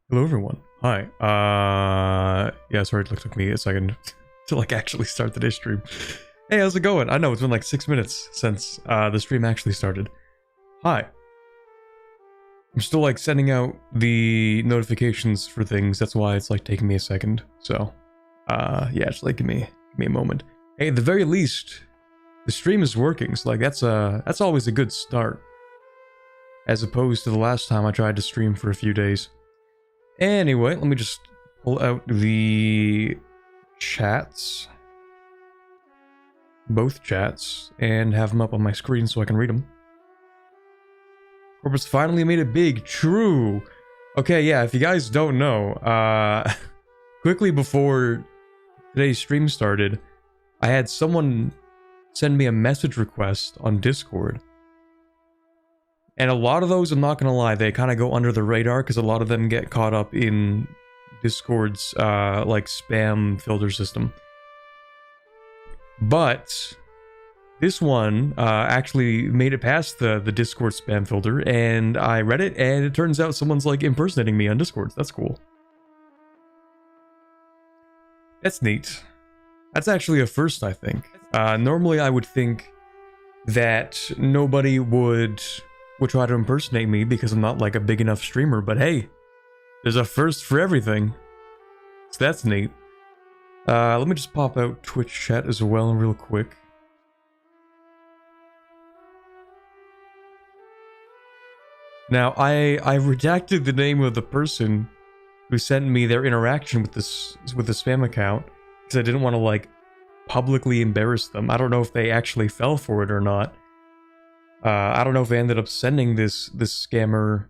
Hello everyone. Hi. Yeah, sorry it took me a second to like actually start the day stream. Hey, how's it going? I know it's been like 6 minutes since the stream actually started. Hi. I'm still like sending out the notifications for things. That's why it's like taking me a second. So, yeah, just like give me a moment. Hey, at the very least, the stream is working. So like that's always a good start. As opposed to the last time I tried to stream for a few days. Anyway, let me just pull out the chats. Both chats, and have them up on my screen so I can read them. Corporate's finally made it big. True. Okay, yeah, if you guys don't know, quickly before today's stream started, I had someone send me a message request on Discord. And a lot of those, I'm not gonna lie, they kind of go under the radar because a lot of them get caught up in Discord's like spam filter system. But this one actually made it past the Discord spam filter, and I read it, and it turns out someone's like impersonating me on Discord. That's cool. That's neat. That's actually a first, I think. Normally I would think that nobody would try to impersonate me because I'm not like a big enough streamer, but hey, there's a first for everything. So that's neat. Let me just pop out Twitch chat as well real quick. Now, I redacted the name of the person who sent me their interaction with the spam account because I didn't want to like publicly embarrass them. I don't know if they actually fell for it or not. I don't know if they ended up sending this scammer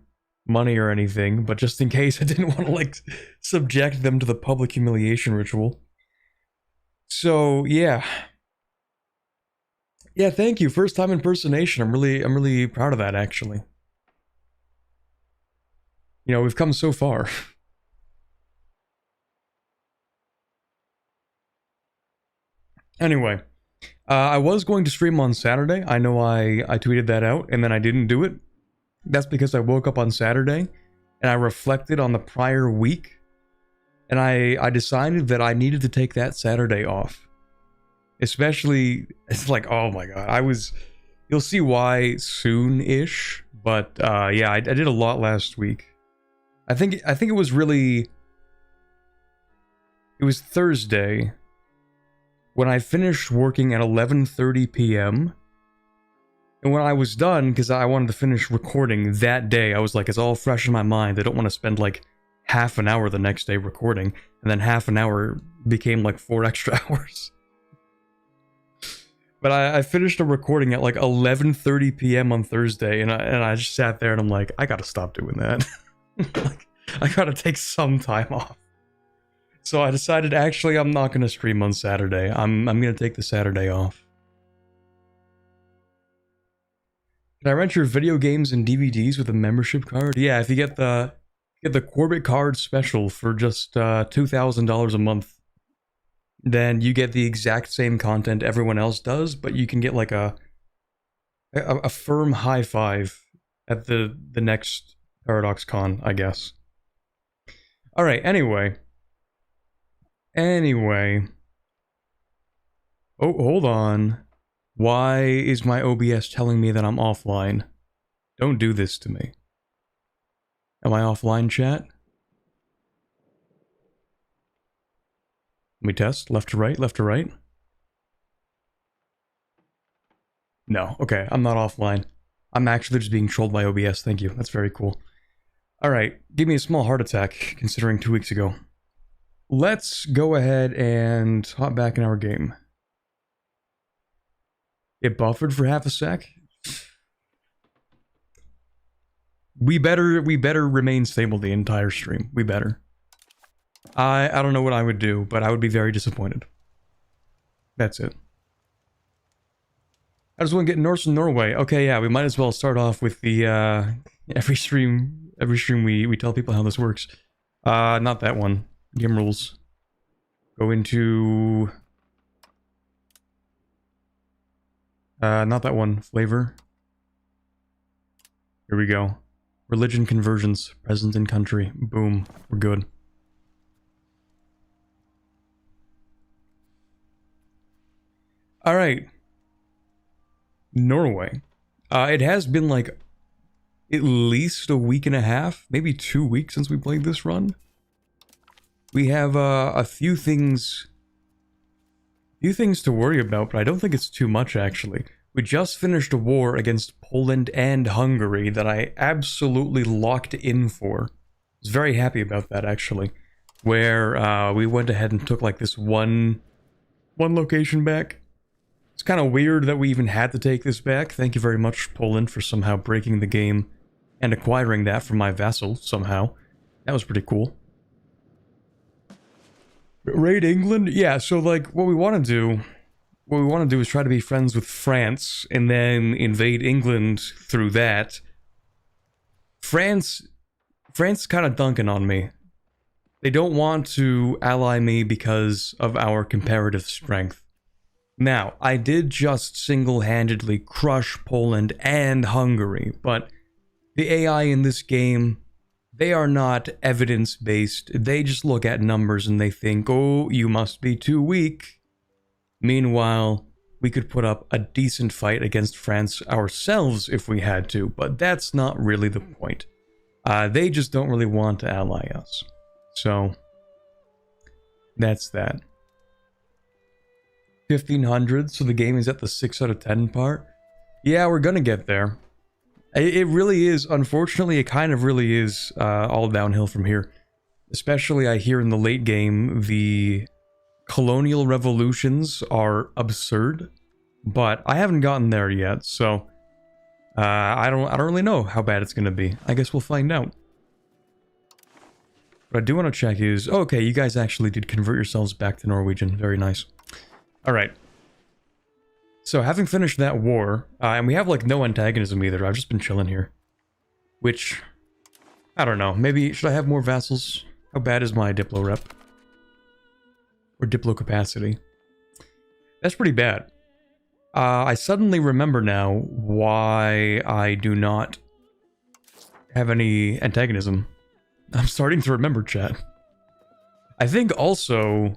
money or anything, but just in case, I didn't want to like subject them to the public humiliation ritual. So yeah, thank you. First time impersonation. I'm really proud of that actually. You know, we've come so far. Anyway. I was going to stream on Saturday. I know I tweeted that out, and then I didn't do it. That's because I woke up on Saturday, and I reflected on the prior week, and I decided that I needed to take that Saturday off. Especially, it's like, oh my god, you'll see why soon-ish, but yeah, I did a lot last week. I think it was Thursday, when I finished working at 11:30 p.m. And when I was done, because I wanted to finish recording that day, I was like, it's all fresh in my mind. I don't want to spend like half an hour the next day recording, and then half an hour became like 4 extra hours. But I finished a recording at like 11:30 p.m. on Thursday, and I just sat there and I'm like, I gotta stop doing that. Like, I gotta take some time off. So I decided, actually, I'm not going to stream on Saturday. I'm going to take the Saturday off. Can I rent your video games and DVDs with a membership card? Yeah, if you get the Quarbit card special for just $2,000 a month, then you get the exact same content everyone else does, but you can get like a firm high five at the next Paradox Con, I guess. All right, anyway. Oh, hold on. Why is my OBS telling me that I'm offline? Don't do this to me. Am I offline, chat? Let me test. Left to right, left to right. No, okay, I'm not offline. I'm actually just being trolled by OBS, thank you. That's very cool. Alright, give me a small heart attack, considering 2 weeks ago. Let's go ahead and hop back in our game. It buffered for half a sec. We better remain stable the entire stream. We better. I don't know what I would do, but I would be very disappointed. That's it. I just want to get Norse and Norway. Okay, yeah, we might as well start off with the every stream we tell people how this works. Not that one. Game rules. Go into... not that one. Flavor. Here we go. Religion conversions present in country. Boom. We're good. Alright. Norway. It has been like at least a week and a half, maybe 2 weeks since we played this run. We have a few things to worry about, but I don't think it's too much actually. We just finished a war against Poland and Hungary that I absolutely locked in for. I was very happy about that actually, where we went ahead and took like this one location back. It's kind of weird that we even had to take this back. Thank you very much, Poland, for somehow breaking the game and acquiring that from my vassal somehow. That was pretty cool. Raid England? Yeah, so like what we want to do is try to be friends with France and then invade England through that. France kind of dunking on me. They don't want to ally me because of our comparative strength. Now, I did just single-handedly crush Poland and Hungary, but the AI in this game, they are not evidence-based. They just look at numbers and they think, oh, you must be too weak. Meanwhile, we could put up a decent fight against France ourselves if we had to, but that's not really the point. They just don't really want to ally us. So, that's that. 1500, so the game is at the 6 out of 10 part. Yeah, we're gonna get there. It really is, unfortunately, it kind of really is all downhill from here. Especially, I hear in the late game, the colonial revolutions are absurd, but I haven't gotten there yet, so I don't really know how bad it's gonna be. I guess we'll find out. What I do want to check is, okay, you guys actually did convert yourselves back to Norwegian. Very nice. Alright. So, having finished that war, and we have, like, no antagonism either, I've just been chilling here. Which, I don't know, maybe, should I have more vassals? How bad is my Diplo rep? Or Diplo capacity? That's pretty bad. I suddenly remember now why I do not have any antagonism. I'm starting to remember, chat. I think also,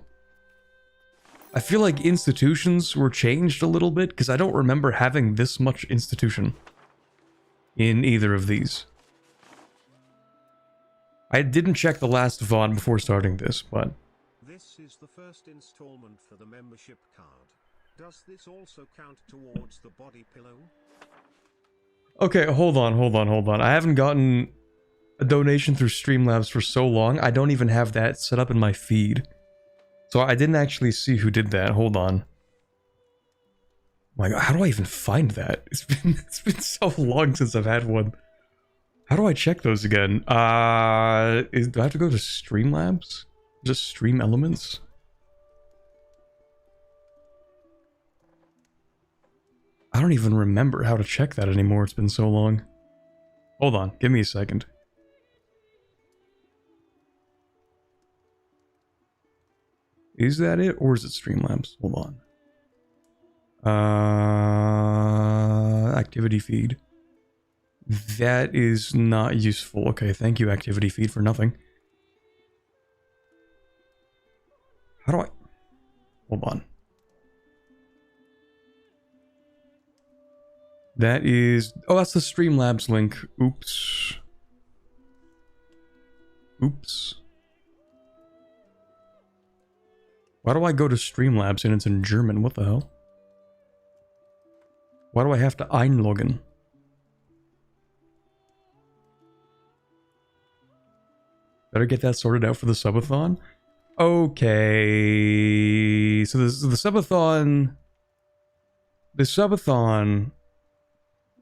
I feel like institutions were changed a little bit, because I don't remember having this much institution in either of these. I didn't check the last VOD before starting this, but... This is the first installment for the membership card. Does this also count towards the body pillow? Okay, hold on. I haven't gotten a donation through Streamlabs for so long, I don't even have that set up in my feed. So I didn't actually see who did that. Hold on. My God, how do I even find that? It's been so long since I've had one. How do I check those again? Do I have to go to Streamlabs? Just Stream Elements? I don't even remember how to check that anymore. It's been so long. Hold on, give me a second. Is that it, or is it Streamlabs? Hold on. Activity feed. That is not useful. Okay, thank you, activity feed, for nothing. How do I... Hold on. That is... Oh, that's the Streamlabs link. Oops. Oops. Why do I go to Streamlabs and it's in German? What the hell? Why do I have to einloggen? Better get that sorted out for the Subathon. Okay, so this is the Subathon. The Subathon.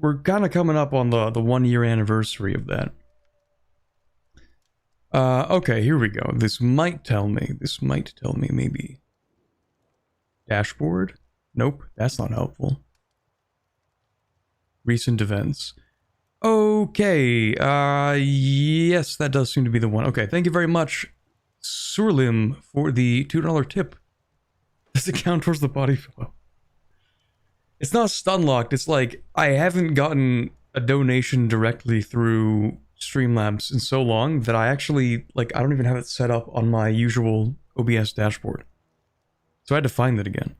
We're kind of coming up on the 1 year anniversary of that. Okay, here we go. This might tell me maybe. Dashboard? Nope, that's not helpful. Recent events. Okay, yes, that does seem to be the one. Okay, thank you very much, Surlim, for the $2 tip. Does it count towards the body pillow? It's not stun locked, it's like, I haven't gotten a donation directly through Streamlabs in so long that I actually, like, I don't even have it set up on my usual OBS dashboard. So I had to find it again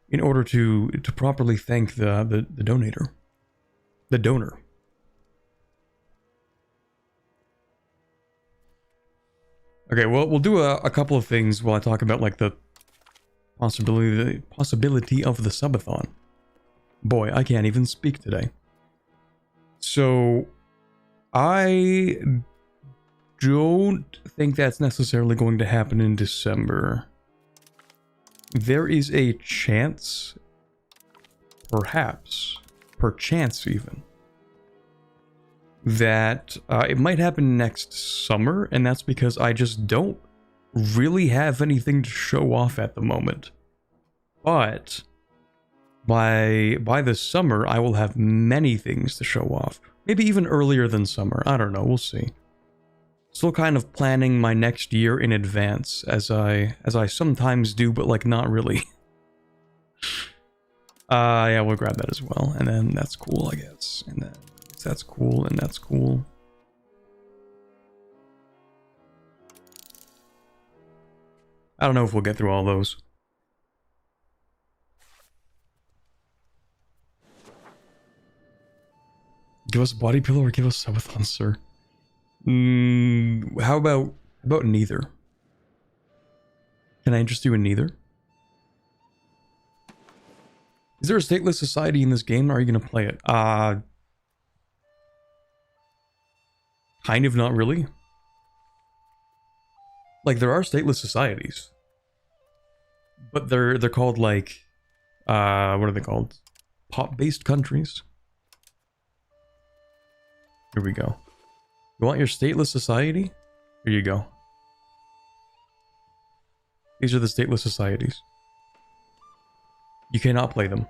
in order to properly thank the donator. The donor. Okay, well, we'll do a couple of things while I talk about, like, the possibility of the subathon. Boy, I can't even speak today. So, I don't think that's necessarily going to happen in December. There is a chance, perhaps, perchance even, that it might happen next summer, and that's because I just don't really have anything to show off at the moment. But by the summer, I will have many things to show off. Maybe even earlier than summer. I don't know, we'll see. Still kind of planning my next year in advance, as I sometimes do, but like not really. Yeah, we'll grab that as well, and then that's cool, I guess. And then that's cool, and that's cool. I don't know if we'll get through all those. Give us a body pillow or give us Subathon, sir. How about neither? Can I interest you in neither? Is there a stateless society in this game? Or are you gonna play it? Kind of, not really. Like, there are stateless societies, but they're called, like, what are they called? Pop-based countries. Here we go. You want your stateless society? Here you go. These are the stateless societies. You cannot play them.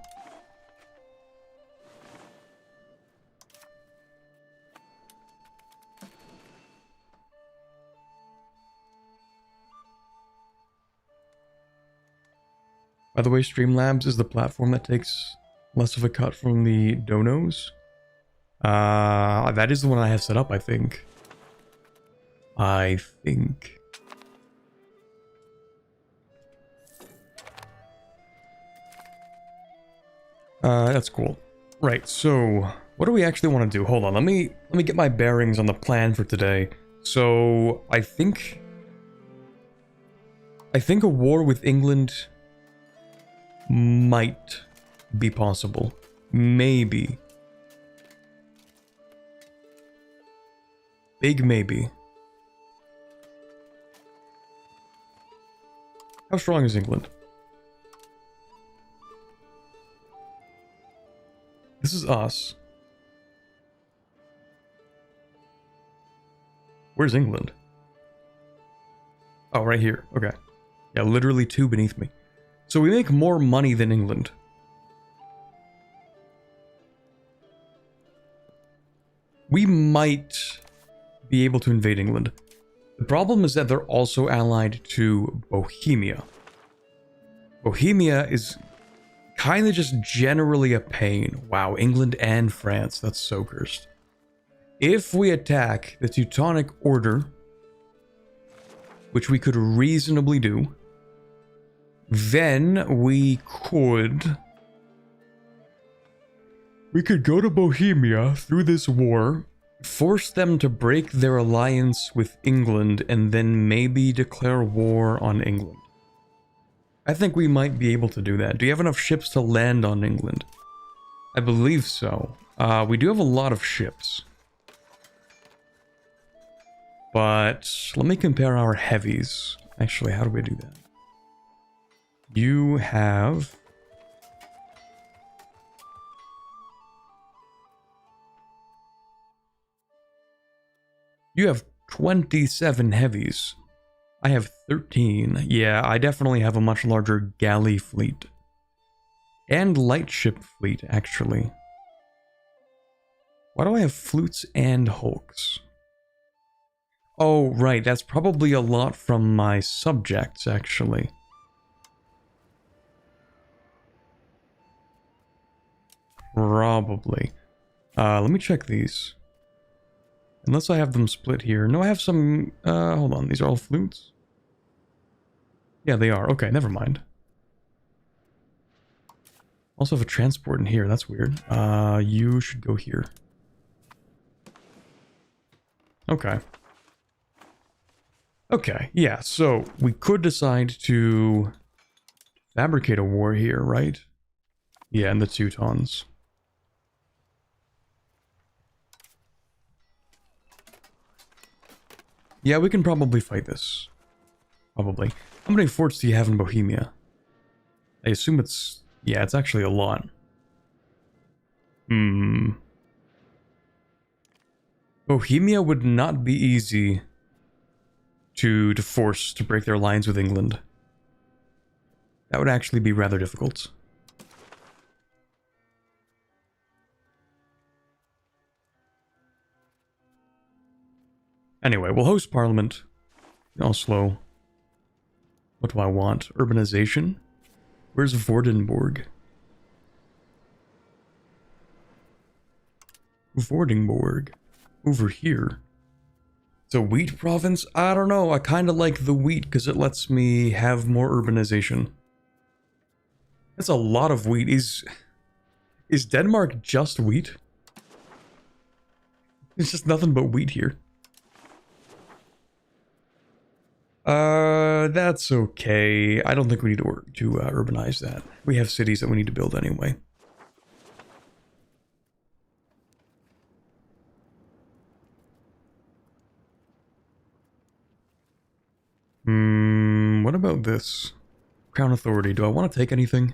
By the way, Streamlabs is the platform that takes less of a cut from the donos. That is the one I have set up, I think. That's cool. Right, so what do we actually want to do? Hold on, let me get my bearings on the plan for today. So I think a war with England might be possible. Maybe. Big maybe. How strong is England? This is us. Where's England? Oh, right here. Okay. Yeah, literally two beneath me. So we make more money than England. We might be able to invade England. The problem is that they're also allied to Bohemia. Bohemia is kind of just generally a pain. Wow, England and France, that's so cursed. If we attack the Teutonic Order, which we could reasonably do, then we could go to Bohemia through this war, force them to break their alliance with England, and then maybe declare war on England. I think we might be able to do that. Do you have enough ships to land on England? I believe so. We do have a lot of ships. But let me compare our heavies. Actually, how do we do that? You have... You have 27 heavies. I have 13. Yeah, I definitely have a much larger galley fleet. And light ship fleet, actually. Why do I have flutes and hulks? Oh, right, that's probably a lot from my subjects, actually. Probably. Let me check these. Unless I have them split here. No, I have some... hold on. These are all flutes? Yeah, they are. Okay, never mind. Also have a transport in here. That's weird. You should go here. Okay. Okay, yeah, so we could decide to fabricate a war here, right? Yeah, and the Teutons. Yeah, we can probably fight this. Probably. How many forts do you have in Bohemia? I assume it's... yeah, it's actually a lot. Bohemia would not be easy to force to break their alliance with England. That would actually be rather difficult. Anyway, we'll host Parliament in Oslo. What do I want? Urbanization? Where's Vordenborg? Vordenborg. Over here. It's a wheat province? I don't know. I kind of like the wheat because it lets me have more urbanization. That's a lot of wheat. Is Denmark just wheat? It's just nothing but wheat here. That's okay. I don't think we need to urbanize that. We have cities that we need to build anyway. What about this? Crown Authority. Do I want to take anything?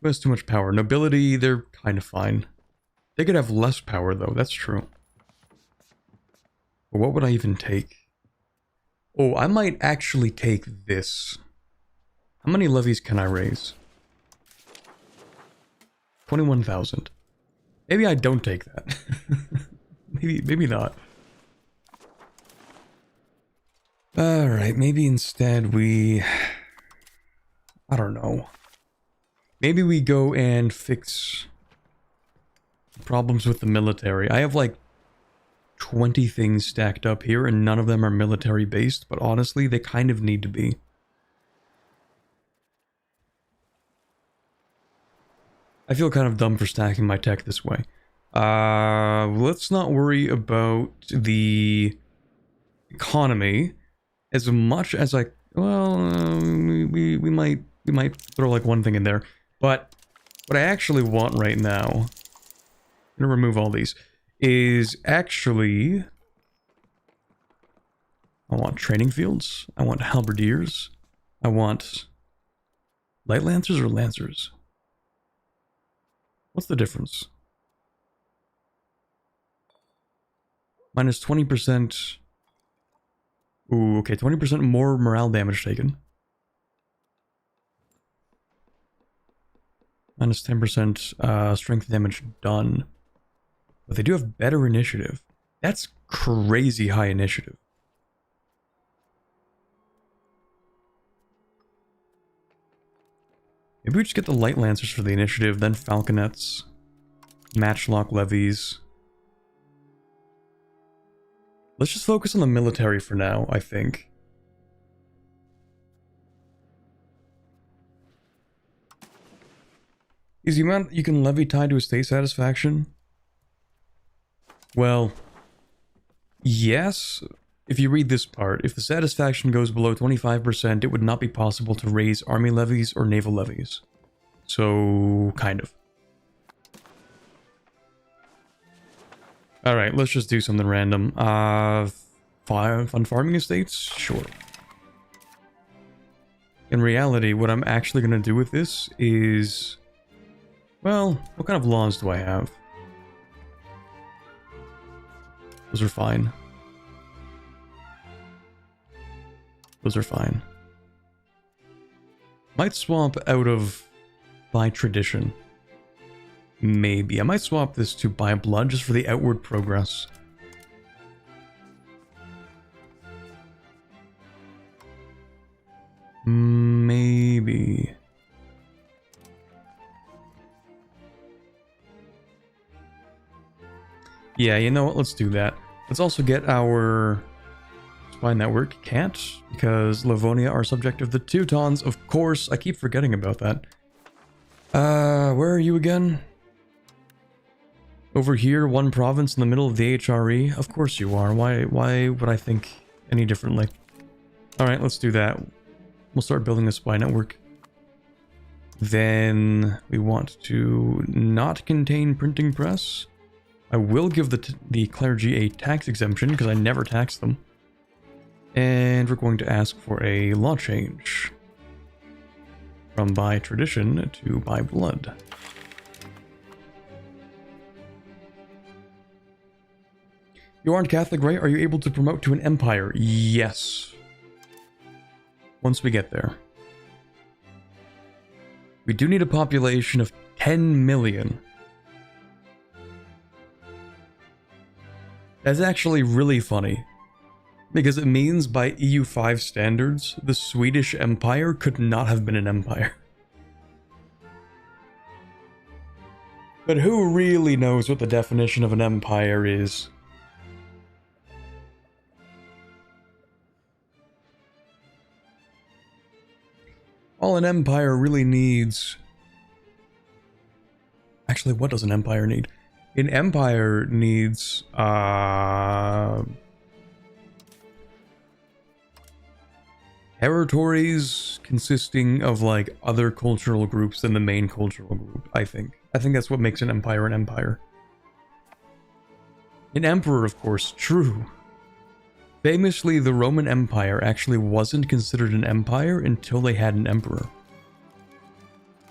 Who has too much power? Nobility, they're kind of fine. They could have less power, though. That's true. But what would I even take? Oh, I might actually take this. How many levies can I raise? 21,000. Maybe I don't take that. maybe not. Alright, maybe instead we... I don't know. Maybe we go and fix problems with the military. I have like 20 things stacked up here and none of them are military based, but honestly, they kind of need to be. I feel kind of dumb for stacking my tech this way. Let's not worry about the economy as much as I... well, we might throw like one thing in there. But what I actually want right now, I'm gonna remove all these, is actually... I want training fields, I want halberdiers, I want light lancers or lancers? What's the difference? Minus 20%. Ooh, okay, 20% more morale damage taken. Minus 10% strength damage done. But they do have better initiative. That's crazy high initiative. Maybe we just get the light lancers for the initiative, then falconets, matchlock levies. Let's just focus on the military for now, I think. Is the amount you can levy tied to a state satisfaction? Well, yes. If you read this part, if the satisfaction goes below 25%, it would not be possible to raise army levies or naval levies. So, kind of. Alright, let's just do something random. Fun farming estates? Sure. In reality, what I'm actually going to do with this is... well, what kind of laws do I have? Those are fine. Those are fine. Might swap out of by tradition. Maybe. I might swap this to by blood just for the outward progress. Maybe. Yeah, you know what? Let's do that. Let's also get our spy network. Can't, because Livonia are subject of the Teutons. Of course, I keep forgetting about that. Where are you again? Over here, one province in the middle of the HRE. Of course you are. Why would I think any differently? Alright, let's do that. We'll start building a spy network. Then we want to not contain printing press. I will give the clergy a tax exemption because I never tax them. And we're going to ask for a law change from by tradition to by blood. You aren't Catholic, right? Are you able to promote to an empire? Yes. Once we get there. We do need a population of 10 million. That's actually really funny. Because it means by EU5 standards, the Swedish Empire could not have been an empire. But who really knows what the definition of an empire is? All an empire really needs... Actually, what does an empire need? An empire needs... territories consisting of, like, other cultural groups than the main cultural group, I think. I think that's what makes an empire an empire. An emperor, of course, true. Famously, the Roman Empire actually wasn't considered an empire until they had an emperor.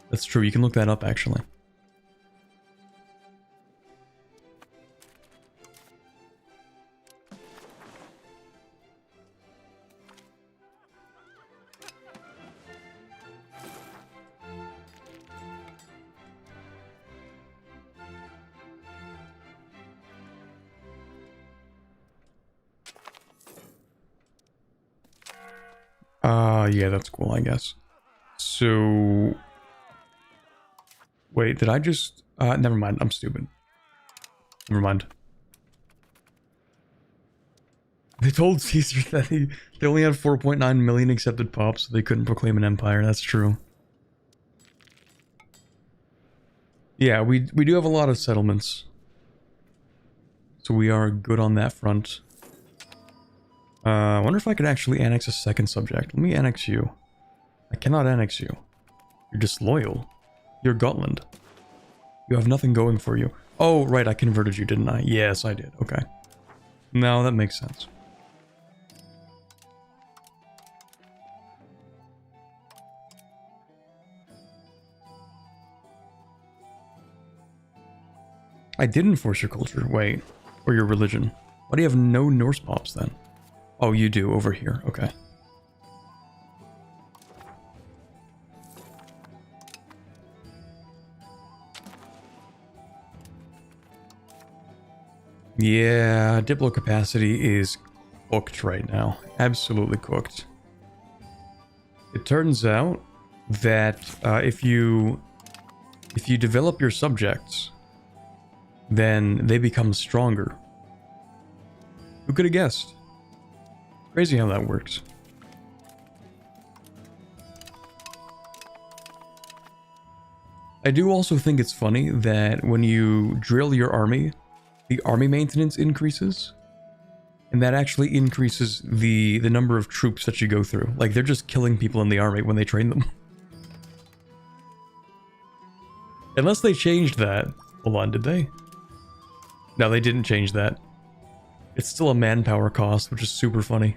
That's true, you can look that up, actually. Yeah, that's cool, I guess. So... Wait, did I just... never mind, I'm stupid. Never mind. They told Caesar that they only had 4.9 million accepted pops, so they couldn't proclaim an empire, that's true. Yeah, we do have a lot of settlements. So we are good on that front. I wonder if I could actually annex a second subject. Let me annex you. I cannot annex you. You're disloyal. You're Gotland. You have nothing going for you. Oh, right, I converted you, didn't I? Yes, I did. Okay. No, that makes sense. I didn't force your culture. Wait. Or your religion. Why do you have no Norse pops then? Oh, you do, over here. Okay. Yeah, Diplo capacity is cooked right now. Absolutely cooked. It turns out that if you develop your subjects, then they become stronger. Who could have guessed? Crazy how that works. I do also think it's funny that when you drill your army, the army maintenance increases. And that actually increases the number of troops that you go through. Like, they're just killing people in the army when they train them. Unless they changed that. Hold on, did they? No, they didn't change that. It's still a manpower cost, which is super funny.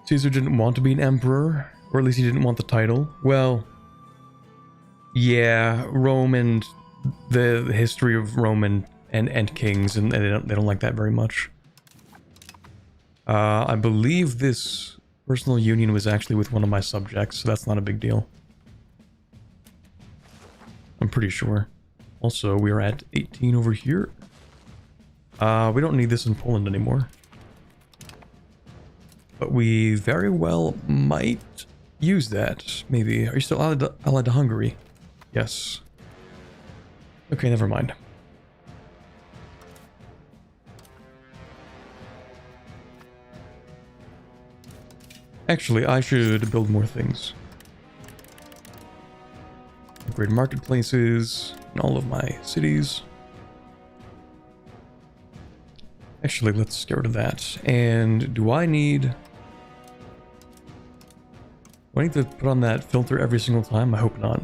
Caesar didn't want to be an emperor, or at least he didn't want the title. Well, yeah, Rome and the history of Rome and kings, and they don't like that very much. I believe this personal union was actually with one of my subjects, so that's not a big deal. I'm pretty sure. Also, we are at 18 over here. We don't need this in Poland anymore. But we very well might use that, maybe. Are you still allied to Hungary? Yes. Okay, never mind. Actually, I should build more things. Upgrade marketplaces in all of my cities. Actually, let's get rid of that. And do I need to put on that filter every single time? I hope not.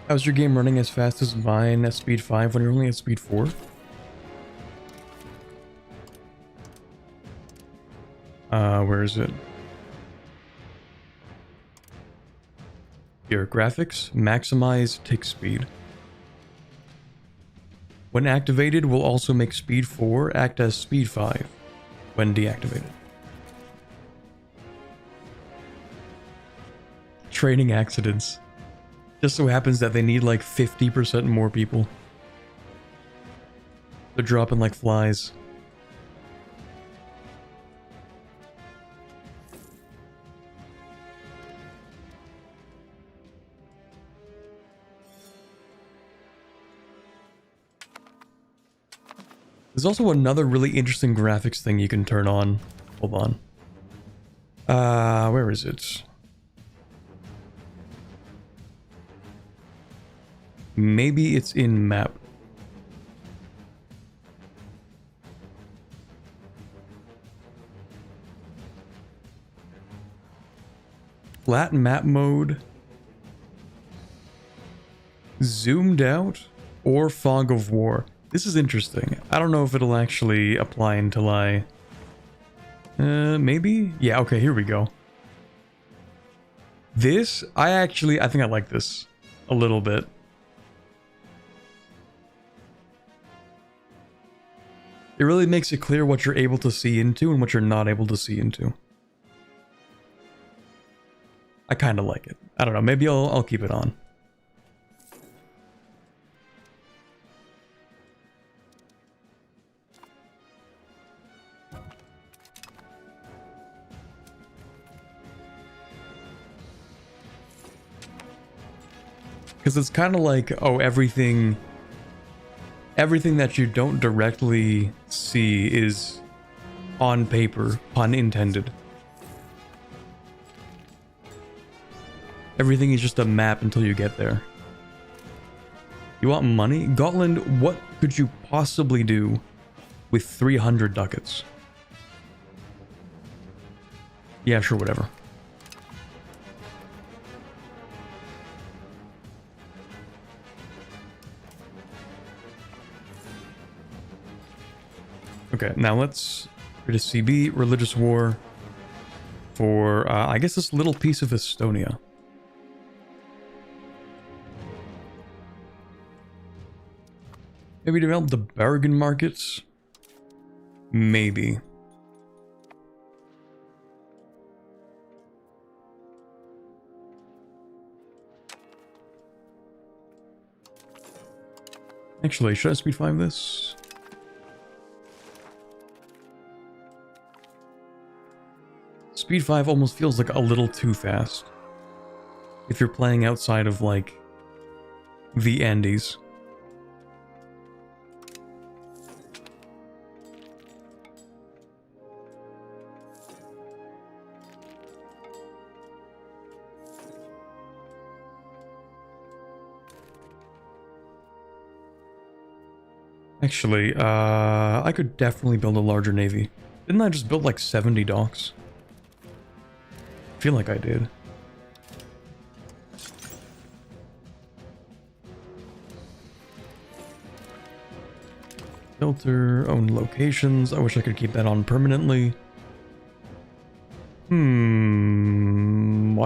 How's your game running as fast as mine at speed 5 when you're only at speed 4? Where is it? Here, graphics, maximize tick speed. When activated, will also make speed 4 act as speed 5 when deactivated. Training accidents. Just so happens that they need like 50% more people. They're dropping like flies. There's also another really interesting graphics thing you can turn on. Hold on. Where is it? Maybe it's in map. Flat map mode. Zoomed out or fog of war. This is interesting. I don't know if it'll actually apply until I... maybe? Yeah, okay, here we go. This, I think I like this a little bit. It really makes it clear what you're able to see into and what you're not able to see into. I kind of like it. I don't know, maybe I'll keep it on. Because it's kind of like, oh, everything that you don't directly see is on paper, pun intended. Everything is just a map until you get there. You want money? Gotland, what could you possibly do with 300 ducats? Yeah, sure, whatever. Okay, now let's rid of CB, religious war, for, I guess this little piece of Estonia. Maybe develop the bargain markets? Maybe. Actually, should I speed 5 this? Speed 5 almost feels like a little too fast. If you're playing outside of, like, the Andes. Actually, I could definitely build a larger navy. Didn't I just build like 70 docks? I feel like I did. Filter, own locations. I wish I could keep that on permanently. Why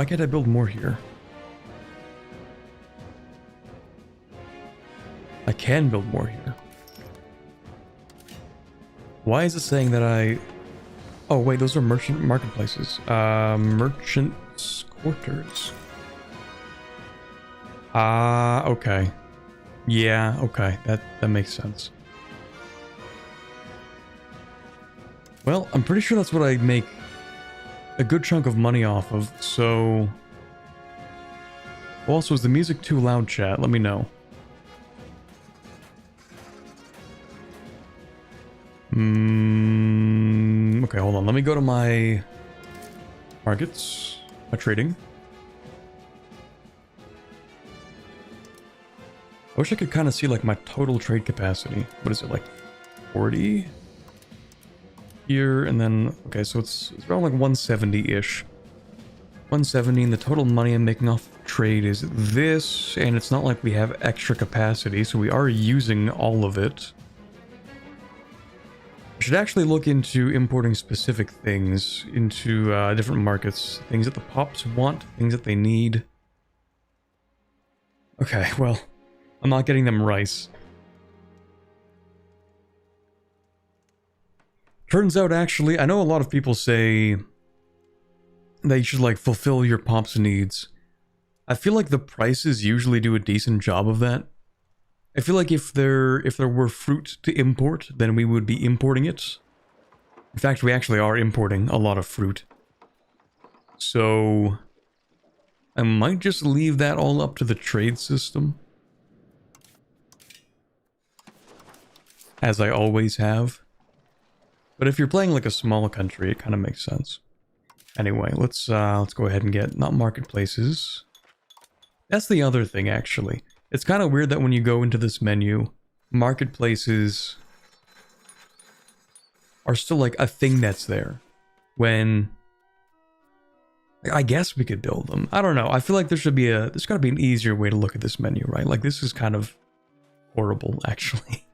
can't I build more here? I can build more here. Why is it saying that I... Oh, wait, those are merchant marketplaces. Merchants' quarters. Okay. Yeah, okay. That makes sense. Well, I'm pretty sure that's what I make a good chunk of money off of, so... Also, is the music too loud, chat? Let me know. Okay, hold on. Let me go to my markets, my trading. I wish I could kind of see like my total trade capacity. What is it, like 40? Here, and then, okay, so it's around like 170-ish. 170, and the total money I'm making off trade is this, and it's not like we have extra capacity, so we are using all of it. I should actually look into importing specific things into different markets. Things that the pops want, things that they need. Okay, well, I'm not getting them rice. Turns out, actually, I know a lot of people say that you should, like, fulfill your pop's needs. I feel like the prices usually do a decent job of that. I feel like if there were fruit to import, then we would be importing it. In fact, we actually are importing a lot of fruit. So I might just leave that all up to the trade system. As I always have. But if you're playing like a small country, it kind of makes sense. Anyway, let's go ahead and get not marketplaces. That's the other thing, actually. It's kind of weird that when you go into this menu, marketplaces are still like a thing that's there. When I guess we could build them. I don't know. I feel like there's gotta be an easier way to look at this menu, right? Like this is kind of horrible, actually.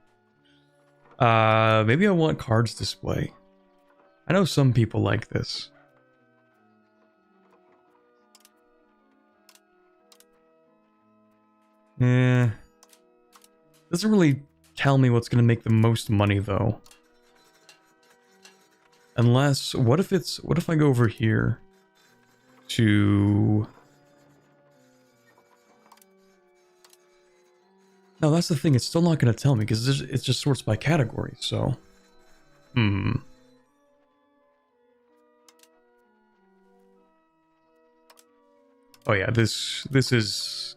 Maybe I want cards display. I know some people like this. Doesn't really tell me what's gonna make the most money though. Unless, what if I go over here to... No, that's the thing, it's still not gonna tell me because it just sorts by category, so... Oh yeah, this is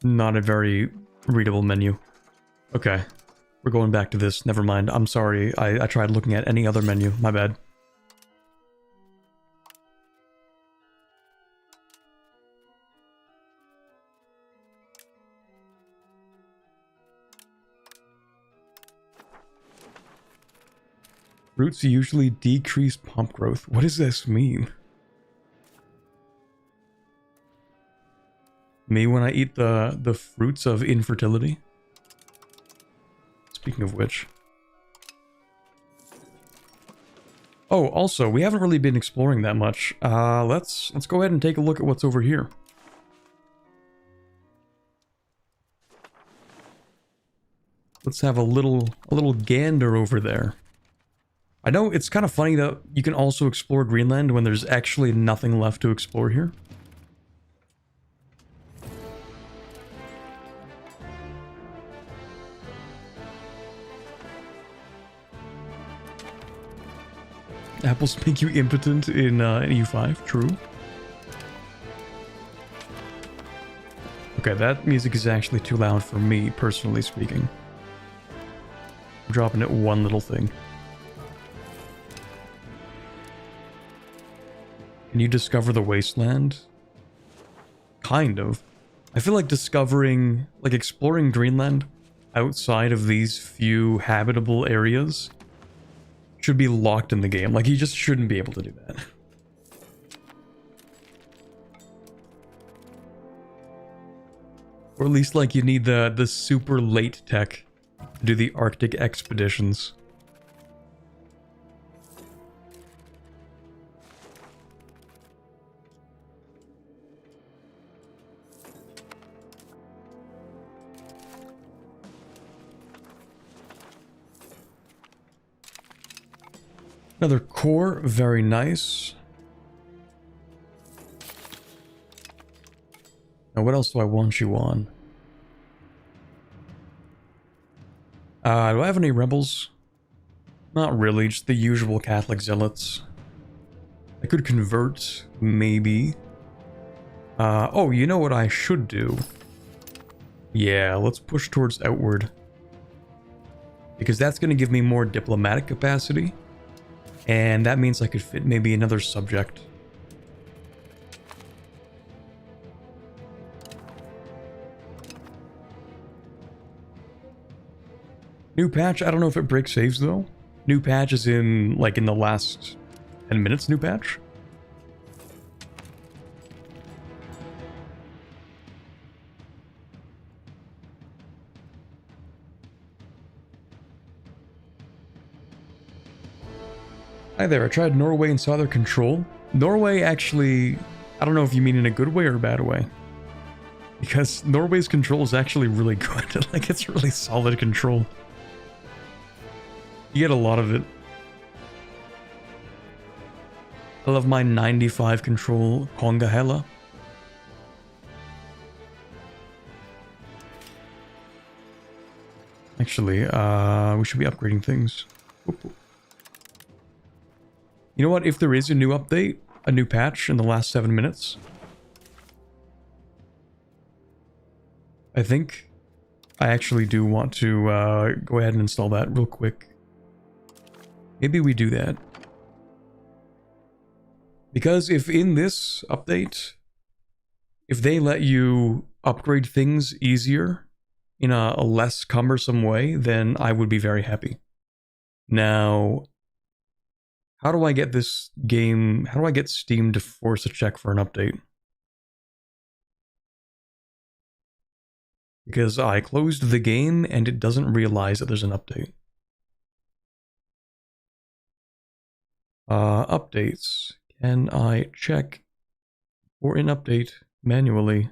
not a very readable menu. Okay, we're going back to this. Never mind. I'm sorry. I tried looking at any other menu. My bad. Fruits usually decrease pump growth. What does this mean? Me when I eat the fruits of infertility? Speaking of which. Oh, also, we haven't really been exploring that much. Let's go ahead and take a look at what's over here. Let's have a little gander over there. I know it's kind of funny that you can also explore Greenland when there's actually nothing left to explore here. Apples make you impotent in EU5, true. Okay, that music is actually too loud for me, personally speaking. I'm dropping it one little thing. Can you discover the wasteland? Kind of. I feel like exploring Greenland outside of these few habitable areas should be locked in the game. Like, you just shouldn't be able to do that. Or at least, like, you need the super late tech to do the Arctic expeditions. Another core, very nice. Now, what else do I want you on? Do I have any rebels? Not really, just the usual Catholic zealots. I could convert, maybe. Oh, you know what I should do? Yeah, let's push towards outward. Because that's going to give me more diplomatic capacity. And that means I could fit maybe another subject. New patch, I don't know if it breaks saves though. New patch is in, like, in the last 10 minutes, new patch. Hi there, I tried Norway and saw their control. Norway actually, I don't know if you mean in a good way or a bad way. Because Norway's control is actually really good. Like, it's really solid control. You get a lot of it. I love my 95 control Konga Hella. Actually, we should be upgrading things. Whoop. You know what? If there is a new update, a new patch in the last 7 minutes, I think I actually do want to go ahead and install that real quick. Maybe we do that. Because if in this update, if they let you upgrade things easier in a less cumbersome way, then I would be very happy. Now, how do I get this game, how do I get Steam to force a check for an update? Because I closed the game and it doesn't realize that there's an update. Updates. Can I check for an update manually?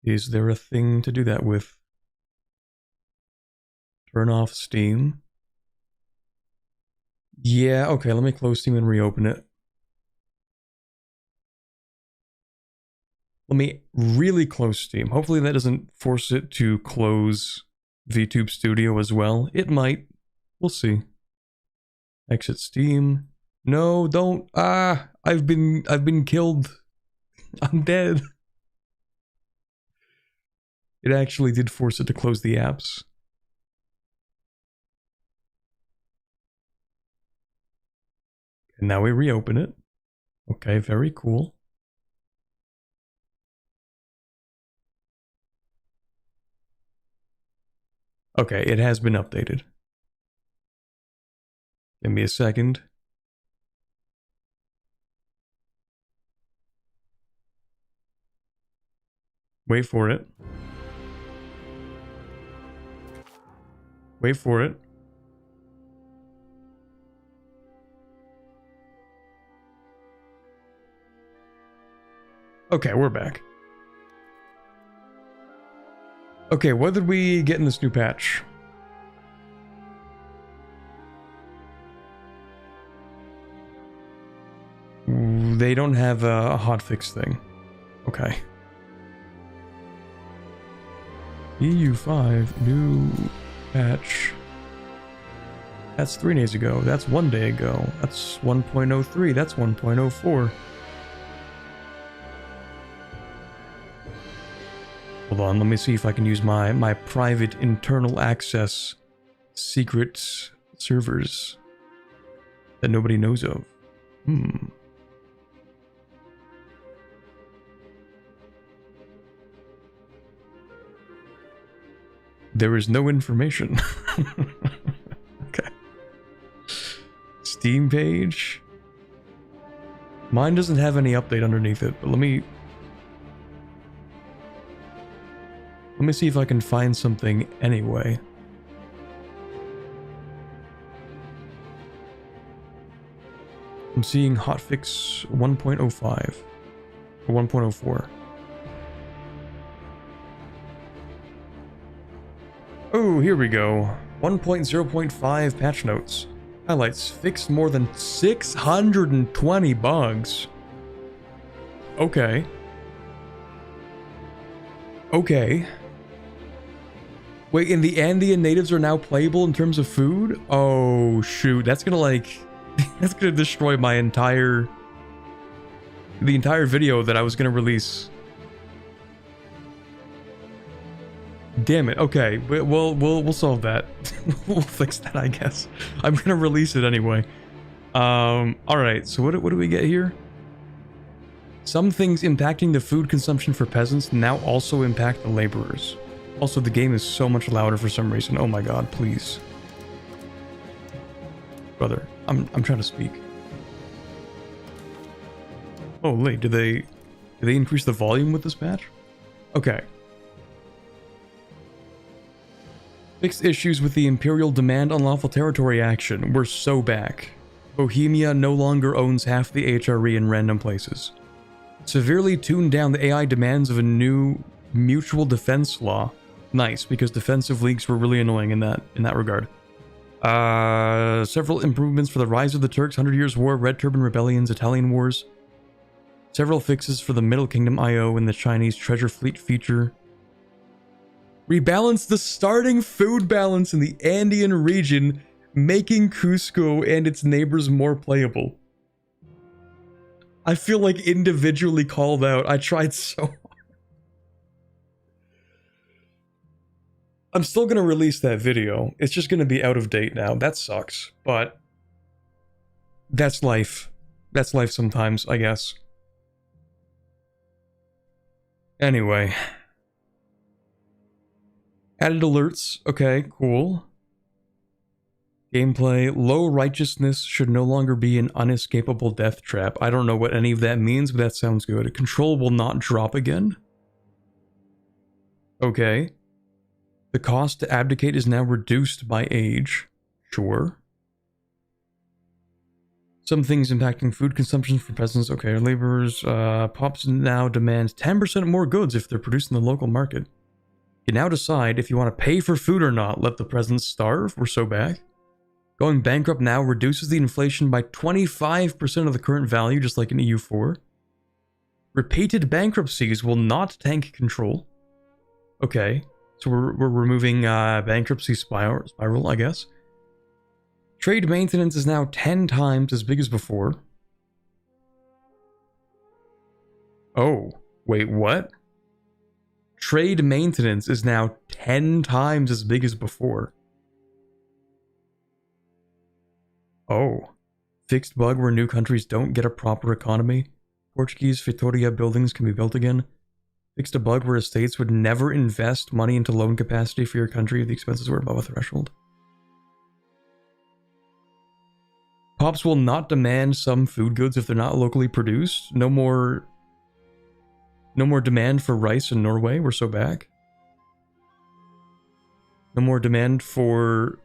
Is there a thing to do that with? Turn off Steam. Yeah, okay, let me close Steam and reopen it. Let me really close Steam. Hopefully that doesn't force it to close VTube Studio as well. It might. We'll see. Exit Steam. No, don't. I've been killed. I'm dead. It actually did force it to close the apps. And now we reopen it. Okay, very cool. Okay, it has been updated. Give me a second. Wait for it. Wait for it. Okay, we're back. Okay, what did we get in this new patch? They don't have a hotfix thing. Okay. EU5 new patch. That's 3 days ago. That's 1 day ago. That's 1.03. That's 1.04. Hold on, let me see if I can use my private internal access secret servers that nobody knows of. There is no information. Okay. Steam page. Mine doesn't have any update underneath it, but let me see if I can find something anyway. I'm seeing hotfix 1.05 or 1.04. Oh, here we go. 1.0.5 patch notes. Highlights. Fixed more than 620 bugs. Okay. Okay. Wait, and the Andean natives are now playable in terms of food? Oh, shoot. That's gonna, like... that's gonna destroy my entire... the entire video that I was gonna release. Damn it. Okay, we'll solve that. We'll fix that, I guess. I'm gonna release it anyway. Alright, so what do we get here? Some things impacting the food consumption for peasants now also impact the laborers. Also, the game is so much louder for some reason. Oh my god, please. Brother, I'm trying to speak. Oh, wait, did they increase the volume with this patch? Okay. Fixed issues with the Imperial Demand Unlawful Territory action. We're so back. Bohemia no longer owns half the HRE in random places. Severely tuned down the AI demands of a new mutual defense law. Nice, because defensive leagues were really annoying in that regard. Several improvements for the Rise of the Turks, 100 Years' War, Red Turban Rebellions, Italian Wars. Several fixes for the Middle Kingdom IO and the Chinese Treasure Fleet feature. Rebalance the starting food balance in the Andean region, making Cusco and its neighbors more playable. I feel like individually called out. I tried so hard. I'm still going to release that video. It's just going to be out of date now. That sucks, but that's life. That's life sometimes, I guess. Anyway. Added alerts. Okay, cool. Gameplay. Low righteousness should no longer be an unescapable death trap. I don't know what any of that means, but that sounds good. Control will not drop again. Okay. The cost to abdicate is now reduced by age. Sure. Some things impacting food consumption for peasants. Okay, laborers. Pops now demand 10% more goods if they're produced in the local market. You can now decide if you want to pay for food or not. Let the peasants starve. We're so back. Going bankrupt now reduces the inflation by 25% of the current value, just like in EU4. Repeated bankruptcies will not tank control. Okay. So we're removing bankruptcy spiral, I guess. Trade maintenance is now 10 times as big as before. Oh, wait, what? Trade maintenance is now 10 times as big as before. Oh. Fixed bug where new countries don't get a proper economy. Portuguese Vitoria buildings can be built again. Fixed a bug where estates would never invest money into loan capacity for your country if the expenses were above a threshold. Pops will not demand some food goods if they're not locally produced. No more demand for rice in Norway. We're so back. No more demand for...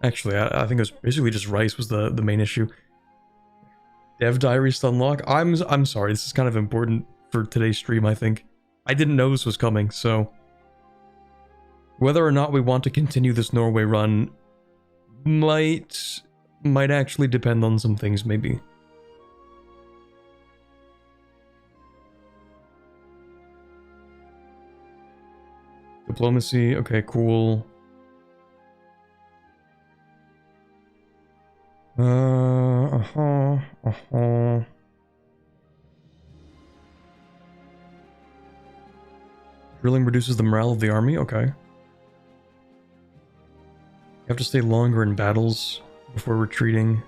Actually, I think it was basically just rice was the main issue. Dev diaries to unlock. I'm sorry, this is kind of important for today's stream, I think. I didn't know this was coming, so... Whether or not we want to continue this Norway run might actually depend on some things, maybe. Diplomacy, okay, cool. Drilling reduces the morale of the army, okay. You have to stay longer in battles before retreating.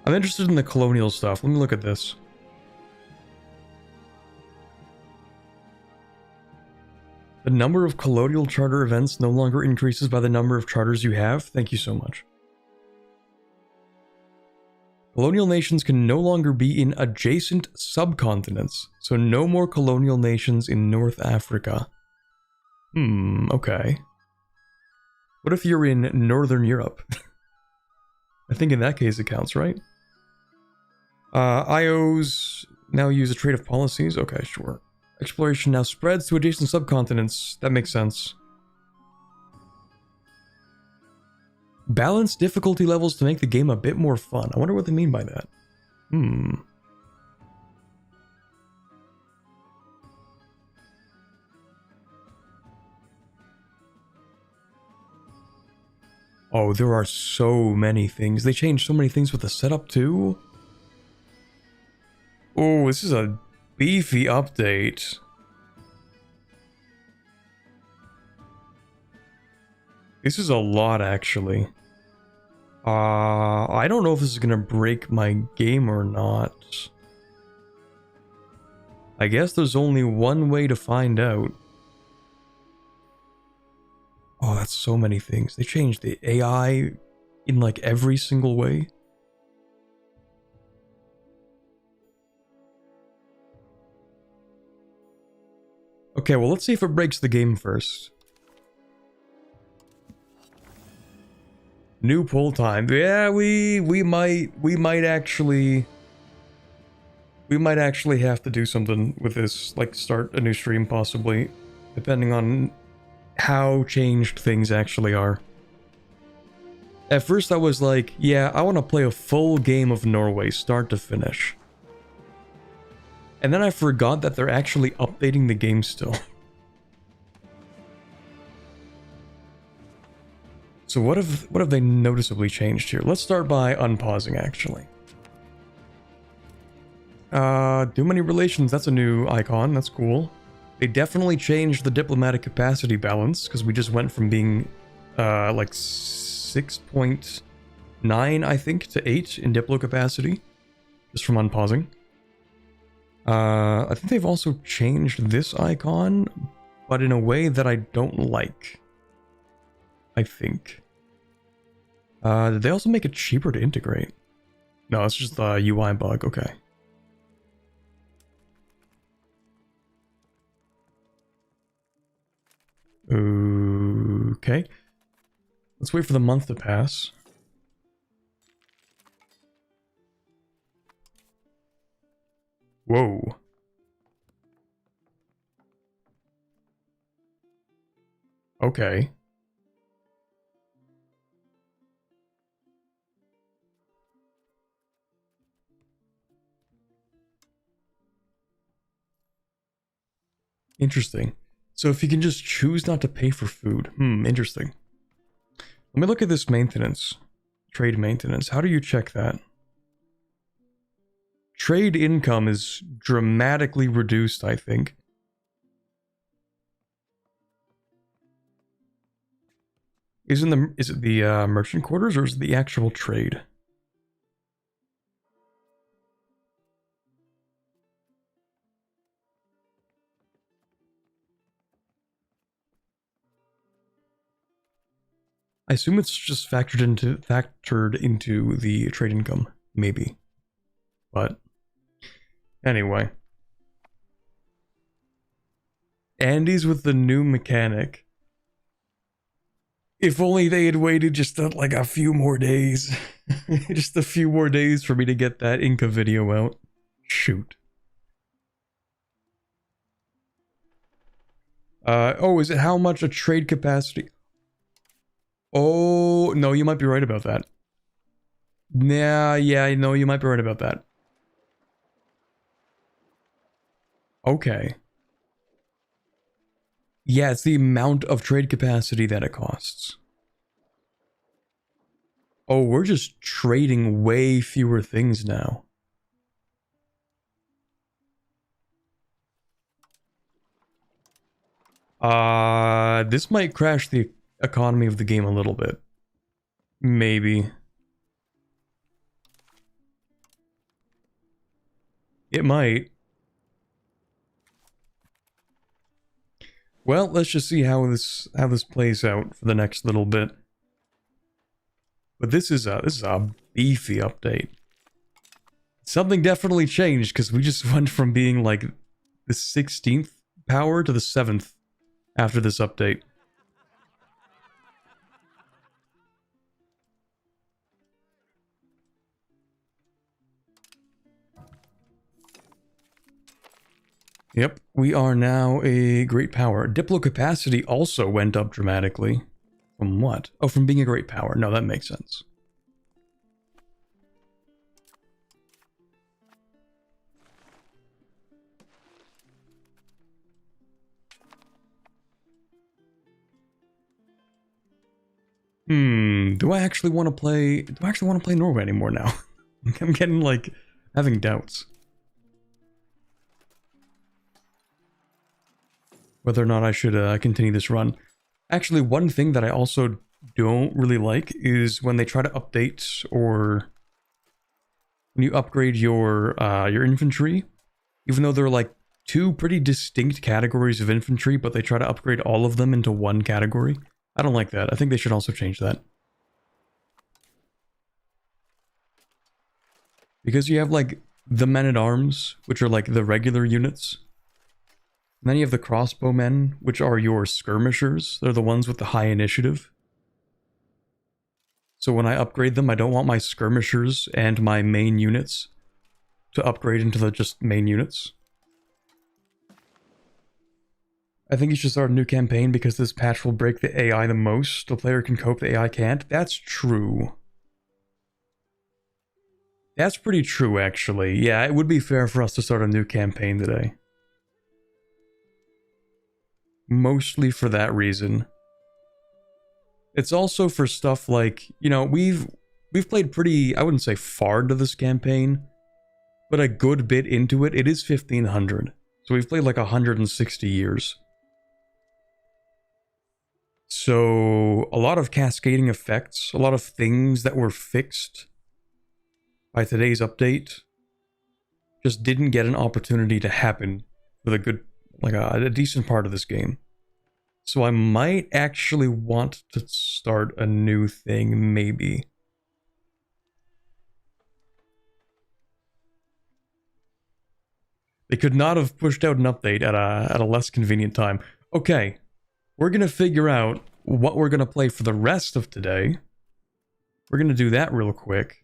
I'm interested in the colonial stuff. Let me look at this. The number of colonial charter events no longer increases by the number of charters you have. Thank you so much. Colonial nations can no longer be in adjacent subcontinents, so no more colonial nations in North Africa. Okay. What if you're in Northern Europe? I think in that case it counts, right? IOs now use a trait of policies. Okay, sure. Exploration now spreads to adjacent subcontinents. That makes sense. Balance difficulty levels to make the game a bit more fun. I wonder what they mean by that. Oh, there are so many things. They changed so many things with the setup too. Oh, this is a beefy update. This is a lot, actually. I don't know if this is gonna break my game or not. I guess there's only one way to find out. Oh, that's so many things. They changed the AI in like every single way. Okay, well, let's see if it breaks the game first. New pull time. Yeah, we might actually have to do something with this, like start a new stream possibly, depending on how changed things actually are. At first I was like, yeah, I want to play a full game of Norway, start to finish. And then I forgot that they're actually updating the game still. So what have they noticeably changed here? Let's start by unpausing, actually. Do many relations, that's a new icon, that's cool. They definitely changed the diplomatic capacity balance, because we just went from being, like 6.9, I think, to 8 in diplo capacity, just from unpausing. I think they've also changed this icon, but in a way that I don't like. I think. Did they also make it cheaper to integrate? No, it's just a UI bug, okay. Okay. Let's wait for the month to pass. Whoa. Okay. Interesting. So if you can just choose not to pay for food. Interesting. Let me look at this maintenance. Trade maintenance. How do you check that? Trade income is dramatically reduced, I think. Is it the merchant quarters, or is it the actual trade? I assume it's just factored into the trade income, maybe. But anyway. Andy's with the new mechanic. If only they had waited just like a few more days. Just a few more days for me to get that Inca video out. Shoot. Oh, is it how much a trade capacity? Oh, no, you might be right about that. Yeah, no, you might be right about that. Okay. Yeah, it's the amount of trade capacity that it costs. Oh, we're just trading way fewer things now. This might crash the economy of the game a little bit. Maybe. It might. Well, let's just see how this plays out for the next little bit. But this is a beefy update. Something definitely changed because we just went from being like the 16th power to the 7th after this update. Yep, we are now a great power. Diplo capacity also went up dramatically. From what? Oh, from being a great power. No, that makes sense. Do I actually want to play Norway anymore now? I'm getting like having doubts whether or not I should continue this run. Actually, one thing that I also don't really like is when they try to update or when you upgrade your infantry, even though they're like two pretty distinct categories of infantry, but they try to upgrade all of them into one category. I don't like that. I think they should also change that. Because you have like the men-at-arms, which are like the regular units. And then you have the crossbowmen, which are your skirmishers. They're the ones with the high initiative. So when I upgrade them, I don't want my skirmishers and my main units to upgrade into the just main units. I think you should start a new campaign because this patch will break the AI the most. The player can cope, the AI can't. That's true. That's pretty true, actually. Yeah, it would be fair for us to start a new campaign today. Mostly for that reason. It's also for stuff like, you know, we've played pretty, I wouldn't say far into this campaign, but a good bit into it. It is 1500. So we've played like 160 years. So a lot of cascading effects, a lot of things that were fixed by today's update just didn't get an opportunity to happen with a good, like a decent part of this game. So I might actually want to start a new thing, maybe. They could not have pushed out an update at a less convenient time. Okay, we're gonna figure out what we're gonna play for the rest of today. We're gonna do that real quick.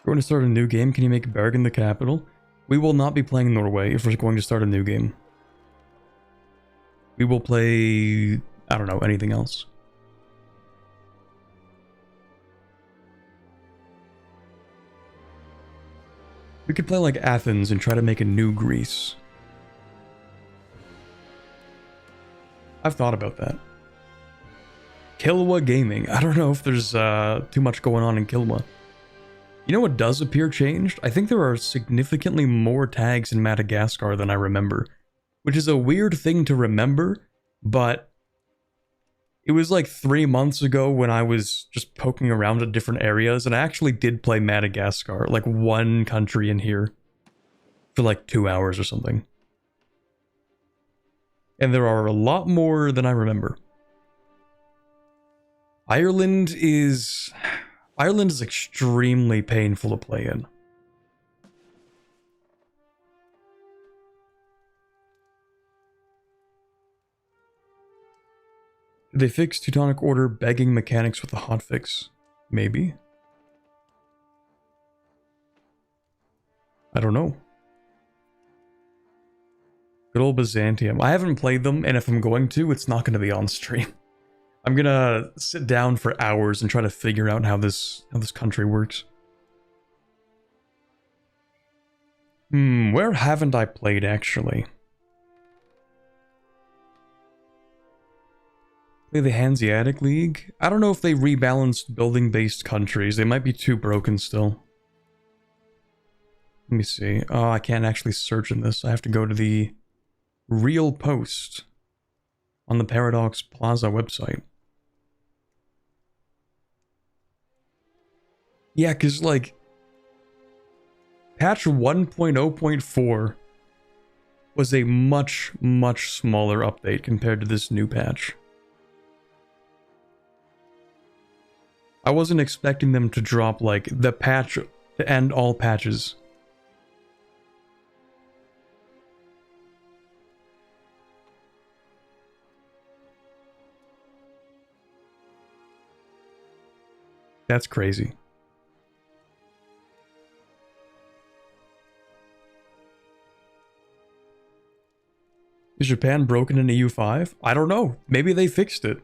We're going to start a new game. Can you make Bergen the capital? We will not be playing Norway if we're going to start a new game. We will play, I don't know, anything else. We could play like Athens and try to make a new Greece. I've thought about that. Kilwa Gaming. I don't know if there's too much going on in Kilwa. You know what does appear changed? I think there are significantly more tags in Madagascar than I remember. Which is a weird thing to remember, but it was like 3 months ago when I was just poking around at different areas, and I actually did play Madagascar, like one country in here, for like 2 hours or something. And there are a lot more than I remember. Ireland is extremely painful to play in. Did they fix Teutonic Order begging mechanics with a hotfix? Maybe. I don't know. Good old Byzantium. I haven't played them, and if I'm going to, it's not going to be on stream. I'm gonna sit down for hours and try to figure out how this country works. Where haven't I played, actually? Play the Hanseatic League? I don't know if they rebalanced building-based countries. They might be too broken still. Let me see. Oh, I can't actually search in this. I have to go to the real post on the Paradox Plaza website. Yeah, because, like, patch 1.0.4 was a much, much smaller update compared to this new patch. I wasn't expecting them to drop, like, the patch to end all patches. That's crazy. Is Japan broken in EU5? I don't know. Maybe they fixed it.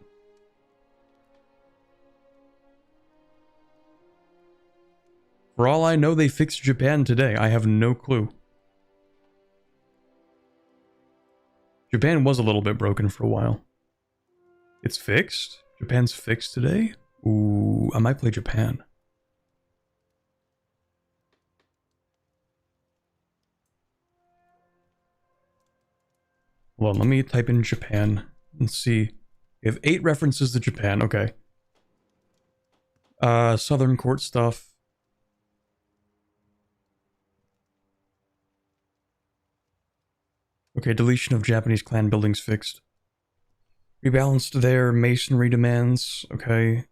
For all I know, they fixed Japan today. I have no clue. Japan was a little bit broken for a while. It's fixed? Japan's fixed today? Ooh, I might play Japan. Hold on, let me type in Japan and see. We have 8 references to Japan, okay. Southern court stuff. Okay, deletion of Japanese clan buildings fixed. Rebalanced their masonry demands, okay.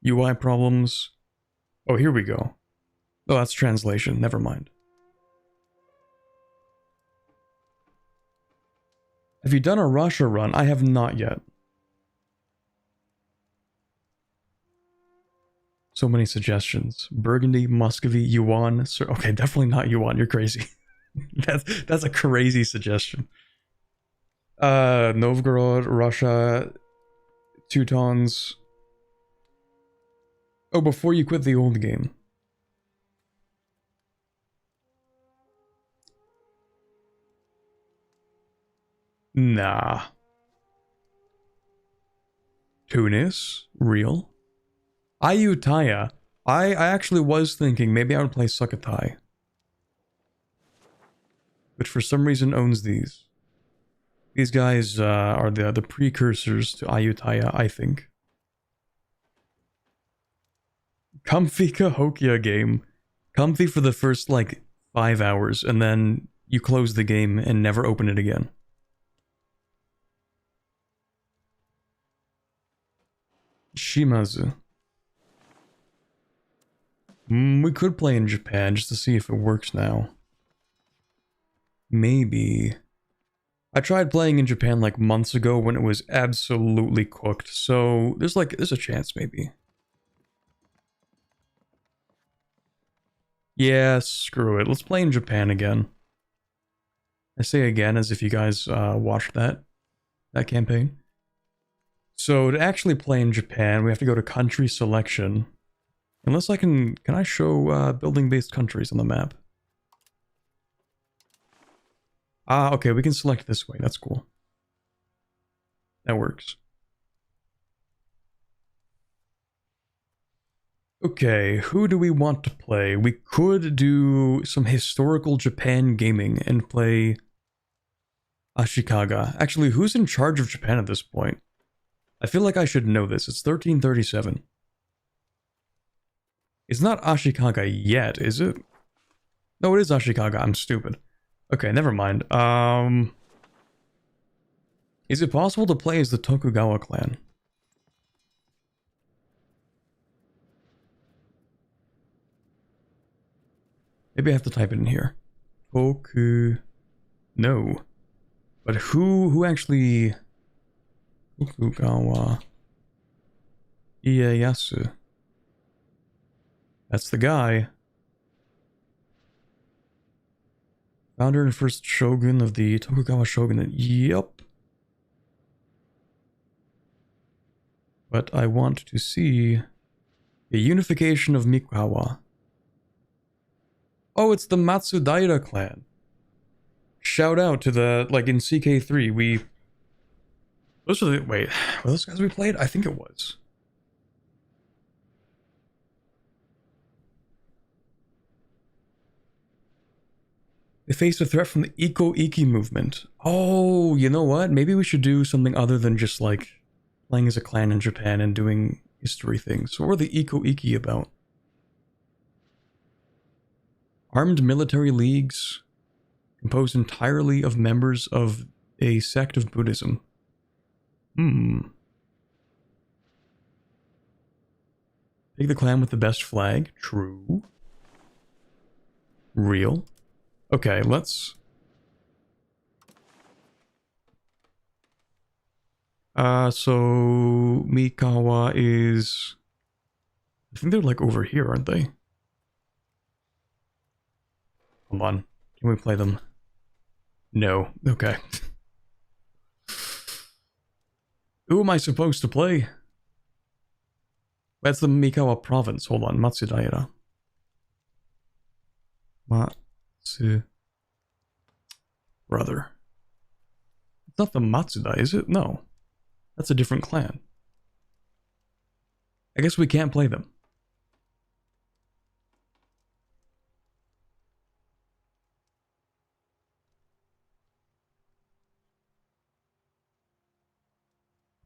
UI problems. Oh, here we go. Oh, that's translation, never mind. Have you done a Russia run? I have not yet. So many suggestions. Burgundy, Muscovy, Yuan. Okay, definitely not Yuan. You're crazy. that's a crazy suggestion. Novgorod, Russia, Teutons. Oh, before you quit the old game. Nah. Tunis? Real? Ayutthaya. I actually was thinking maybe I would play Sukhothai. Which for some reason owns these. These guys are the precursors to Ayutthaya, I think. Comfy Cahokia game. Comfy for the first, like, 5 hours, and then you close the game and never open it again. Shimazu. We could play in Japan just to see if it works now. Maybe. I tried playing in Japan like months ago when it was absolutely cooked, so there's a chance maybe. Yeah, screw it. Let's play in Japan again. I say again as if you guys watched that campaign. So to actually play in Japan, we have to go to country selection. Unless I can I show building-based countries on the map? Ah, okay, we can select this way. That's cool. That works. Okay, who do we want to play? We could do some historical Japan gaming and play Ashikaga. Actually, who's in charge of Japan at this point? I feel like I should know this. It's 1337. It's not Ashikaga yet, is it? No, it is Ashikaga. I'm stupid. Okay, never mind. Is it possible to play as the Tokugawa clan? Maybe I have to type it in here. No. But who actually... Tokugawa... Ieyasu. That's the guy. Founder and first shogun of the Tokugawa shogunate. Yep. But I want to see the unification of Mikawa. Oh, it's the Matsudaira clan. Shout out to the, like in CK3, those are the, wait, were those guys we played? I think it was. They faced a threat from the Eco-Iki movement. Oh, you know what? Maybe we should do something other than just, like, playing as a clan in Japan and doing history things. What were the Eco-Iki about? Armed military leagues composed entirely of members of a sect of Buddhism. Pick the clan with the best flag. True. Real. Okay, let's... So Mikawa is... I think they're like over here, aren't they? Hold on. Can we play them? No. Okay. Who am I supposed to play? That's the Mikawa province. Hold on. Matsudaira. Matsu... Brother. It's not the Matsuda, is it? No. That's a different clan. I guess we can't play them.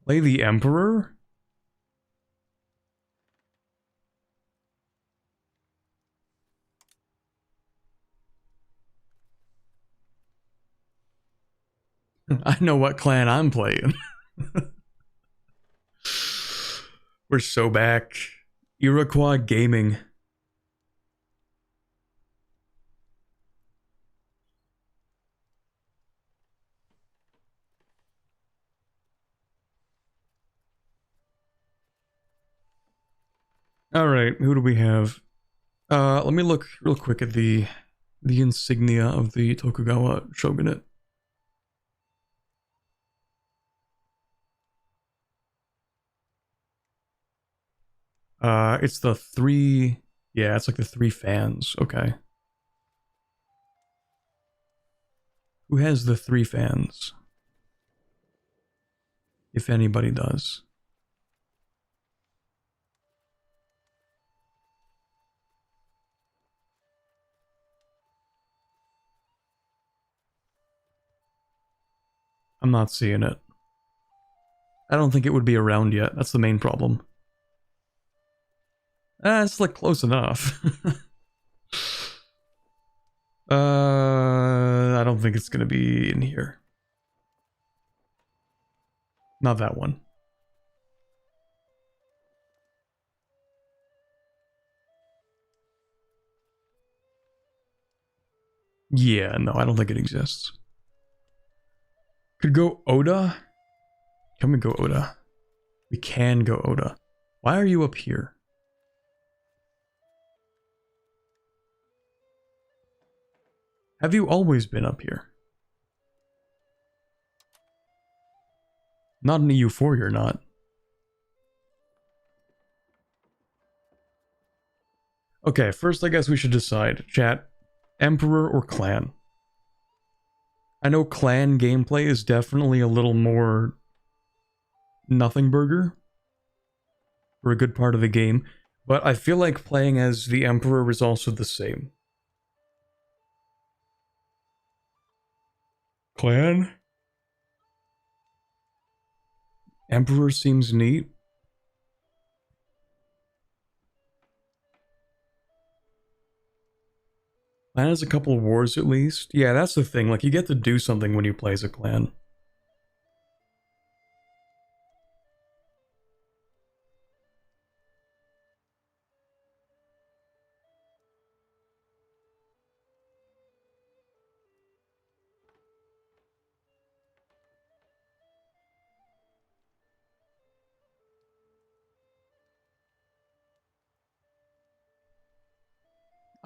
Play the Emperor? I know what clan I'm playing. We're so back. Iroquois Gaming. Alright, who do we have? Let me look real quick at the insignia of the Tokugawa shogunate. It's the three... Yeah, it's like the three fans. Okay. Who has the three fans? If anybody does. I'm not seeing it. I don't think it would be around yet. That's the main problem. It's like close enough. I don't think it's gonna be in here. Not that one. Yeah, no, I don't think it exists. Could go Oda? Can we go Oda? We can go Oda. Why are you up here? Have you always been up here? Not in EU4, you're not. Okay, first I guess we should decide. Chat, Emperor or Clan? I know Clan gameplay is definitely a little more nothing burger for a good part of the game, but I feel like playing as the Emperor is also the same. Clan? Emperor seems neat. Clan has a couple wars at least. Yeah, that's the thing. Like, you get to do something when you play as a clan.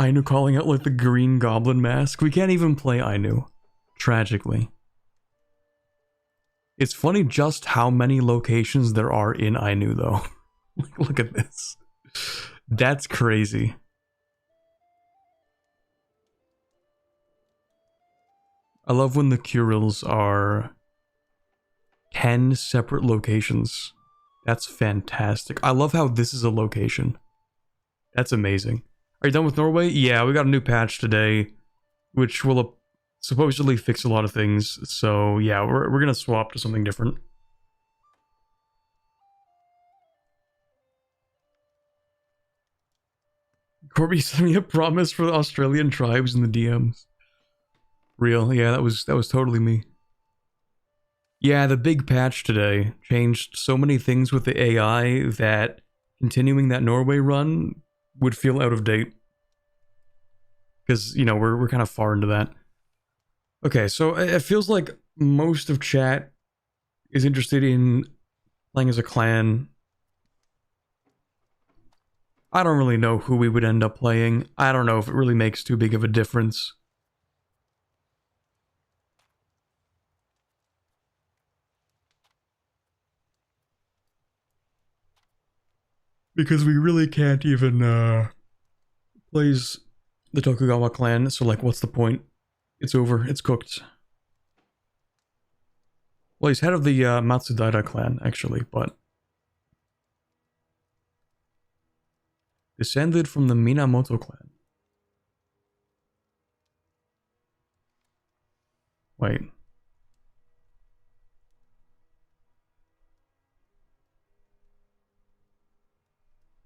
Ainu calling out like the green goblin mask. We can't even play Ainu. Tragically. It's funny just how many locations there are in Ainu though. Look at this. That's crazy. I love when the Kurils are 10 separate locations. That's fantastic. I love how this is a location. That's amazing. Are you done with Norway? Yeah, we got a new patch today, which will supposedly fix a lot of things. So yeah, we're gonna swap to something different. Corby sent me a promise for the Australian tribes in the DMs. Real, yeah, that was totally me. Yeah, the big patch today changed so many things with the AI that continuing that Norway run would feel out of date. Because, you know, we're kind of far into that. Okay, so it feels like most of chat is interested in playing as a clan. I don't really know who we would end up playing. I don't know if it really makes too big of a difference. Because we really can't even plays the Tokugawa clan, so like what's the point? It's over, it's cooked. Well, he's head of the Matsudaira clan, actually, but descended from the Minamoto clan. Wait.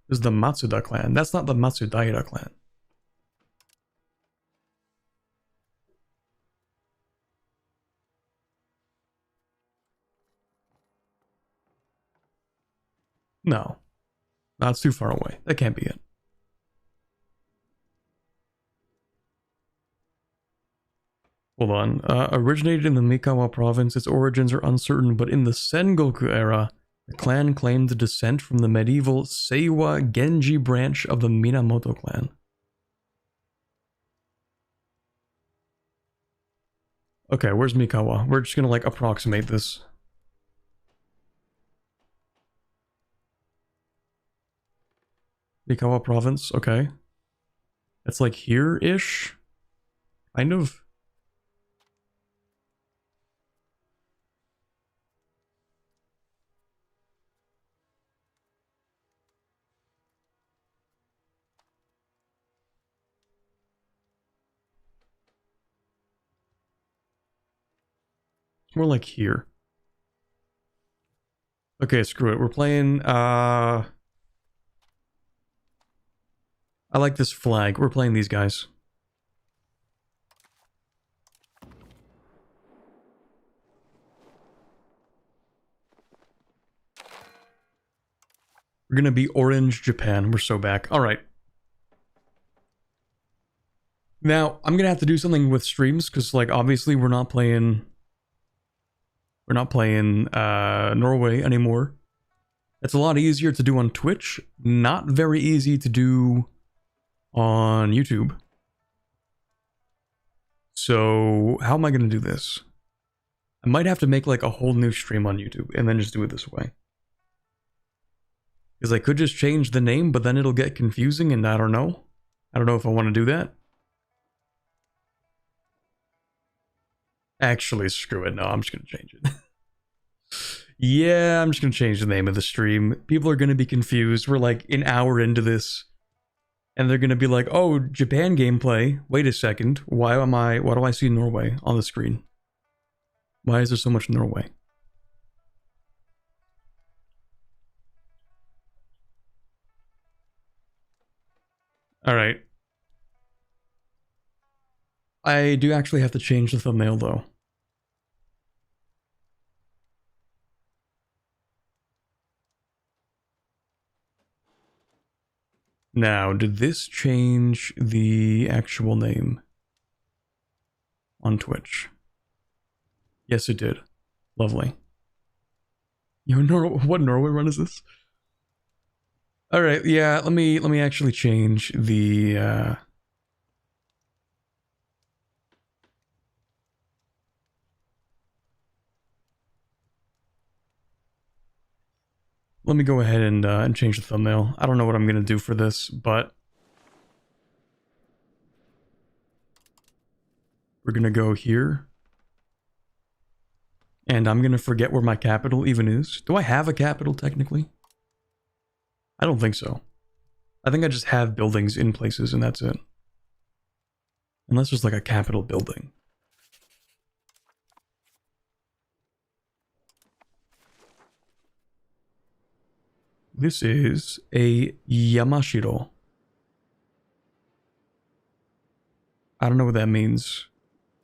This is the Matsuda clan. That's not the Matsudaira clan. No. That's too far away. That can't be it. Hold on. Originated in the Mikawa province, its origins are uncertain, but in the Sengoku era, the clan claimed descent from the medieval Seiwa Genji branch of the Minamoto clan. Okay, where's Mikawa? We're just gonna like approximate this. Mikawa province, okay. It's like here-ish? Kind of. More like here. Okay, screw it. We're playing, I like this flag. We're playing these guys. We're gonna be Orange Japan. We're so back. Alright. Now, I'm gonna have to do something with streams, because, like, obviously we're not playing Norway anymore. It's a lot easier to do on Twitch. Not very easy to do on YouTube. So, how am I gonna do this? I might have to make, like, a whole new stream on YouTube, and then just do it this way. Because I could just change the name, but then it'll get confusing, and I don't know. I don't know if I want to do that. Actually, screw it. No, I'm just going to change it. Yeah, I'm just going to change the name of the stream. People are going to be confused. We're like an hour into this. And they're going to be like, oh, Japan gameplay. Wait a second. Why do I see Norway on the screen? Why is there so much Norway? Alright. I do actually have to change the thumbnail though. Now, did this change the actual name on Twitch? Yes, it did. Lovely. Yo, what Norway run is this? All right, yeah. Let me actually change the. Let me go ahead and change the thumbnail. I don't know what I'm gonna do for this, but we're gonna go here. And I'm gonna forget where my capital even is. Do I have a capital technically? I don't think so. I think I just have buildings in places and that's it. Unless there's like a capital building. This is a Yamashiro. I don't know what that means.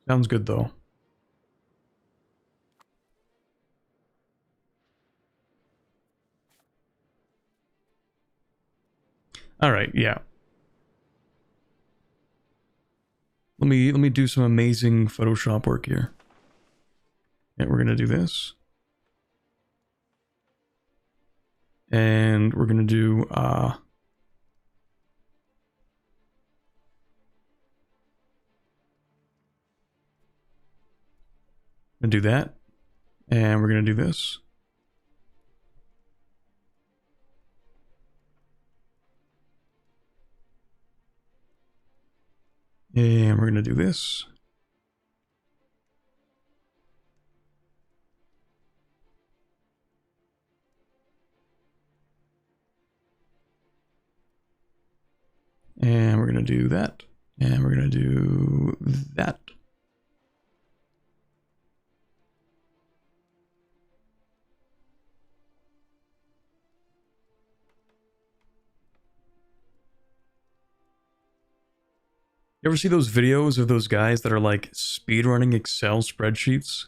Sounds good though. All right, yeah. Let me do some amazing Photoshop work here. And we're gonna do this. And we're gonna do that, and we're gonna do this. And we're gonna do this. And we're gonna do that. And we're gonna do that. You ever see those videos of those guys that are like speedrunning Excel spreadsheets?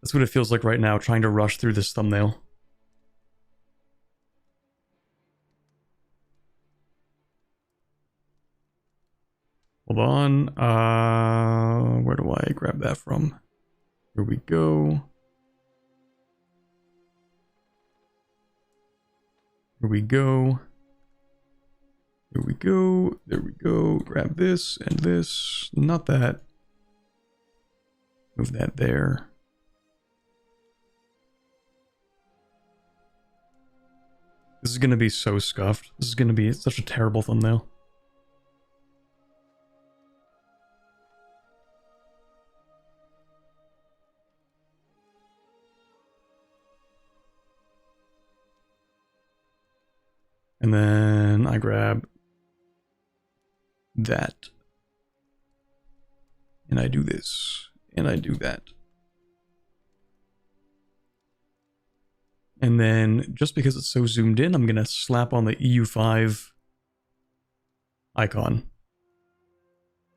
That's what it feels like right now, trying to rush through this thumbnail. Hold on. Where do I grab that from? Here we go. Here we go. Here we go. There we go. Grab this and this. Not that. Move that there. This is going to be so scuffed. This is going to be such a terrible thumbnail. And then I grab that. And I do this. And I do that. And then, just because it's so zoomed in, I'm going to slap on the EU5 icon.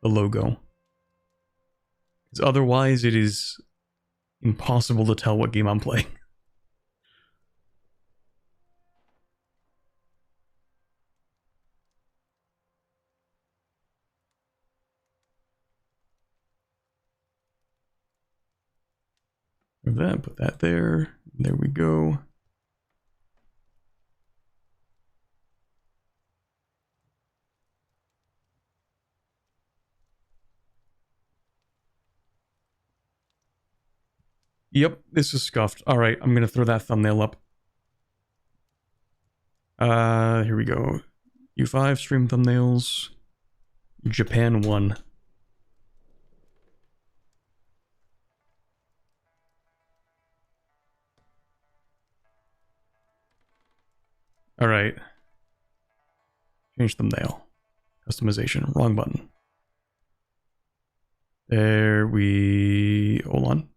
The logo. Because otherwise it is impossible to tell what game I'm playing. That, put that there. There we go. Yep, this is scuffed. Alright, I'm gonna throw that thumbnail up. Here we go. U5 stream thumbnails. Japan 1. Alright. Change thumbnail. Customization. Wrong button. There we... Hold on.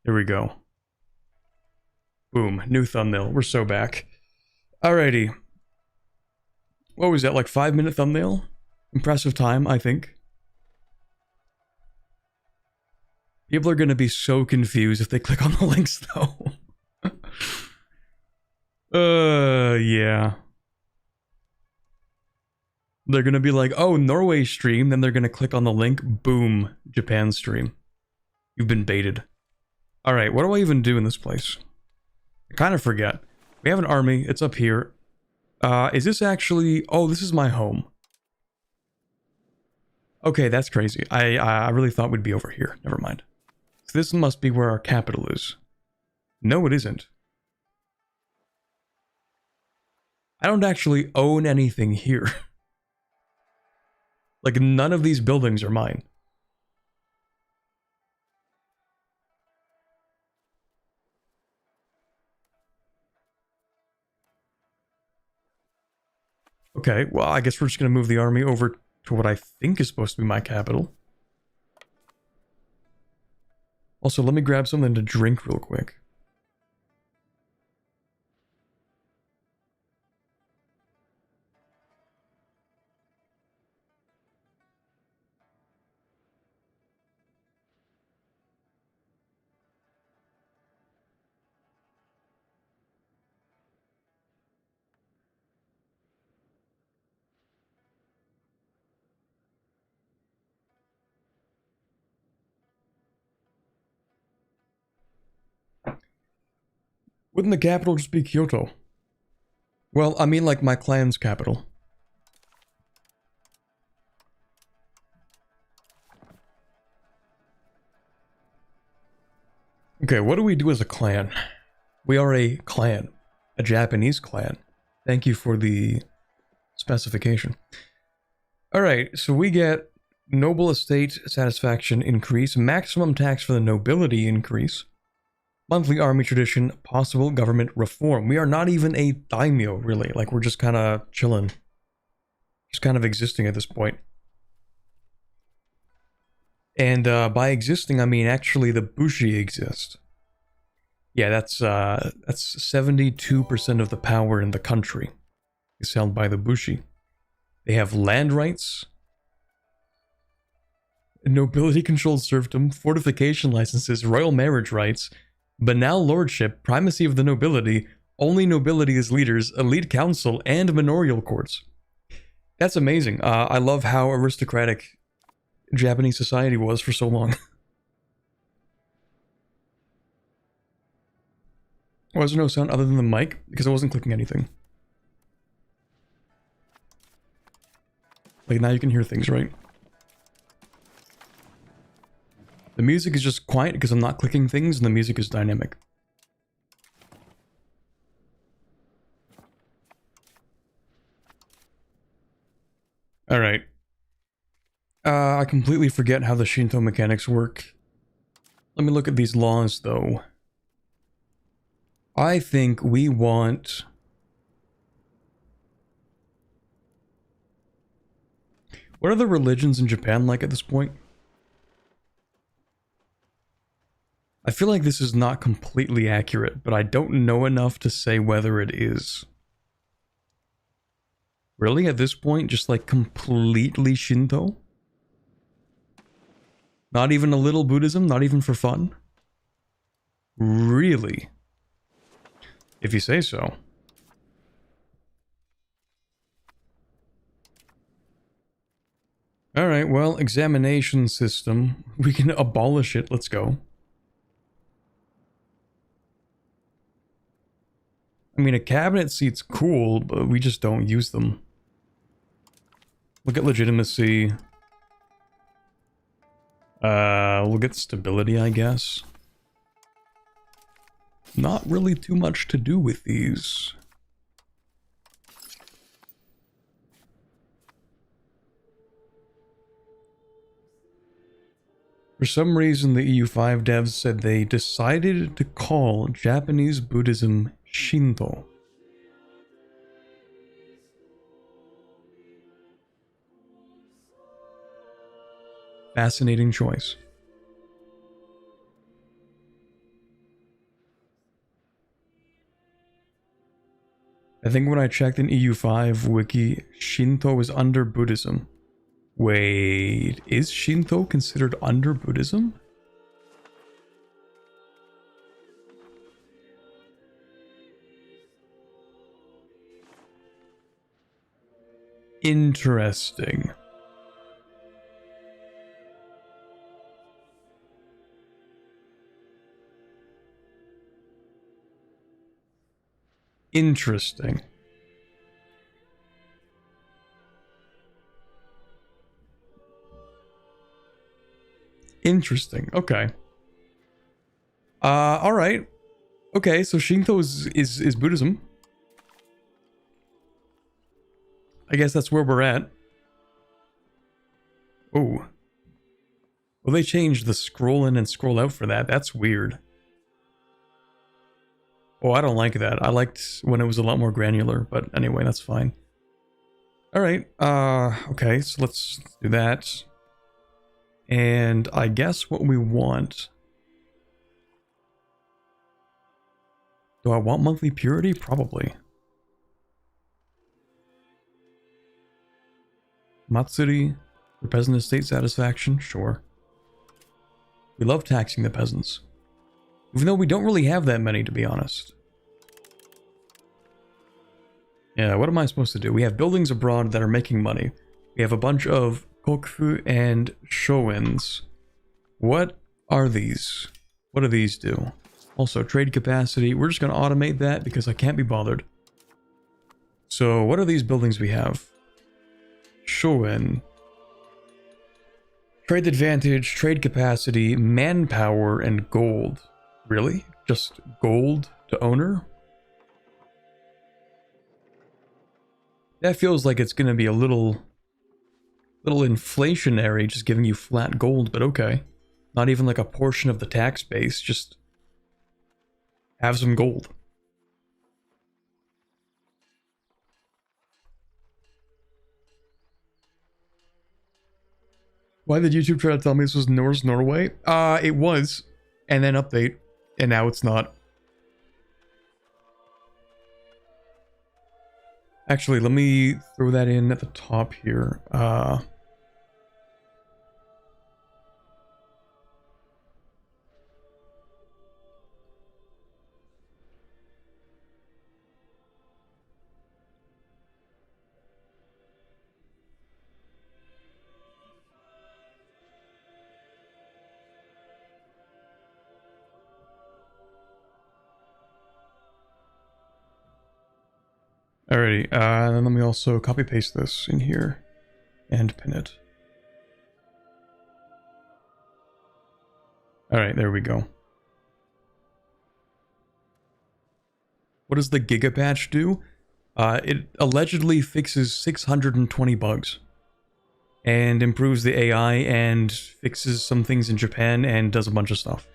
There we go. Boom. New thumbnail. We're so back. Alrighty. What was that, like 5-minute thumbnail? Impressive time, I think. People are gonna be so confused if they click on the links, though. Yeah. They're gonna be like, oh, Norway stream, then they're gonna click on the link, boom, Japan stream. You've been baited. Alright, what do I even do in this place? I kind of forget. We have an army, it's up here. Is this actually... Oh, this is my home. Okay, that's crazy. I really thought we'd be over here. Never mind. So this must be where our capital is. No, it isn't. I don't actually own anything here. Like, none of these buildings are mine. Okay, well, I guess we're just gonna move the army over to what I think is supposed to be my capital. Also, let me grab something to drink real quick. Wouldn't the capital just be Kyoto? Well, I mean like my clan's capital. Okay, what do we do as a clan? We are a clan. A Japanese clan. Thank you for the specification. Alright, so we get noble estate satisfaction increase, maximum tax for the nobility increase, monthly army tradition, possible government reform. We are not even a daimyo, really. Like, we're just kind of chilling. Just kind of existing at this point. And by existing, I mean actually the bushi exist. Yeah, that's 72% of the power in the country is held by the bushi. They have land rights, nobility-controlled serfdom, fortification licenses, royal marriage rights, banal lordship, primacy of the nobility, only nobility as leaders, elite council, and manorial courts. That's amazing. I love how aristocratic Japanese society was for so long. Why is there no sound other than the mic? Because I wasn't clicking anything. Like, now you can hear things, right? The music is just quiet because I'm not clicking things, and the music is dynamic. Alright. I completely forget how the Shinto mechanics work. Let me look at these laws, though. I think we want... What are the religions in Japan like at this point? I feel like this is not completely accurate, but I don't know enough to say whether it is. Really, at this point, just like completely Shinto? Not even a little Buddhism? Not even for fun? Really? If you say so. Alright, well, examination system. We can abolish it. Let's go. I mean, a cabinet seat's cool, but we just don't use them. Look at legitimacy. We'll get stability, I guess. Not really too much to do with these. For some reason, the EU5 devs said they decided to call Japanese Buddhism Shinto. Fascinating choice. I think when I checked in EU5 wiki, Shinto is under Buddhism. Wait, is Shinto considered under Buddhism? Interesting. Interesting. Interesting. Okay. All right. Okay, so Shinto is Buddhism. I guess that's where we're at. Oh. Well, they changed the scroll in and scroll out for that. That's weird. Oh, I don't like that. I liked when it was a lot more granular, but anyway, that's fine. Alright, okay, so let's do that. And I guess what we want... Do I want monthly purity? Probably. Matsuri, for peasant estate satisfaction? Sure. We love taxing the peasants. Even though we don't really have that many, to be honest. Yeah, what am I supposed to do? We have buildings abroad that are making money. We have a bunch of koku and showins. What are these? What do these do? Also, trade capacity. We're just going to automate that because I can't be bothered. So, what are these buildings we have? Showen. Trade advantage, trade capacity, manpower, and gold. Really? Just gold to owner? That feels like it's going to be a little inflationary, just giving you flat gold, but okay. Not even like a portion of the tax base, just have some gold. Why did YouTube try to tell me this was Norway? It was, and then update, and now it's not. Actually, let me throw that in at the top here. Alrighty, and then let me also copy paste this in here and pin it. Alright, there we go. What does the Giga patch do? It allegedly fixes 620 bugs. And improves the AI and fixes some things in Japan and does a bunch of stuff.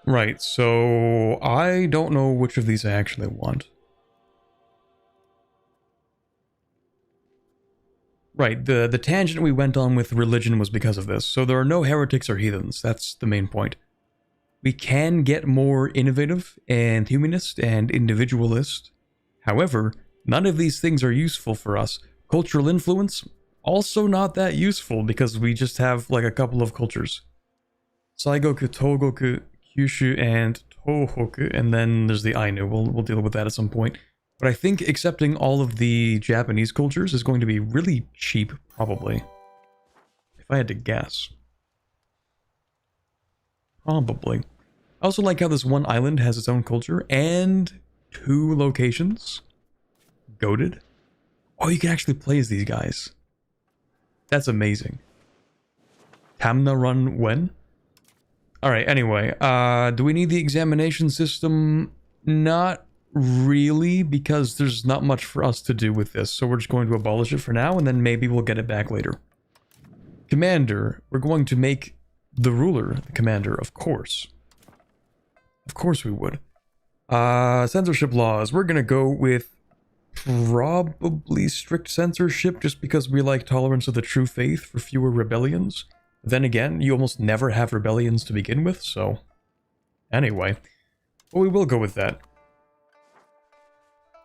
Right, so I don't know which of these I actually want. Right, the tangent we went on with religion was because of this, so there are no heretics or heathens, that's the main point. We can get more innovative and humanist and individualist. However, none of these things are useful for us. Cultural influence, also not that useful because we just have like a couple of cultures. Saigoku, Togoku, Kyushu, and Tohoku, and then there's the Ainu. We'll deal with that at some point. But I think accepting all of the Japanese cultures is going to be really cheap, probably. If I had to guess. Probably. I also like how this one island has its own culture and 2 locations. Goated. Oh, you can actually play as these guys. That's amazing. Tamna run when? Alright, anyway. Do we need the examination system? Not really, because there's not much for us to do with this. So we're just going to abolish it for now, and then maybe we'll get it back later. Commander. We're going to make the ruler the commander, of course. Of course we would. Censorship laws. We're gonna go with probably strict censorship just because we like tolerance of the true faith for fewer rebellions. Then again, you almost never have rebellions to begin with, so... Anyway. But we will go with that.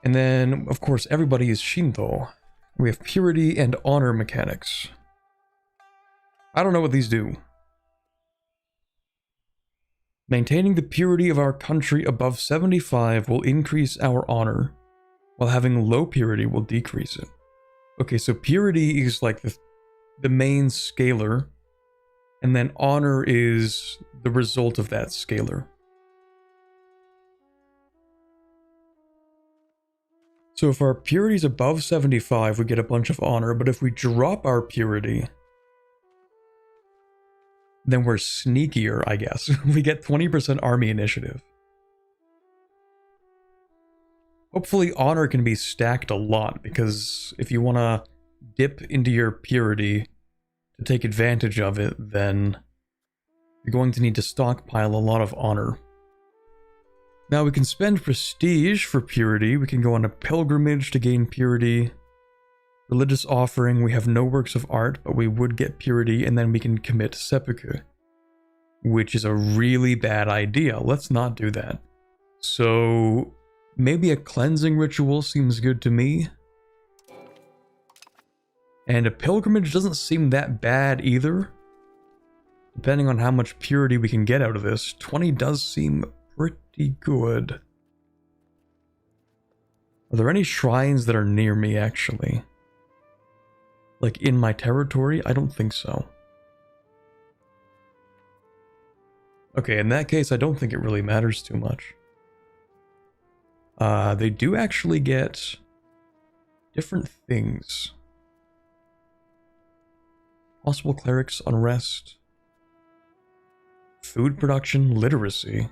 And then, of course, everybody is Shinto. We have purity and honor mechanics. I don't know what these do. Maintaining the purity of our country above 75 will increase our honor, while having low purity will decrease it. Okay, so purity is like the main scalar, and then honor is the result of that scalar. So if our purity is above 75, we get a bunch of honor, but if we drop our purity, then we're sneakier, I guess. We get 20% army initiative. Hopefully honor can be stacked a lot, because if you want to dip into your purity to take advantage of it, then you're going to need to stockpile a lot of honor. Now we can spend prestige for purity, we can go on a pilgrimage to gain purity. Religious offering, we have no works of art, but we would get purity, and then we can commit seppuku. Which is a really bad idea, let's not do that. So, maybe a cleansing ritual seems good to me. And a pilgrimage doesn't seem that bad either. Depending on how much purity we can get out of this, 20 does seem pretty good. Are there any shrines that are near me, actually? Like in my territory? I don't think so. Okay, in that case, I don't think it really matters too much. They do actually get different things. Possible clerics, unrest, food production, literacy.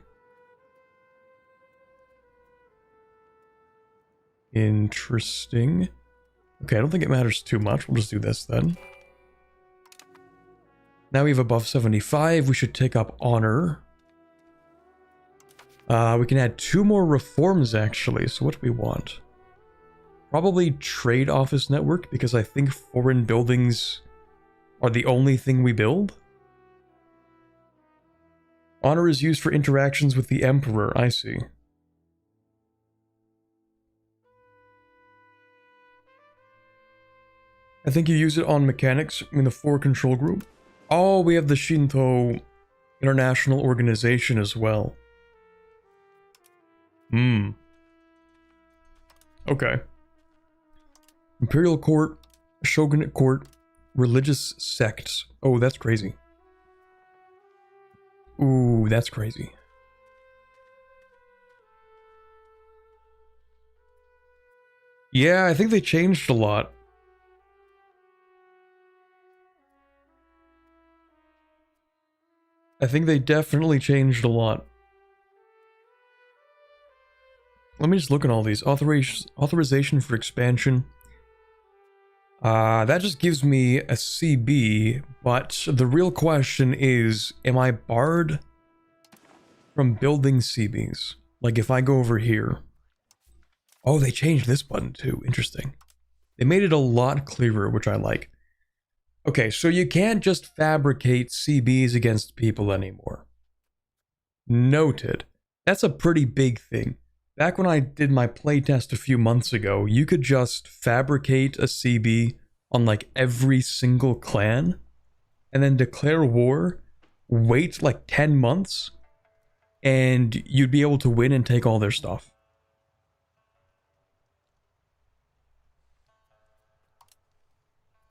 Interesting. Okay, I don't think it matters too much. We'll just do this then. Now we have above 75. We should take up honor. We can add 2 more reforms actually. So what do we want? Probably trade office network, because I think foreign buildings are the only thing we build. Honor is used for interactions with the emperor. I see. I think you use it on mechanics in the 4 control group. Oh, we have the Shinto International Organization as well. Okay. Imperial Court, Shogunate Court, religious sects. Oh, that's crazy. Ooh, that's crazy. Yeah, I think they changed a lot. I think they definitely changed a lot. Let me just look at all these. Authorization for expansion. That just gives me a CB, but the real question is, am I barred from building CBs? Like if I go over here. Oh, they changed this button too. Interesting. They made it a lot clearer, which I like. Okay, so you can't just fabricate CBs against people anymore. Noted. That's a pretty big thing. Back when I did my playtest a few months ago, you could just fabricate a CB on like every single clan, and then declare war, wait like 10 months, and you'd be able to win and take all their stuff.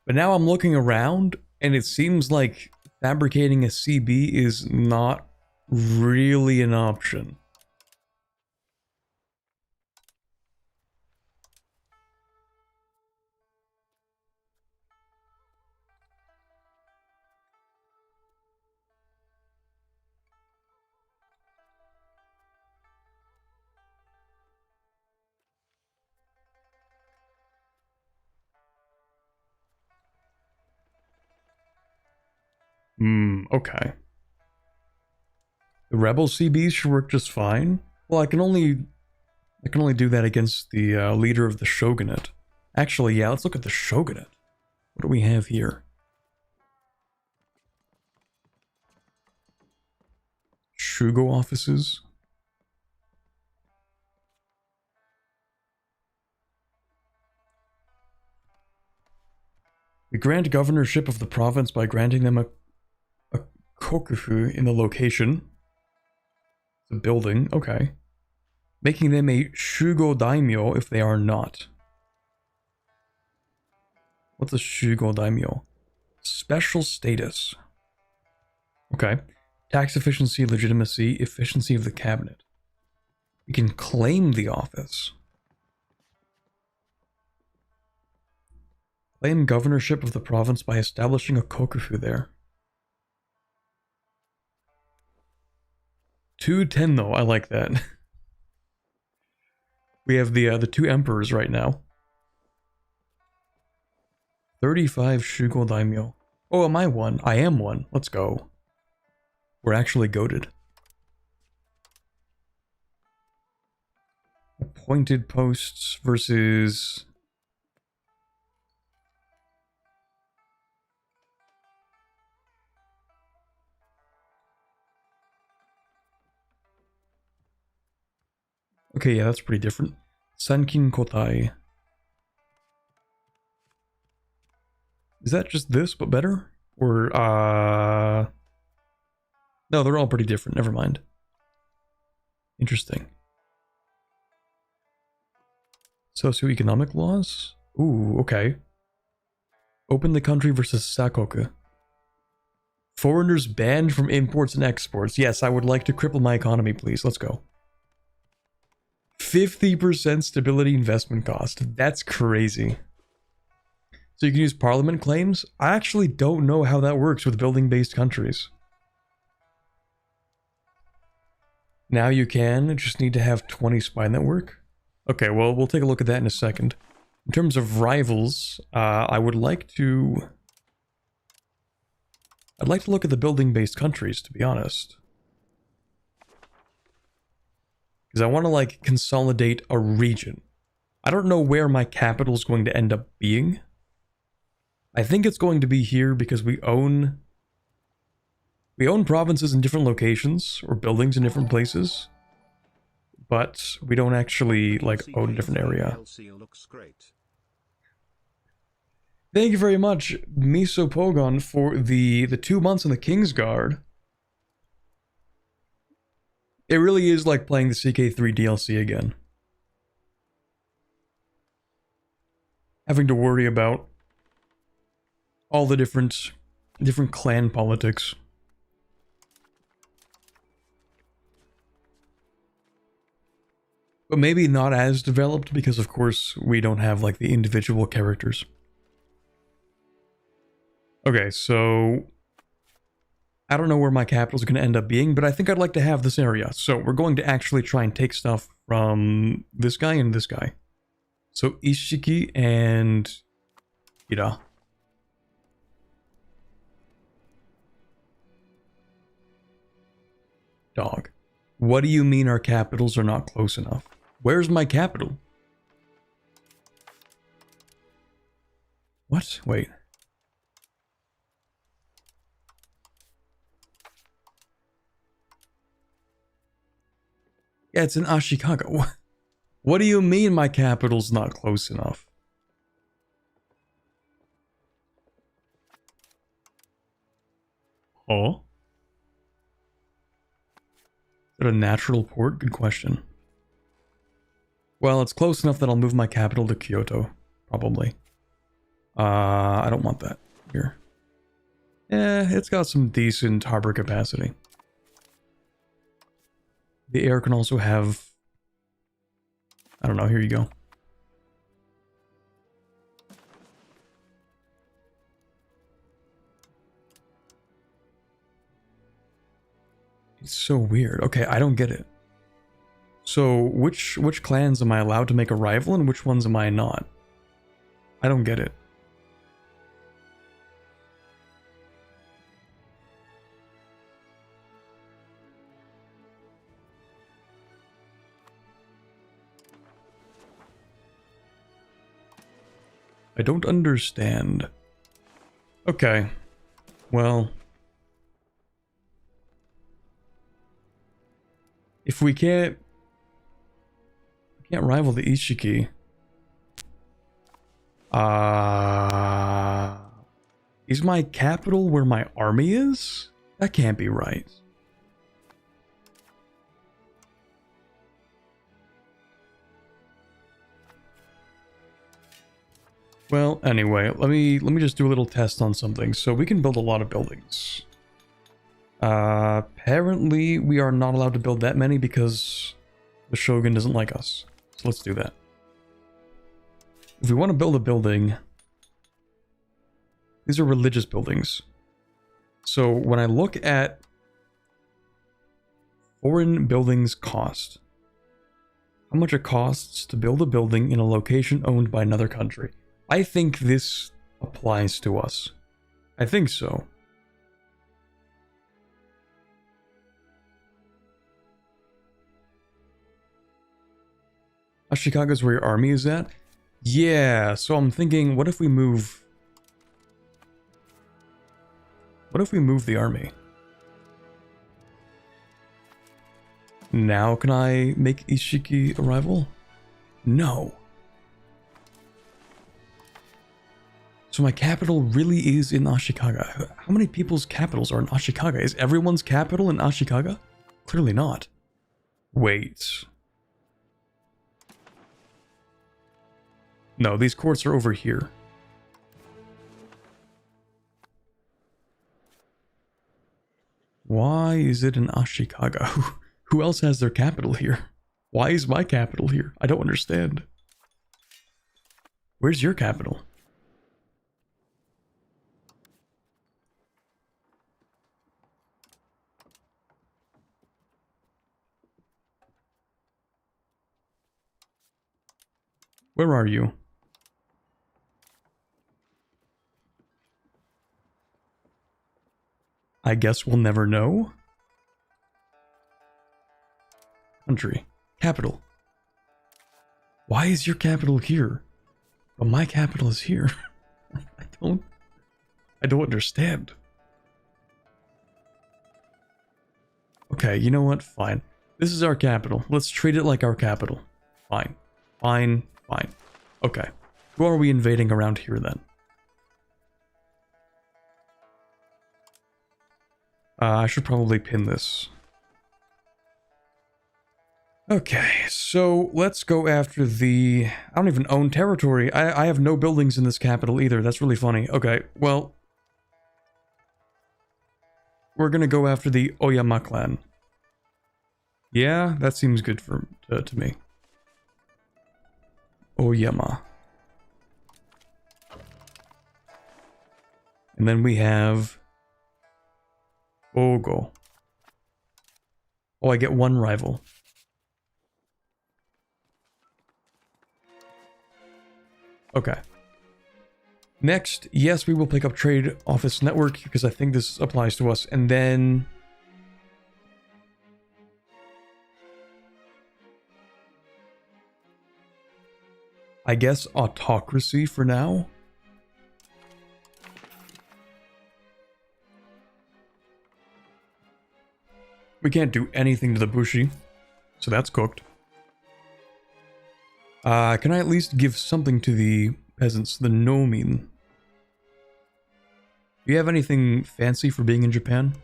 But now I'm looking around, and it seems like fabricating a CB is not really an option. Okay. The rebel CBs should work just fine. Well, I can only do that against the leader of the shogunate. Actually, yeah, let's look at the shogunate. What do we have here? Shugo offices. We grant governorship of the province by granting them a kokufu in the location. The building, okay. Making them a Shugo daimyo if they are not. What's a Shugo daimyo? Special status. Okay. Tax efficiency, legitimacy, efficiency of the cabinet. We can claim the office. Claim governorship of the province by establishing a kokufu there. 210 though, I like that. We have the 2 emperors right now. 35 Shugo daimyo. Oh, am I one? I am one. Let's go. We're actually goated. Appointed posts versus... Okay, yeah, that's pretty different. Sankin Kotai. Is that just this, but better? Or, no, they're all pretty different. Never mind. Interesting. Socioeconomic laws? Ooh, okay. Open the country versus Sakoku. Foreigners banned from imports and exports. Yes, I would like to cripple my economy, please. Let's go. 50% stability investment cost. That's crazy. So you can use parliament claims? I actually don't know how that works with building-based countries. Now you can, just need to have 20 spy network. Okay, well, we'll take a look at that in a second. In terms of rivals, I'd like to look at the building-based countries, to be honest. Because I want to, like, consolidate a region. I don't know where my capital is going to end up being. I think it's going to be here because we own provinces in different locations, or buildings in different places. But we don't actually, like, own a different area. Thank you very much, Miso Pogon, for the 2 months in the Kingsguard. It really is like playing the CK3 DLC again. Having to worry about all the different clan politics. But maybe not as developed because, of course, we don't have, like, the individual characters. Okay, so I don't know where my capital is going to end up being, but I think I'd like to have this area. So we're going to actually try and take stuff from this guy and this guy. So Ishiki and Ida. Dog. What do you mean our capitals are not close enough? Where's my capital? What? Wait. Yeah, it's in Ashikaga. What do you mean my capital's not close enough? Oh? Is it a natural port? Good question. Well, it's close enough that I'll move my capital to Kyoto, probably. I don't want that here. It's got some decent harbor capacity. The air can also have... I don't know, here you go. It's so weird. Okay, I don't get it. So, which clans am I allowed to make a rival and which ones am I not? I don't get it. I don't understand. Okay. Well. If we can't rival the Ishiki. Is my capital where my army is? That can't be right. Well, anyway, let me just do a little test on something. So we can build a lot of buildings. Apparently we are not allowed to build that many because the Shogun doesn't like us. So let's do that. If we want to build a building, these are religious buildings. So when I look at foreign buildings cost, how much it costs to build a building in a location owned by another country, I think this applies to us. I think so. Ashikaga's where your army is at? Yeah, so I'm thinking, what if we move... What if we move the army? Now can I make Ishiki a rival? No. So my capital really is in Ashikaga. How many people's capitals are in Ashikaga? Is everyone's capital in Ashikaga? Clearly not. Wait. No, these courts are over here. Why is it in Ashikaga? Who else has their capital here? Why is my capital here? I don't understand. Where's your capital? Where are you? I guess we'll never know. Country. Capital. Why is your capital here? But my capital is here. I don't understand. Okay, you know what? Fine. This is our capital. Let's treat it like our capital. Fine. Fine. Fine. Okay. Who are we invading around here then? I should probably pin this. Okay, so let's go after the... I don't even own territory. I have no buildings in this capital either. That's really funny. Okay, well... we're gonna go after the Oyama clan. Yeah, that seems good to me. Oyama. And then we have... Ogo. Oh, I get one rival. Okay. Next, yes, we will pick up Trade Office Network because I think this applies to us. And then... I guess autocracy for now. We can't do anything to the Bushi, so that's cooked. Can I at least give something to the peasants, the Nomin? Do you have anything fancy for being in Japan?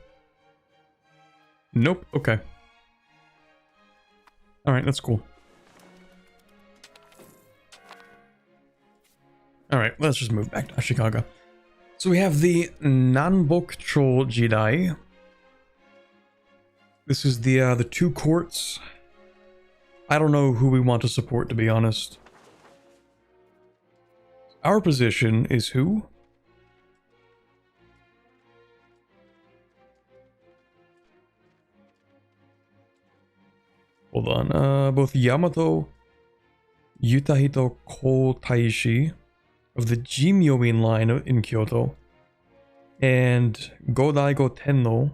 Nope, okay. Alright, that's cool. Alright, let's just move back to Ashikaga. So we have the Nanbokcho Jidai. This is the two courts. I don't know who we want to support, to be honest. Our position is who? Hold on. Both Yamato Yutahito Kotaishi of the Jimyoin line in Kyoto and Godaigo Tenno.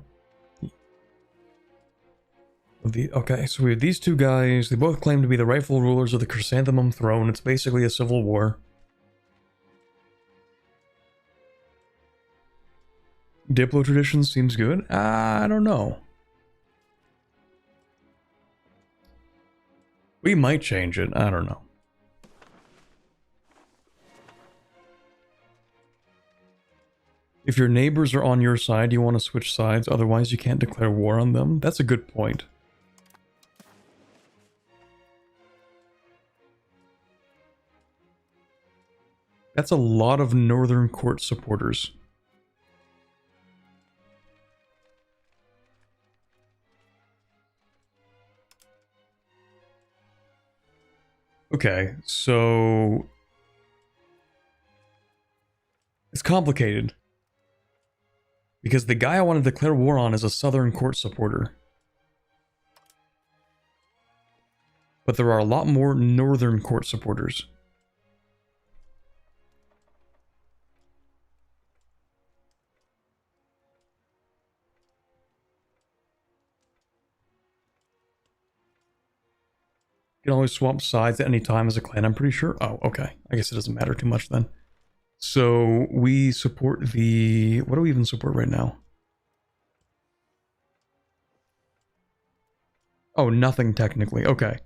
Okay, so we have these two guys. They both claim to be the rightful rulers of the Chrysanthemum Throne. It's basically a civil war. Diplo tradition seems good. I don't know. We might change it. I don't know. If your neighbors are on your side, you want to switch sides. Otherwise, you can't declare war on them. That's a good point. That's a lot of Northern Court supporters. Okay, so... it's complicated. Because the guy I want to declare war on is a Southern Court supporter. But there are a lot more Northern Court supporters. You can always swap sides at any time as a clan, I'm pretty sure. Oh, okay. I guess it doesn't matter too much then. So we support the... what do we even support right now? Oh, nothing technically. Okay.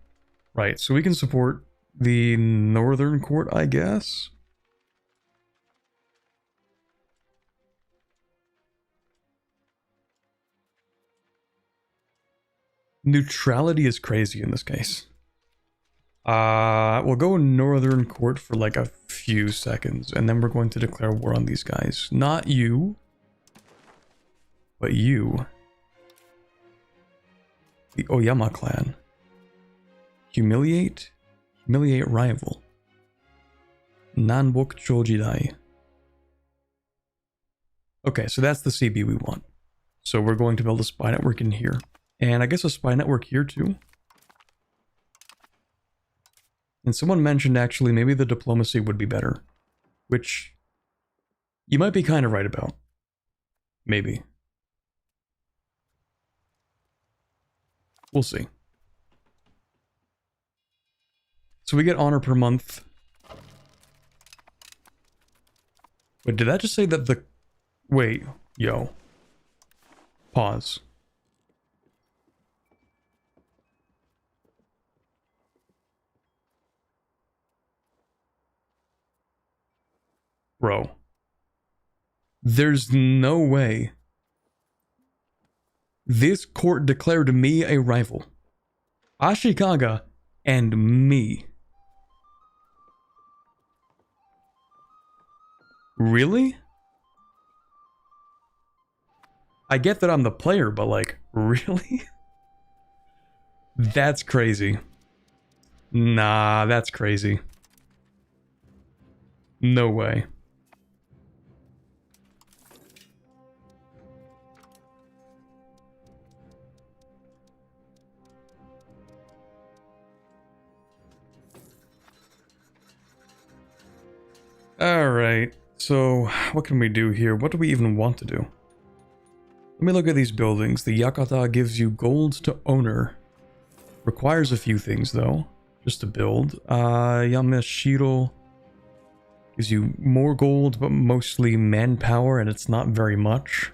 Right, so we can support the Northern Court, I guess? Neutrality is crazy in this case. We'll go Northern Court for like a few seconds, and then we're going to declare war on these guys. Not you, but you. The Oyama clan. Humiliate rival. Nanbok Jidai. Okay, so that's the CB we want. So we're going to build a spy network in here. And I guess a spy network here too. And someone mentioned actually maybe the diplomacy would be better. Which you might be kind of right about. Maybe. We'll see. So we get honor per month. Wait, did that just say that the... Wait, yo. Pause. Bro. There's no way. This court declared me a rival. Ashikaga and me. Really? I get that I'm the player, but like, really? That's crazy. Nah, that's crazy. No way. Alright, so what can we do here? What do we even want to do? Let me look at these buildings. The Yakata gives you gold to owner. Requires a few things though, just to build. Yamashiro gives you more gold, but mostly manpower, and it's not very much.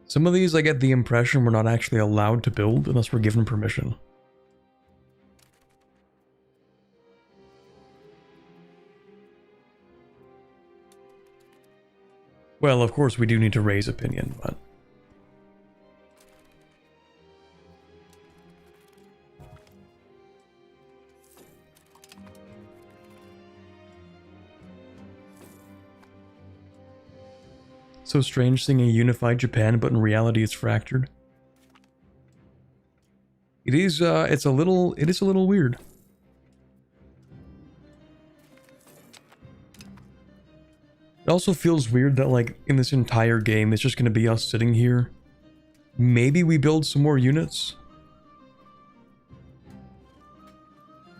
Some of these I get the impression we're not actually allowed to build unless we're given permission. Well, of course we do need to raise opinion, but... So strange seeing a unified Japan, but in reality it's fractured. It is, it is a little weird. It also feels weird that, like, in this entire game, it's just going to be us sitting here. Maybe we build some more units.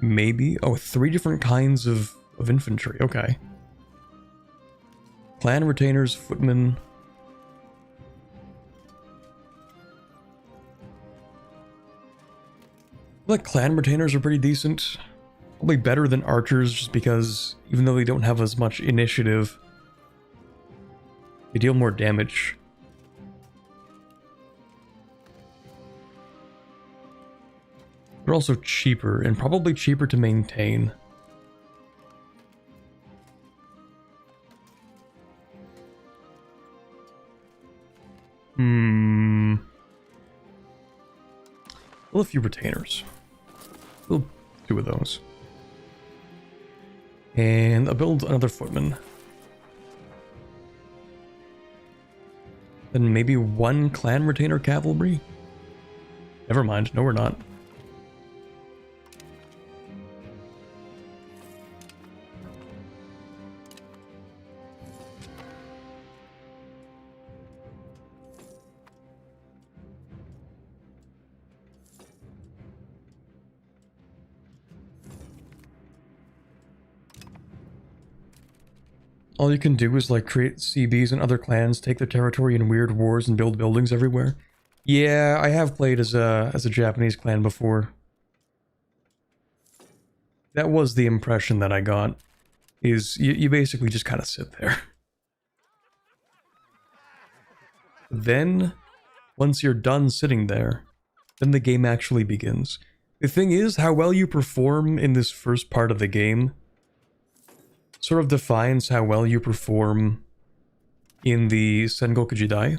Maybe. Oh, 3 different kinds of infantry. Okay. Clan retainers, footmen. Like, clan retainers are pretty decent. Probably better than archers, just because even though they don't have as much initiative, they deal more damage. They're also cheaper, and probably cheaper to maintain. Well, a few retainers. We'll 2 of those. And I'll build another footman. Then maybe 1 clan retainer cavalry? Never mind, no we're not. All you can do is like create CBs and other clans, take their territory in weird wars and build buildings everywhere. Yeah, I have played as a Japanese clan before. That was the impression that I got. Is you basically just kind of sit there. Then, once you're done sitting there, then the game actually begins. The thing is, how well you perform in this first part of the game sort of defines how well you perform in the Sengoku Jidai.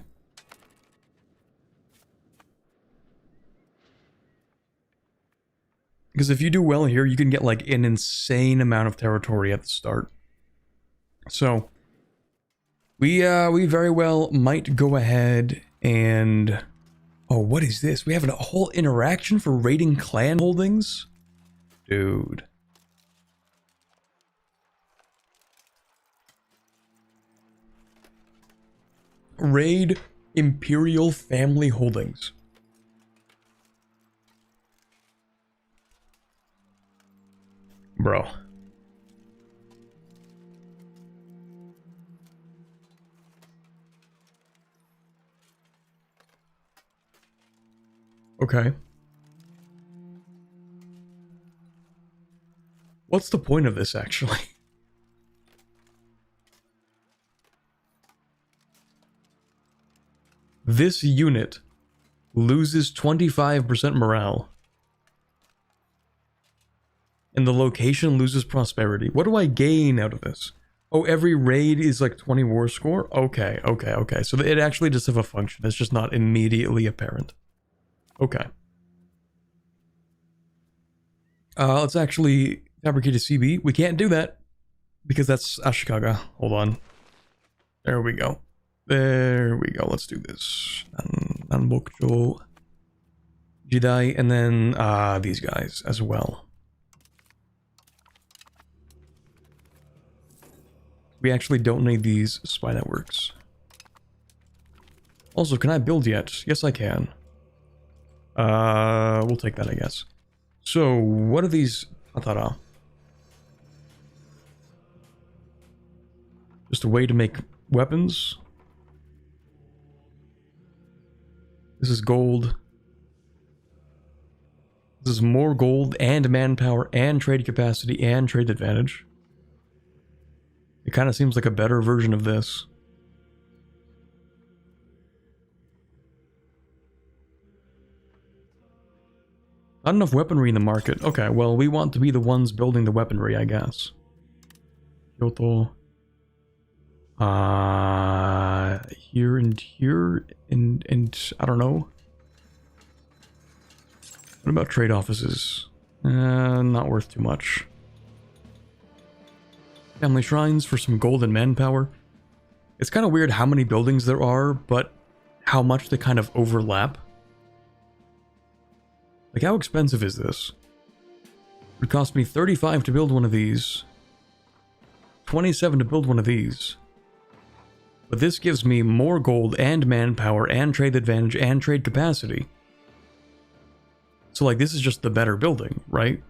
Because if you do well here, you can get like an insane amount of territory at the start. So we very well might go ahead and Oh, what is this? We have a whole interaction for raiding clan holdings? Dude. Raid Imperial family holdings. Bro. Okay. What's the point of this, actually? This unit loses 25% morale. And the location loses prosperity. What do I gain out of this? Oh, every raid is like 20 war score? Okay. So it actually just have a function. It's just not immediately apparent. Okay. Let's actually fabricate a CB. We can't do that because that's Ashikaga. Hold on. There we go. Let's do this. Nanbokcho, Jidai, and then these guys as well. We actually don't need these spy networks. Also, can I build yet? Yes, I can. We'll take that, I guess. So, what are these Hatara? Just a way to make weapons. This is gold. This is more gold and manpower and trade capacity and trade advantage. It kind of seems like a better version of this. Not enough weaponry in the market. Okay, well, we want to be the ones building the weaponry, I guess. Kyoto. Here and here, and I don't know. What about trade offices? Not worth too much. Family shrines for some gold and manpower. It's kind of weird how many buildings there are, but how much they kind of overlap. Like, how expensive is this? It would cost me 35 to build one of these. 27 to build one of these. But this gives me more gold and manpower and trade advantage and trade capacity. So, like, this is just the better building, right?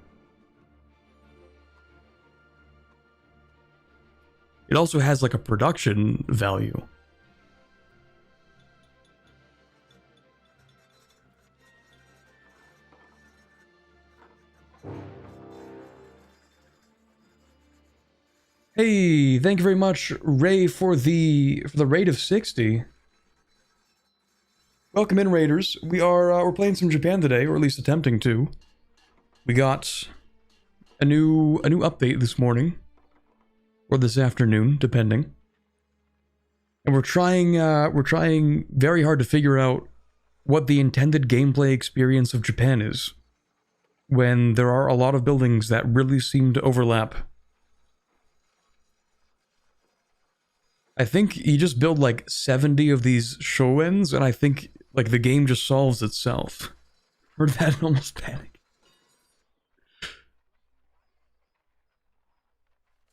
It also has, like, a production value. Hey, thank you very much, Ray, for the raid of 60. Welcome in, Raiders. We're playing some Japan today, or at least attempting to. We got a new update this morning, or this afternoon, depending. And we're trying very hard to figure out what the intended gameplay experience of Japan is, when there are a lot of buildings that really seem to overlap. I think you just build like 70 of these Shouens, and I think like the game just solves itself. Heard that and almost panic.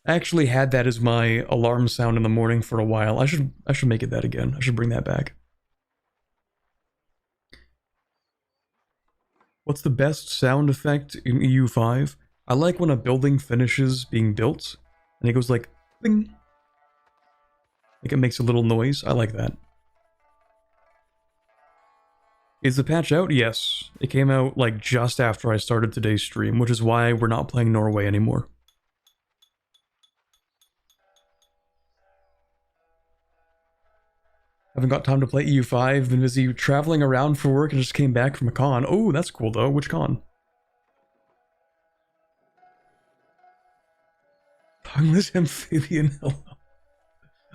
I actually had that as my alarm sound in the morning for a while. I should make it that again. I should bring that back. What's the best sound effect in EU5? I like when a building finishes being built and it goes like bing. Like it makes a little noise. I like that. Is the patch out? Yes. It came out like just after I started today's stream, which is why we're not playing Norway anymore. Haven't got time to play EU5, been busy traveling around for work and just came back from a con. Oh, that's cool though. Which con? Tongueless amphibian, hello.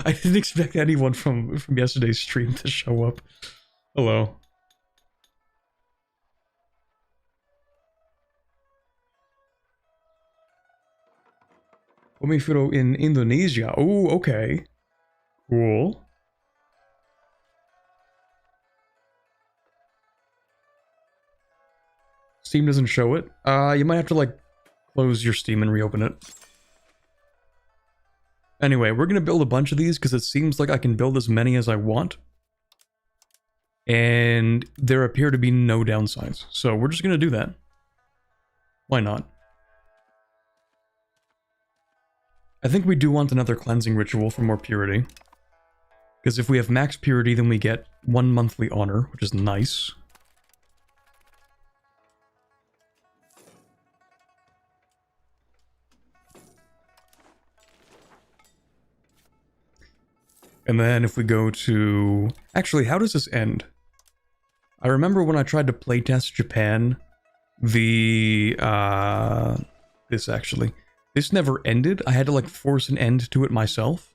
I didn't expect anyone from yesterday's stream to show up. Hello. Omifuro in Indonesia. Oh, okay. Cool. Steam doesn't show it. You might have to, like, close your Steam and reopen it. Anyway, we're gonna build a bunch of these because it seems like I can build as many as I want. And there appear to be no downsides. So we're just gonna do that. Why not? I think we do want another cleansing ritual for more purity. Because if we have max purity, then we get 1 monthly honor, which is nice. And then if we go to... Actually, how does this end? I remember when I tried to playtest Japan, this actually. This never ended. I had to, like, force an end to it myself.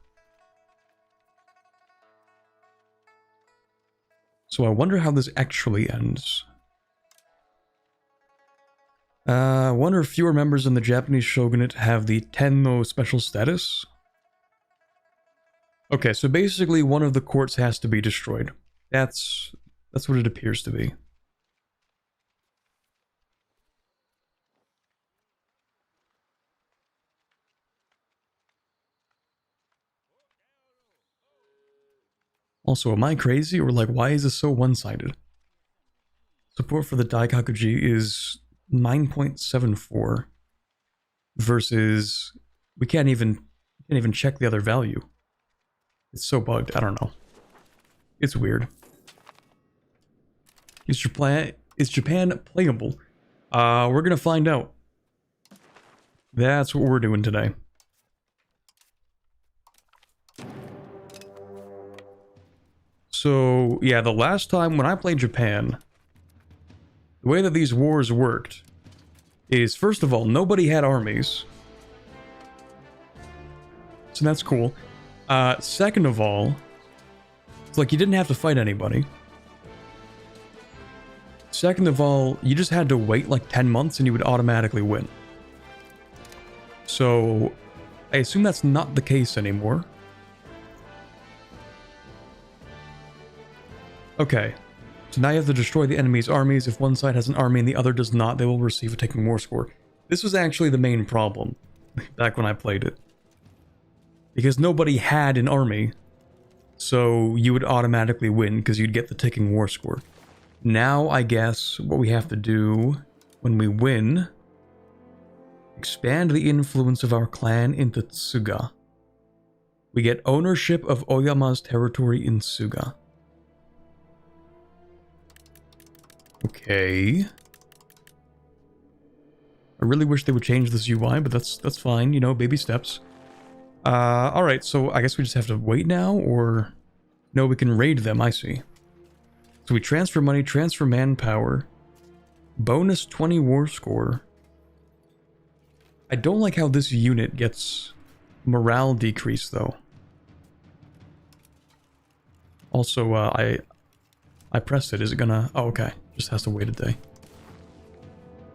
So I wonder how this actually ends. One or fewer members in the Japanese shogunate have the Tenno special status. Okay, so basically one of the courts has to be destroyed. That's what it appears to be. Also, am I crazy, or like, why is this so one-sided? Support for the Daikakuji is 9.74 versus we can't even check the other value. It's so bugged. I don't know. It's weird. Is Japan playable? We're gonna find out. That's what we're doing today. So, yeah, the last time when I played Japan, the way that these wars worked is, first of all, nobody had armies. So that's cool. Second of all, it's like you didn't have to fight anybody. Second of all, you just had to wait like 10 months and you would automatically win. So, I assume that's not the case anymore. Okay, so now you have to destroy the enemy's armies. If one side has an army and the other does not, they will receive a taking war score. This was actually the main problem back when I played it. Because nobody had an army, so you would automatically win because you'd get the ticking war score. Now, I guess, what we have to do when we win, expand the influence of our clan into Tsuga. We get ownership of Oyama's territory in Tsuga. Okay. I really wish they would change this UI, but that's fine, you know, baby steps. Alright, so I guess we just have to wait now, or... No, we can raid them, I see. So we transfer money, transfer manpower. Bonus 20 war score. I don't like how this unit gets morale decrease, though. Also, I pressed it. Is it gonna... Oh, okay. Just has to wait a day.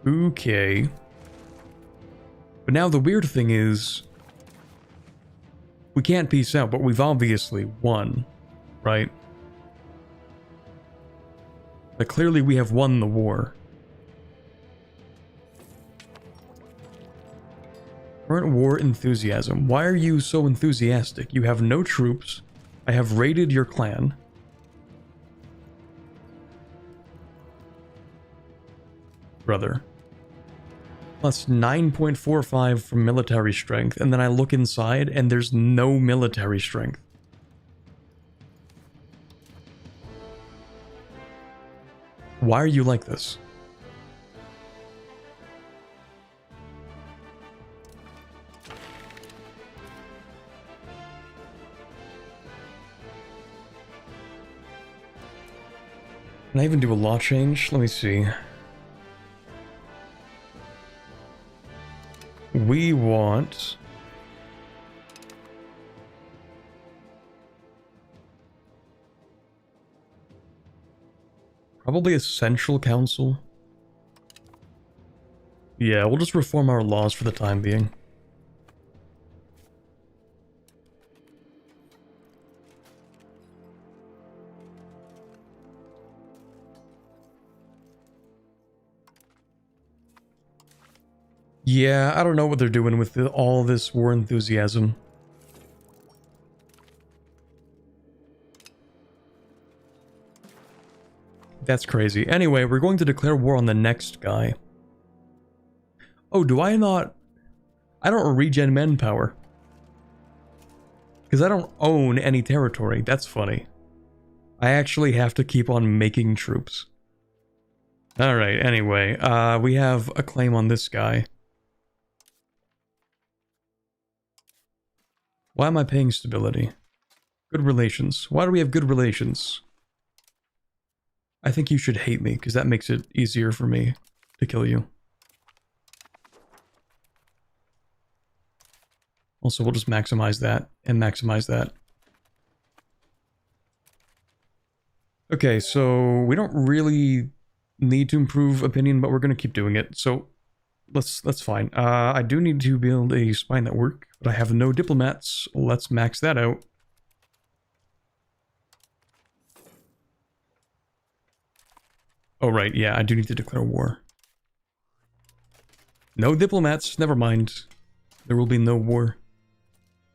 Okay. But now the weird thing is... We can't peace out, but we've obviously won. Right? But clearly we have won the war. Current war enthusiasm. Why are you so enthusiastic? You have no troops. I have raided your clan. Brother. Plus 9.45 from military strength, and then I look inside and there's no military strength. Why are you like this? Can I even do a law change? Let me see. We want... Probably a central council. Yeah, we'll just reform our laws for the time being. Yeah, I don't know what they're doing with all this war enthusiasm. That's crazy. Anyway, we're going to declare war on the next guy. Oh, do I not... I don't regen manpower. Because I don't own any territory. That's funny. I actually have to keep on making troops. Alright, anyway. We have a claim on this guy. Why am I paying stability? Good relations. Why do we have good relations? I think you should hate me, because that makes it easier for me to kill you. Also, we'll just maximize that, and maximize that. Okay, so we don't really need to improve opinion, but we're going to keep doing it, so that's fine. I do need to build a spy network, but I have no diplomats. Let's max that out. Oh, right, yeah, I do need to declare war. No diplomats, never mind. There will be no war.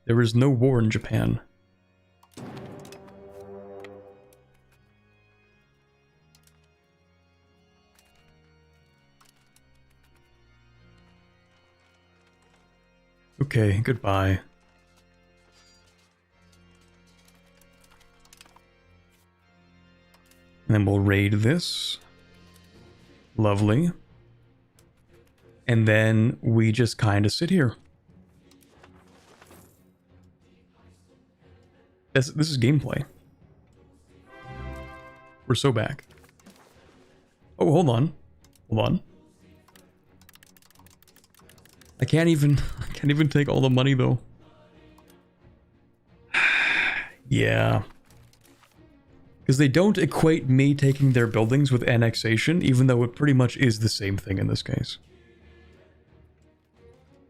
There is no war in Japan. Okay, goodbye. And then we'll raid this. Lovely. And then we just kind of sit here. This is gameplay. We're so back. Oh, hold on. Hold on. I can't even take all the money though. Yeah. Because they don't equate me taking their buildings with annexation, even though it pretty much is the same thing in this case.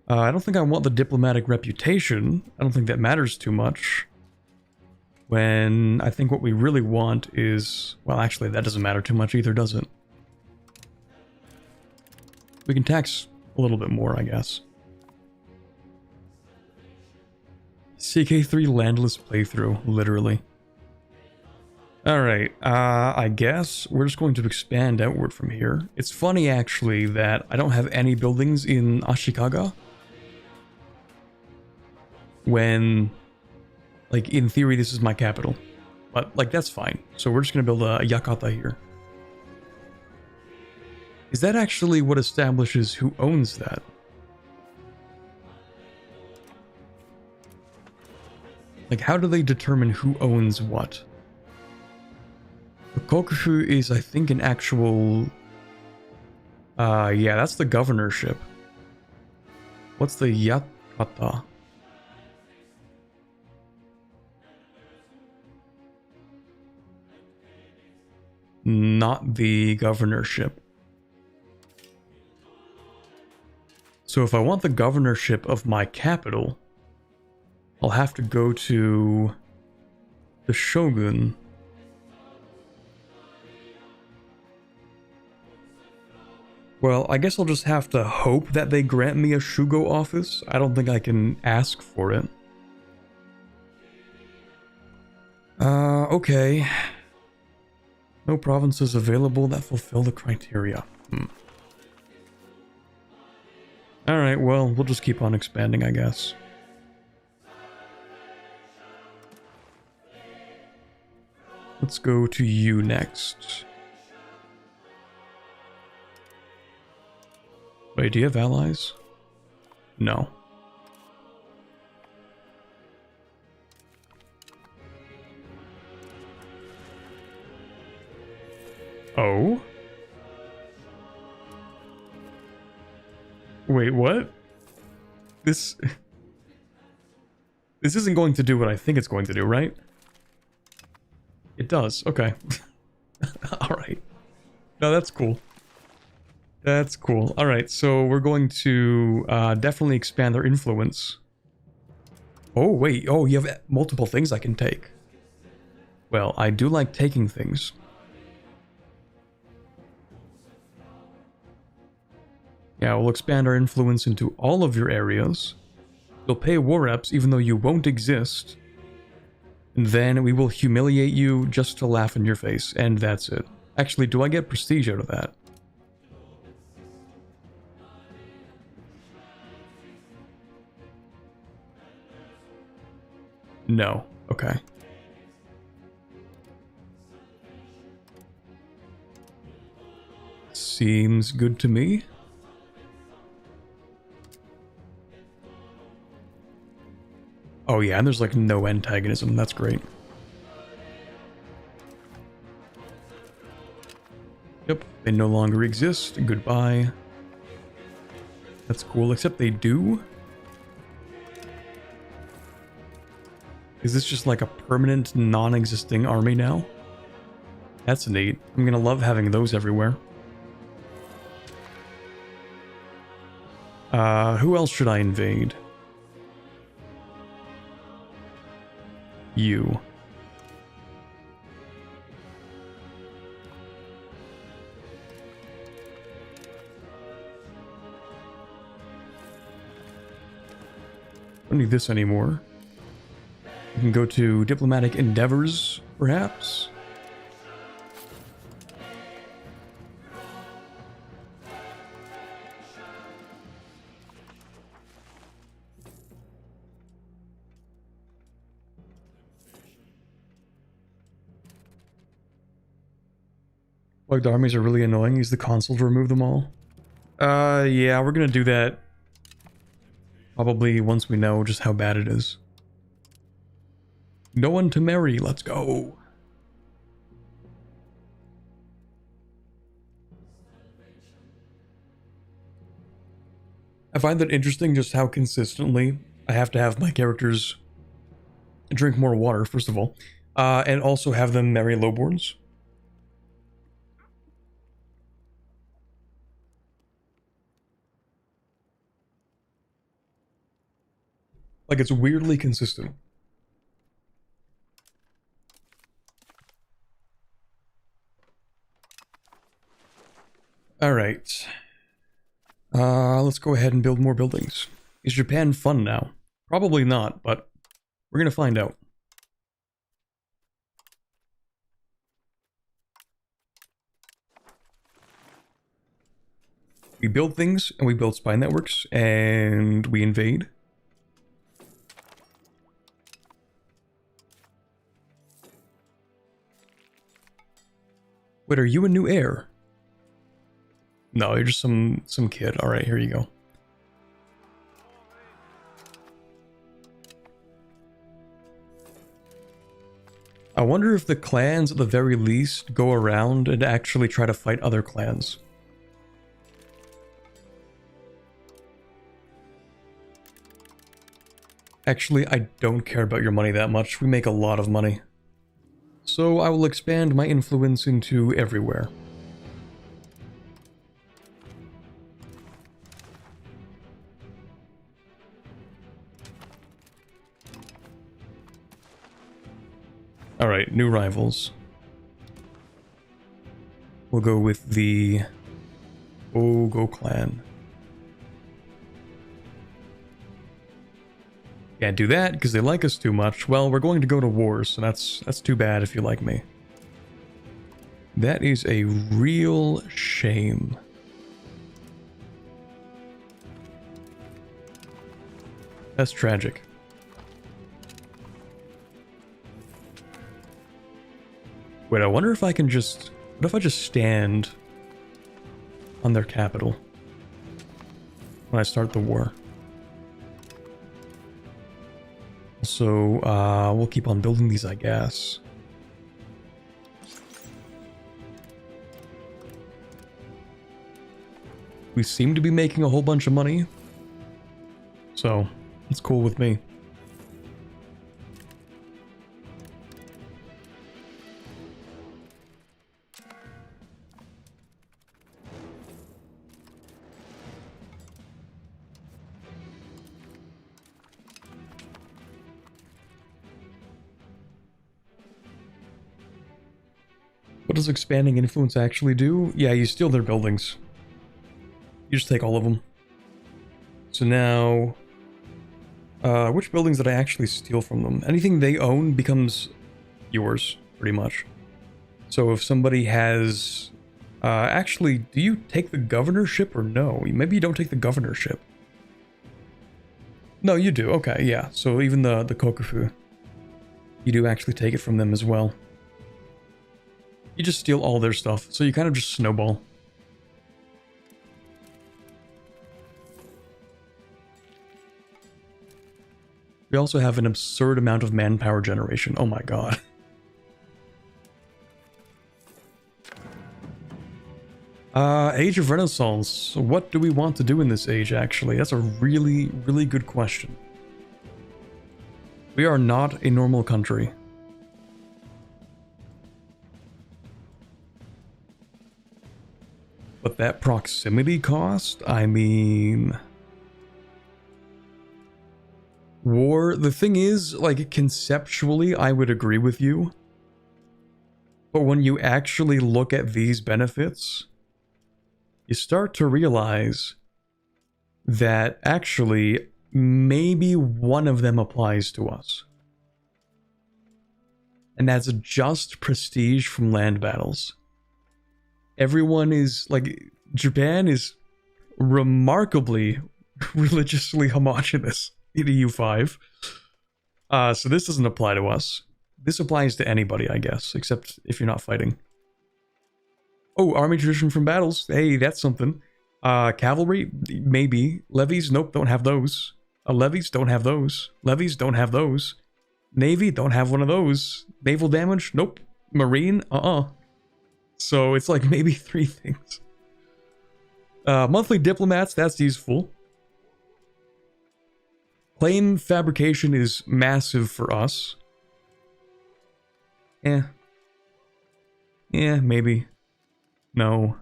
I don't think I want the diplomatic reputation. I don't think that matters too much. When I think what we really want is... Well, actually, that doesn't matter too much either, does it? We can tax a little bit more, I guess. CK3 landless playthrough, literally. Alright, I guess we're just going to expand outward from here. It's funny, actually, that I don't have any buildings in Ashikaga. When, like, in theory, this is my capital. But, like, that's fine. So we're just going to build a Yakata here. Is that actually what establishes who owns that? Like, how do they determine who owns what? The Kokufu is, I think, an actual... yeah, that's the governorship. What's the Yakata? Not the governorship. So if I want the governorship of my capital, I'll have to go to the shogun. Well, I guess I'll just have to hope that they grant me a Shugo office. I don't think I can ask for it. Okay. No provinces available that fulfill the criteria. Alright, well, we'll just keep on expanding, I guess. Let's go to you next. Wait, do you have allies? No. Oh? Wait, what? This isn't going to do what I think it's going to do, right? It does, okay. Alright. No, that's cool. That's cool. Alright, so we're going to definitely expand their influence. Oh, wait. Oh, you have multiple things I can take. Well, I do like taking things. Yeah, we'll expand our influence into all of your areas. You'll pay war reps even though you won't exist. And then we will humiliate you just to laugh in your face, and that's it. Actually, do I get prestige out of that? No. Okay. Seems good to me. Oh yeah, and there's like no antagonism. That's great. Yep, they no longer exist. Goodbye. That's cool, except they do. Is this just like a permanent, non-existing army now? That's neat. I'm gonna love having those everywhere. Who else should I invade? You. Don't need this anymore. We can go to diplomatic endeavors, perhaps. Like, the armies are really annoying. Use the console to remove them all. Yeah, we're gonna do that. Probably once we know just how bad it is. No one to marry, let's go. I find that interesting just how consistently I have to have my characters drink more water, first of all, and also have them marry lowborns. Like, it's weirdly consistent. Alright. Let's go ahead and build more buildings. Is Japan fun now? Probably not, but we're gonna find out. We build things, and we build spy networks, and we invade. Wait, are you a new heir? No, you're just some kid. Alright, here you go. I wonder if the clans, at the very least, go around and actually try to fight other clans. Actually, I don't care about your money that much. We make a lot of money. So I will expand my influence into everywhere. Alright, new rivals. We'll go with the Ogo clan. Can't do that because they like us too much. Well, we're going to go to war, so that's too bad if you like me. That is a real shame. That's tragic. Wait, I wonder if I can just... What if I just stand on their capital when I start the war? So, we'll keep on building these, I guess. We seem to be making a whole bunch of money, so it's cool with me. What does expanding influence actually do? Yeah, you steal their buildings. You You just take all of them. So now, which buildings did I actually steal from them? Anything they own becomes yours, pretty much. So if somebody has, actually, do you take the governorship or no? Maybe you don't take the governorship. No, you do. Okay, yeah. So even the Kokufu, you do actually take it from them as well. You just steal all their stuff, so you kind of just snowball. We also have an absurd amount of manpower generation. Oh my god. Age of Renaissance. What do we want to do in this age, actually? That's a really, really good question. We are not a normal country. But that proximity cost, I mean... War, the thing is, like, conceptually, I would agree with you. But when you actually look at these benefits, you start to realize that actually, maybe one of them applies to us. And that's just prestige from land battles. Everyone is, like, Japan is remarkably religiously homogenous in EU5. So this doesn't apply to us. This applies to anybody, I guess, except if you're not fighting. Oh, army tradition from battles. Hey, that's something. Cavalry, maybe. Levies, nope, don't have those. Levies, don't have those. Levies, don't have those. Navy, don't have one of those. Naval damage, nope. Marine, So it's like maybe 3 things. Monthly diplomats, that's useful. Plane fabrication is massive for us. Yeah, maybe. No.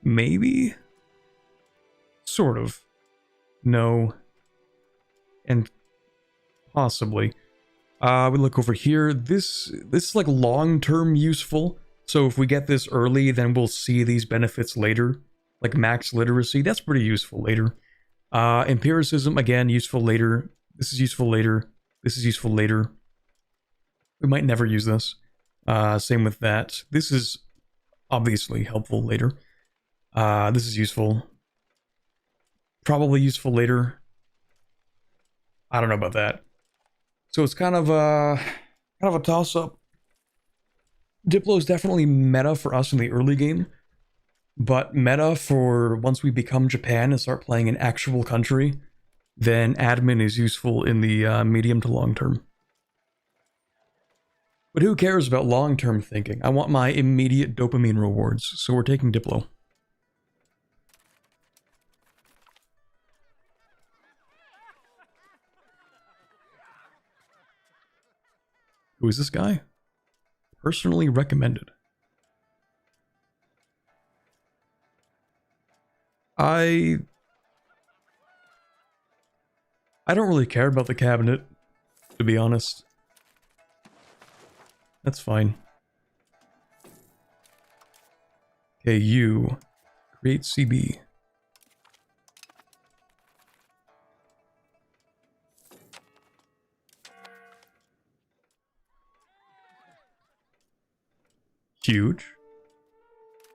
Maybe? Sort of. No. And possibly. We look over here. This is like long-term useful. So if we get this early, then we'll see these benefits later. Like max literacy, that's pretty useful later. Empiricism, again, useful later. This is useful later. This is useful later. We might never use this. Same with that. This is obviously helpful later. This is useful. Probably useful later. I don't know about that. So it's kind of a toss-up. Diplo is definitely meta for us in the early game, but meta for once we become Japan and start playing an actual country, then admin is useful in the medium to long term. But who cares about long-term thinking? I want my immediate dopamine rewards, so we're taking Diplo. Who is this guy? Personally recommended. I don't really care about the cabinet, to be honest. That's fine. Okay, you create CB. Huge.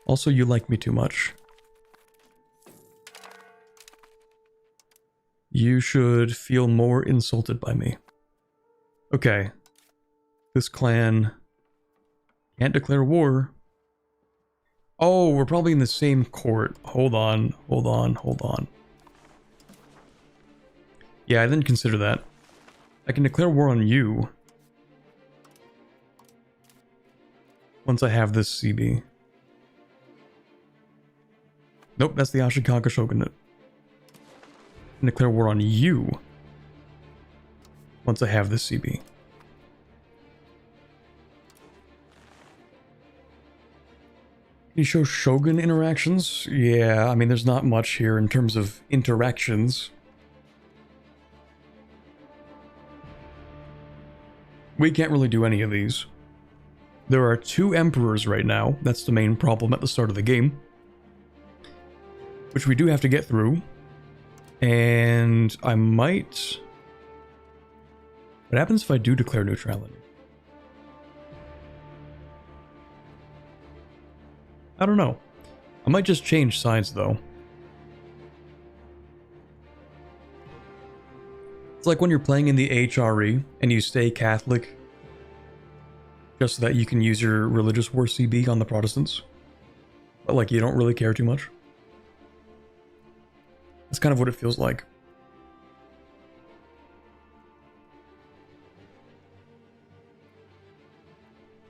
Also, you like me too much. You should feel more insulted by me. Okay. This clan can't declare war. Oh, we're probably in the same court. Hold on. Yeah, I didn't consider that. I can declare war on you. Once I have this CB. Nope, that's the Ashikaga Shogunate. I can declare war on you. Once I have this CB. Can you show Shogun interactions? Yeah, I mean, there's not much here in terms of interactions. We can't really do any of these. There are 2 emperors right now. That's the main problem at the start of the game. which we do have to get through. And I might... What happens if I do declare neutrality? I don't know. I might just change sides, though. It's like when you're playing in the HRE and you stay Catholic just so that you can use your religious war CB on the Protestants. But like you don't really care too much. That's kind of what it feels like.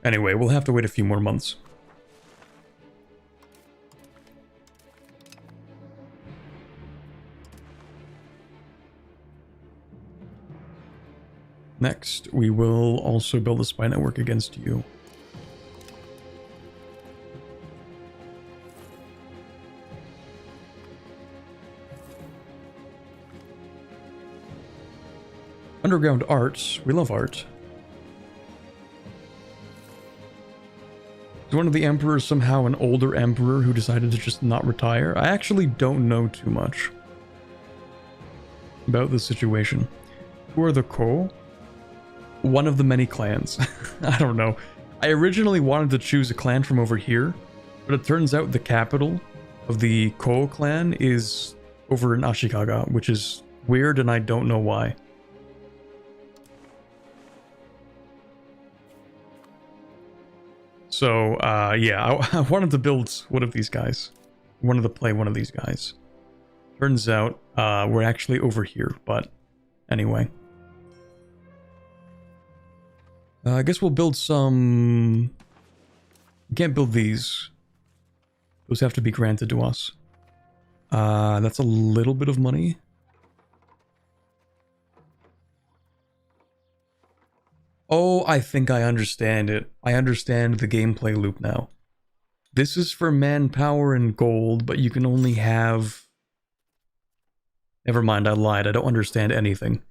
Anyway, we'll have to wait a few more months. Next, we will also build a spy network against you. Underground arts. We love art. Is one of the emperors somehow an older emperor who decided to just not retire? I actually don't know too much about the situation. Who are the Ko? One of the many clans. I don't know. I originally wanted to choose a clan from over here, but it turns out the capital of the Ko clan is over in Ashikaga, which is weird and I don't know why. So, yeah, I wanted to build one of these guys. I wanted to play one of these guys. Turns out, we're actually over here, but anyway. I guess we'll build some... We can't build these. Those have to be granted to us. That's a little bit of money. Oh, I think I understand it. I understand the gameplay loop now. This is for manpower and gold, but you can only have... Never mind, I lied. I don't understand anything.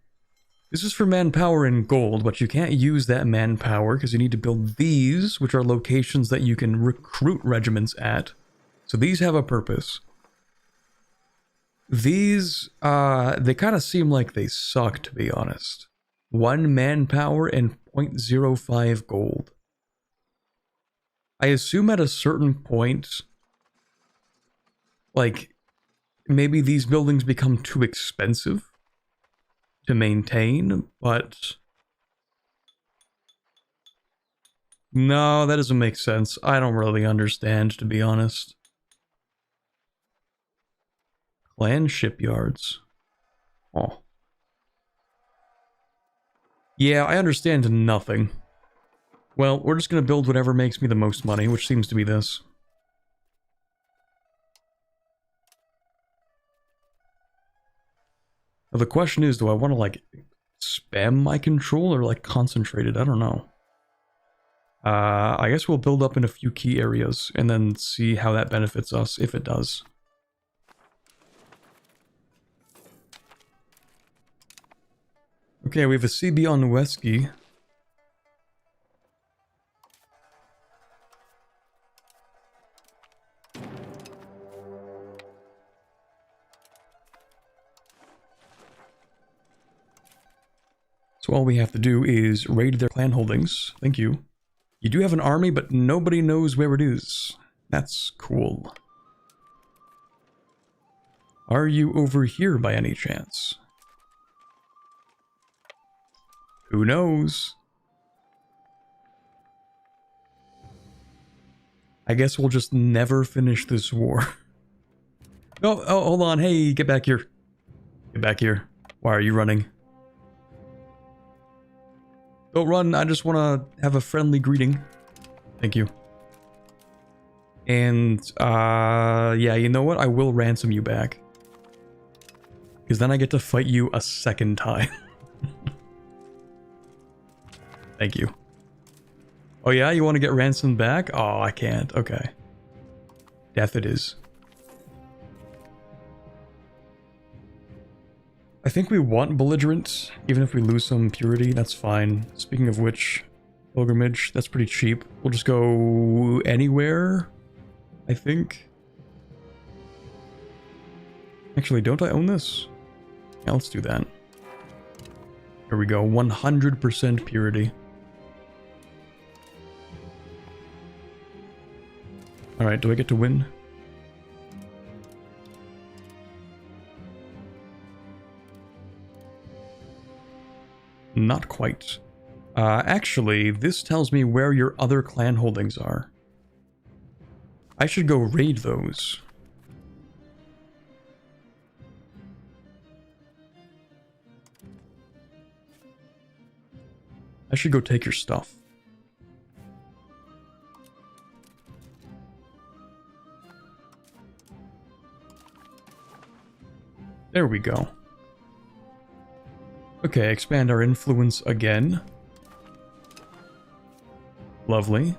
This is for manpower and gold, but you can't use that manpower because you need to build these, which are locations that you can recruit regiments at. So these have a purpose. These, they kind of seem like they suck, to be honest. 1 manpower and 0.05 gold. I assume at a certain point, like, maybe these buildings become too expensive to maintain, but... No, that doesn't make sense. I don't really understand, to be honest. Clan shipyards. Oh. Yeah, I understand nothing. Well, we're just gonna build whatever makes me the most money, which seems to be this. Now the question is, do I want to, like, spam my control or, like, concentrate it? I don't know. I guess we'll build up in a few key areas and then see how that benefits us, if it does. Okay, we have a CB on Wesky. So all we have to do is raid their clan holdings. Thank you. You do have an army, but nobody knows where it is. That's cool. Are you over here by any chance? Who knows? I guess we'll just never finish this war. Oh, hold on. Hey, get back here. Get back here. Why are you running? Don't run. I just want to have a friendly greeting. Thank you. And, yeah, you know what? I will ransom you back. Because then I get to fight you a second time. Thank you. Oh yeah, you want to get ransomed back? Oh, I can't. Okay. Death it is. I think we want belligerent, even if we lose some purity, that's fine. Speaking of which, pilgrimage, that's pretty cheap. We'll just go anywhere, I think. Actually, don't I own this? Yeah, let's do that. Here we go, 100% purity. Alright, do I get to win? Not quite. Actually, this tells me where your other clan holdings are. I should go raid those. I should go take your stuff. There we go. Okay, expand our influence again. Lovely.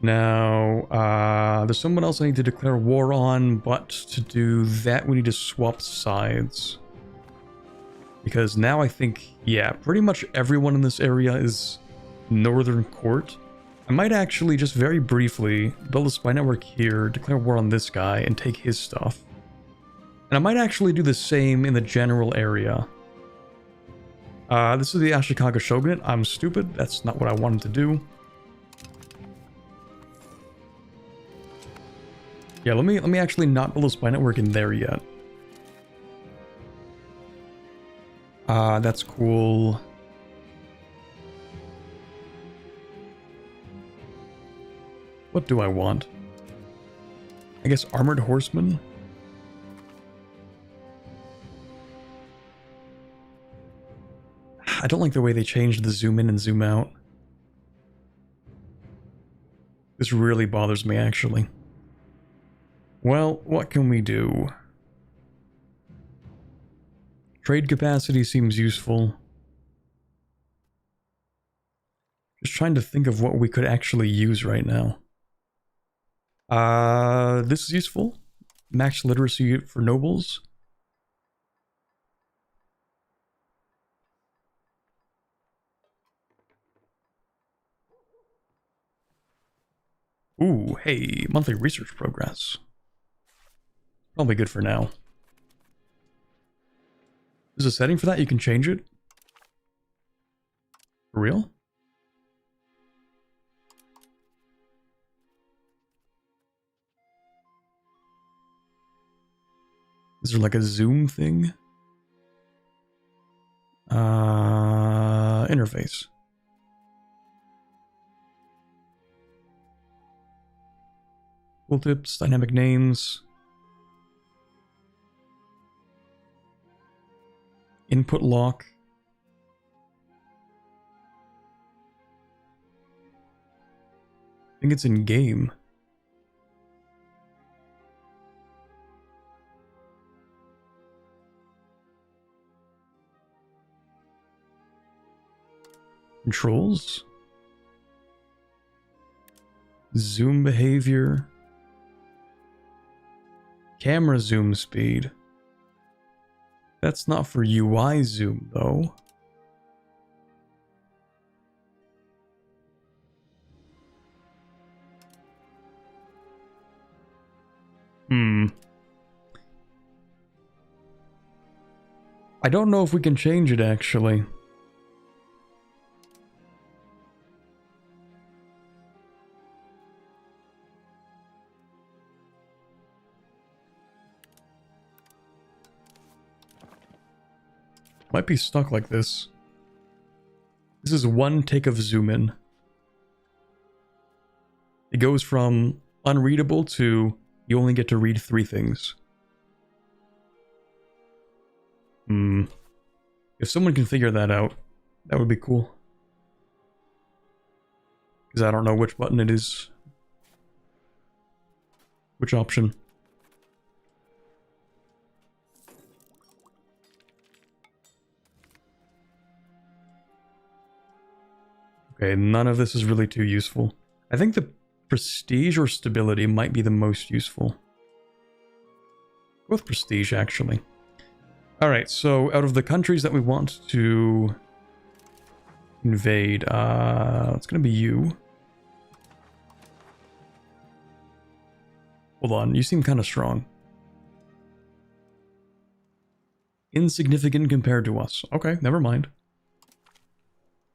Now, there's someone else I need to declare war on, but to do that we need to swap sides. Because now I think, yeah, pretty much everyone in this area is Northern Court. I might actually just very briefly build a spy network here, declare war on this guy, and take his stuff. And I might actually do the same in the general area. This is the Ashikaga Shogunate. I'm stupid. That's not what I wanted to do. Yeah, let me actually not build a spy network in there yet. That's cool. What do I want? I guess armored horsemen? I don't like the way they changed the zoom in and zoom out. This really bothers me, actually. Well, what can we do? Trade capacity seems useful. Just trying to think of what we could actually use right now. This is useful. Max literacy for nobles. Ooh, hey, monthly research progress. Probably good for now. There's a setting for that, you can change it? For real? Is there like a zoom thing? Interface. Tooltips, dynamic names. Input lock. I think it's in game. Controls. Zoom behavior. Camera zoom speed. That's not for UI zoom, though. I don't know if we can change it, actually. Might be stuck like this. This is one take of zoom in. It goes from unreadable to you only get to read 3 things. If someone can figure that out, that would be cool. Because I don't know which button it is. Which option? Okay, none of this is really too useful. I think the prestige or stability might be the most useful. Go with prestige, actually. Alright, so out of the countries that we want to invade, it's gonna be you. Hold on, you seem kind of strong. Insignificant compared to us. Okay, never mind.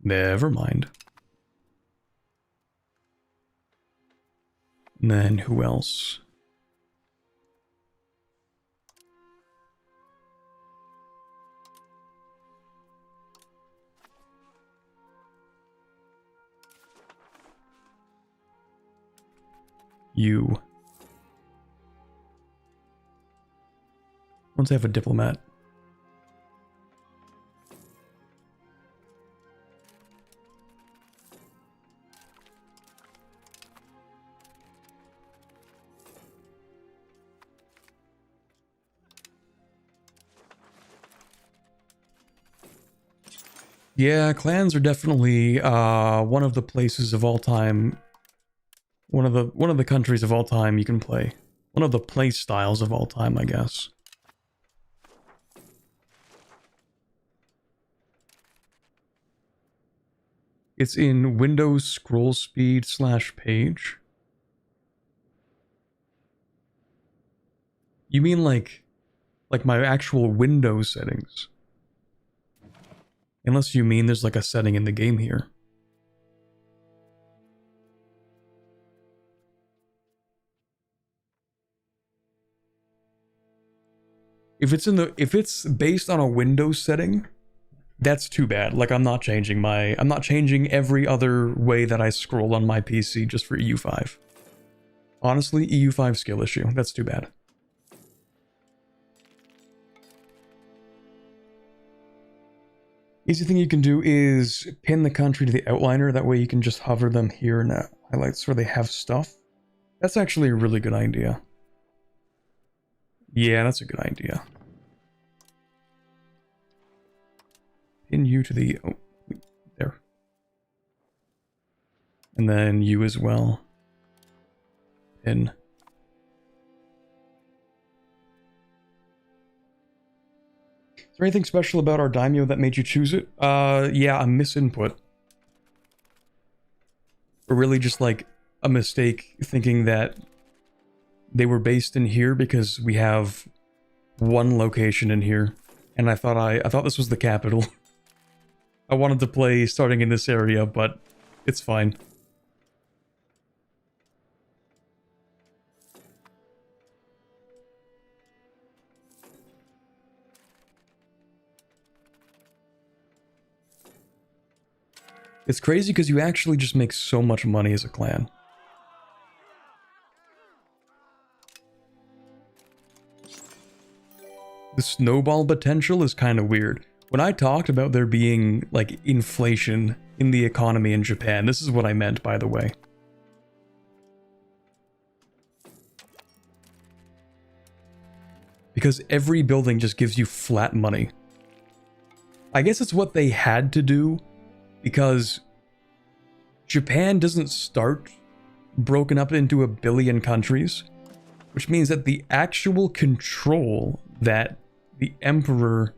Never mind. And then who else? You. Once I have a diplomat. Yeah, clans are definitely one of the places of all time. One of the countries of all time you can play. One of the play styles of all time, I guess. It's in Windows scroll speed / page. You mean like my actual Windows settings? Unless you mean there's like a setting in the game here. If it's based on a Windows setting, that's too bad. Like I'm not changing every other way that I scroll on my PC just for EU5. Honestly, EU5 skill issue. That's too bad. Easy thing you can do is pin the country to the outliner. That way you can just hover them here and that highlights where they have stuff. That's actually a really good idea. Yeah, that's a good idea. Pin you to the... oh, there. And then you as well. Pin. Is there anything special about our daimyo that made you choose it? Yeah, a misinput. Or really just like a mistake thinking that they were based in here because we have one location in here. And I thought this was the capital. I wanted to play starting in this area, but it's fine. It's crazy because you actually just make so much money as a clan. The snowball potential is kind of weird. When I talked about there being, like, inflation in the economy in Japan, this is what I meant, by the way. Because every building just gives you flat money. I guess it's what they had to do, because Japan doesn't start broken up into a billion countries, which means that the actual control that the emperor,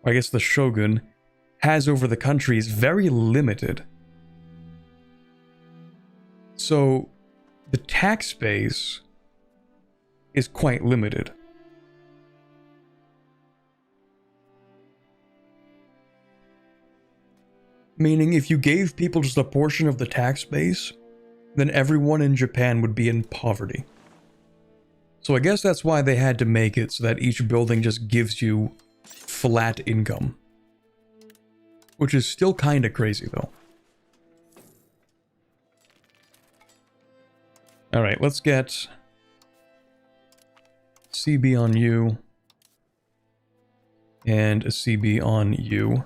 or I guess the shogun, has over the country is very limited. So the tax base is quite limited. Meaning if you gave people just a portion of the tax base, then everyone in Japan would be in poverty. So I guess that's why they had to make it so that each building just gives you flat income. Which is still kind of crazy though. Alright, let's get CB on you. And a CB on you.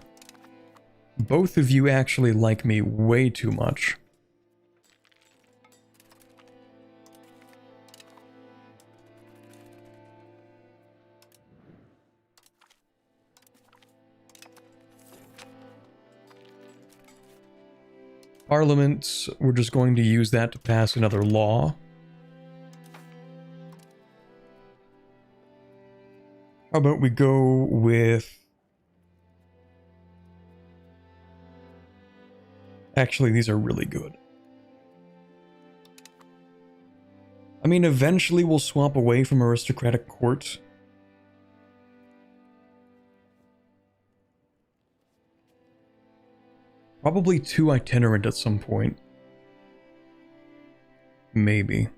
Both of you actually like me way too much. Parliament, we're just going to use that to pass another law. How about we go with... Actually, these are really good. I mean, eventually we'll swap away from aristocratic court. Probably 2 itinerant at some point. Maybe.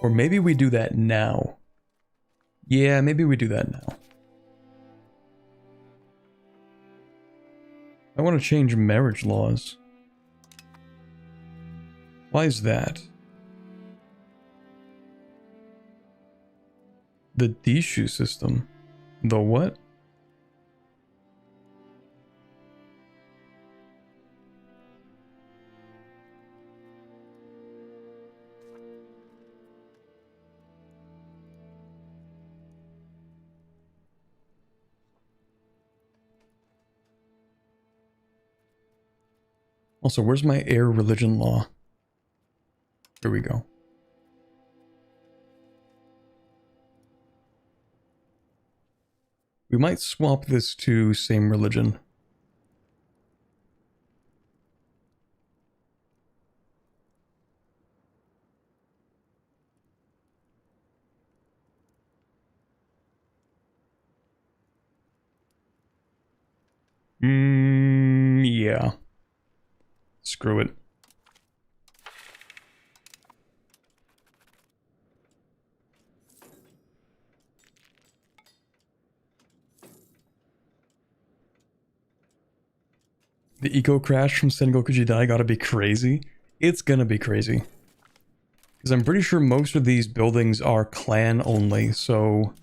Or maybe we do that now. Yeah, maybe we do that now. I want to change marriage laws. Why is that? The Dishu system. The what? Also, where's my heir religion law? Here we go. We might swap this to same religion. Yeah. Screw it. The eco crash from Sengoku Jidai gotta be crazy. It's gonna be crazy. Because I'm pretty sure most of these buildings are clan only, so...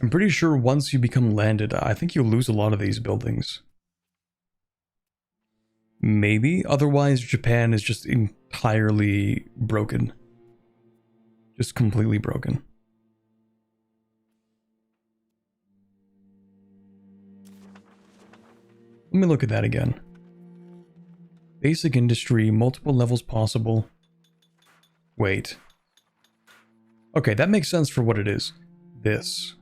I'm pretty sure once you become landed, I think you'll lose a lot of these buildings. Maybe. Otherwise, Japan is just entirely broken. Just completely broken. Let me look at that again. Basic industry, multiple levels possible. Wait. Okay, that makes sense for what it is. This.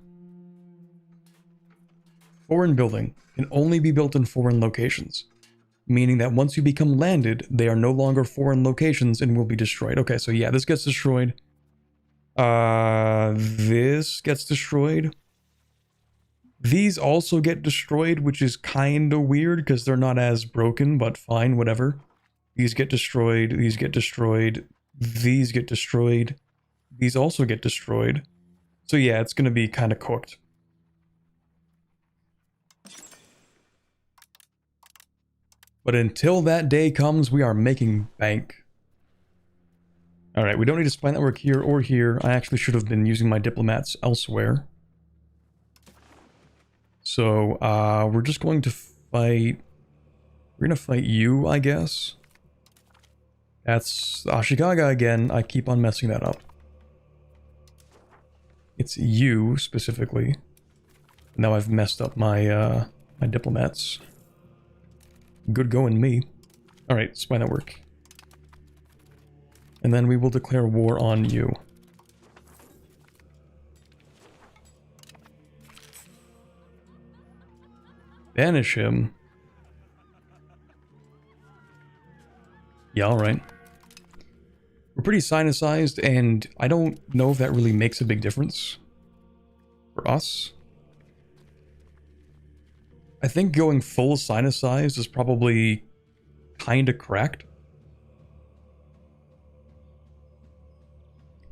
Foreign building can only be built in foreign locations. Meaning that once you become landed, they are no longer foreign locations and will be destroyed. Okay, so yeah, this gets destroyed. This gets destroyed. These also get destroyed, which is kind of weird because they're not as broken, but fine, whatever. These get destroyed, these get destroyed, these get destroyed, these also get destroyed. So yeah, it's going to be kind of cooked. But until that day comes, we are making bank. Alright, we don't need a spy network here or here. I actually should have been using my diplomats elsewhere. So, we're just going to fight... We're gonna fight you, I guess. That's Ashikaga again. I keep on messing that up. It's you, specifically. Now I've messed up my, my diplomats. Good going, me. Alright, spy network. And then we will declare war on you. Banish him. Yeah, alright. We're pretty sinicized, and I don't know if that really makes a big difference for us. I think going full sinicized is probably kind of cracked.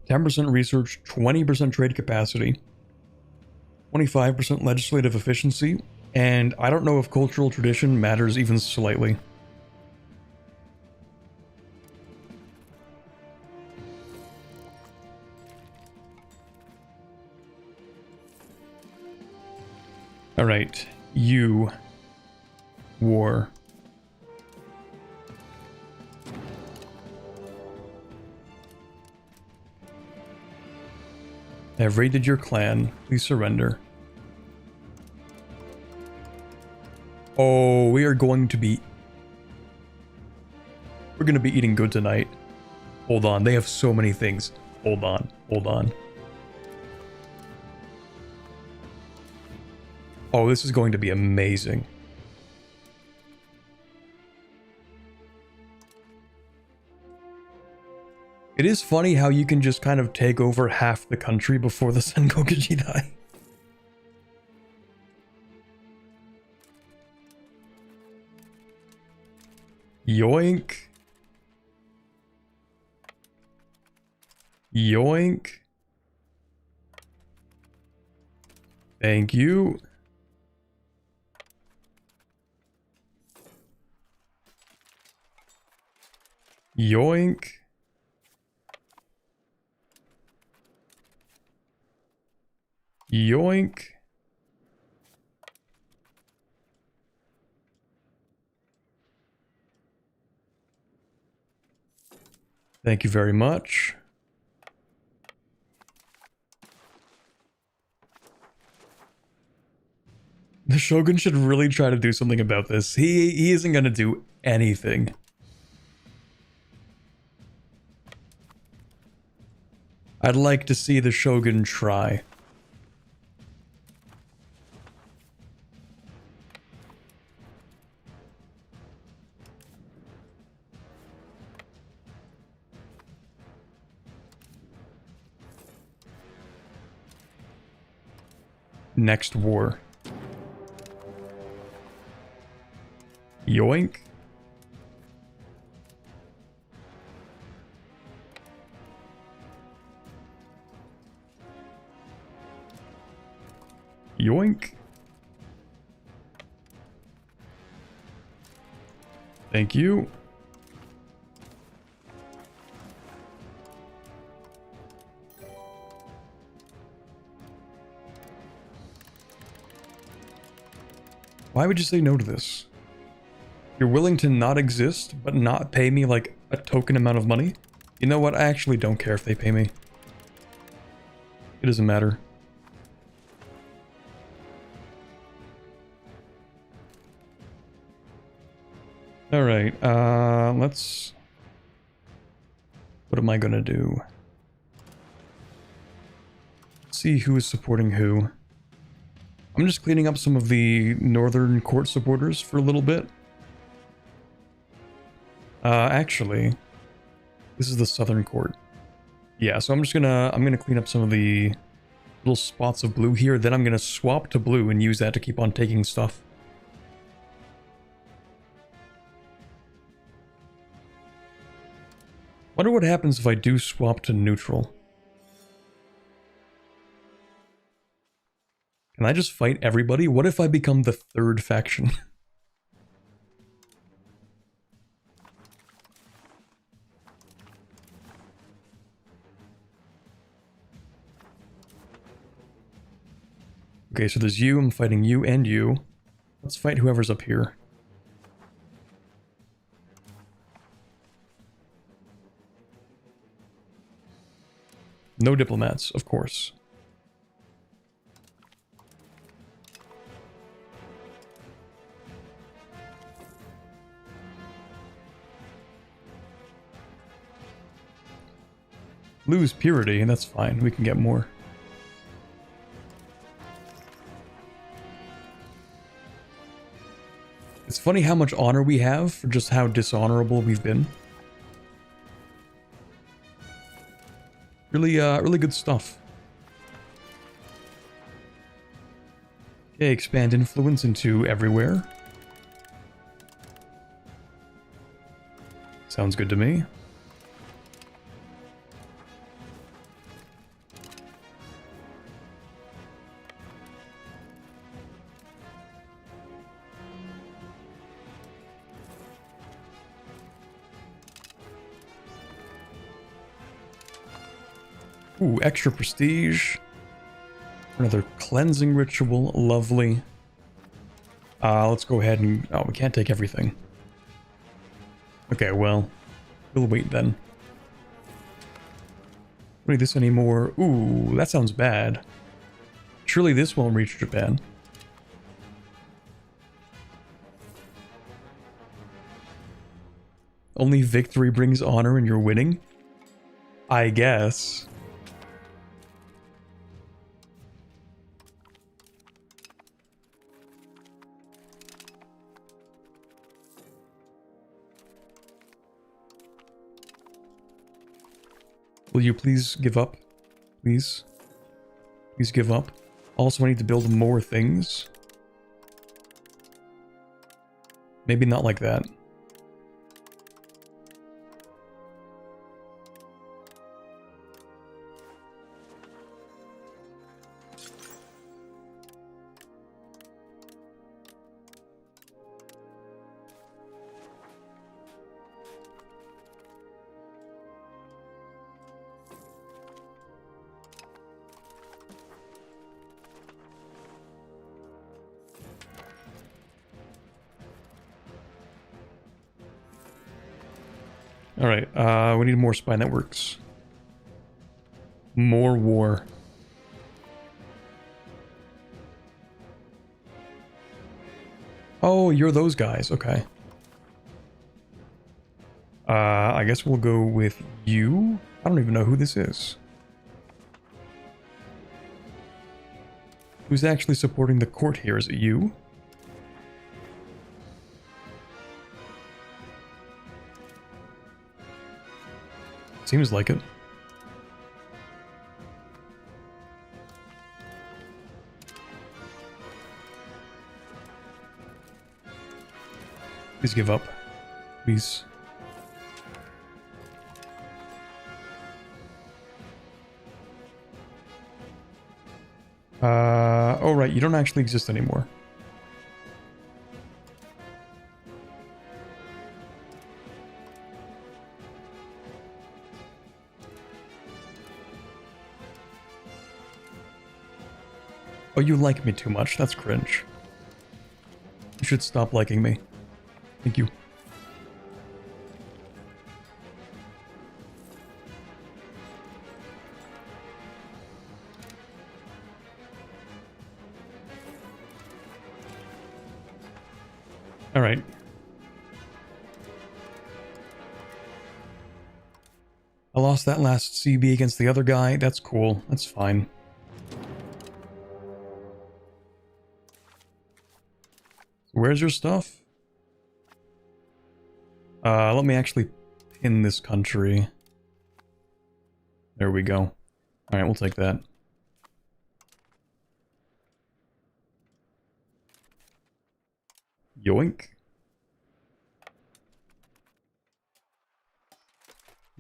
10% research, 20% trade capacity, 25% legislative efficiency, and I don't know if cultural tradition matters even slightly. Alright, you, war. I have raided your clan. Please surrender. Oh, we are going to be... We're going to be eating good tonight. Hold on, they have so many things. Hold on, hold on. Oh, this is going to be amazing. It is funny how you can just kind of take over half the country before the Sengoku Jidai. Yoink. Yoink. Thank you. Yoink. Yoink. Thank you very much. The Shogun should really try to do something about this. He isn't going to do anything. I'd like to see the Shogun try. Next war. Yoink. Yoink. Thank you. Why would you say no to this? You're willing to not exist, but not pay me like a token amount of money? You know what? I actually don't care if they pay me. It doesn't matter. Alright, let's... What am I gonna do? Let's see who is supporting who. I'm just cleaning up some of the northern court supporters for a little bit. Actually, this is the southern court. Yeah, so I'm gonna clean up some of the little spots of blue here, then I'm gonna swap to blue and use that to keep on taking stuff. Wonder what happens if I do swap to neutral. Can I just fight everybody? What if I become the third faction? Okay, so there's you, I'm fighting you and you. Let's fight whoever's up here. No diplomats, of course. Lose purity, that's fine, we can get more. It's funny how much honor we have for just how dishonorable we've been. Really, really good stuff. Okay, expand influence into everywhere. Sounds good to me. Ooh, extra prestige. Another cleansing ritual. Lovely. Let's go ahead and... Oh, we can't take everything. Okay, well, we'll wait then. Don't need this anymore. Ooh, that sounds bad. Surely this won't reach Japan. Only victory brings honor and you're winning? I guess. Will you please give up? Please? Please give up. Also, I need to build more things. Maybe not like that. Alright, we need more spy networks. More war. Oh, you're those guys, okay. I guess we'll go with you? I don't even know who this is. Who's actually supporting the court here? Is it you? Seems like it. Please give up. Please. Oh right, you don't actually exist anymore. Oh, you like me too much. That's cringe. You should stop liking me. Thank you. All right. I lost that last CB against the other guy. That's cool. That's fine. Where's your stuff? Let me actually pin this country. There we go. Alright, we'll take that. Yoink.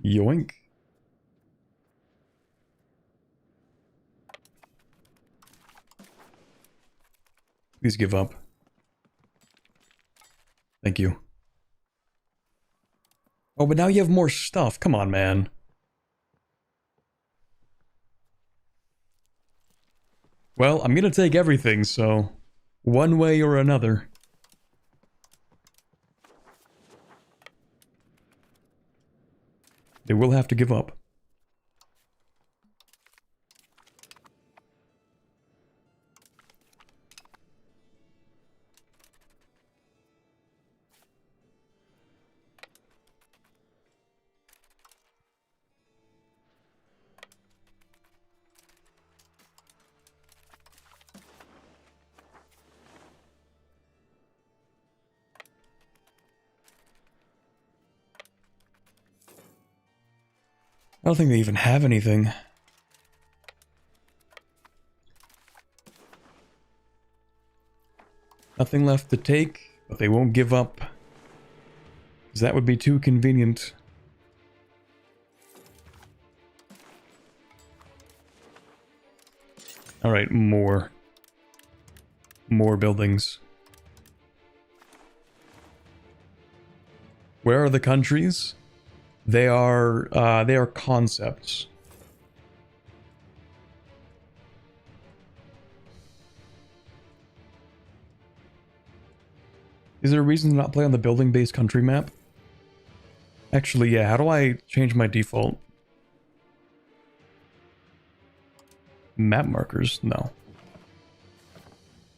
Yoink. Please give up. Thank you. Oh, but now you have more stuff. Come on, man. Well, I'm gonna take everything, so... one way or another. They will have to give up. I don't think they even have anything. Nothing left to take, but they won't give up. Because that would be too convenient. Alright, more. More buildings. Where are the countries? They are concepts. Is there a reason to not play on the building-based country map? Actually, yeah, how do I change my default? Map markers? No.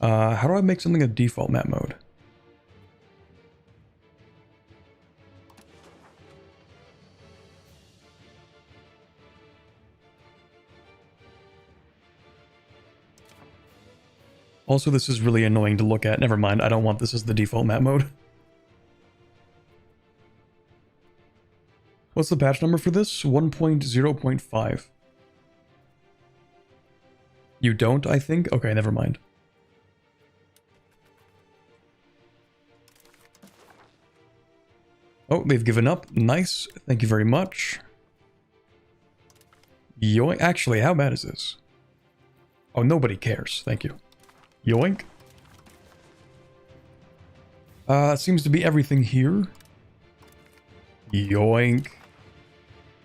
How do I make something a default map mode? Also, this is really annoying to look at. Never mind, I don't want this as the default map mode. What's the patch number for this? 1.0.5. You don't, I think? Okay, never mind. Oh, they've given up. Nice. Thank you very much. Yoink. Actually, how bad is this? Oh, nobody cares. Thank you. Yoink. Seems to be everything here. Yoink.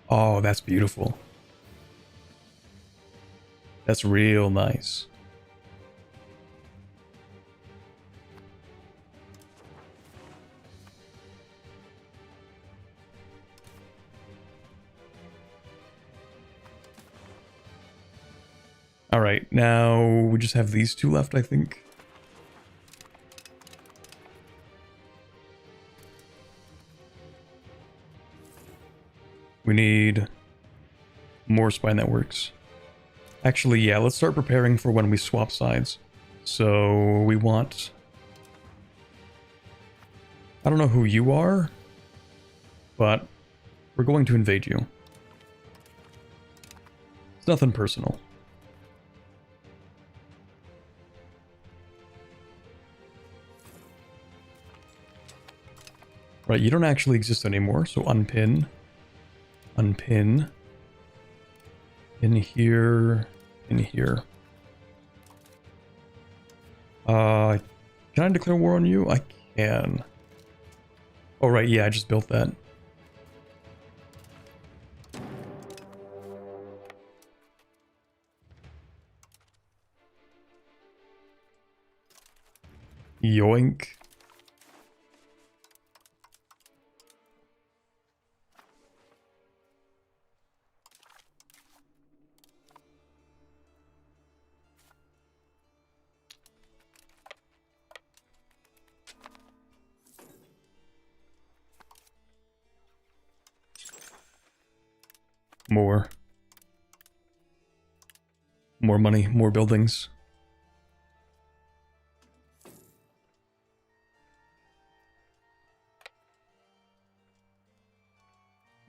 Oh, that's beautiful. That's real nice. All right, now we just have these two left, I think. We need more spy networks. Actually, yeah, let's start preparing for when we swap sides. So we want... I don't know who you are, but we're going to invade you. It's nothing personal. Right, you don't actually exist anymore, so unpin. Unpin. In here. In here. Can I declare war on you? I can. Oh, right, yeah, I just built that. Yoink. More money, more buildings.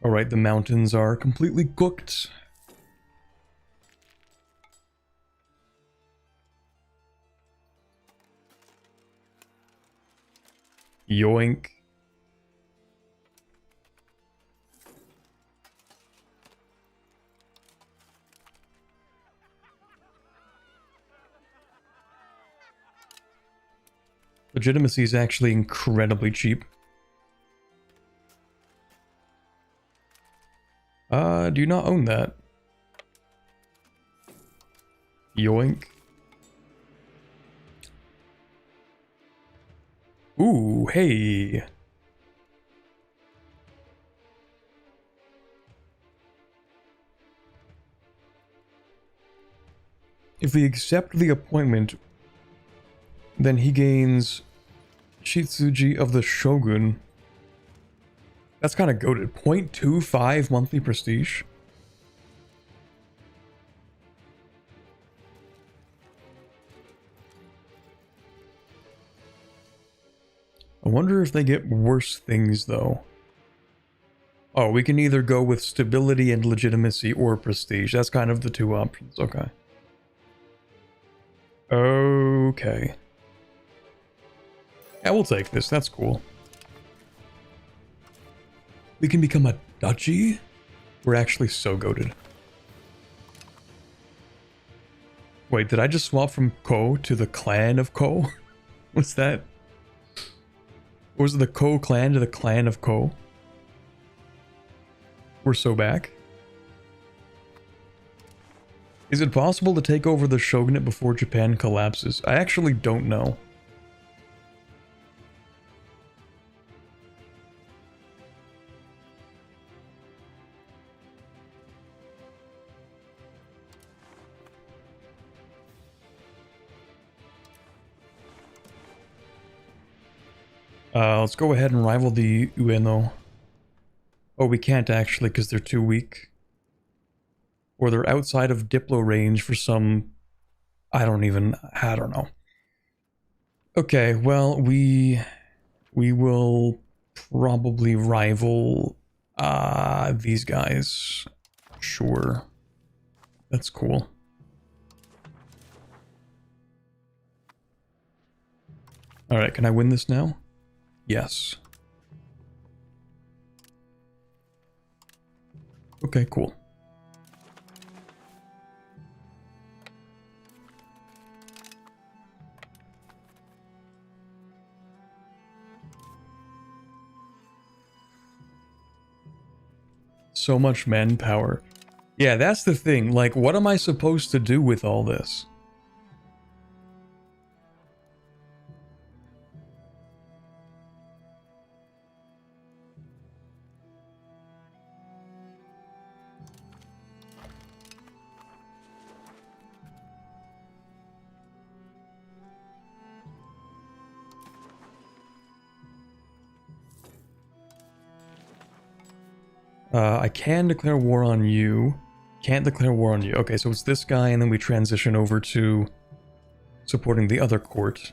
Alright, the mountains are completely cooked. Yoink. Legitimacy is actually incredibly cheap. Do you not own that? Yoink. Ooh, hey. If we accept the appointment, then he gains Shitsuji of the Shogun. That's kind of goated. 0.25 monthly prestige. I wonder if they get worse things, though. Oh, we can either go with stability and legitimacy or prestige. That's kind of the two options. Okay. Okay. Yeah, we'll take this. That's cool. We can become a duchy? We're actually so goated. Wait, did I just swap from Ko to the clan of Ko? What's that? Or was it the Ko clan to the clan of Ko? We're so back. Is it possible to take over the shogunate before Japan collapses? I actually don't know. Let's go ahead and rival the Ueno. Oh, we can't actually because they're too weak. Or they're outside of Diplo range for some... I don't know. Okay, well, we will probably rival these guys. Sure. That's cool. Alright, can I win this now? Yes. Okay, cool. So much manpower. Yeah, that's the thing. Like, what am I supposed to do with all this? I can declare war on you. Can't declare war on you. Okay, so it's this guy, and then we transition over to supporting the other court.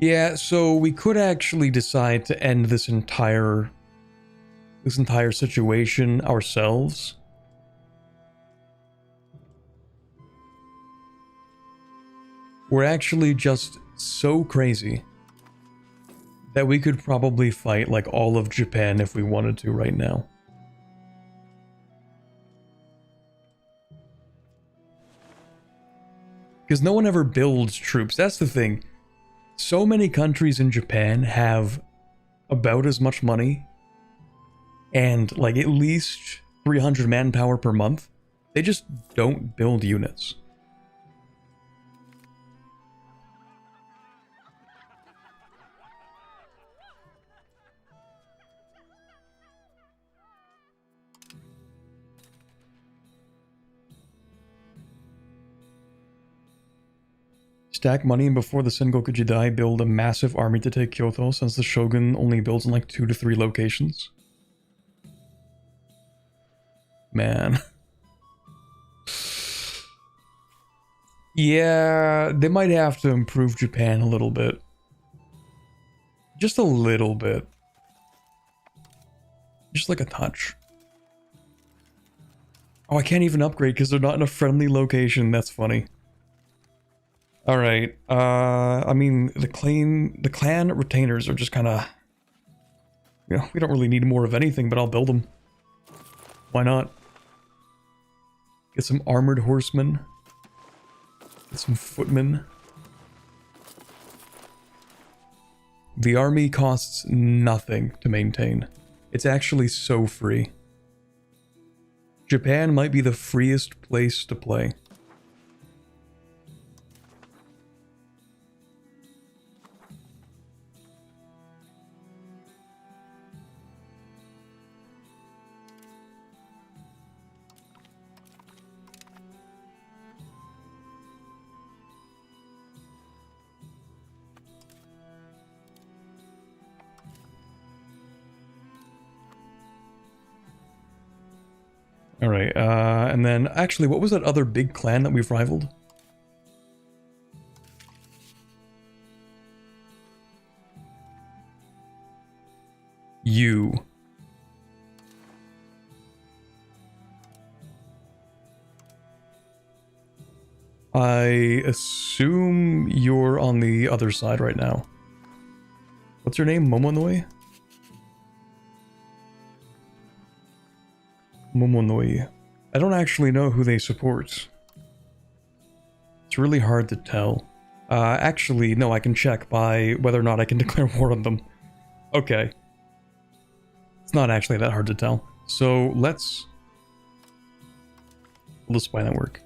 Yeah, so we could actually decide to end this entire situation ourselves. We're actually just so crazy that we could probably fight like all of Japan if we wanted to right now. Because no one ever builds troops. That's the thing. So many countries in Japan have about as much money and like at least 300 manpower per month. They just don't build units. Stack money and before the Sengoku Jidai build a massive army to take Kyoto, since the Shogun only builds in like 2 to 3 locations. Man. Yeah, they might have to improve Japan a little bit. Just a little bit. Just like a touch. Oh, I can't even upgrade because they're not in a friendly location. That's funny. Alright, I mean, the clan retainers are just kind of... You know, we don't really need more of anything, but I'll build them. Why not? Get some armored horsemen. Get some footmen. The army costs nothing to maintain. It's actually so free. Japan might be the freest place to play. Alright, and then, actually, what was that other big clan that we've rivaled? You. I assume you're on the other side right now. What's your name? Momonoi? Momonoi. I don't actually know who they support. It's really hard to tell. Actually, no, I can check by whether or not I can declare war on them. Okay. It's not actually that hard to tell. So, let's... Will the spy network.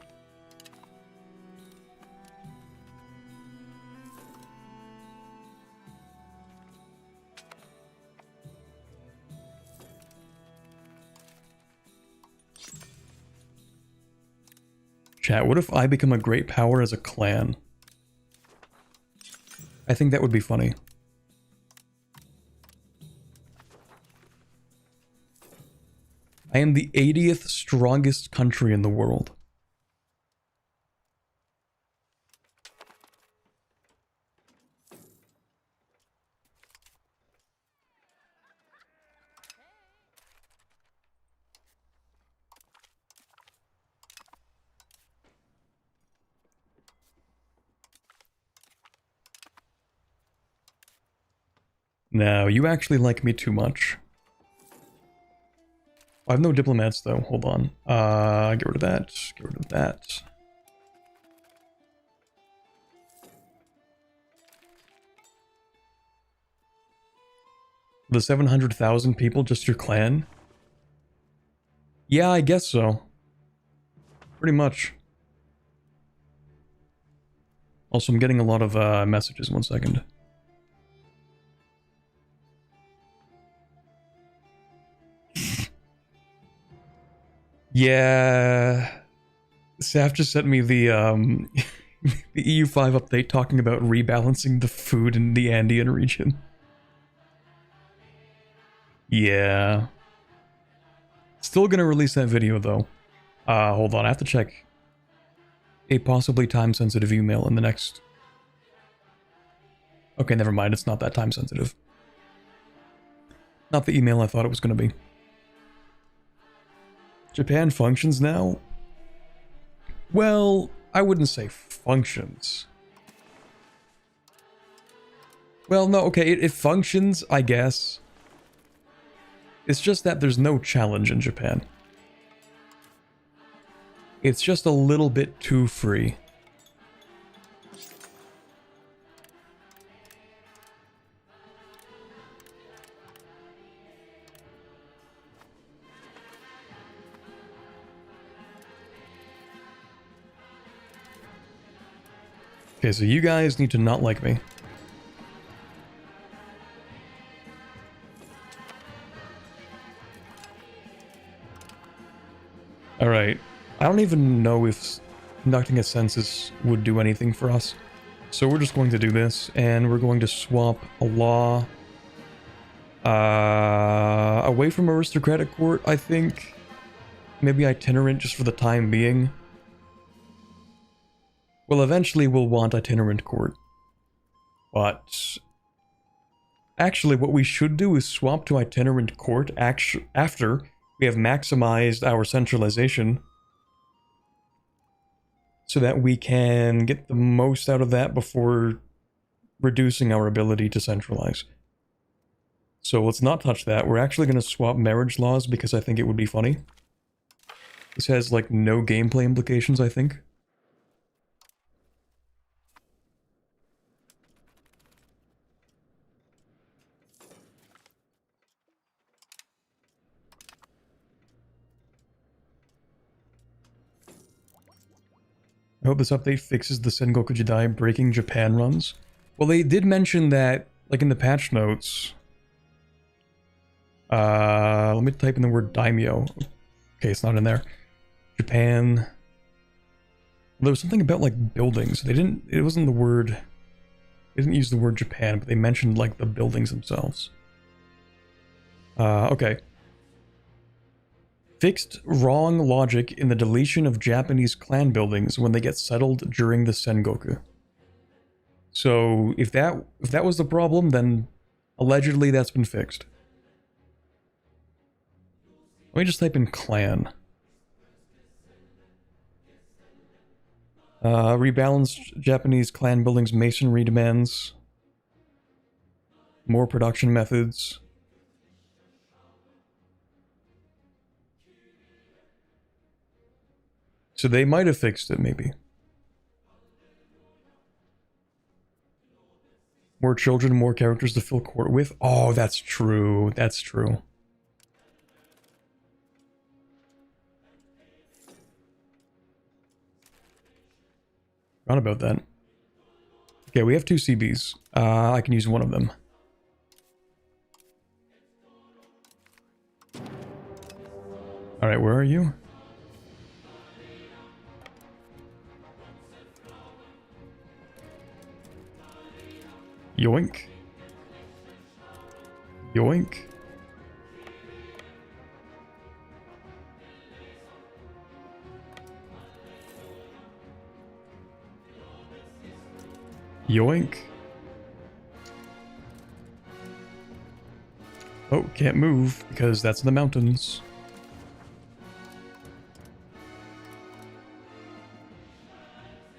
Chat, what if I become a great power as a clan? I think that would be funny. I am the 80th strongest country in the world. No, you actually like me too much. I have no diplomats though. Hold on. Get rid of that. Get rid of that. The 700,000 people, just your clan? Yeah, I guess so. Pretty much. Also, I'm getting a lot of messages. 1 second. Yeah. Saf just sent me the the EU5 update talking about rebalancing the food in the Andean region. Yeah. Still gonna release that video though. Hold on, I have to check a possibly time-sensitive email in the next... Okay, never mind, it's not that time-sensitive. Not the email I thought it was gonna be. Japan functions now? Well, I wouldn't say functions. Well, no, okay, it functions, I guess. It's just that there's no challenge in Japan. It's just a little bit too free. Okay, so you guys need to not like me. Alright. I don't even know if conducting a census would do anything for us. So we're just going to do this, and we're going to swap a law away from aristocratic court, I think. Maybe itinerant just for the time being. Well, eventually we'll want itinerant court. But actually what we should do is swap to itinerant court after we have maximized our centralization, so that we can get the most out of that before reducing our ability to centralize. So let's not touch that. We're actually going to swap marriage laws because I think it would be funny. This has like no gameplay implications, I think. I hope this update fixes the Sengoku Jidai breaking Japan runs. Well, they did mention that, like in the patch notes. Let me type in the word daimyo. Okay, it's not in there. Japan. There was something about like buildings. They didn't, it wasn't the word, they didn't use the word Japan, but they mentioned like the buildings themselves. Okay. Fixed wrong logic in the deletion of Japanese clan buildings when they get settled during the Sengoku. So if that was the problem, then allegedly that's been fixed. Let me just type in clan. Rebalanced Japanese clan buildings masonry demands. More production methods. So they might have fixed it, maybe. More children, more characters to fill court with. Oh, that's true. That's true. Forgot about that. Okay, we have 2 CBs. I can use one of them. Alright, where are you? Yoink. Yoink. Yoink. Oh, can't move because that's in the mountains.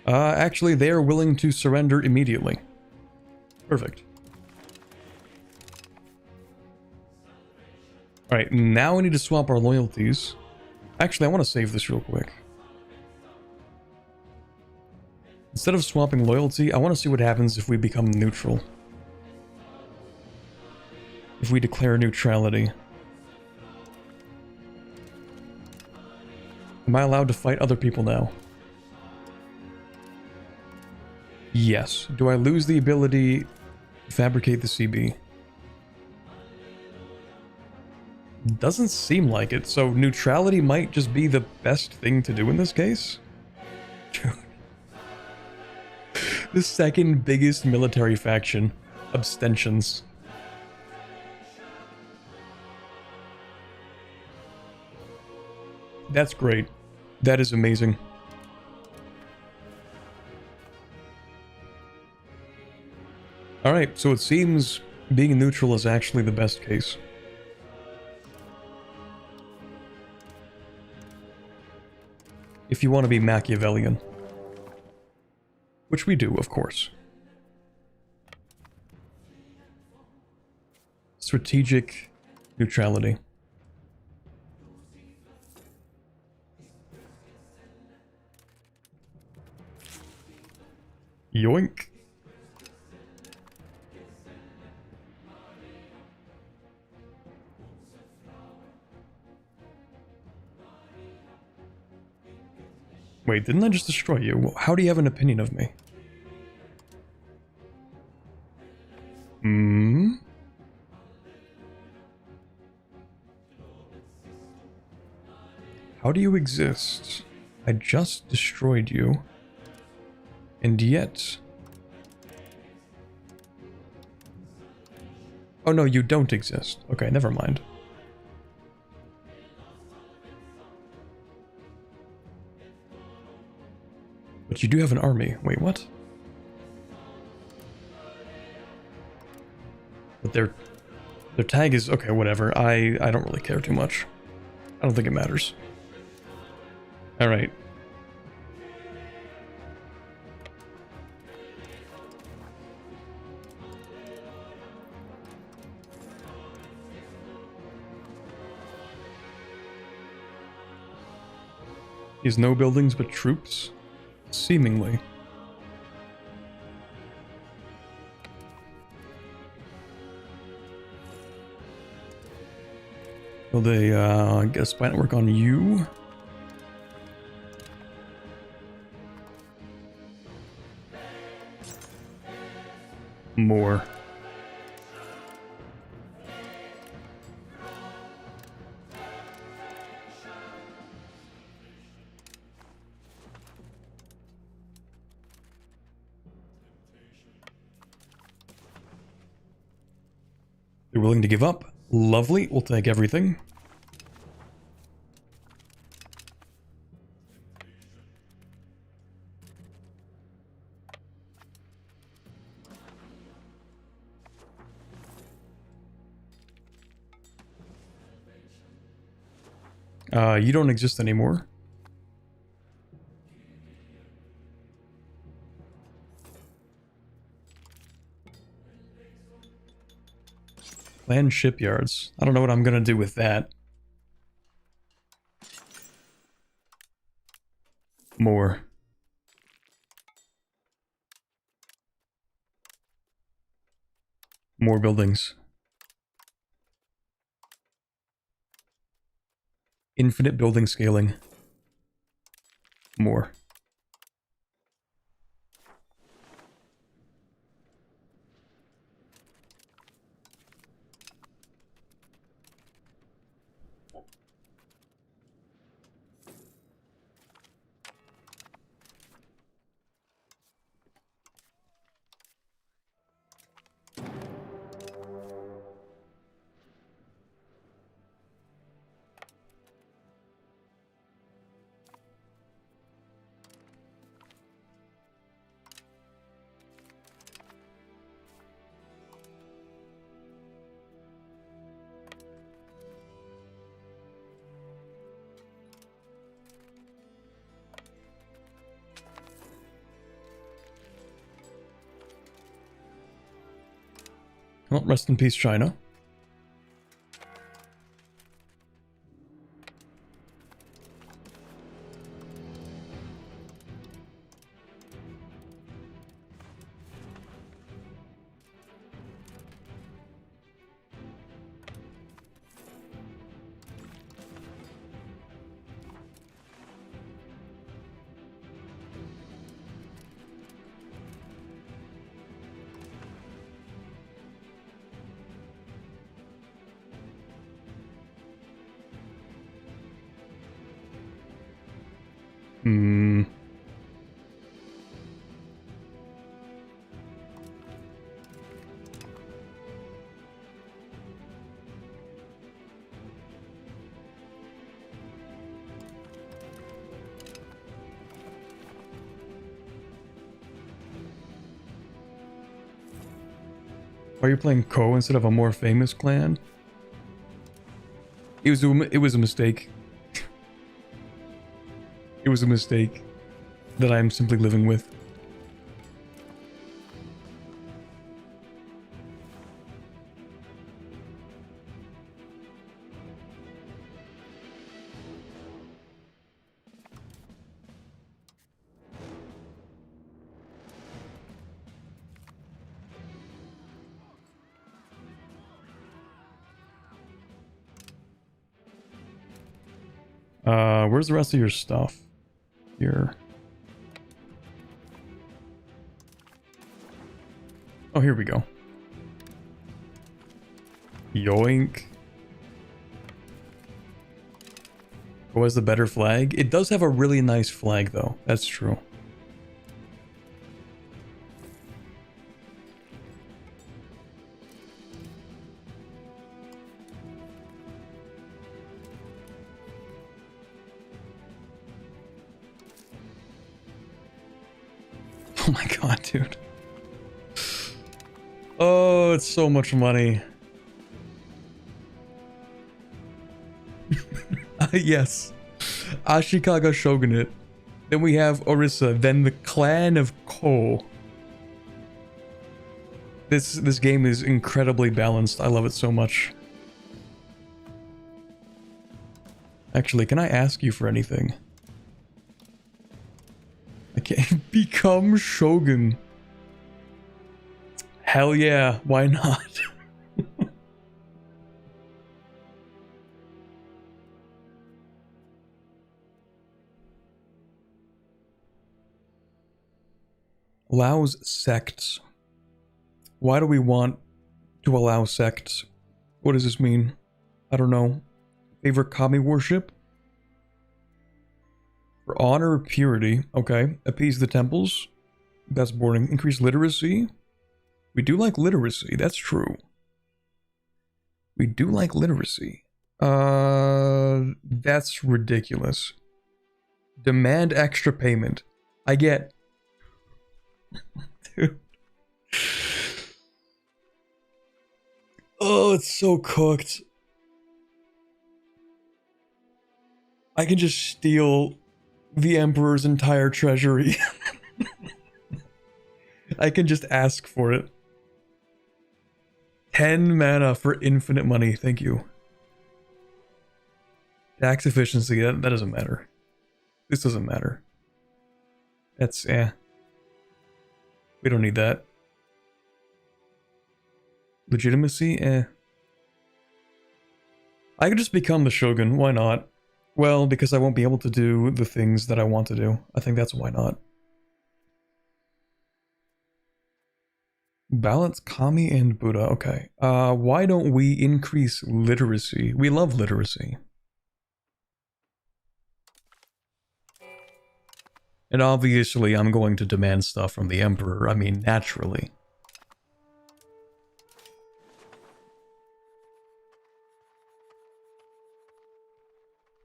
Actually, they are willing to surrender immediately. Perfect. Alright, now we need to swap our loyalties. Actually, I want to save this real quick. Instead of swapping loyalty, I want to see what happens if we become neutral. If we declare neutrality. Am I allowed to fight other people now? Yes. Do I lose the ability to fabricate the CB? Doesn't seem like it, so neutrality might just be the best thing to do in this case? The second biggest military faction. Abstentions. That's great. That is amazing. Alright, so it seems being neutral is actually the best case. If you want to be Machiavellian. Which we do, of course. Strategic neutrality. Yoink. Wait, didn't I just destroy you? How do you have an opinion of me? Hmm? How do you exist? I just destroyed you. And yet... Oh no, you don't exist. Okay, never mind. But you do have an army. Wait, what? But their tag is... Okay, whatever. I don't really care too much. I don't think it matters. Alright. Is no buildings but troops? Seemingly. Will they get a spy network on you? More. They're willing to give up. Lovely, we'll take everything. You don't exist anymore. Land shipyards. I don't know what I'm gonna do with that. More. More buildings. Infinite building scaling. More. Well, rest in peace, China. Hmm. Why are you playing Ko instead of a more famous clan? It was a mistake. It was a mistake that I am simply living with. Where's the rest of your stuff? Here. Oh, here we go. Yoink. Who has the better flag? It does have a really nice flag, though. That's true. Oh my god, dude. Oh, it's so much money. Yes. Ashikaga Shogunate. Then we have Orisa. Then the clan of Ko. This game is incredibly balanced. I love it so much. Actually, can I ask you for anything? I can't become Shogun. Hell yeah, why not? Allows sects. Why do we want to allow sects? What does this mean? I don't know. Favor kami worship? For honor or purity. Okay. Appease the temples. That's boring. Increase literacy. We do like literacy. That's true. We do like literacy. That's ridiculous. Demand extra payment. I get... Dude. Oh, it's so cooked. I can just steal the Emperor's entire treasury. I can just ask for it. 10 mana for infinite money, thank you. Tax efficiency, that doesn't matter. This doesn't matter. That's, we don't need that. Legitimacy, I could just become the Shogun, why not? Well, because I won't be able to do the things that I want to do. I think that's why not. Balance Kami and Buddha, okay. Why don't we increase literacy? We love literacy. And obviously I'm going to demand stuff from the Emperor, I mean, naturally.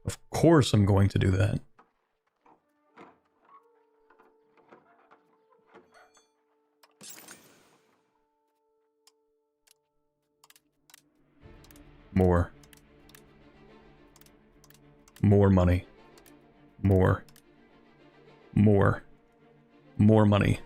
Of course I'm going to do that. More. More money. More. More. More money.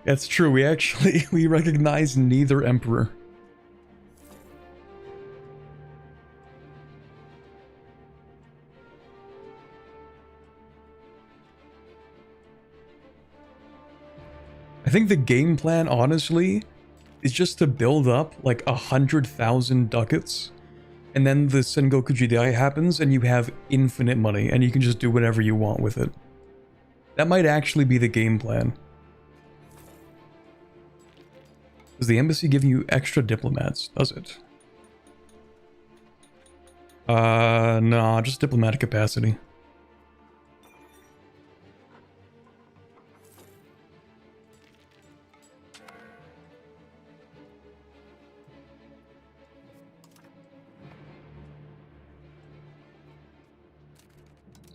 That's true, we recognize neither emperor. I think the game plan, honestly, is just to build up like 100,000 ducats, and then the Sengoku Jidai happens and you have infinite money and you can just do whatever you want with it. That might actually be the game plan. Does the embassy give you extra diplomats? Does it? Nah, just diplomatic capacity.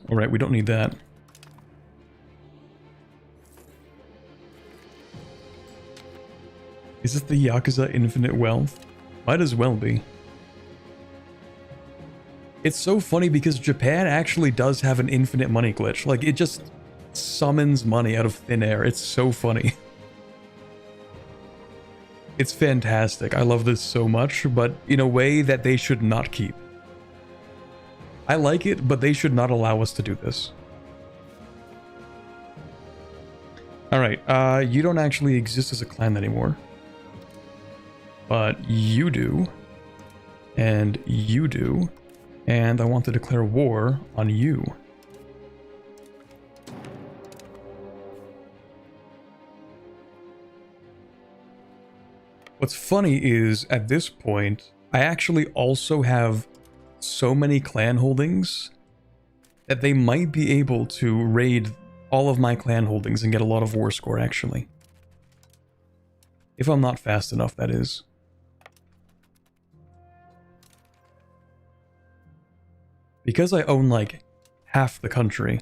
Alright, we don't need that. Is this the Yakuza Infinite Wealth? Might as well be. It's so funny because Japan actually does have an infinite money glitch. Like, it just summons money out of thin air. It's so funny. It's fantastic. I love this so much, but in a way that they should not keep. I like it, but they should not allow us to do this. Alright, you don't actually exist as a clan anymore. But you do. And you do. And I want to declare war on you. What's funny is, at this point, I actually also have so many clan holdings that they might be able to raid all of my clan holdings and get a lot of war score, actually. If I'm not fast enough, that is. Because I own, like, half the country.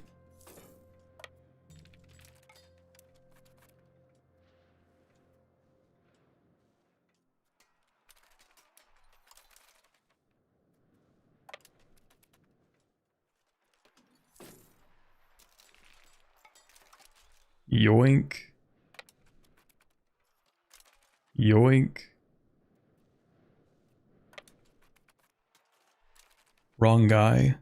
Yoink. Yoink. Wrong guy.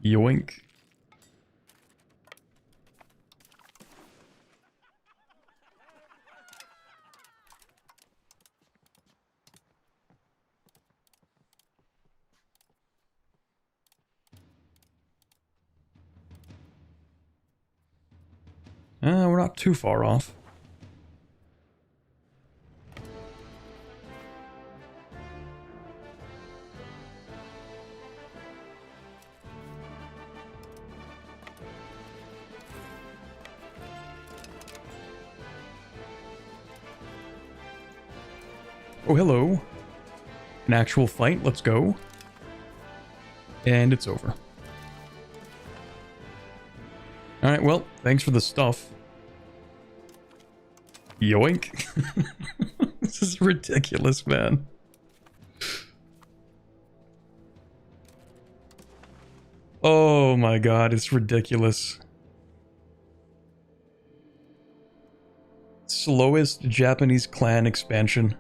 Yoink. We're not too far off. Oh, hello. An actual fight, let's go. And it's over. Alright, well, thanks for the stuff. Yoink. This is ridiculous, man. Oh my god, it's ridiculous. Slowest Japanese clan expansion.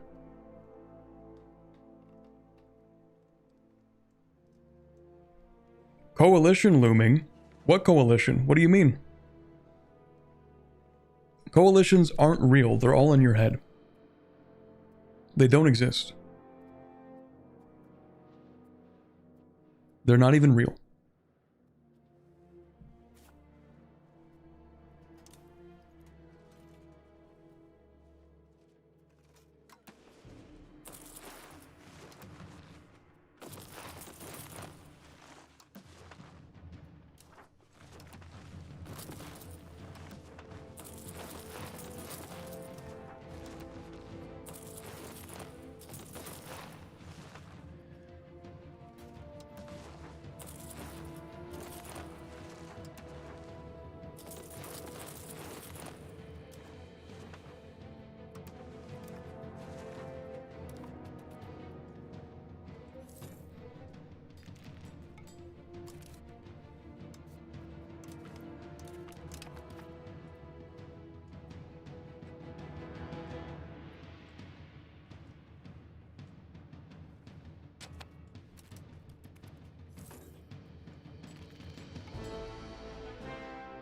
Coalition looming? What coalition? What do you mean? Coalitions aren't real, they're all in your head. They don't exist. They're not even real.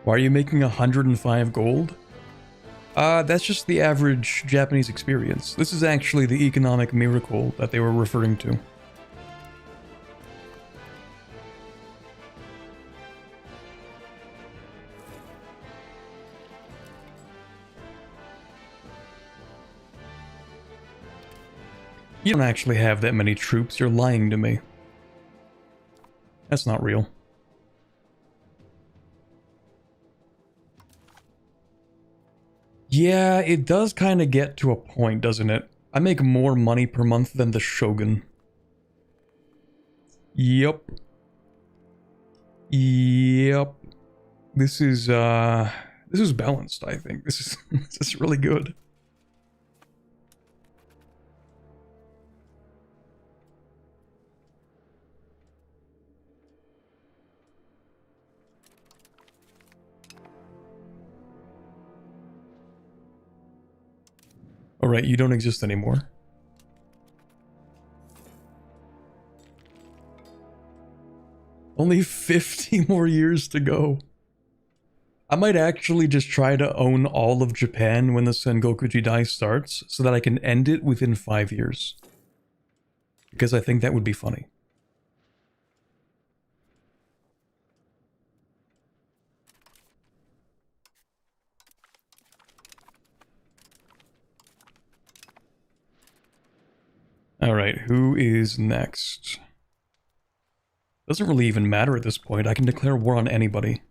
Why are you making 105 gold? That's just the average Japanese experience. This is actually the economic miracle that they were referring to. You don't actually have that many troops, you're lying to me. That's not real. Yeah, it does kind of get to a point, doesn't it? I make more money per month than the Shogun. Yup. Yep. This is balanced, I think. This is this is really good. Alright, you don't exist anymore. Only 50 more years to go. I might actually just try to own all of Japan when the Sengoku Jidai starts, so that I can end it within 5 years. Because I think that would be funny. Alright, who is next? Doesn't really even matter at this point. I can declare war on anybody.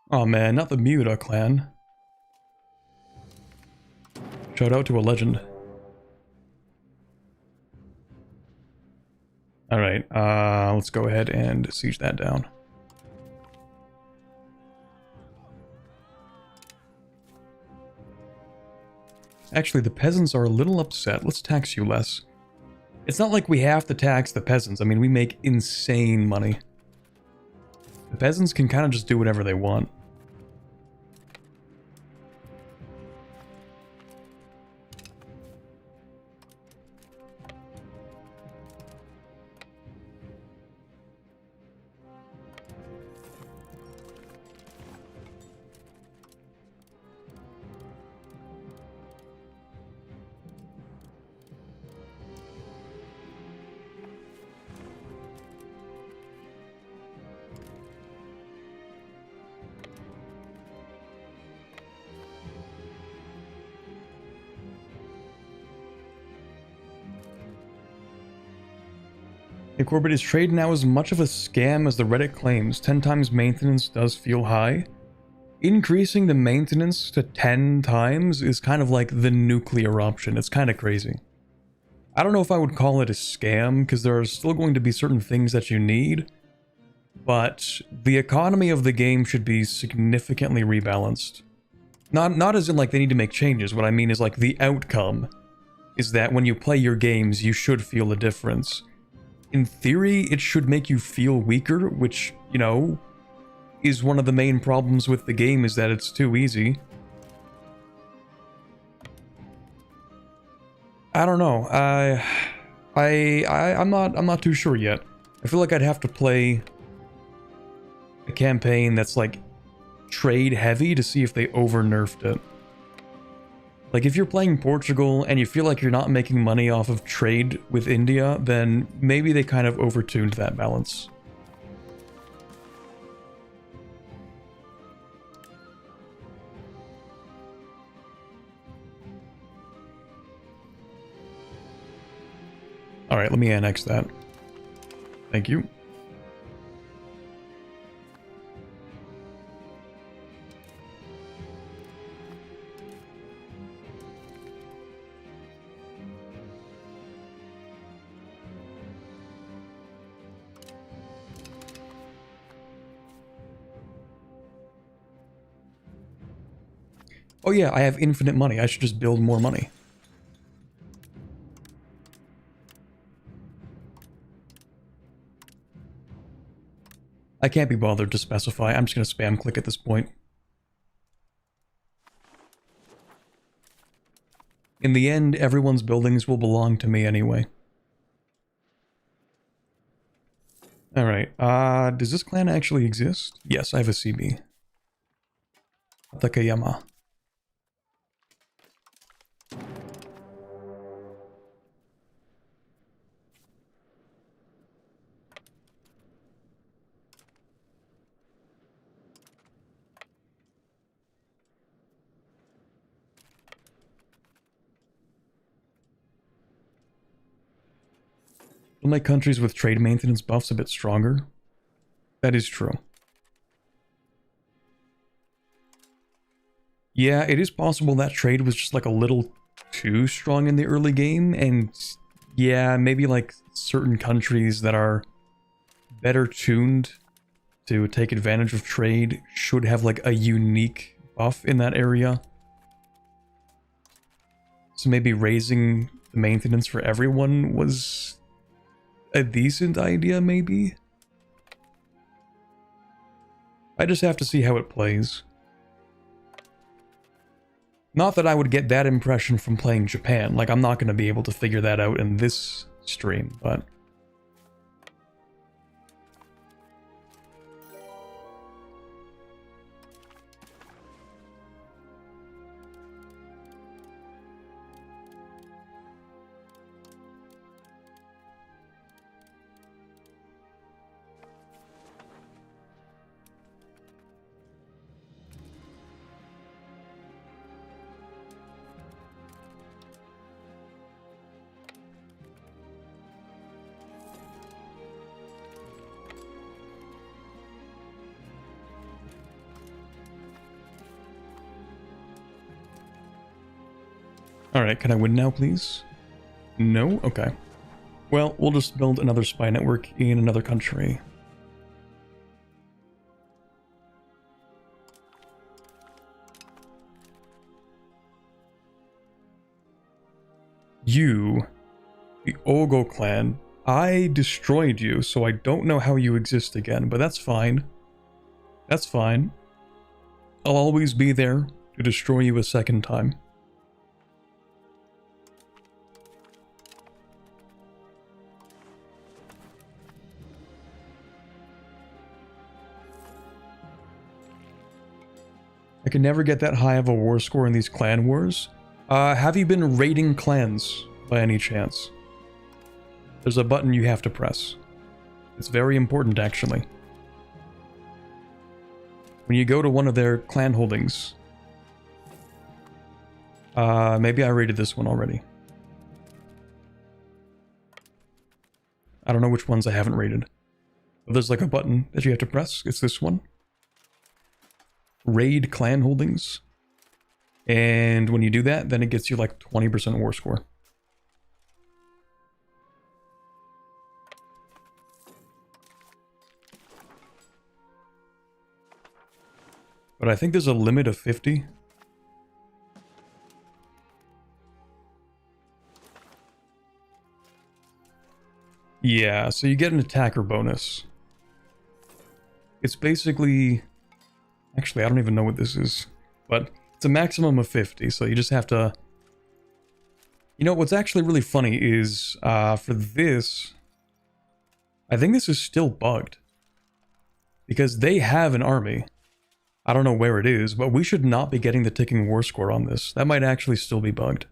Oh man, not the Miura clan. Shout out to a legend. Alright, let's go ahead and siege that down. Actually, the peasants are a little upset. Let's tax you less. It's not like we have to tax the peasants. I mean, we make insane money. The peasants can kind of just do whatever they want. Hey Corbett, is trade now as much of a scam as the Reddit claims? 10 times maintenance does feel high. Increasing the maintenance to 10 times is kind of like the nuclear option. It's kind of crazy. I don't know if I would call it a scam, because there are still going to be certain things that you need, but the economy of the game should be significantly rebalanced. Not as in like they need to make changes. What I mean is like the outcome is that when you play your games, you should feel a difference. In theory, it should make you feel weaker, which, you know, is one of the main problems with the game, is that it's too easy. I don't know. I'm not too sure yet. I feel like I'd have to play a campaign that's like trade heavy to see if they over-nerfed it. Like, if you're playing Portugal and you feel like you're not making money off of trade with India, then maybe they kind of overtuned that balance. Alright, let me annex that. Thank you. Oh yeah, I have infinite money. I should just build more money. I can't be bothered to specify. I'm just going to spam click at this point. In the end, everyone's buildings will belong to me anyway. Alright, does this clan actually exist? Yes, I have a CB. Takayama. Will make countries with trade maintenance buffs a bit stronger. That is true. Yeah, it is possible that trade was just like a little too strong in the early game, and yeah, maybe like certain countries that are better tuned to take advantage of trade should have like a unique buff in that area. So maybe raising the maintenance for everyone was a decent idea, maybe? I just have to see how it plays. Not that I would get that impression from playing Japan, like I'm not going to be able to figure that out in this stream, but... Alright, can I win now, please? No? Okay. Well, we'll just build another spy network in another country. You, the Ogo clan, I destroyed you, so I don't know how you exist again, but that's fine. That's fine. I'll always be there to destroy you a second time. I can never get that high of a war score in these clan wars. Have you been raiding clans by any chance? There's a button you have to press. It's very important, actually. When you go to one of their clan holdings... maybe I raided this one already. I don't know which ones I haven't raided. But there's like a button that you have to press. It's this one. Raid clan holdings. And when you do that, then it gets you like 20% war score. But I think there's a limit of 50. Yeah, so you get an attacker bonus. It's basically... Actually, I don't even know what this is. But it's a maximum of 50, so you just have to... You know, what's actually really funny is, for this... I think this is still bugged. Because they have an army. I don't know where it is, but we should not be getting the ticking war score on this. That might actually still be bugged.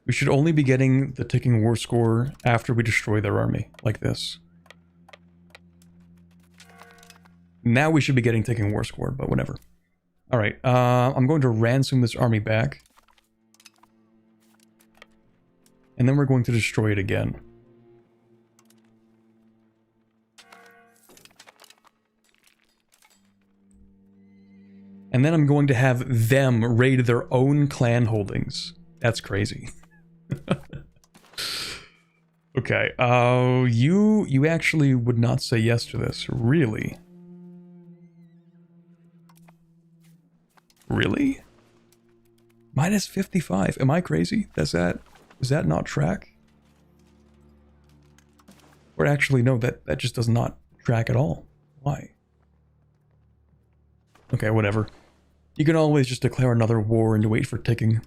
We should only be getting the ticking war score after we destroy their army, like this. Now we should be getting ticking war score, but whatever. Alright, I'm going to ransom this army back. And then we're going to destroy it again. And then I'm going to have them raid their own clan holdings. That's crazy. Okay, you actually would not say yes to this, really? Really? Minus 55. Am I crazy? Does that not track? Or actually, no, that just does not track at all. Why? Okay, whatever. You can always just declare another war and wait for ticking.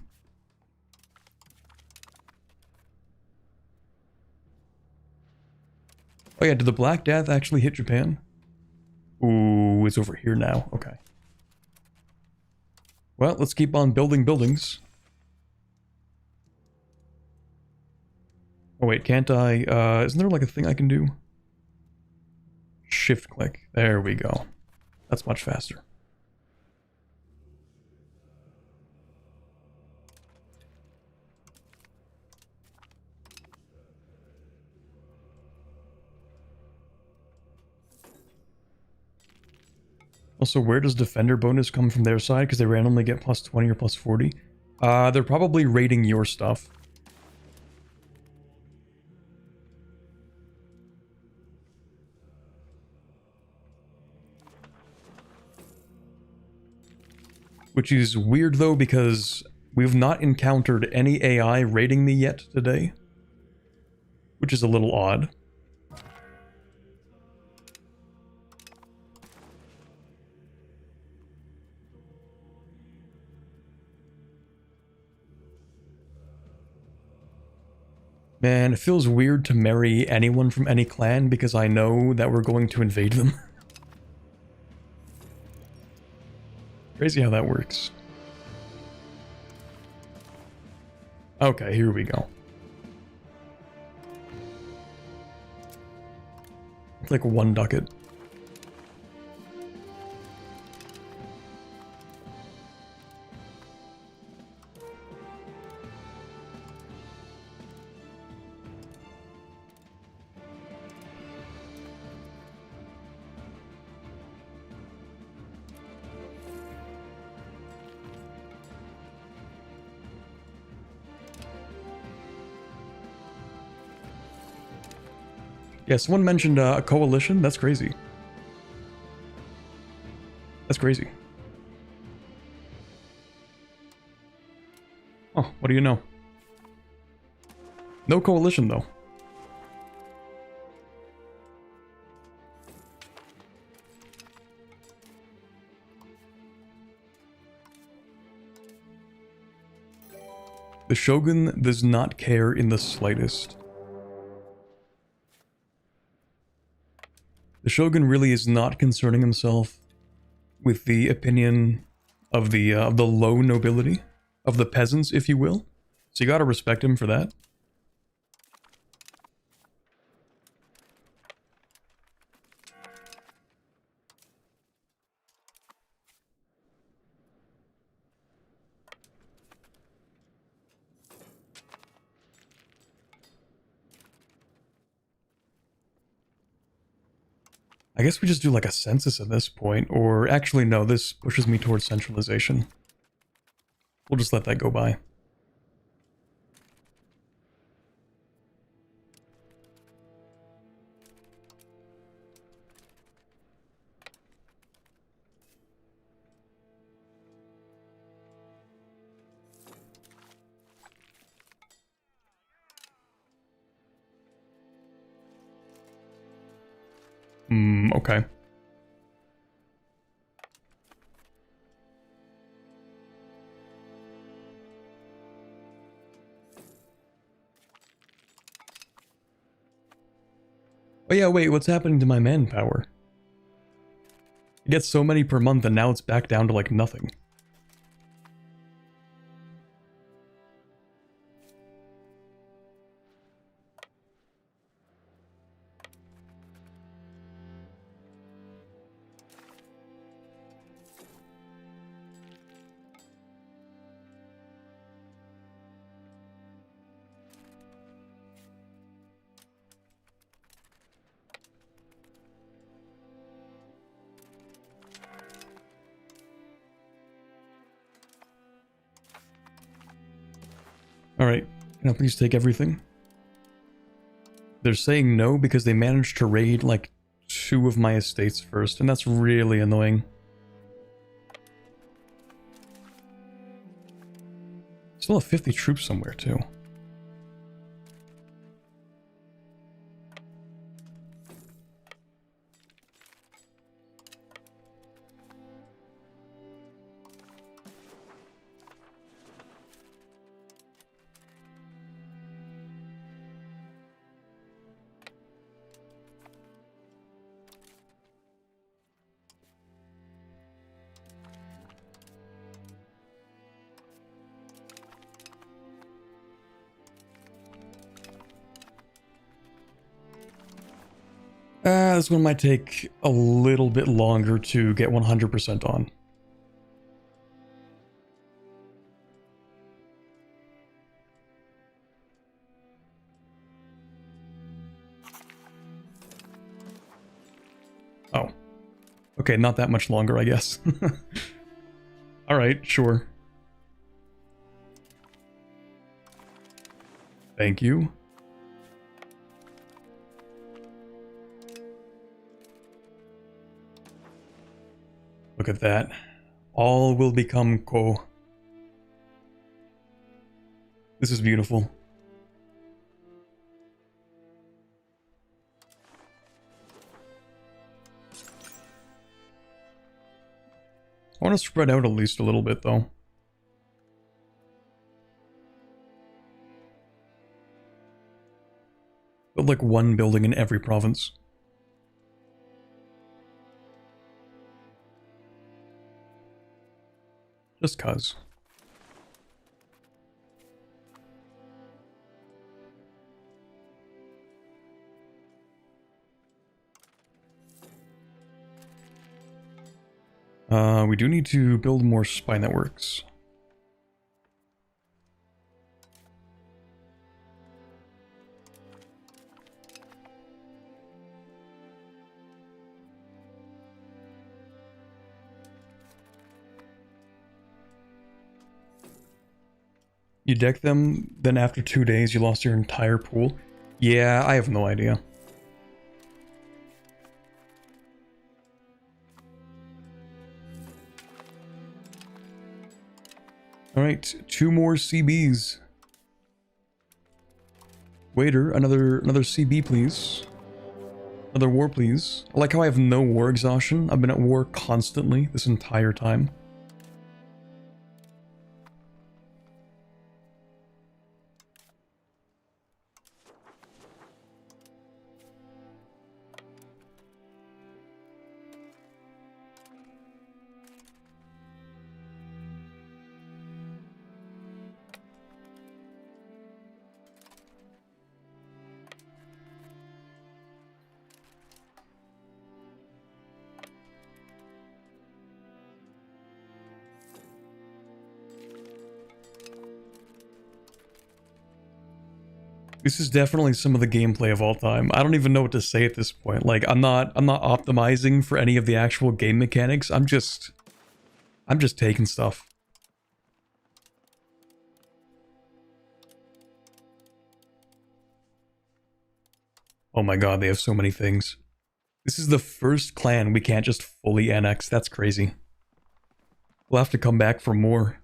Oh yeah, did the Black Death actually hit Japan? Ooh, it's over here now. Okay. Well, let's keep on building buildings. Oh wait, can't I, isn't there like a thing I can do? Shift click. There we go. That's much faster. Also, where does defender bonus come from their side? Because they randomly get plus 20 or plus 40? They're probably rating your stuff. Which is weird though, because we've not encountered any AI rating me yet today. Which is a little odd. Man, it feels weird to marry anyone from any clan because I know that we're going to invade them. Crazy how that works. Okay, here we go. It's like one ducat. Yeah, someone mentioned a coalition. That's crazy. That's crazy. Oh, what do you know? No coalition, though. The Shogun does not care in the slightest. The Shogun really is not concerning himself with the opinion of the low nobility, of the peasants, if you will. So you gotta respect him for that. I guess we just do like a census at this point, or actually no, this pushes me towards centralization. We'll just let that go by. Okay. Oh yeah, wait, what's happening to my manpower? I get so many per month and now it's back down to like nothing. Alright, can I please take everything? They're saying no because they managed to raid like 2 of my estates first, and that's really annoying. Still have 50 troops somewhere too. This one might take a little bit longer to get 100% on. Oh. Okay, not that much longer, I guess. Alright, sure. Thank you. Look at that. All will become Ko. This is beautiful. I want to spread out at least a little bit, though. Build like 1 building in every province. Just cuz. We do need to build more spy networks. You deck them, then after 2 days you lost your entire pool? Yeah, I have no idea. Alright, 2 more CBs. Waiter, another CB please. Another war please. I like how I have no war exhaustion. I've been at war constantly this entire time. This is definitely some of the gameplay of all time. I don't even know what to say at this point. Like, I'm not optimizing for any of the actual game mechanics. I'm just taking stuff. Oh my god, they have so many things. This is the first clan we can't just fully annex. That's crazy. We'll have to come back for more.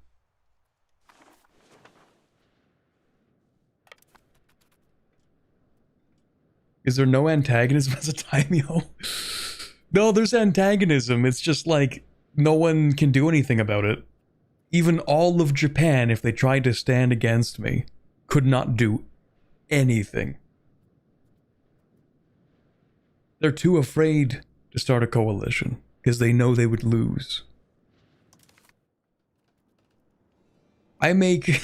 Is there no antagonism as a daimyo? No, there's antagonism. It's just like no one can do anything about it. Even all of Japan, if they tried to stand against me, could not do anything. They're too afraid to start a coalition because they know they would lose. I make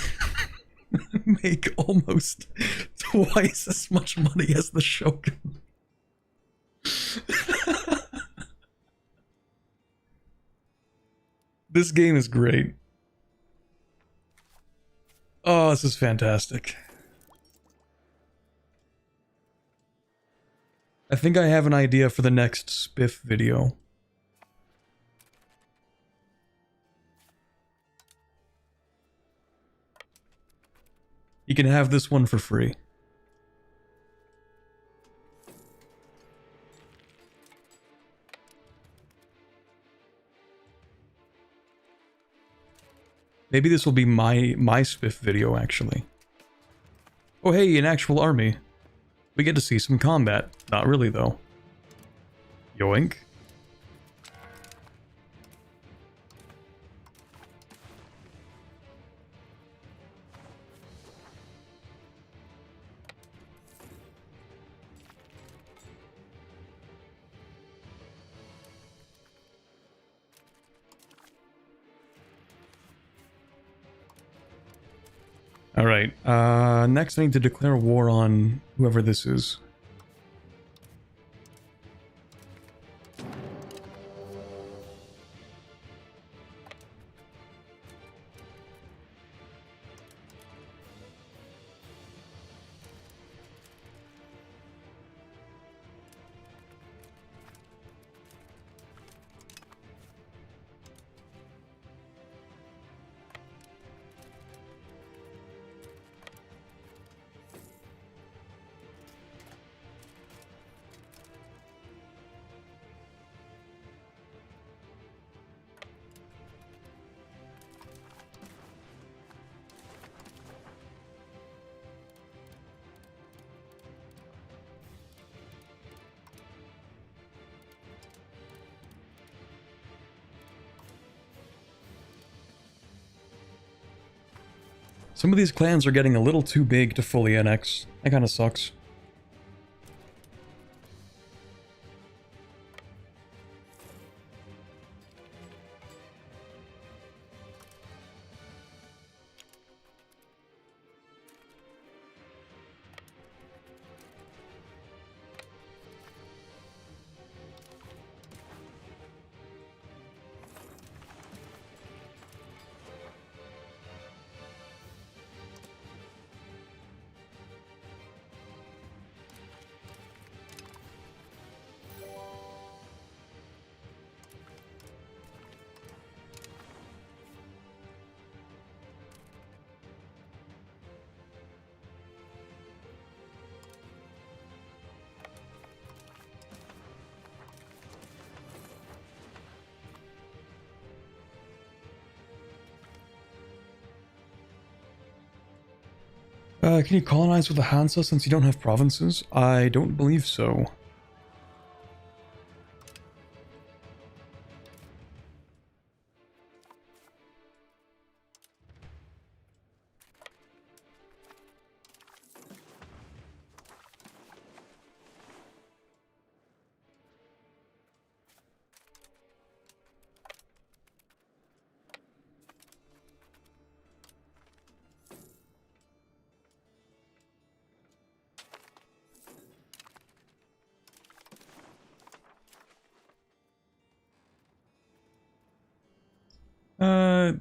make almost twice as much money as the Shogun. This game is great. Oh, this is fantastic. I think I have an idea for the next Spiff video. You can have this one for free. Maybe this will be my spiff video, actually. Oh hey, an actual army. We get to see some combat. Not really, though. Yoink. Alright, next I need to declare war on whoever this is. Some of these clans are getting a little too big to fully annex. That kind of sucks. Can you colonize with the Hansa since you don't have provinces? I don't believe so.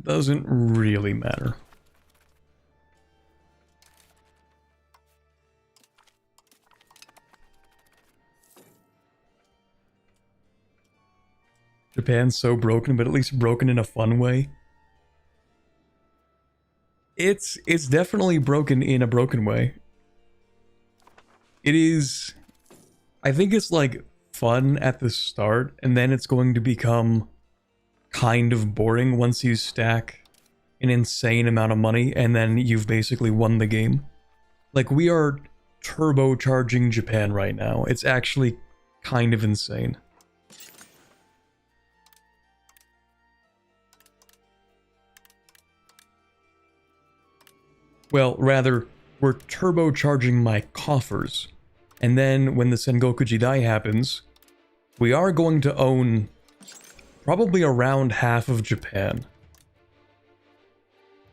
Doesn't really matter. Japan's so broken, but at least broken in a fun way. It's definitely broken in a broken way. It is... I think it's like fun at the start, and then it's going to become kind of boring once you stack an insane amount of money and then you've basically won the game. Like, we are turbocharging Japan right now. It's actually kind of insane. Well, rather, we're turbocharging my coffers. And then when the Sengoku Jidai happens, we are going to own probably around half of Japan.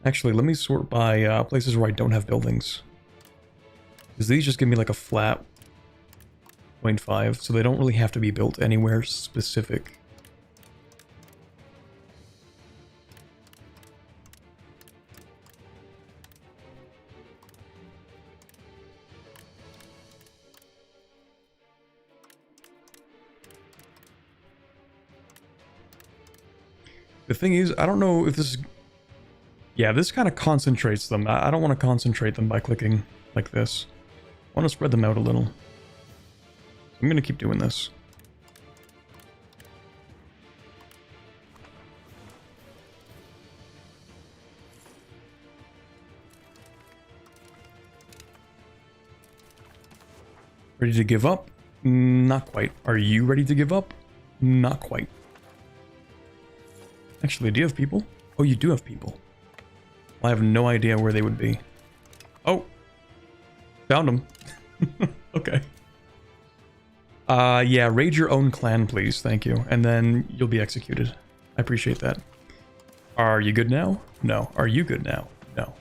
Actually, let me sort by places where I don't have buildings. Because these just give me like a flat 0.5, so they don't really have to be built anywhere specific. The thing is, I don't know if this is... Yeah, this kind of concentrates them. I don't want to concentrate them by clicking like this. I want to spread them out a little. I'm going to keep doing this. Ready to give up? Not quite. Are you ready to give up? Not quite. Actually, do you have people? Oh, you do have people. I have no idea where they would be. Oh! Found them. Okay. Yeah, raid your own clan, please. Thank you. And then you'll be executed. I appreciate that. Are you good now? No. Are you good now? No.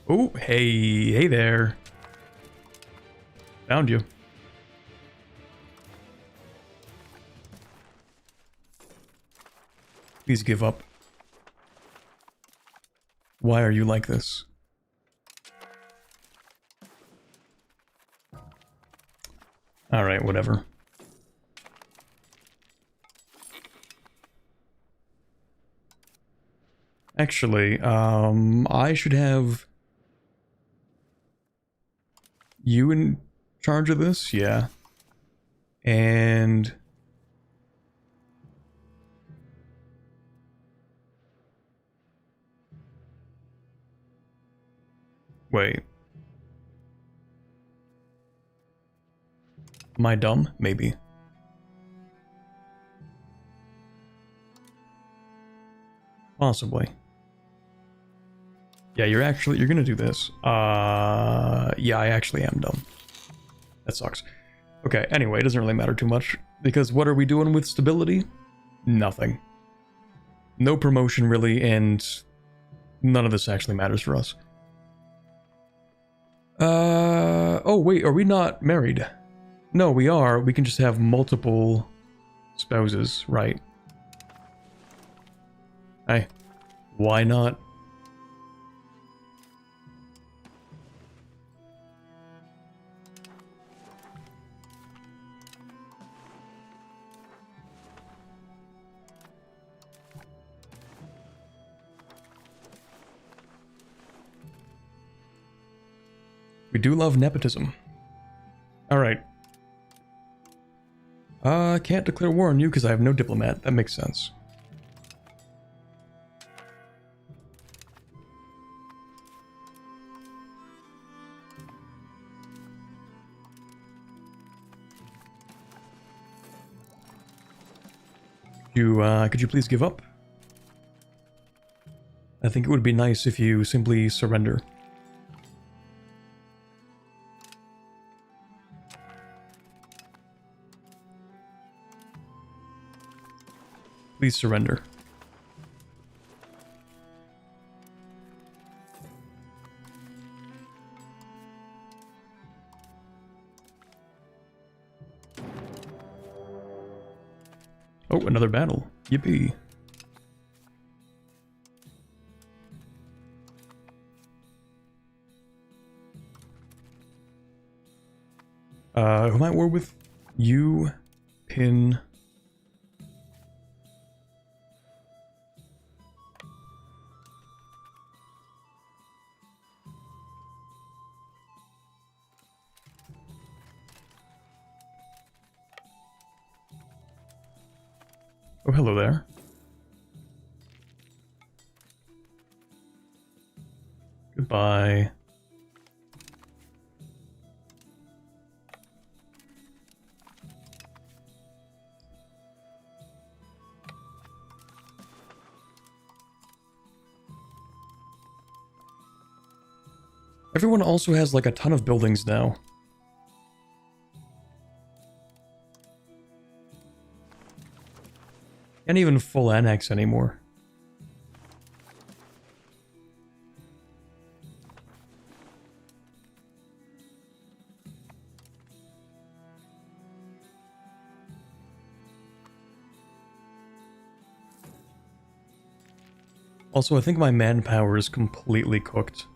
Oh, hey. Hey there. Found you. Please give up. Why are you like this? Alright, whatever. Actually, I should have you in charge of this? Yeah. And wait. Am I dumb? Maybe. Possibly. Yeah, you're gonna do this. Yeah, I actually am dumb. That sucks. Okay, anyway, it doesn't really matter too much, because what are we doing with stability? Nothing. No promotion, really, and none of this actually matters for us. Oh wait, are we not married? No, we are. We can just have multiple spouses, right? Hey, why not? We do love nepotism. Alright. Can't declare war on you because I have no diplomat. That makes sense. Could you please give up? I think it would be nice if you simply surrender. Please surrender. Oh, another battle. Yippee. Who am I at war with? You, Pin. Oh, hello there. Goodbye. Everyone also has like a ton of buildings now. Can't even full annex anymore. Also, I think my manpower is completely cooked.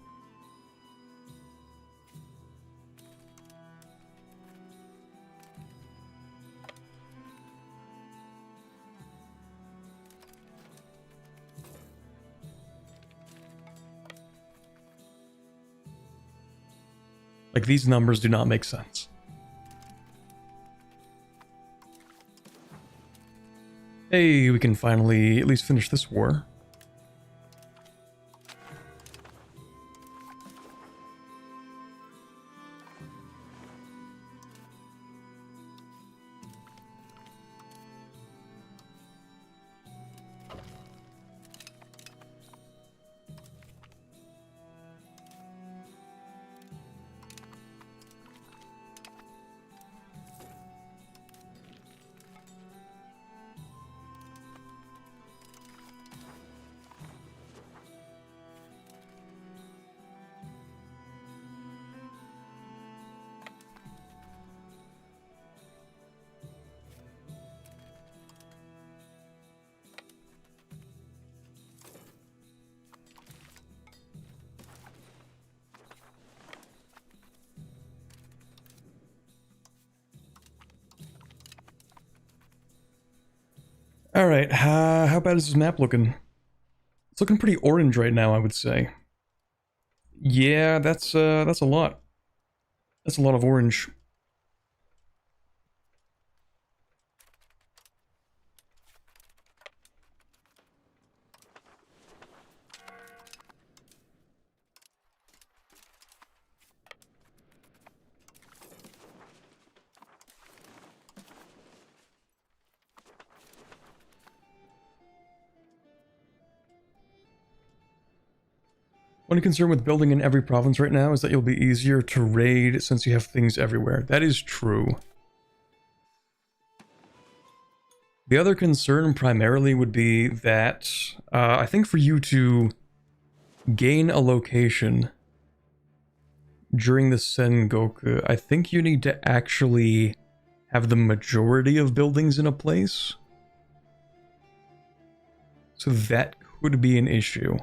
Like, these numbers do not make sense. Hey, we can finally at least finish this war. Alright, how bad is this map looking? It's looking pretty orange right now, I would say. Yeah, that's a lot. That's a lot of orange. One concern with building in every province right now is that you'll be easier to raid since you have things everywhere. That is true. The other concern primarily would be that I think for you to gain a location during the Sengoku, I think you need to actually have the majority of buildings in a place. So that could be an issue.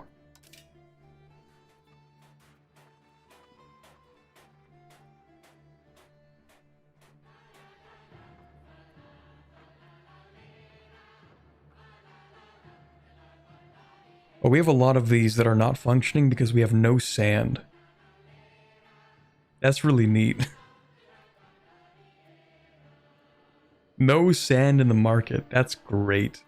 But we have a lot of these that are not functioning because we have no sand. That's really neat. No sand in the market. That's great.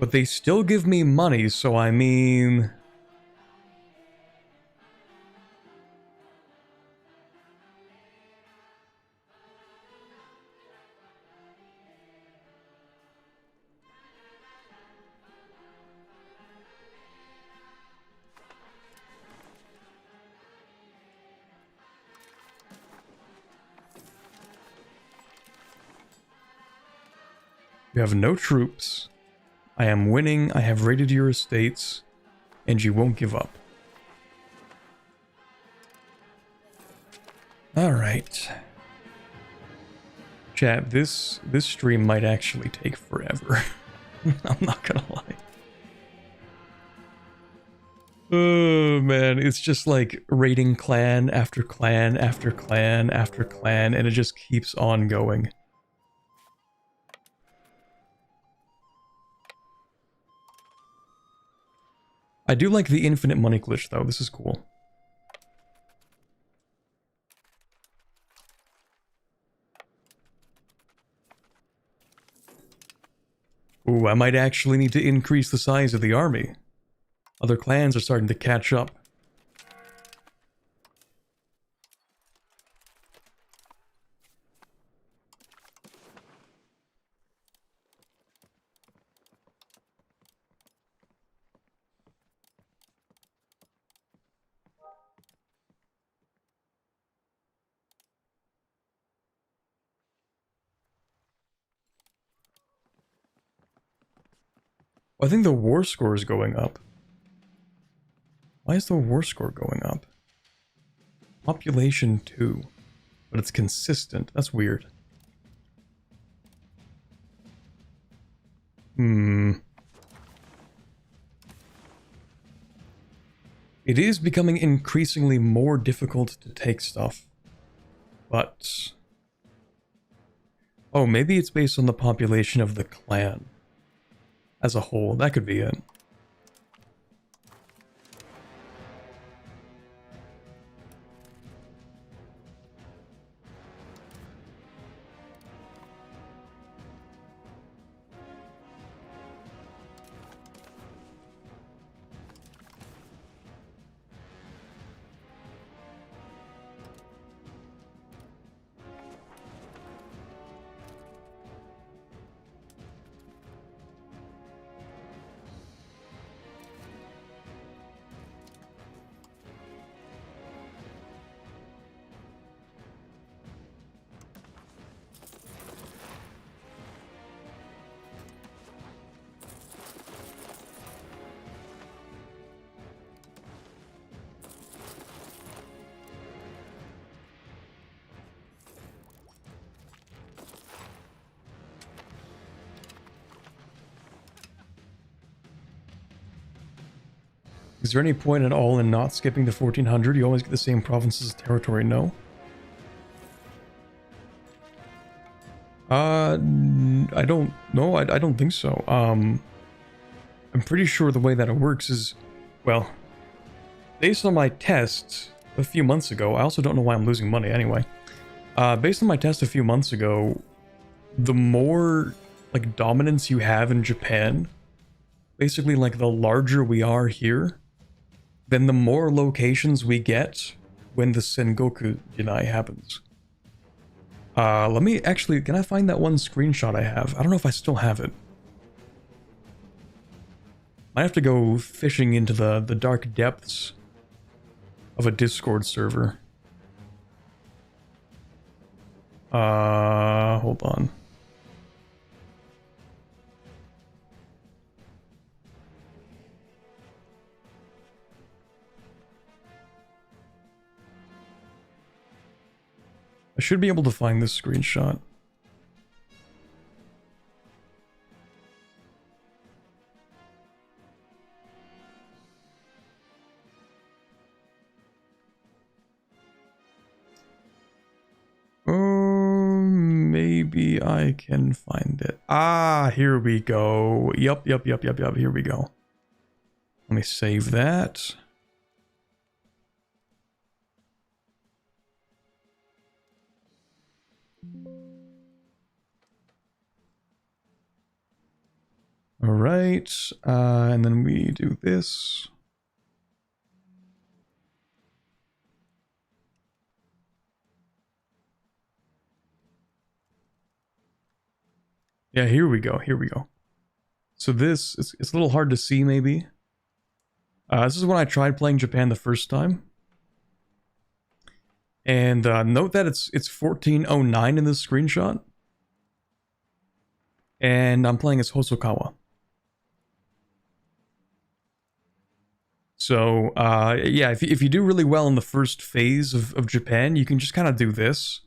But they still give me money, so I mean... You have no troops. I am winning, I have raided your estates, and you won't give up. Alright. Chat, this stream might actually take forever. I'm not gonna lie. Oh man, it's just like raiding clan after clan after clan after clan, and it just keeps on going. I do like the infinite money glitch though, this is cool. Ooh, I might actually need to increase the size of the army. Other clans are starting to catch up. I think the war score is going up. Why is the war score going up? Population 2. But it's consistent. That's weird. It is becoming increasingly more difficult to take stuff. But... oh, maybe it's based on the population of the clan. As a whole, that could be it. Is there any point at all in not skipping the 1400? You always get the same provinces as territory, no? I don't know. I don't think so. I'm pretty sure the way that it works is, well, based on my test a few months ago, I also don't know why I'm losing money anyway. Based on my test a few months ago, the more, like, dominance you have in Japan, basically, like, the larger we are here, then the more locations we get when the Sengoku Jidai happens. Let me actually, can I find that one screenshot I have? I don't know if I still have it. I have to go fishing into the dark depths of a Discord server. Hold on. I should be able to find this screenshot. Maybe I can find it. Ah, here we go. Yup, here we go. Let me save that. All right, and then we do this. Yeah, here we go, So this, it's a little hard to see maybe. This is when I tried playing Japan the first time. And note that it's 1409 in this screenshot. And I'm playing as Hosokawa. So, yeah, if you do really well in the first phase of Japan, you can just kind of do this.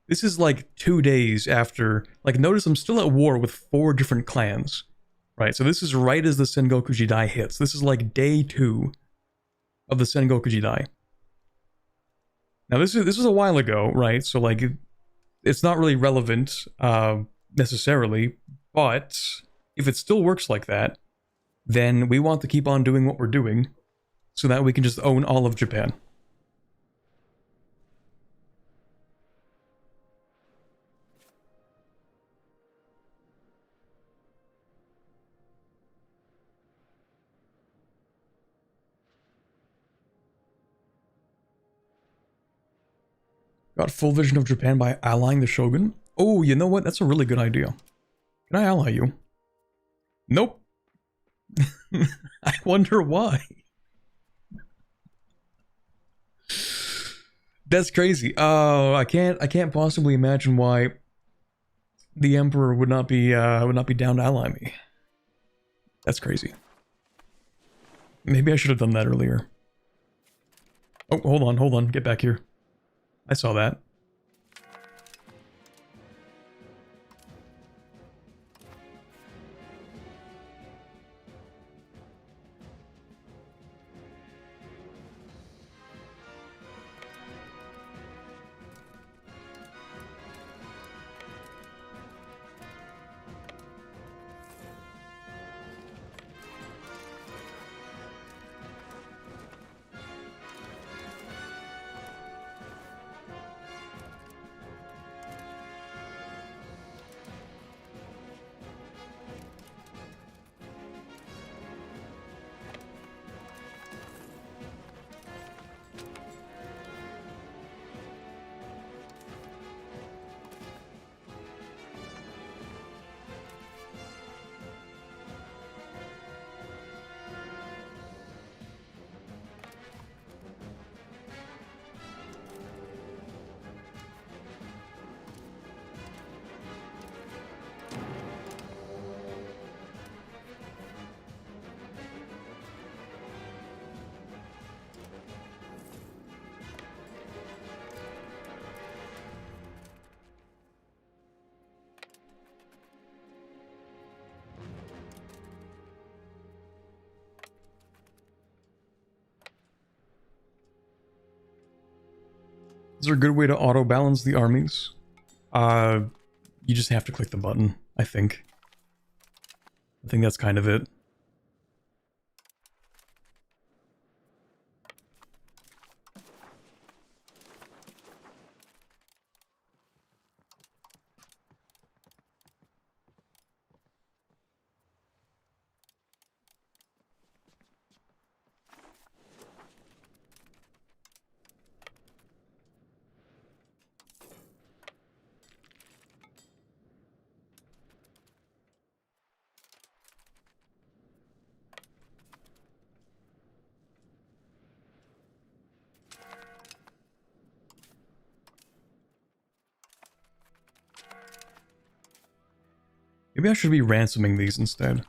This is like 2 days after, like, notice I'm still at war with 4 different clans, right? So this is right as the Sengoku Jidai hits. This is like day 2 of the Sengoku Jidai. Now this was a while ago, right? So like, it's not really relevant necessarily, but if it still works like that, then we want to keep on doing what we're doing so that we can just own all of Japan. Got full vision of Japan by allying the shogun. Oh, you know what? That's a really good idea. Can I ally you? Nope. I wonder why. That's crazy. Oh, I can't possibly imagine why the emperor would not be down to ally me. That's crazy. Maybe I should have done that earlier. Oh, hold on. Get back here. I saw that. Is there a good way to auto-balance the armies? You just have to click the button, I think. I think that's kind of it. Maybe I should be ransoming these instead.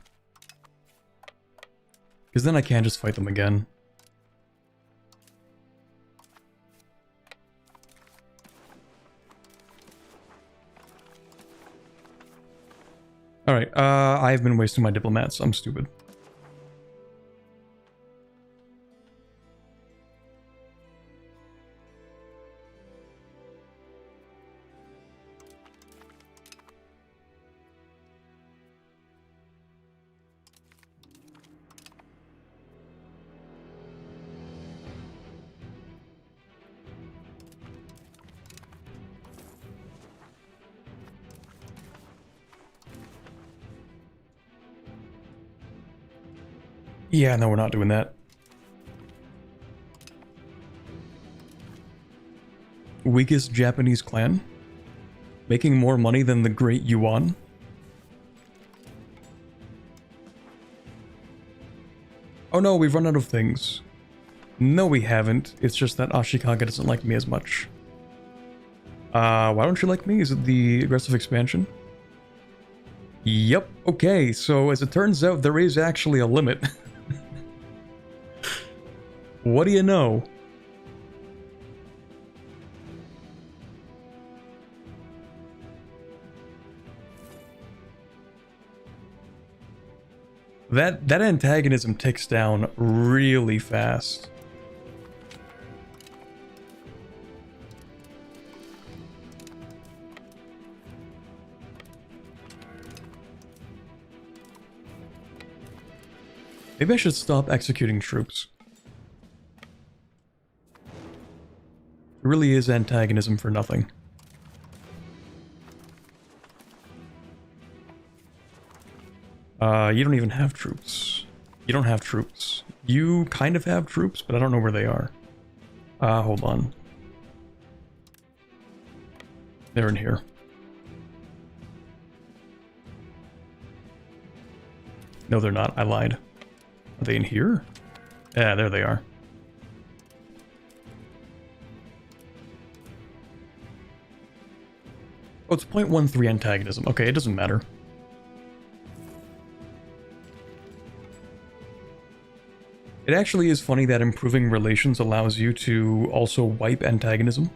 Because then I can't just fight them again. Alright, I've been wasting my diplomats. I'm stupid. Yeah, no, we're not doing that. Weakest Japanese clan? Making more money than the Great Yuan? Oh no, we've run out of things. No, we haven't. It's just that Ashikaga doesn't like me as much. Why don't you like me? Is it the aggressive expansion? Yep, okay, so as it turns out, there is actually a limit. What do you know? That antagonism ticks down really fast. Maybe I should stop executing troops. It really is antagonism for nothing. You don't even have troops. You don't have troops. You kind of have troops, but I don't know where they are. Hold on. They're in here. No, they're not. I lied. Are they in here? Yeah, there they are. Oh, it's 0.13 antagonism. Okay, it doesn't matter. It actually is funny that improving relations allows you to also wipe antagonism.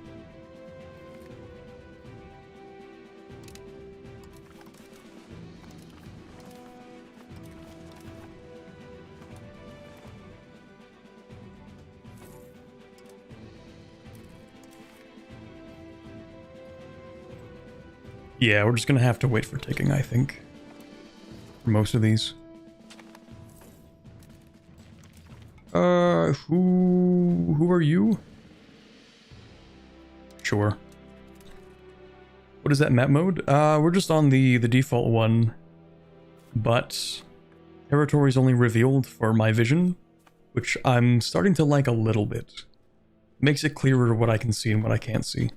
Yeah, we're just gonna have to wait for ticking, I think. For most of these. Who are you? Sure. What is that map mode? We're just on the default one, but territory is only revealed for my vision, which I'm starting to like a little bit. Makes it clearer what I can see and what I can't see.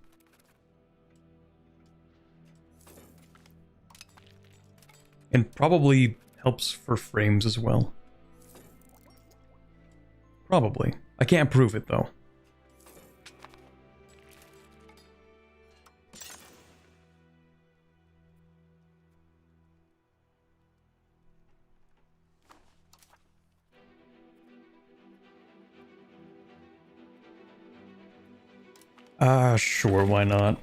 And probably helps for frames as well. Probably. I can't prove it, though. Sure, why not?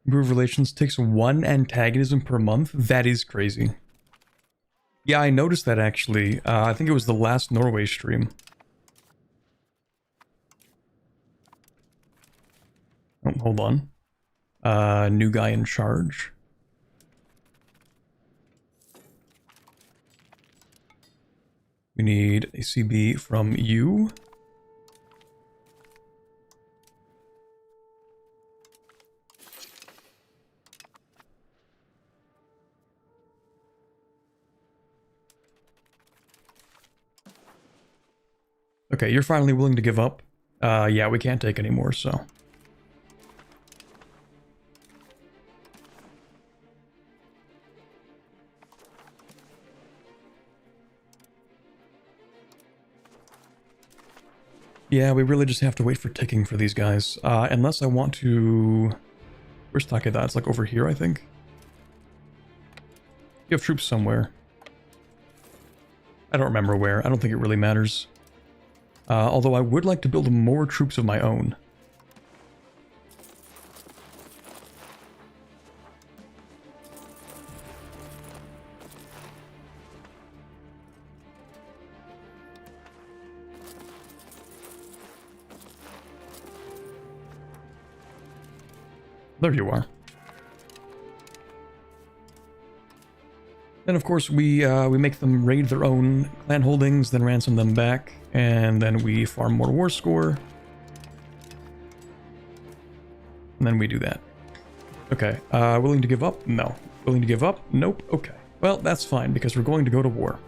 Improve relations takes 1 antagonism per month? That is crazy. Yeah, I noticed that actually. I think it was the last Norway stream. Oh, hold on. New guy in charge. We need a CB from you. Okay, you're finally willing to give up. Yeah, we can't take any more, so. Yeah, we really just have to wait for ticking for these guys. Unless I want to... Where's Takeda? It's like over here, I think. You have troops somewhere. I don't remember where. I don't think it really matters. Although I would like to build more troops of my own. There you are. And of course we make them raid their own clan holdings, then ransom them back, and then we farm more war score. And then we do that. Okay, willing to give up? No. Willing to give up? Nope. Okay. Well, that's fine, because we're going to go to war.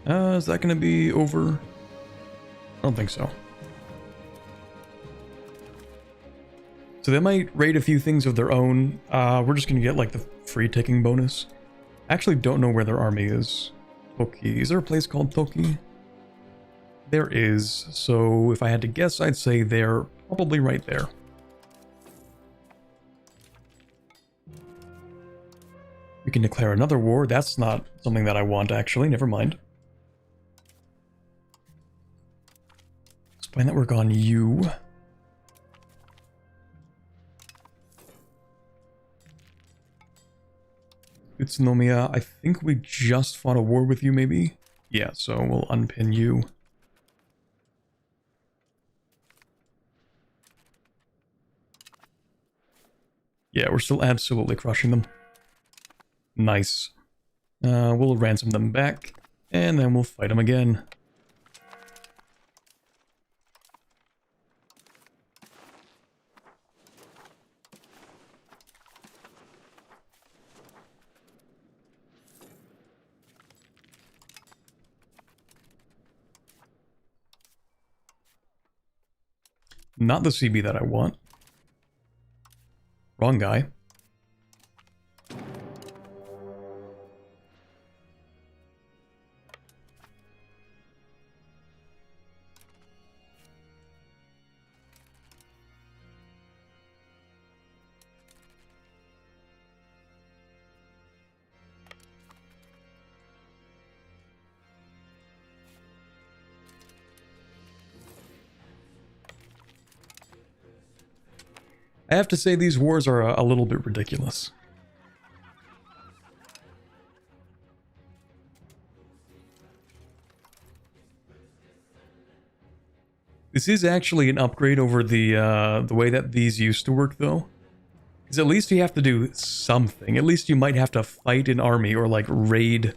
Is that going to be over? I don't think so. So they might raid a few things of their own. We're just going to get like the free ticking bonus. I actually don't know where their army is. Toki. Is there a place called Toki? There is. So if I had to guess, I'd say they're probably right there. We can declare another war. That's not something that I want, actually. Never mind. Spy network on you. Utsunomiya, I think we just fought a war with you, maybe? Yeah, so we'll unpin you. Yeah, we're still absolutely crushing them. Nice. We'll ransom them back, and then we'll fight them again. Not the CB that I want. Wrong guy. I have to say these wars are a little bit ridiculous. This is actually an upgrade over the way that these used to work, though. Because at least you have to do something. At least you might have to fight an army or like raid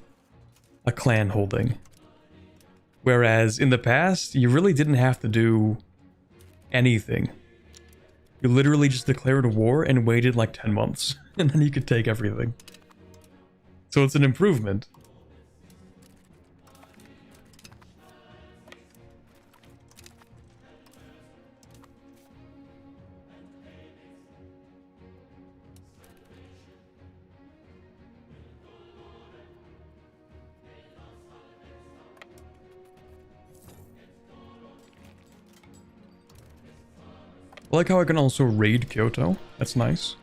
a clan holding. Whereas in the past, you really didn't have to do anything. You literally just declared a war and waited like 10 months. And then you could take everything. So it's an improvement. I like how I can also raid Kyoto. That's nice.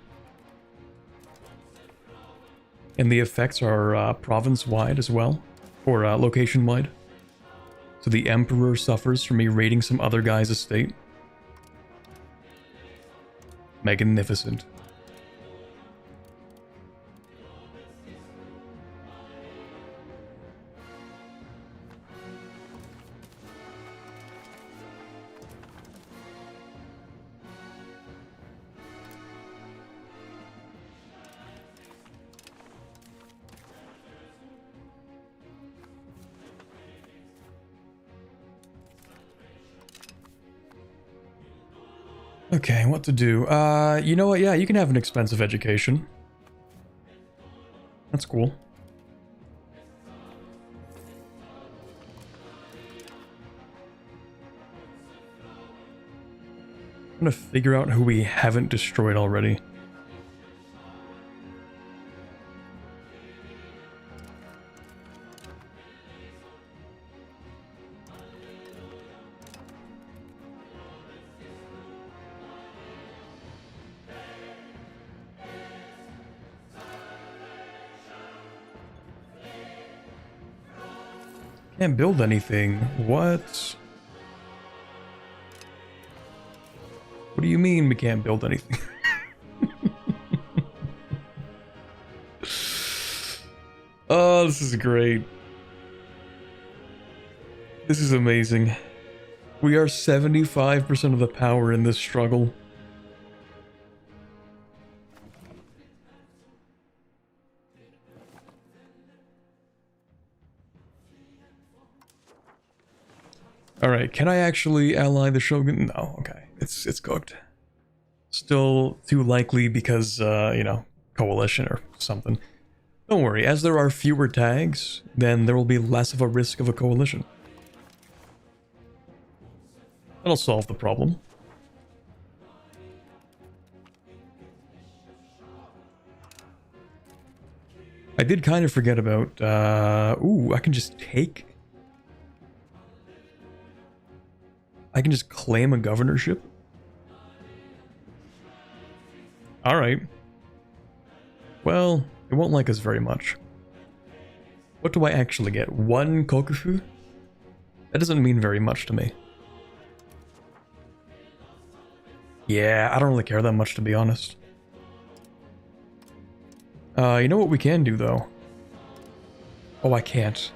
And the effects are province-wide as well, or location-wide. So the Emperor suffers from me raiding some other guy's estate. Magnificent. Okay, what to do? You know what? Yeah, you can have an expensive education. That's cool. I'm gonna figure out who we haven't destroyed already. Can't build anything. What? What do you mean we can't build anything? Oh, this is great. This is amazing. We are 75% of the power in this struggle. Alright, can I actually ally the Shogun? No, okay. It's cooked. Still too likely because, you know, coalition or something. Don't worry, as there are fewer tags, then there will be less of a risk of a coalition. That'll solve the problem. I did kind of forget about, ooh, I can just take... I can just claim a governorship? Alright. Well, it won't like us very much. What do I actually get? 1 kokufu? That doesn't mean very much to me. Yeah, I don't really care that much, to be honest. You know what we can do, though? Oh, I can't.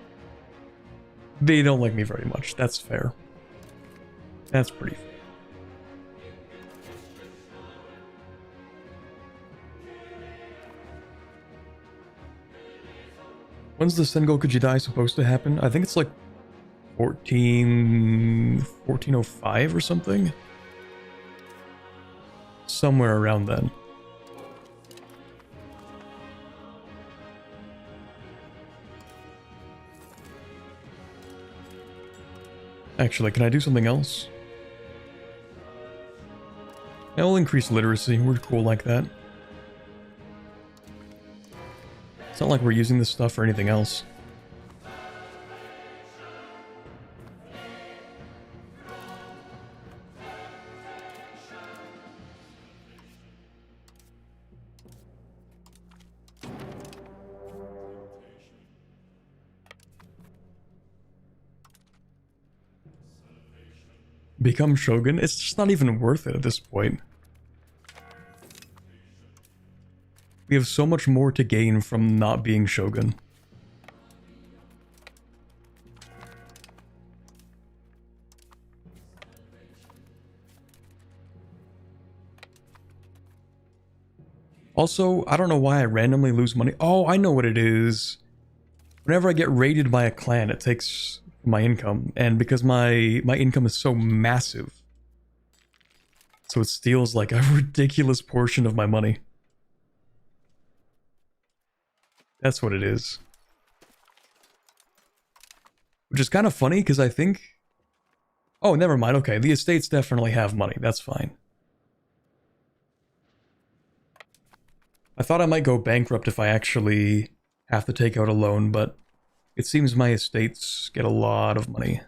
They don't like me very much. That's fair. That's pretty fair. When's the Sengoku Jidai supposed to happen? I think it's like 1405 or something? Somewhere around then. Actually, can I do something else? I will increase literacy. We're cool like that. It's not like we're using this stuff for anything else. Become Shogun? It's just not even worth it at this point. We have so much more to gain from not being Shogun. Also, I don't know why I randomly lose money. Oh, I know what it is. Whenever I get raided by a clan, it takes my income. And because my income is so massive, so it steals like a ridiculous portion of my money. That's what it is. Which is kind of funny, because I think... Oh, never mind. Okay, the estates definitely have money. That's fine. I thought I might go bankrupt if I actually have to take out a loan, but it seems my estates get a lot of money.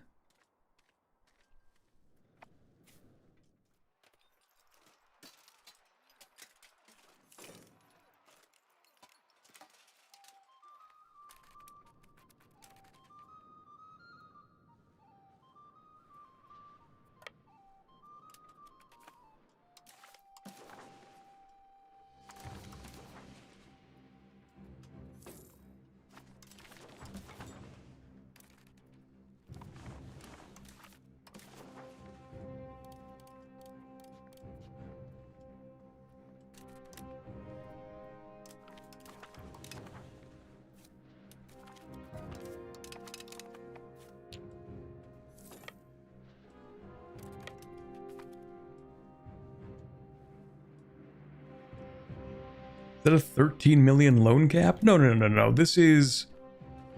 Is that a 13 million loan cap? No. This is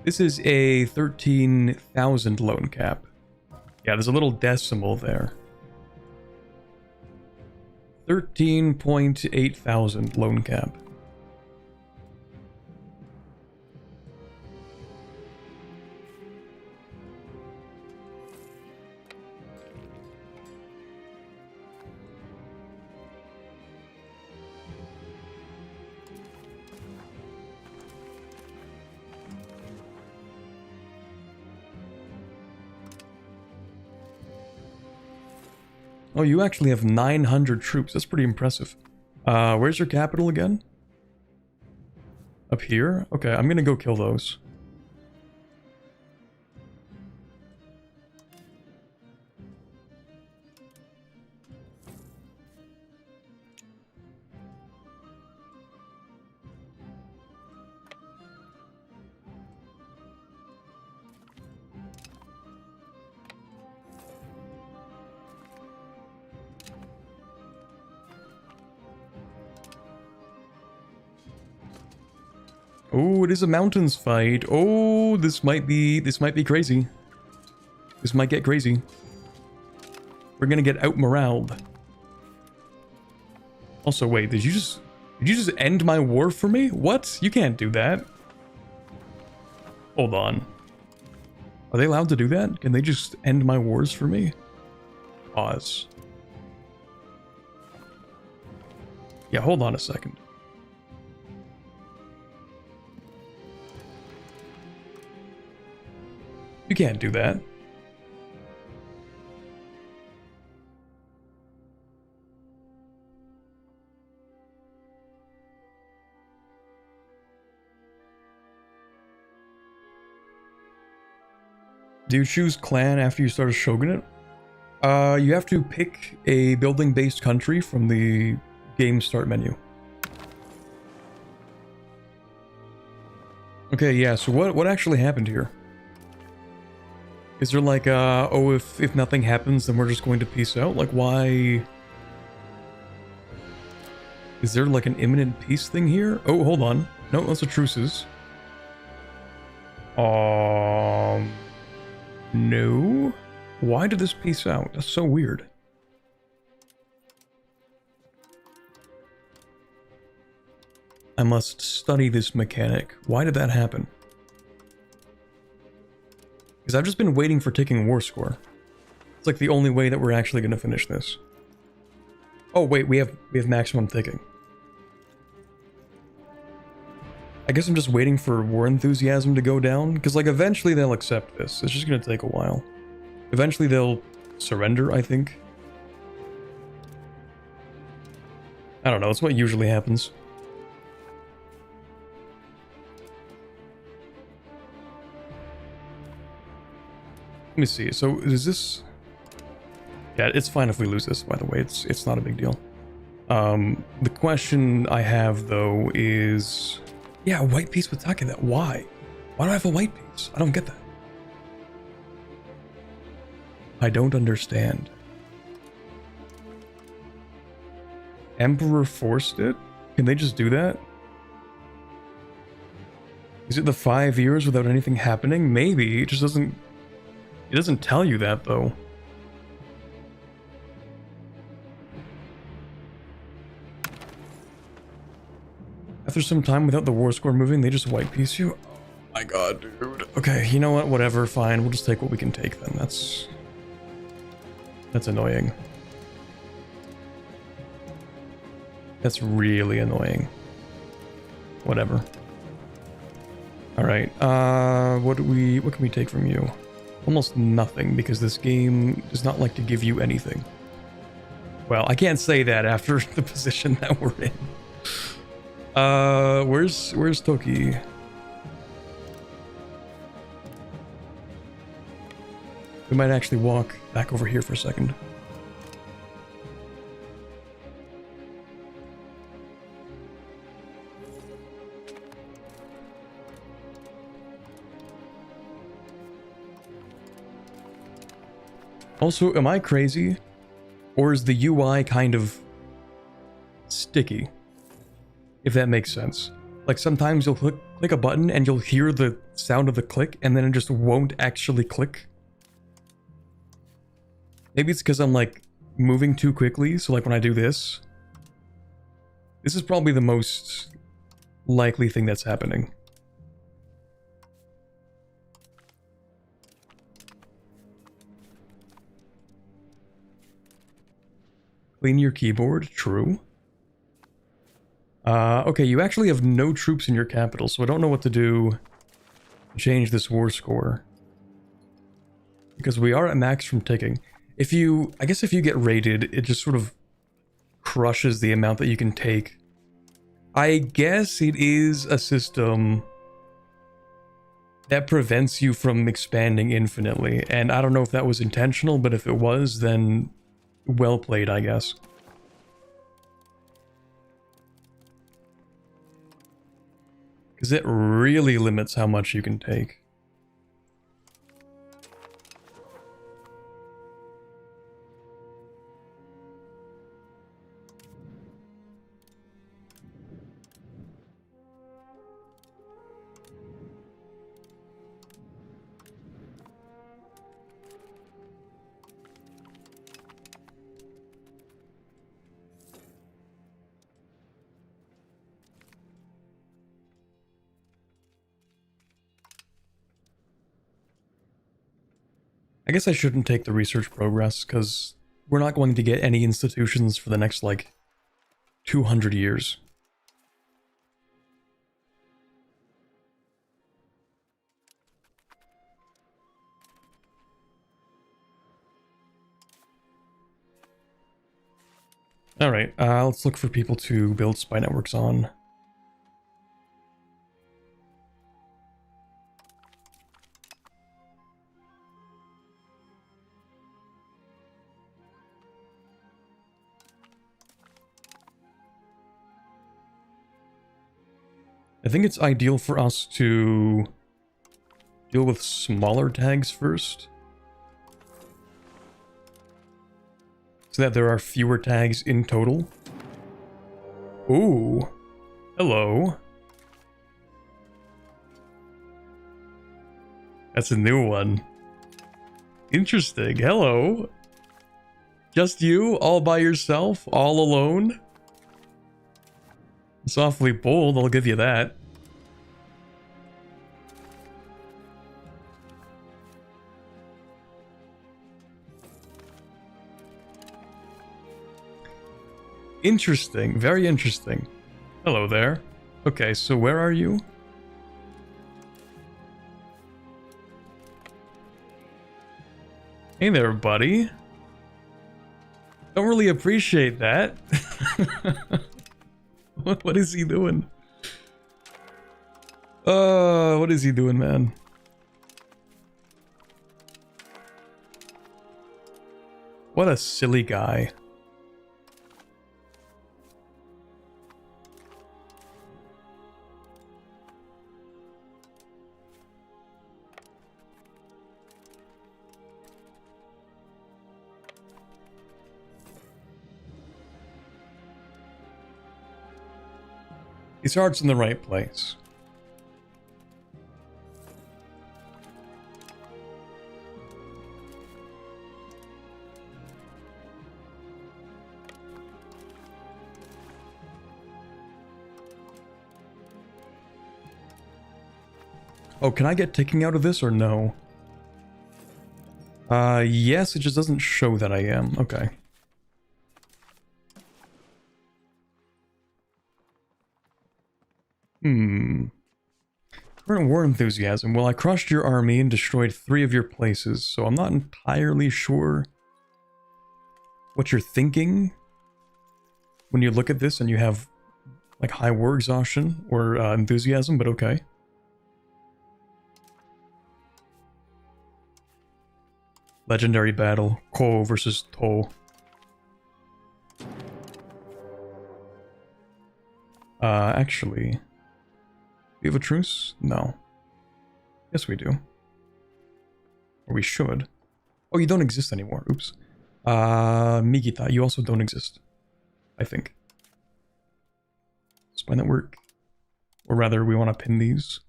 a 13,000 loan cap. Yeah, there's a little decimal there. 13.8 thousand loan cap. Oh, you actually have 900 troops. That's pretty impressive. Where's your capital again? Up here? Okay, I'm gonna go kill those. Oh, it is a mountains fight. Oh, this might be crazy. This might get crazy. We're gonna get out moraled. Also, wait, did you just end my war for me? What? You can't do that. Hold on. Are they allowed to do that? Can they just end my wars for me? Pause. Yeah, hold on a second. You can't do that. Do you choose clan after you start a shogunate? You have to pick a building-based country from the game start menu. Okay, yeah, so what actually happened here? Is there like, oh, if nothing happens, then we're just going to peace out? Like, why? Is there like an imminent peace thing here? Oh, hold on. No, those are truces. No. Why did this peace out? That's so weird. I must study this mechanic. Why did that happen? Because I've just been waiting for ticking war score. It's like the only way that we're actually going to finish this. Oh wait, we have maximum ticking. I guess I'm just waiting for war enthusiasm to go down, because like eventually they'll accept this. It's just going to take a while. Eventually they'll surrender, I think. I don't know, it's what usually happens. Let me see. So is this? Yeah, it's fine if we lose this. By the way, it's not a big deal. The question I have though is, yeah, a white piece with take that. Why? Why do I have a white piece? I don't get that. I don't understand. Emperor forced it? Can they just do that? Is it the 5 years without anything happening? Maybe. It just doesn't... It doesn't tell you that, though. After some time without the war score moving, they just white piece you? Oh my god, dude. Okay, you know what? Whatever, fine. We'll just take what we can take then. That's annoying. That's really annoying. Whatever. Alright, what can we take from you? Almost nothing, because this game does not like to give you anything. Well, I can't say that after the position that we're in. Where's Toki? We might actually walk back over here for a second. Also, am I crazy? Or is the UI kind of sticky? If that makes sense. Like sometimes you'll click a button and you'll hear the sound of the click and then it just won't actually click. Maybe it's because I'm like moving too quickly, so like when I do this. This is probably the most likely thing that's happening. Clean your keyboard, true. Okay, you actually have no troops in your capital, so I don't know what to do to change this war score. Because we are at max from ticking. I guess if you get raided, it just sort of crushes the amount that you can take. I guess it is a system that prevents you from expanding infinitely, and I don't know if that was intentional, but if it was, then well played, I guess. Because it really limits how much you can take. I guess I shouldn't take the research progress, because we're not going to get any institutions for the next, like, 200 years. Alright, let's look for people to build spy networks on. I think it's ideal for us to deal with smaller tags first, so that there are fewer tags in total. Ooh. Hello. That's a new one. Interesting. Hello. Just you? All by yourself? All alone? It's awfully bold, I'll give you that. Interesting, very interesting. Hello there. Okay, so where are you? Hey there, buddy. Don't really appreciate that. What is he doing? What is he doing, man? What a silly guy. His heart's in the right place. Oh, can I get ticking out of this or no? Yes, it just doesn't show that I am. Okay. Current war enthusiasm. Well, I crushed your army and destroyed 3 of your places, so I'm not entirely sure what you're thinking when you look at this and you have, like, high war exhaustion or enthusiasm, but okay. Legendary battle. Ko versus To. Actually... do we have a truce? No. Yes, we do. Or we should. Oh, you don't exist anymore. Oops. Migita, you also don't exist. I think. Spy network. Or rather, we want to pin these.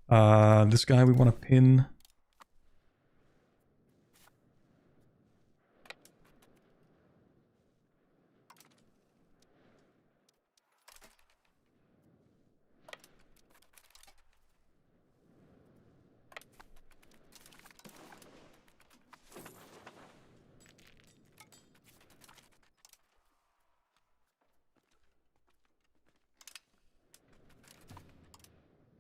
This guy we want to pin...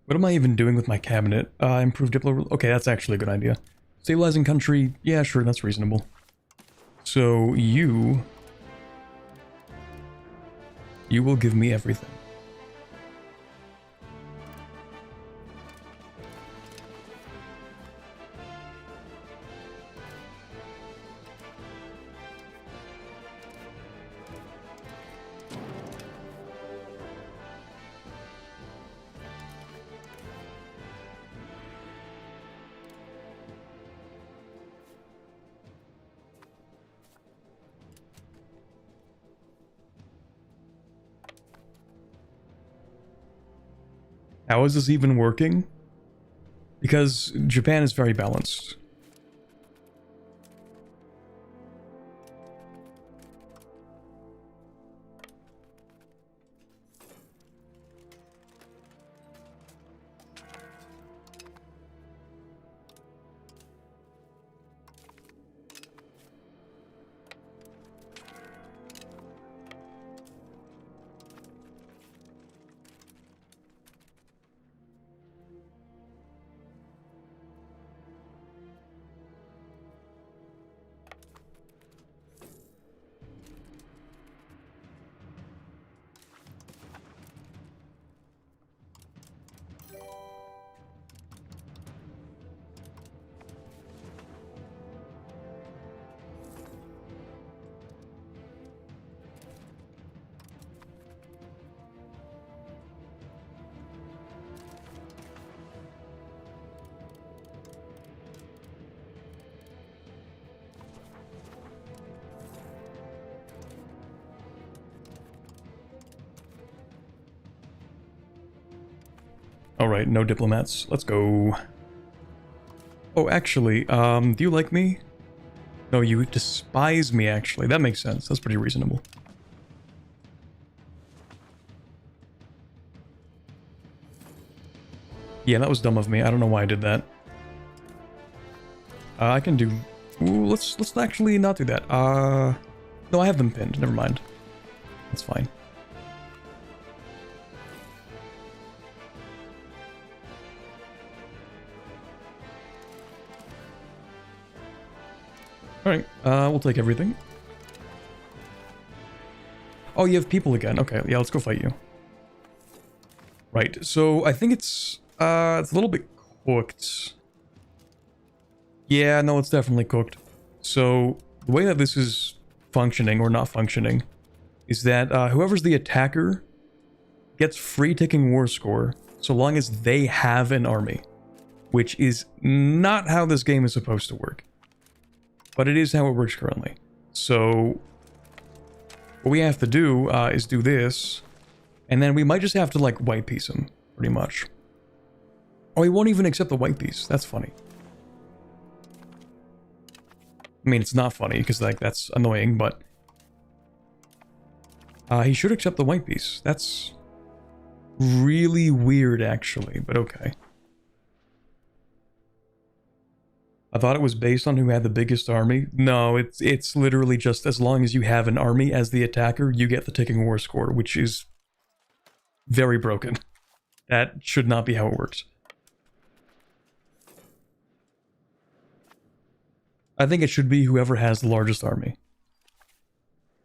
What am I even doing with my cabinet? Improve diplo... Okay, that's actually a good idea. Stabilizing country... yeah, sure, that's reasonable. So, you... you will give me everything. How is this even working? Because Japan is very balanced. Alright, no diplomats. Let's go. Oh, actually, do you like me? No, you despise me, actually. That makes sense. That's pretty reasonable. Yeah, that was dumb of me. I don't know why I did that. I can do... ooh, let's actually not do that. No, I have them pinned. Never mind. That's fine. Alright, we'll take everything. Oh, you have people again. Okay, yeah, let's go fight you. Right, so I think it's a little bit cooked. Yeah, no, it's definitely cooked. So, the way that this is functioning, or not functioning, is that whoever's the attacker gets free ticking war score, so long as they have an army. Which is not how this game is supposed to work. But it is how it works currently. So, what we have to do is do this. And then we might just have to, like, white piece him, pretty much. Oh, he won't even accept the white piece. That's funny. I mean, it's not funny, because, like, that's annoying, but... he should accept the white piece. That's really weird, actually, but okay. I thought it was based on who had the biggest army. No, it's literally just as long as you have an army as the attacker, you get the ticking war score, which is very broken. That should not be how it works. I think it should be whoever has the largest army.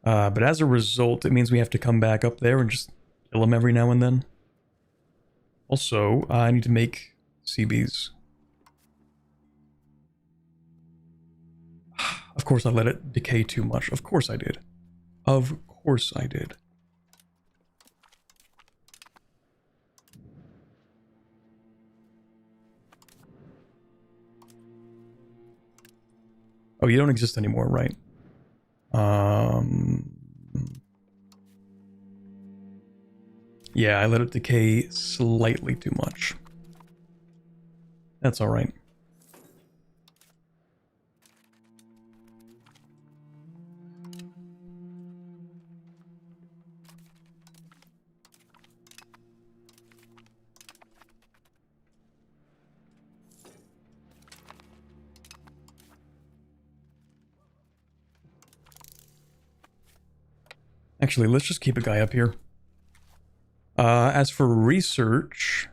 But as a result, it means we have to come back up there and just kill them every now and then. Also, I need to make CBs. Of course I let it decay too much. Of course I did. Of course I did. Oh, you don't exist anymore, right? Yeah, I let it decay slightly too much. That's alright. Actually, let's just keep a guy up here. As for research,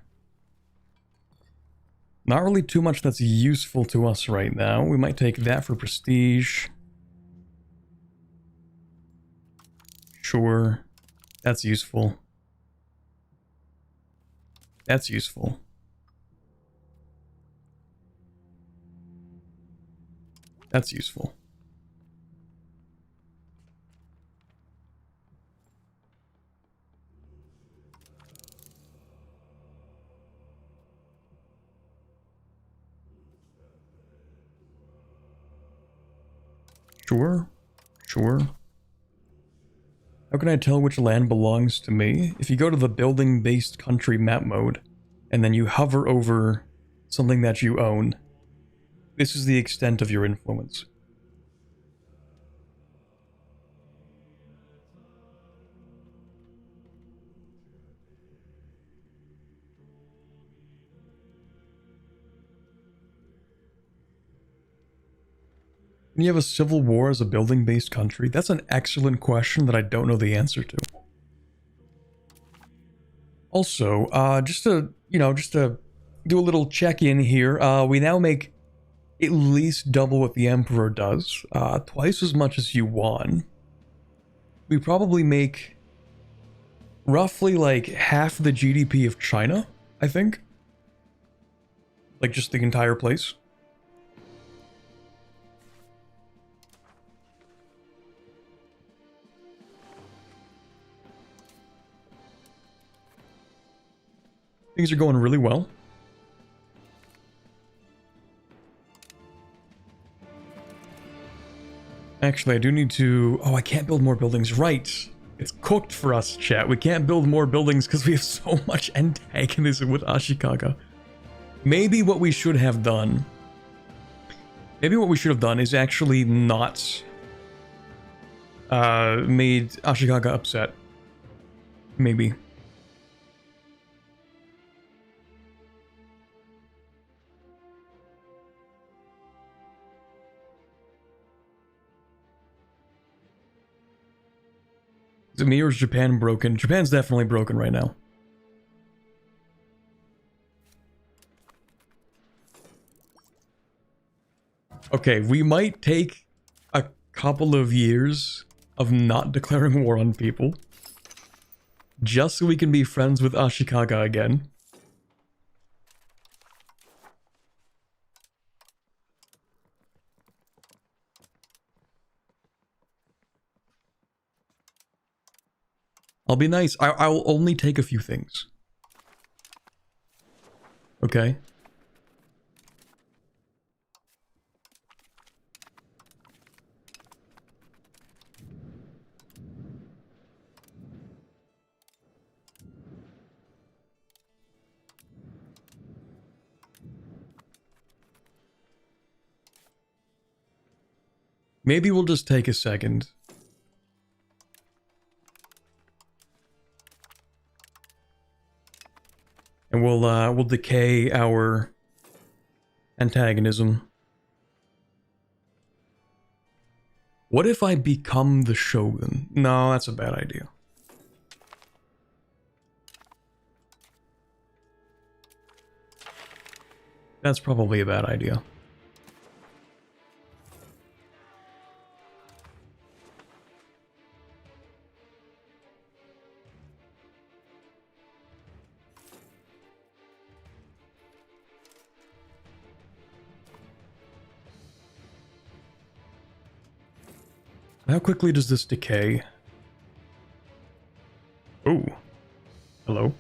not really too much that's useful to us right now. We might take that for prestige. Sure, that's useful. That's useful. That's useful. Sure, sure. How can I tell which land belongs to me? If you go to the building-based country map mode, and then you hover over something that you own, this is the extent of your influence. Can you have a civil war as a building-based country? That's an excellent question that I don't know the answer to. Also, just to do a little check-in here, we now make at least double what the Emperor does, twice as much as Yuan. We probably make roughly like half the GDP of China, I think. Like just the entire place. Things are going really well. Actually, I do need to... Oh, I can't build more buildings. Right. It's cooked for us, chat. We can't build more buildings because we have so much antagonism with Ashikaga. Maybe what we should have done... Maybe what we should have done is actually not... made Ashikaga upset. Maybe. Is it me or is Japan broken? Japan's definitely broken right now. Okay, we might take a couple of years of not declaring war on people. Just so we can be friends with Ashikaga again. I'll be nice. I'll only take a few things. Okay? Maybe we'll just take a second. And we'll decay our antagonism. What if I become the Shogun? No, that's a bad idea. That's probably a bad idea. How quickly does this decay? Oh. Hello.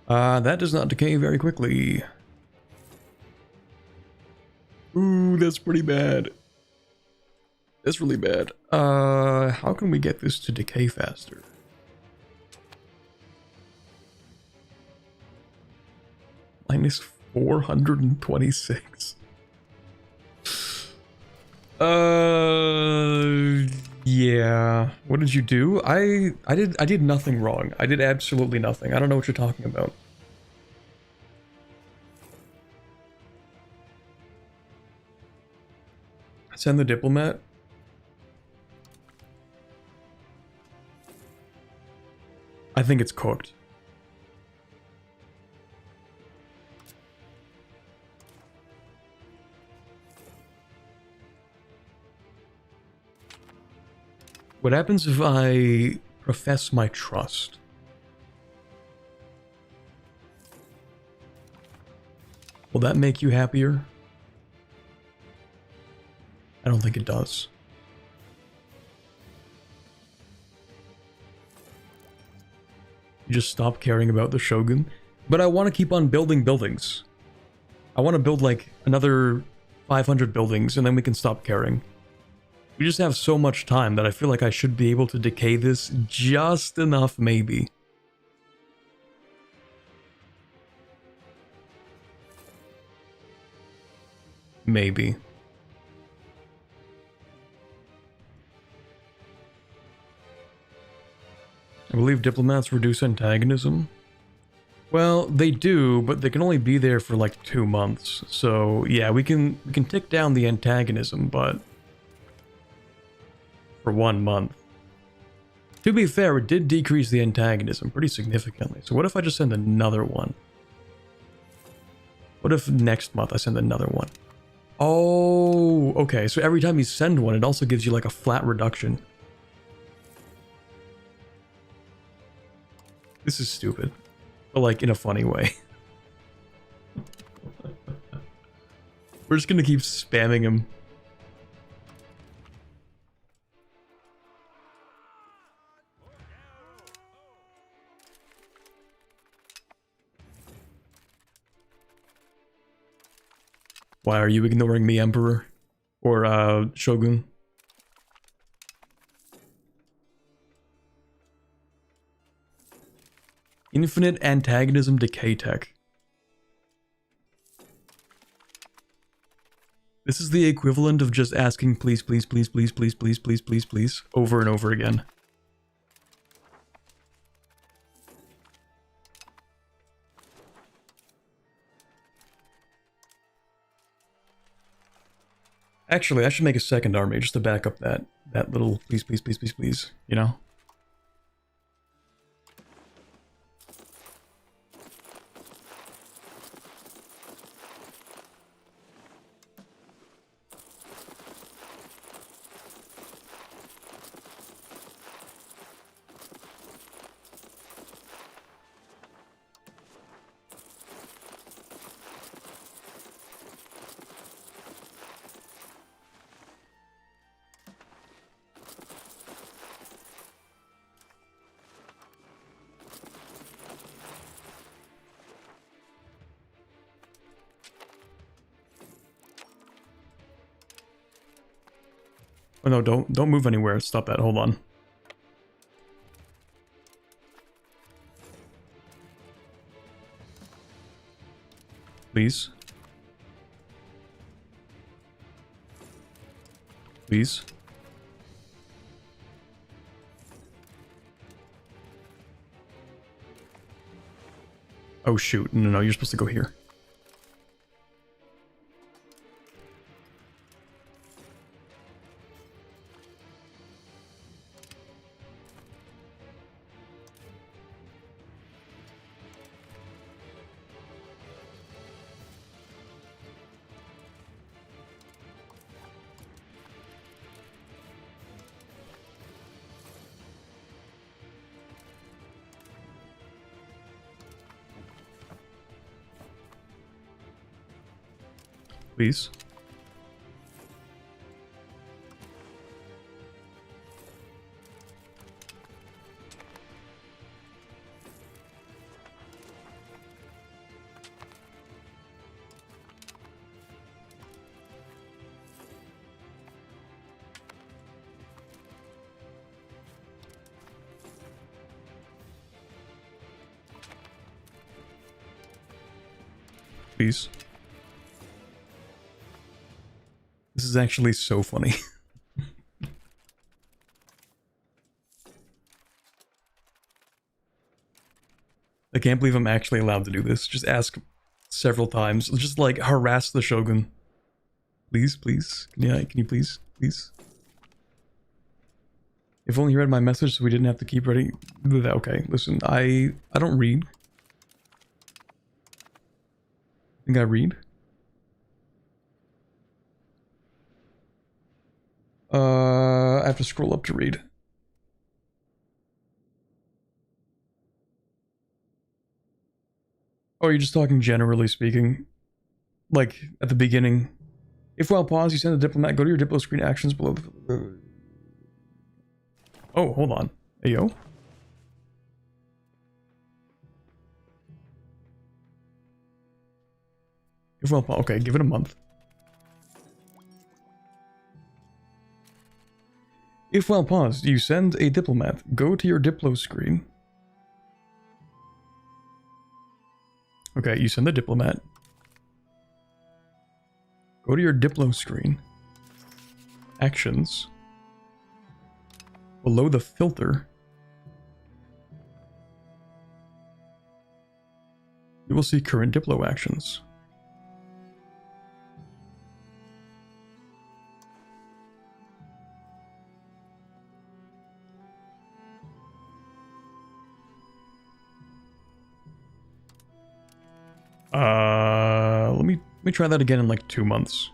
That does not decay very quickly. Ooh, that's pretty bad. That's really bad. How can we get this to decay faster? Minus 426. Yeah. What did you do? I did nothing wrong. I did absolutely nothing. I don't know what you're talking about. Send the diplomat. I think it's cooked. What happens if I profess my trust? Will that make you happier? I don't think it does. You just stop caring about the Shogun. But I want to keep on building buildings. I want to build like another 500 buildings and then we can stop caring. We just have so much time that I feel like I should be able to decay this just enough, maybe. Maybe. I believe diplomats reduce antagonism. Well, they do, but they can only be there for like 2 months. So yeah, we can tick down the antagonism, but for 1 month. To be fair, it did decrease the antagonism pretty significantly. So what if I just send another one? What if next month I send another one? Oh, okay. So every time you send one, it also gives you like a flat reduction. This is stupid, but like in a funny way. We're just gonna keep spamming him. Why are you ignoring me, Emperor? Or, Shogun? Infinite antagonism decay tech. This is the equivalent of just asking please, please, please, please, please, please, please, please, please, over and over again. Actually, I should make a second army just to back up that little please, please, please, please, please, you know? Oh no, don't move anywhere. Stop that. Hold on. Please. Please. Oh shoot, no, you're supposed to go here. Please. Please. This is actually so funny. I can't believe I'm actually allowed to do this. Just ask several times. Just like harass the Shogun. Please, please. Can you please? Please? If only you read my message so we didn't have to keep reading. Okay, listen, I don't read. Think I read? I have to scroll up to read. Oh, you're just talking generally speaking. Like, at the beginning. If while pause, you send a diplomat, go to your diplo screen actions below the... Oh, hold on. Hey, yo. If while pause, okay, give it a month. If while paused, you send a diplomat, go to your diplo screen. Okay, you send the diplomat. Go to your diplo screen. Actions. Below the filter. You will see current diplo actions. Let me try that again in like 2 months.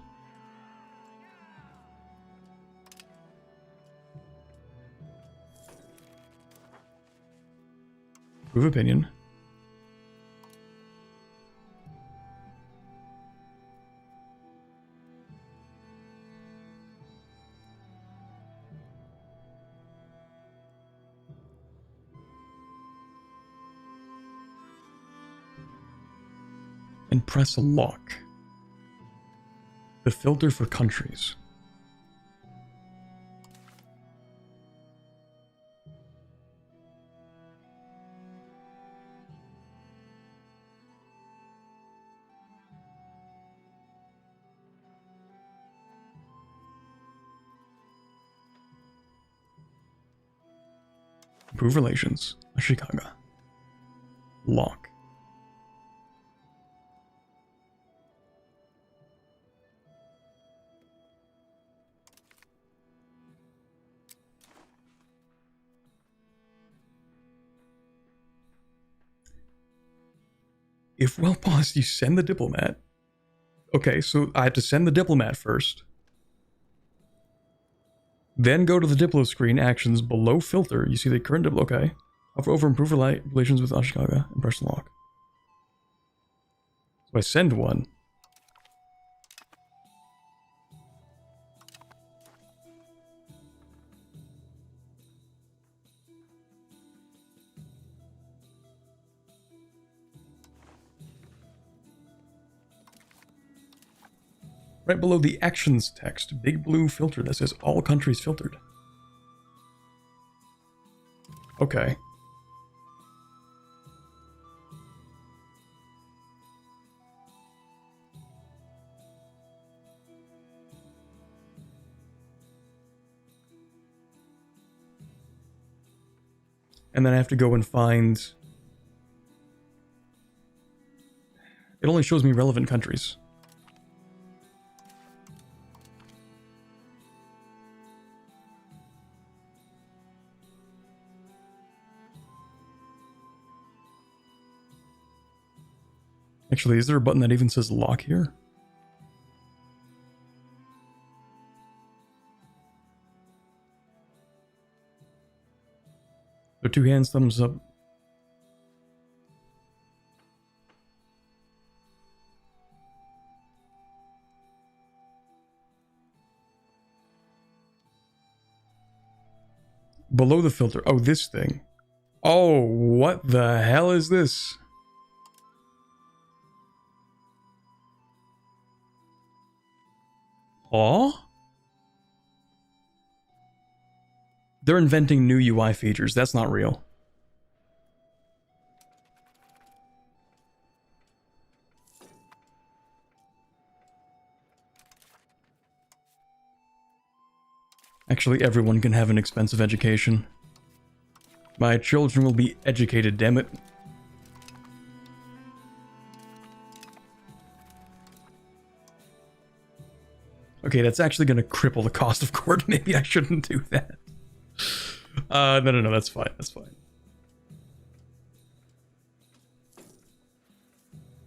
Prove opinion. And press lock. The filter for countries. Improve relations. Ashikaga. Lock. If well paused, you send the diplomat. Okay, so I have to send the diplomat first. Then go to the diplo screen, actions below filter. You see the current diplo, okay. Offer over improve relations with Ashikaga and press lock. So I send one. Right below the actions text, big blue filter that says all countries filtered. Okay. And then I have to go and find... It only shows me relevant countries. Actually, is there a button that even says lock here? So 2 hands, thumbs up. Below the filter. Oh, this thing. Oh, what the hell is this? Huh? They're inventing new UI features. That's not real. Actually, everyone can have an expensive education. My children will be educated, damn it. Okay, that's actually going to cripple the cost of court. Maybe I shouldn't do that. No, that's fine, that's fine.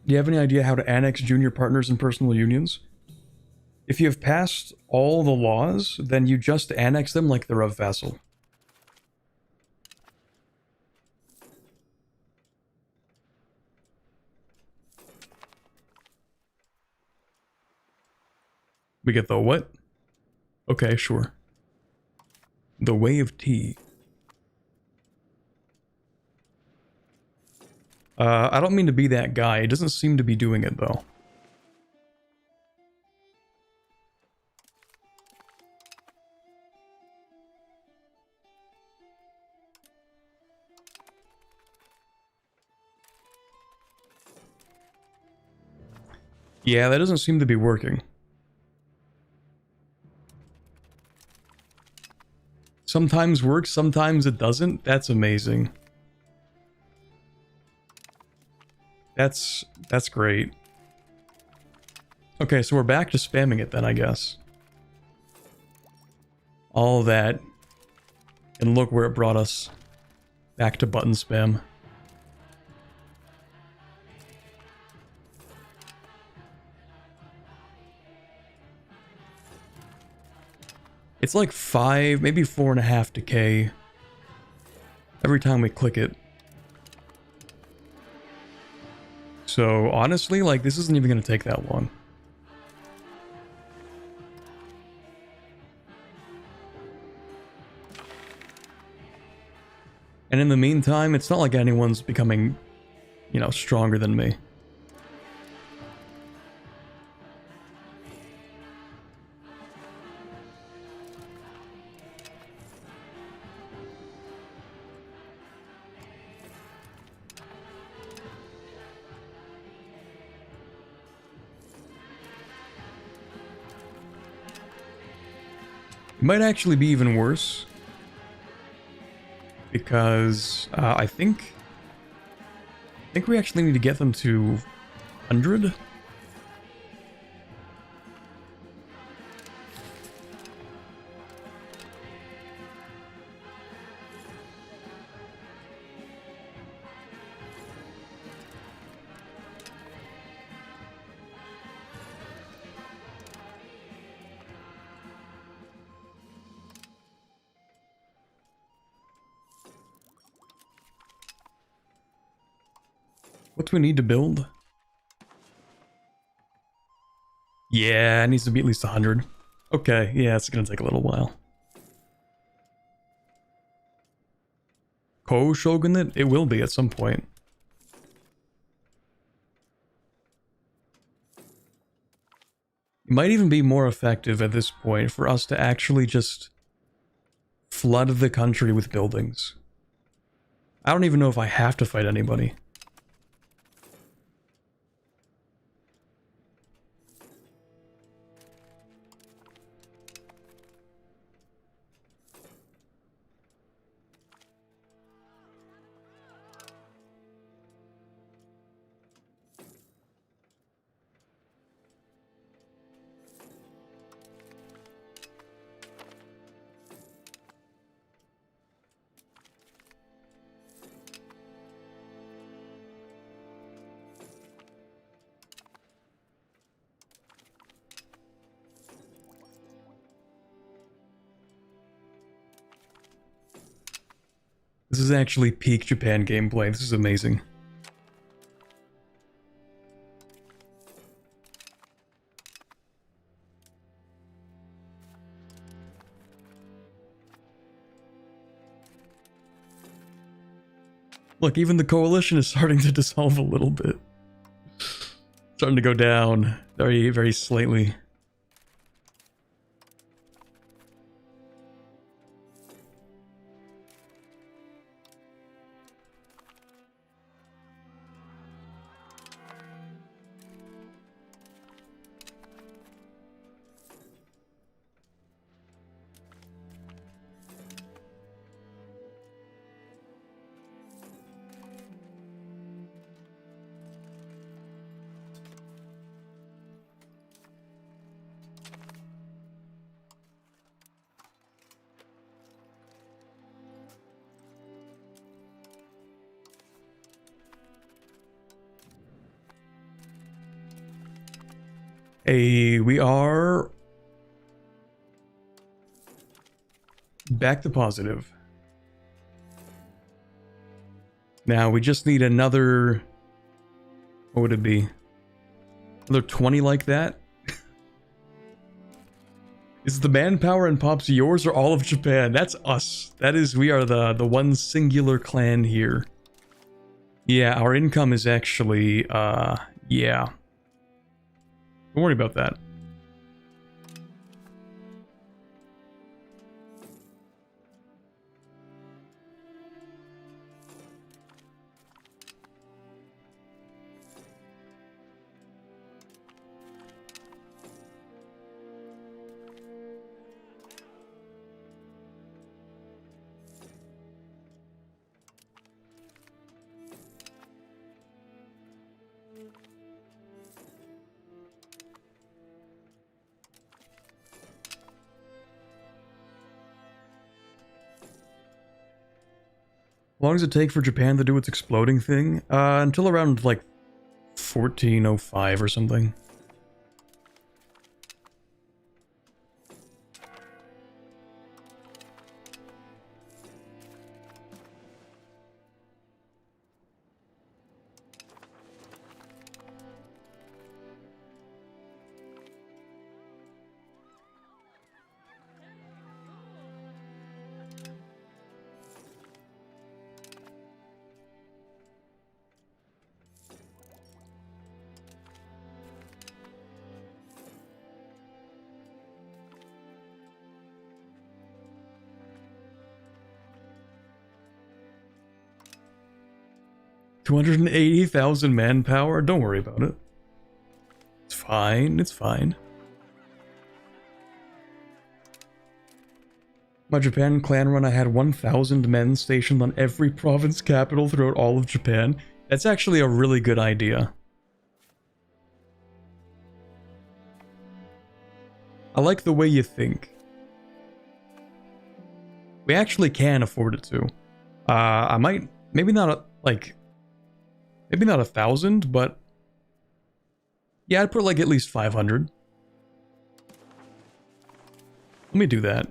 Do you have any idea how to annex junior partners in personal unions? If you have passed all the laws, then you just annex them like they're a vassal. We get the what? Okay, sure. The way of tea. I don't mean to be that guy. It doesn't seem to be doing it, though. Yeah, that doesn't seem to be working. Sometimes works, sometimes it doesn't. That's amazing. That's great. Okay, so we're back to spamming it then, I guess. All that. And look where it brought us. Back to button spam. It's like 5, maybe 4.5 decay every time we click it. So honestly, like, this isn't even going to take that long. And in the meantime, it's not like anyone's becoming, you know, stronger than me. It might actually be even worse. Because I think we actually need to get them to 100. What do we need to build? Yeah, it needs to be at least 100. Okay, yeah, it's gonna take a little while. Co-shogunate? It will be at some point. It might even be more effective at this point for us to actually just flood the country with buildings. I don't even know if I have to fight anybody. is actually peak Japan gameplay. This is amazing. Look, even the coalition is starting to dissolve a little bit. Starting to go down very, very slightly. We are back to positive. Now we just need another, what would it be? Another 20 like that? Is the manpower and pops yours or all of Japan? That's us. That is, we are the one singular clan here. Yeah, our income is actually, yeah. Don't worry about that. How long does it take for Japan to do its exploding thing? Until around, like, 1405 or something. $280,000 manpower? Don't worry about it. It's fine, it's fine. My Japan clan run, I had 1,000 men stationed on every province capital throughout all of Japan. That's actually a really good idea. I like the way you think. We actually can afford it to. I might, maybe not, like... Maybe not 1,000, but... Yeah, I'd put like at least 500. Let me do that.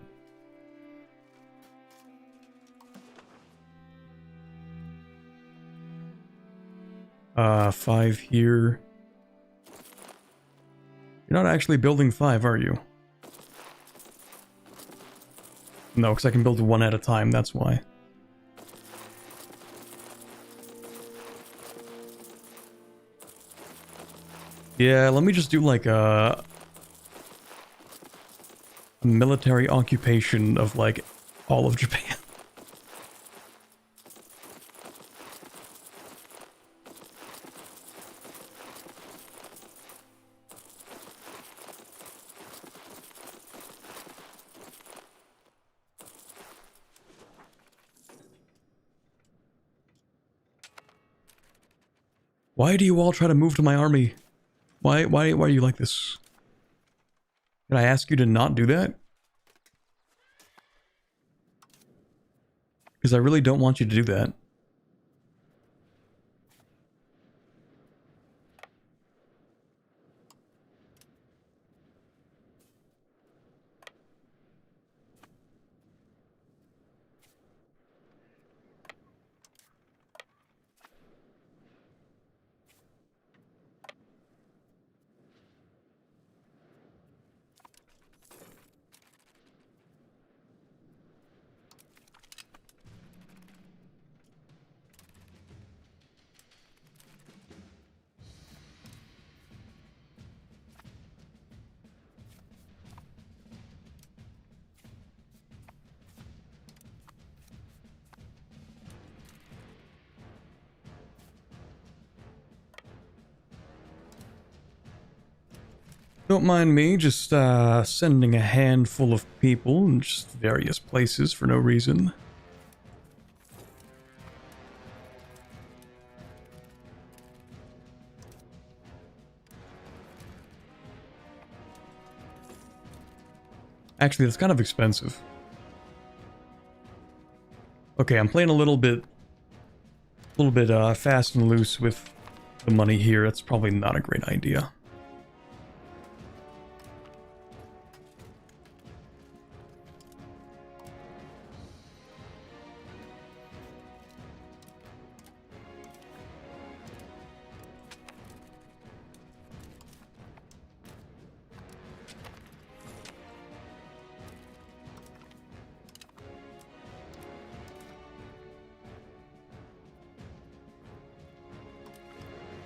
Five here. You're not actually building 5, are you? No, because I can build 1 at a time, that's why. Yeah, let me just do like a military occupation of like all of Japan. Why do you all try to move to my army? Why are you like this? Did I ask you to not do that? Because I really don't want you to do that. Don't mind me just sending a handful of people in just various places for no reason. Actually, that's kind of expensive. Okay, I'm playing a little bit fast and loose with the money here. That's probably not a great idea.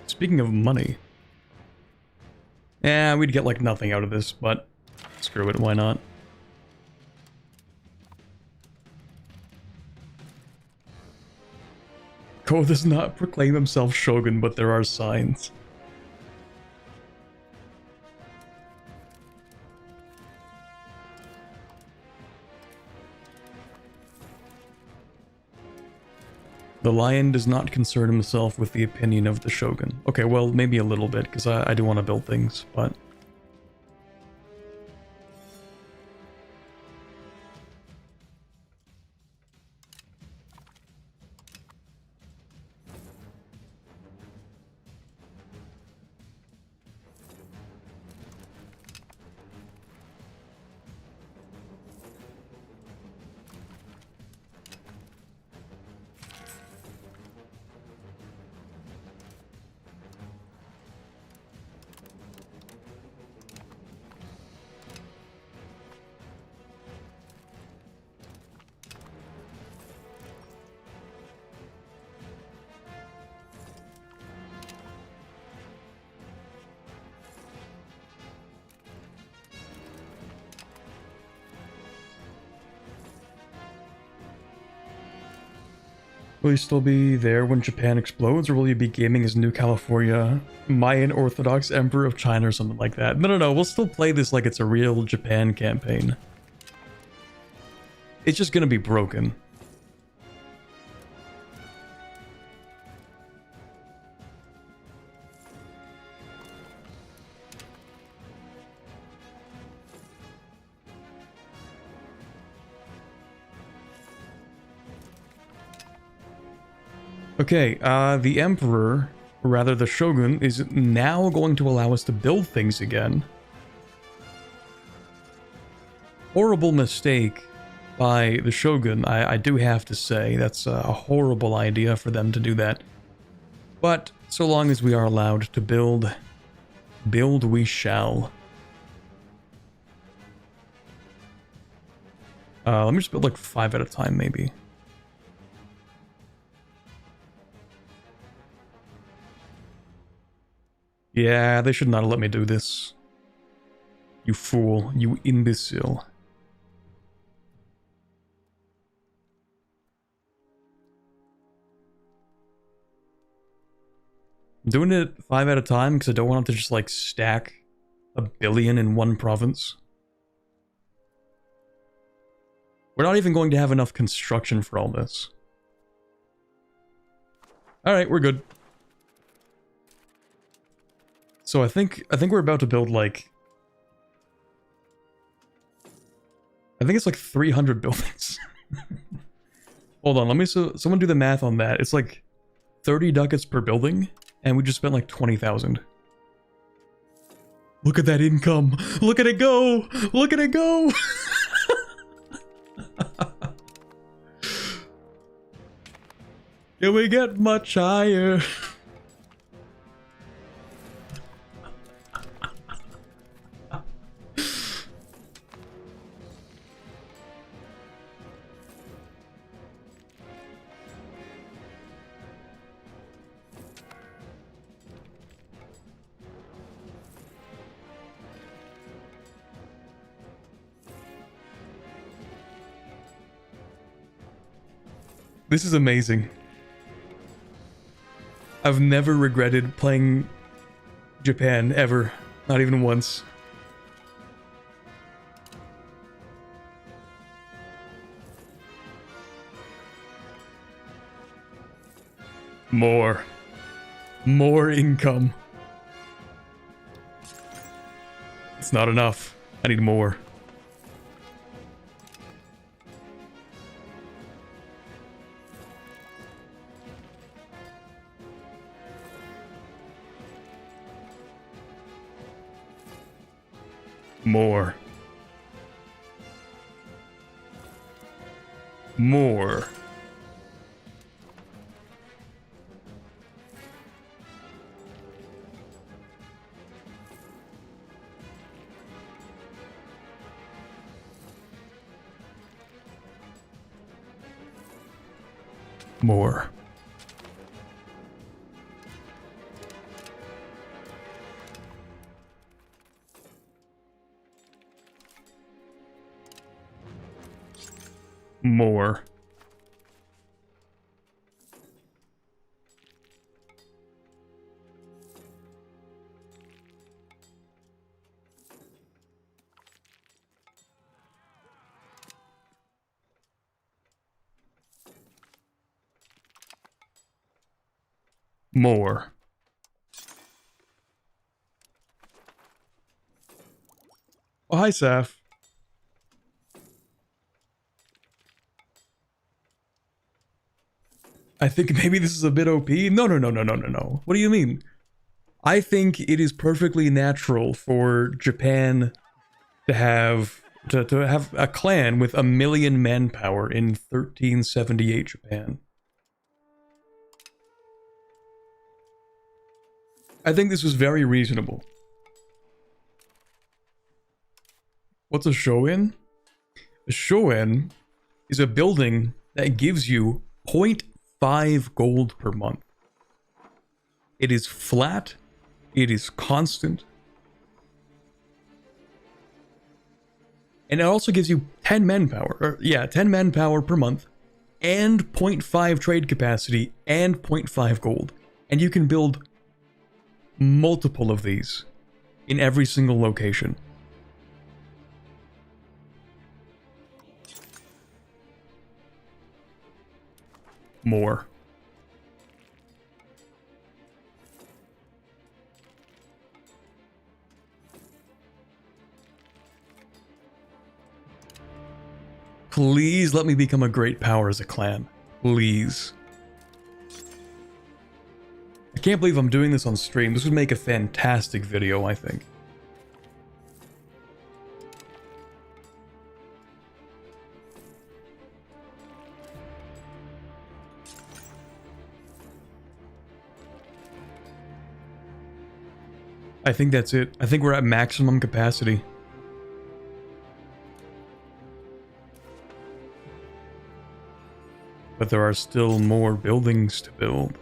Speaking of money. Yeah, we'd get like nothing out of this, but screw it, why not? Ko does not proclaim himself shogun, but there are signs. The lion does not concern himself with the opinion of the shogun. Okay, well, maybe a little bit, because I do want to build things, but... Will you still be there when Japan explodes, or will you be gaming as New California, Mayan Orthodox Emperor of China, or something like that? No, we'll still play this like it's a real Japan campaign. It's just gonna be broken. Okay, the Emperor, or rather the Shogun, is now going to allow us to build things again. Horrible mistake by the Shogun, I do have to say. That's a horrible idea for them to do that. But so long as we are allowed to build we shall. Let me just build like 5 at a time, maybe. Yeah, they should not have let me do this. You fool, you imbecile. I'm doing it 5 at a time because I don't want it to just like stack a billion in one province. We're not even going to have enough construction for all this. Alright, we're good. So I think we're about to build like... I think it's like 300 buildings. Hold on, let me someone do the math on that. It's like 30 ducats per building, and we just spent like 20,000. Look at that income! Look at it go! Look at it go! Can we get much higher? This is amazing. I've never regretted playing Japan, ever. Not even once. More. More income. It's not enough. I need more. More. More. More. More. More. Oh, hi, Saf. I think maybe this is a bit OP. No, no, no, no, no, no, no. What do you mean? I think it is perfectly natural for Japan to have a clan with 1 million manpower in 1378 Japan. I think this was very reasonable. What's a shoin? A shoin is a building that gives you 0.5 gold per month. It is flat, it is constant, and it also gives you 10 manpower, 10 manpower per month, and 0.5 trade capacity, and 0.5 gold. And you can build multiple of these in every single location. More. Please let me become a great power as a clan. Please. I can't believe I'm doing this on stream. This would make a fantastic video, I think. I think that's it. I think we're at maximum capacity. But there are still more buildings to build.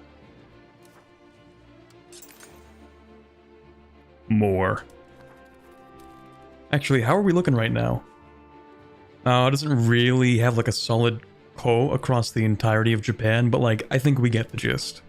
More. Actually, how are we looking right now? It doesn't really have like a solid ko across the entirety of Japan, but like, I think we get the gist.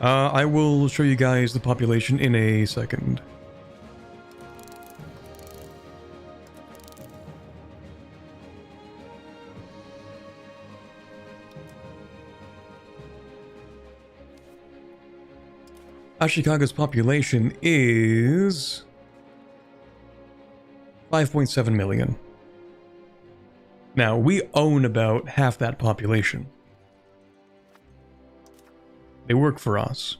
I will show you guys the population in a second. Ashikaga's population is 5.7 million. Now, we own about half that population. They work for us.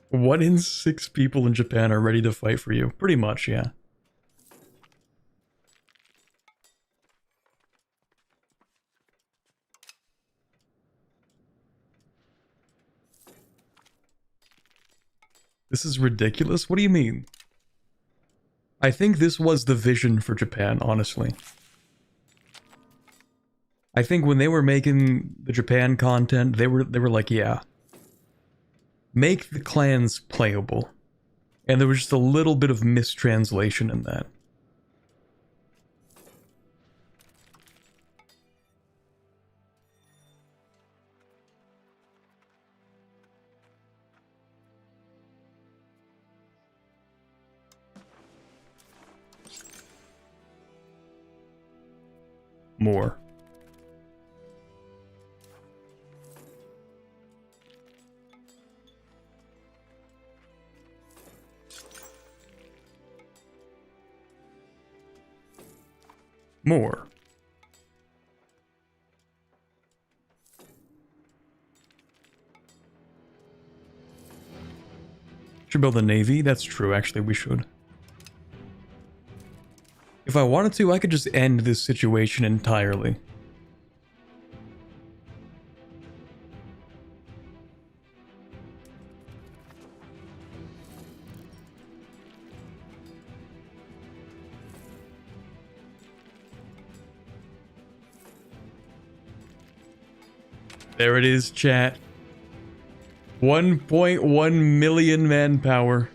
One in 6 people in Japan are ready to fight for you. Pretty much, yeah. This is ridiculous? What do you mean? I think this was the vision for Japan, honestly. I think when they were making the Japan content, they were like, yeah, make the clans playable. And there was just a little bit of mistranslation in that. More. More. Should build a navy? That's true, actually, we should. If I wanted to, I could just end this situation entirely. There it is, chat. 1.1 million manpower.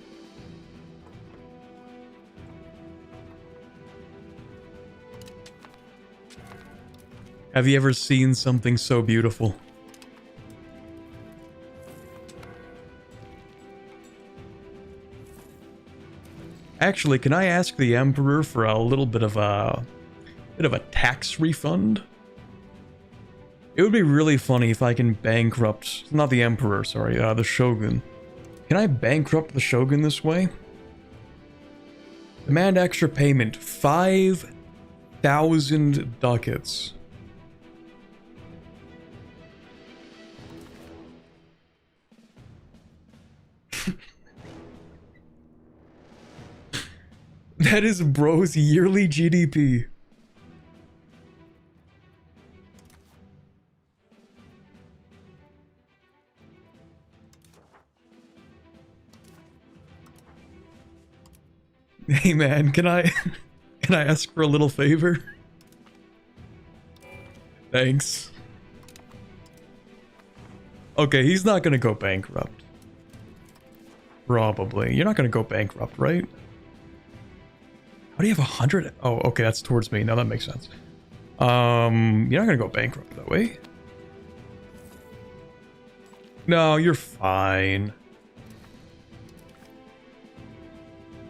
Have you ever seen something so beautiful? Actually, can I ask the Emperor for a little bit of a tax refund? It would be really funny if I can bankrupt, not the Emperor, sorry, the Shogun. Can I bankrupt the Shogun this way? Demand extra payment, 5,000 ducats. That is bro's yearly GDP. Hey man, can I ask for a little favor? Thanks. Okay, he's not gonna go bankrupt. Probably. You're not gonna go bankrupt, right? How do you have 100? Oh, okay, that's towards me. Now that makes sense. You're not gonna go bankrupt that way. No, you're fine.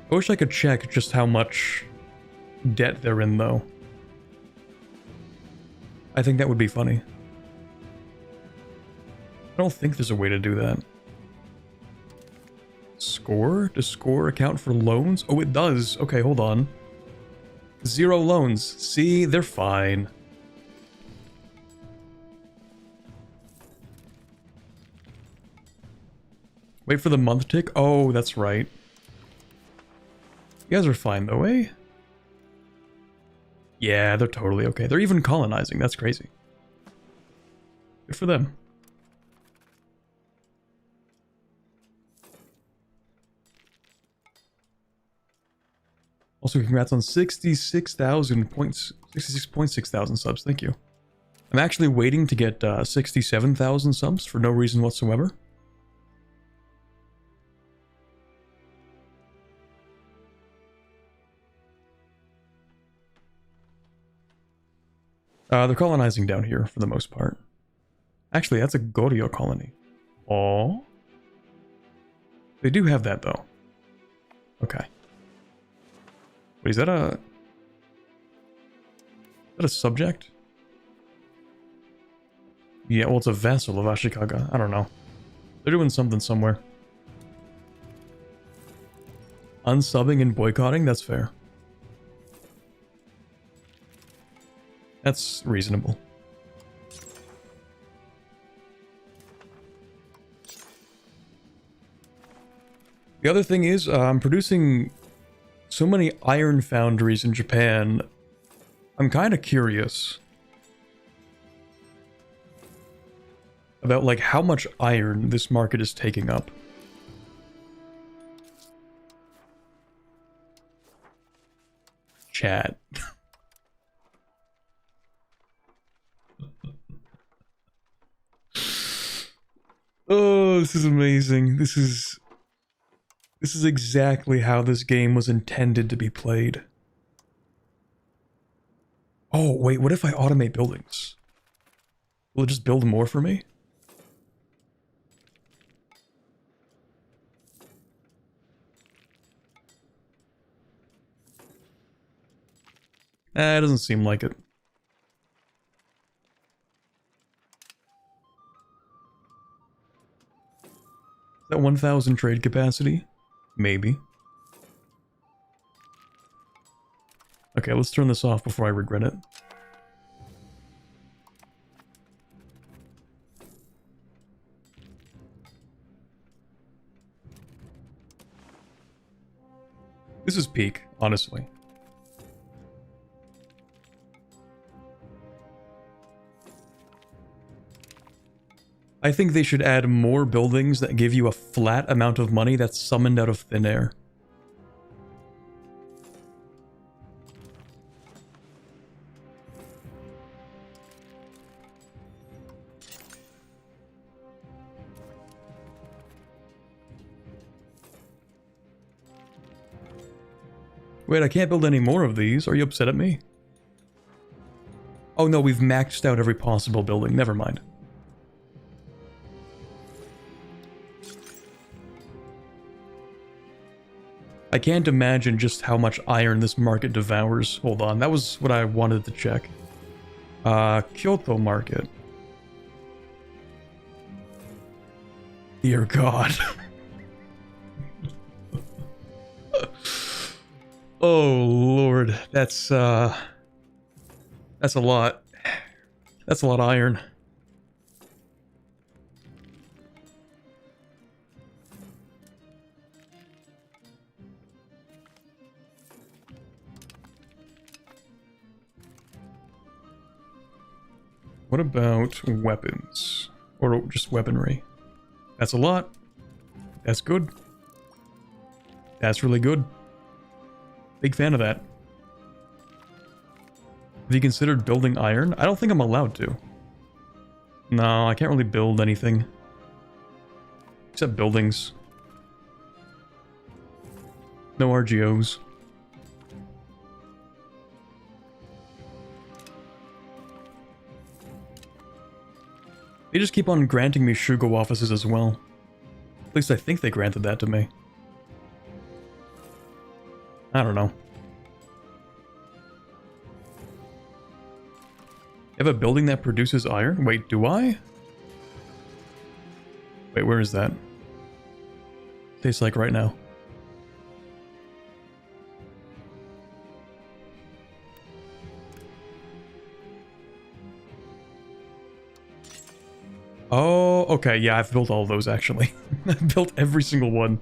I wish I could check just how much debt they're in, though. I think that would be funny. I don't think there's a way to do that. Score? Does score account for loans? Oh, it does. Okay, hold on. 0 loans. See, they're fine. Wait for the month tick? Oh, that's right. You guys are fine though, eh? Yeah, they're totally okay. They're even colonizing. That's crazy. Good for them. Also, congrats on 66.6 thousand subs. Thank you. I'm actually waiting to get 67,000 subs for no reason whatsoever. They're colonizing down here for the most part. Actually, that's a Goryeo colony. Oh, they do have that though. Okay. Wait, is that a subject? Yeah, well, it's a vassal of Ashikaga. I don't know. They're doing something somewhere. Unsubbing and boycotting? That's fair. That's reasonable. The other thing is, I'm producing so many iron foundries in Japan. I'm kind of curious about like how much iron this market is taking up. Chat. Oh, this is amazing. This is exactly how this game was intended to be played. Oh, wait, what if I automate buildings? Will it just build more for me? It doesn't seem like it. Is that 1,000 trade capacity? Maybe. Okay, let's turn this off before I regret it. This is peak, honestly. I think they should add more buildings that give you a flat amount of money that's summoned out of thin air. Wait, I can't build any more of these. Are you upset at me? Oh no, we've maxed out every possible building. Never mind. I can't imagine just how much iron this market devours. Hold on, that was what I wanted to check. Kyoto market. Dear God. Oh Lord, that's a lot. That's a lot of iron. What about weapons? Or just weaponry? That's a lot. That's good. That's really good. Big fan of that. Have you considered building iron? I don't think I'm allowed to. No, I can't really build anything. Except buildings. No RGOs. They just keep on granting me Shugo offices as well. At least I think they granted that to me. I don't know. You have a building that produces iron? Wait, do I? Wait, where is that? Tastes like right now. Oh, okay, yeah, I've built all of those actually. I've built every single one.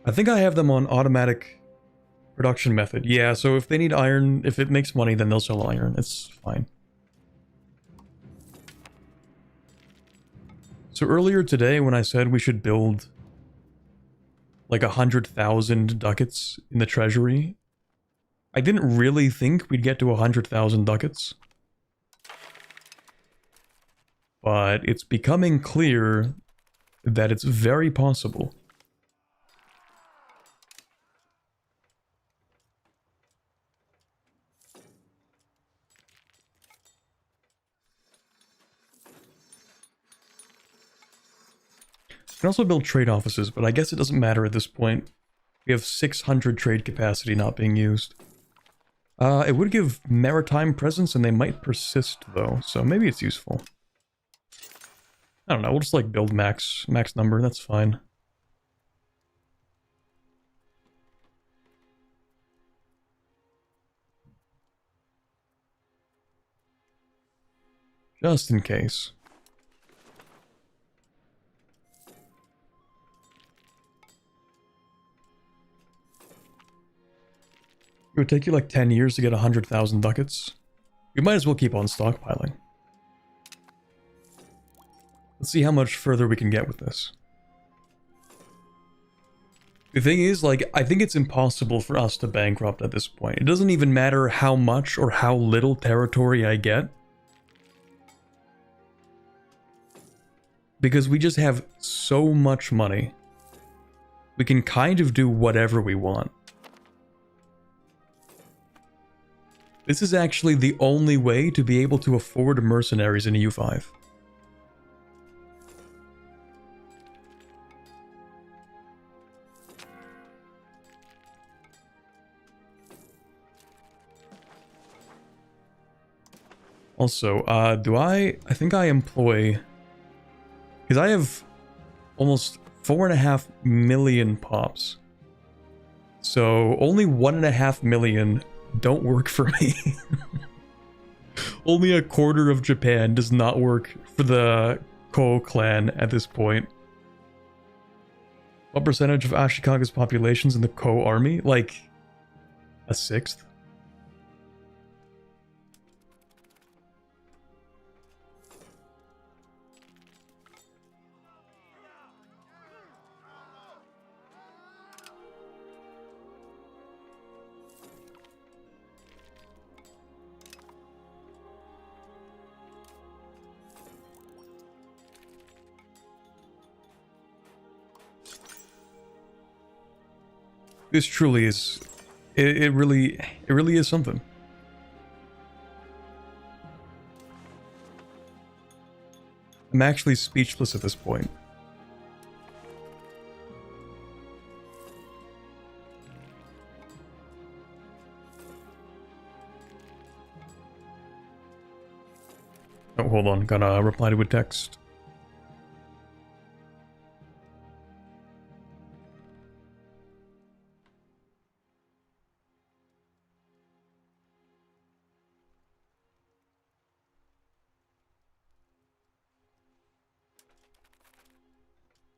I think I have them on automatic production method. Yeah, so if they need iron, if it makes money, then they'll sell iron. It's fine. So earlier today when I said we should build like 100,000 ducats in the treasury, I didn't really think we'd get to 100,000 ducats. But it's becoming clear that it's very possible. You can also build trade offices, but I guess it doesn't matter at this point. We have 600 trade capacity not being used. It would give maritime presence, and they might persist, though, so maybe it's useful. I don't know, we'll just, like, build max number, that's fine. Just in case. It would take you like 10 years to get 100,000 ducats. We might as well keep on stockpiling. Let's see how much further we can get with this. The thing is, like, I think it's impossible for us to bankrupt at this point. It doesn't even matter how much or how little territory I get. Because we just have so much money. We can kind of do whatever we want. This is actually the only way to be able to afford mercenaries in EU5. Also, I think I employ... Because I have almost 4.5 million pops. So only 1.5 million don't work for me. Only a quarter of Japan does not work for the Ko clan at this point. What percentage of Ashikaga's population's in the Ko army? Like, a sixth? This truly is, it really is something. I'm actually speechless at this point. Oh, hold on, gotta reply to a text.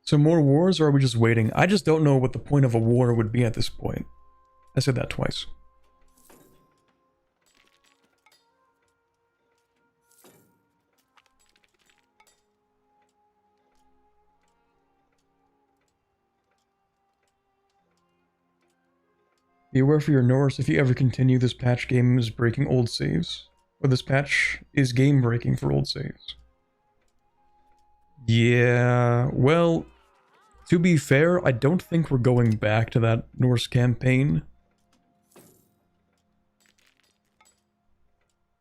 So more wars, or are we just waiting? I just don't know what the point of a war would be at this point. I said that twice. Be aware for your Norse, if you ever continue, this patch game is breaking old saves. Or this patch is game breaking for old saves. Yeah, well, to be fair, I don't think we're going back to that Norse campaign.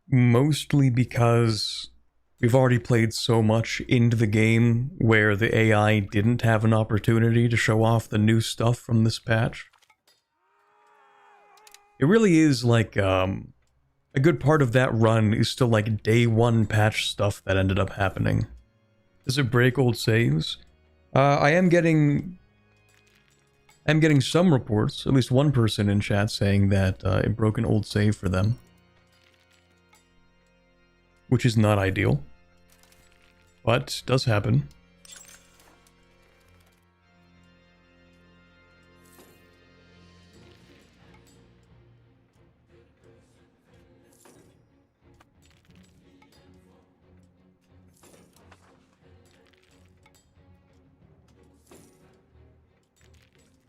Mostly because we've already played so much into the game where the AI didn't have an opportunity to show off the new stuff from this patch. It really is like, a good part of that run is still like day one patch stuff that ended up happening. Does it break old saves? I am getting some reports, at least one person in chat saying that it broke an old save for them. Which is not ideal. But does happen.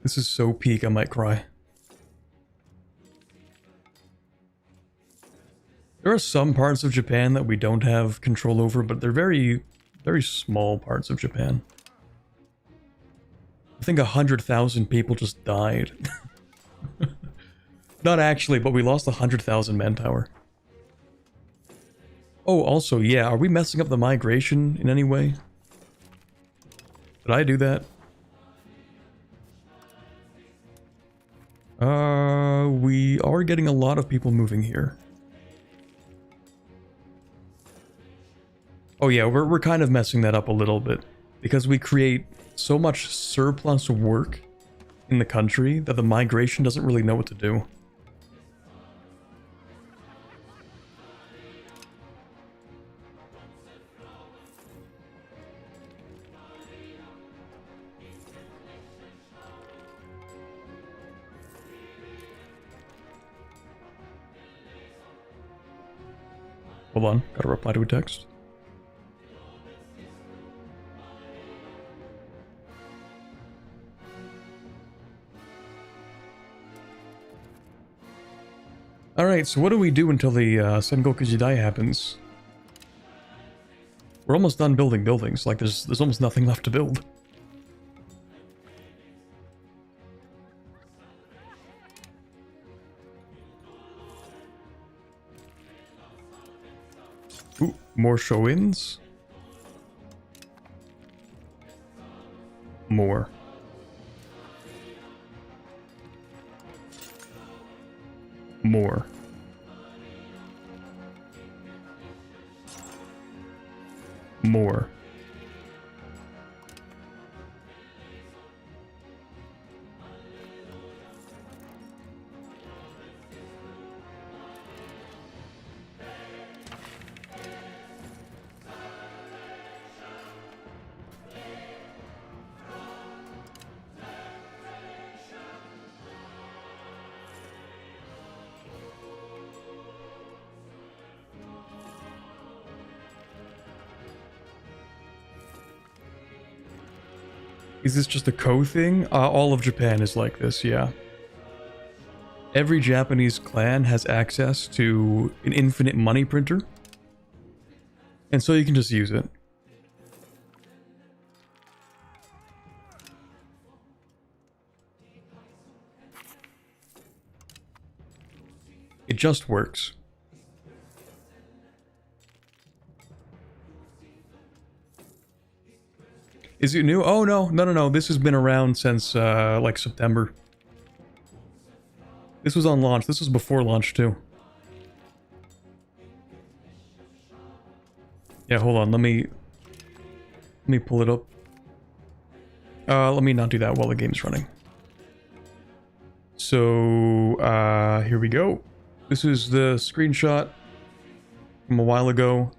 This is so peak, I might cry. There are some parts of Japan that we don't have control over, but they're very, very small parts of Japan. I think 100,000 people just died. Not actually, but we lost 100,000 manpower. Oh, also, yeah, are we messing up the migration in any way? Did I do that? We are getting a lot of people moving here. Oh yeah, we're kind of messing that up a little bit. Because we create so much surplus work in the country that the migration doesn't really know what to do. Hold on, gotta reply to a text. Alright, so what do we do until the Sengoku Jidai happens? We're almost done building buildings. Like, there's almost nothing left to build. Ooh, more show-ins? More. More. More. Is this just a Ko thing? All of Japan is like this, yeah. Every Japanese clan has access to an infinite money printer. And so you can just use it. It just works. Is it new? Oh, no. This has been around since, like, September. This was on launch. This was before launch, too. Yeah, hold on. Let me pull it up. Let me not do that while the game's running. So, here we go. This is the screenshot from a while ago.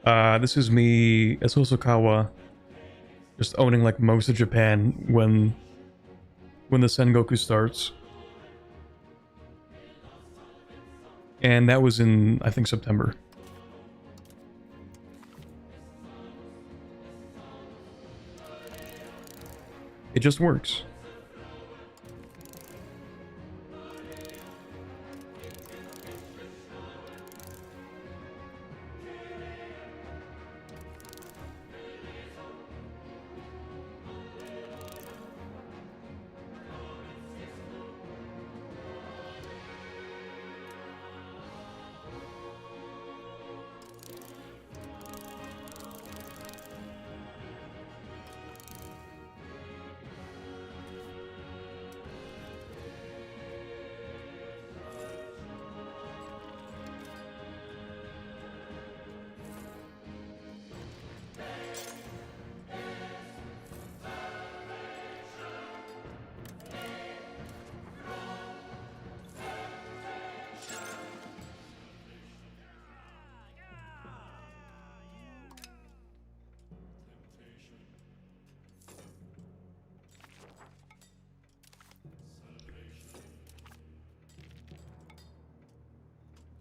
This is me as Hosokawa. Just owning like most of Japan when the Sengoku starts. And that was in, I think, September. It just works.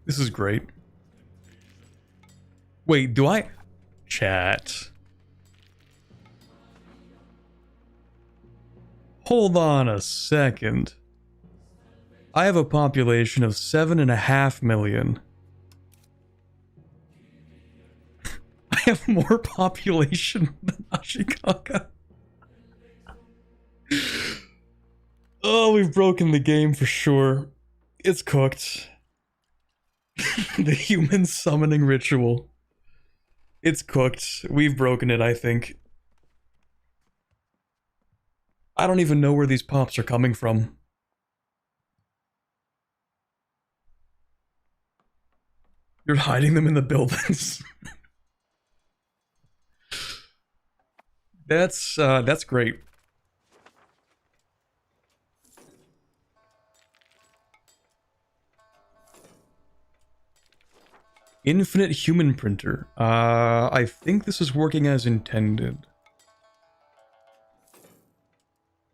This is great. Wait, do I... Chat. Hold on a second. I have a population of 7.5 million. I have more population than Ashikaga. Oh, we've broken the game for sure. It's cooked. The human summoning ritual. It's cooked. We've broken it, I think. I don't even know where these pops are coming from. You're hiding them in the buildings. That's great. Infinite human printer. I think this is working as intended.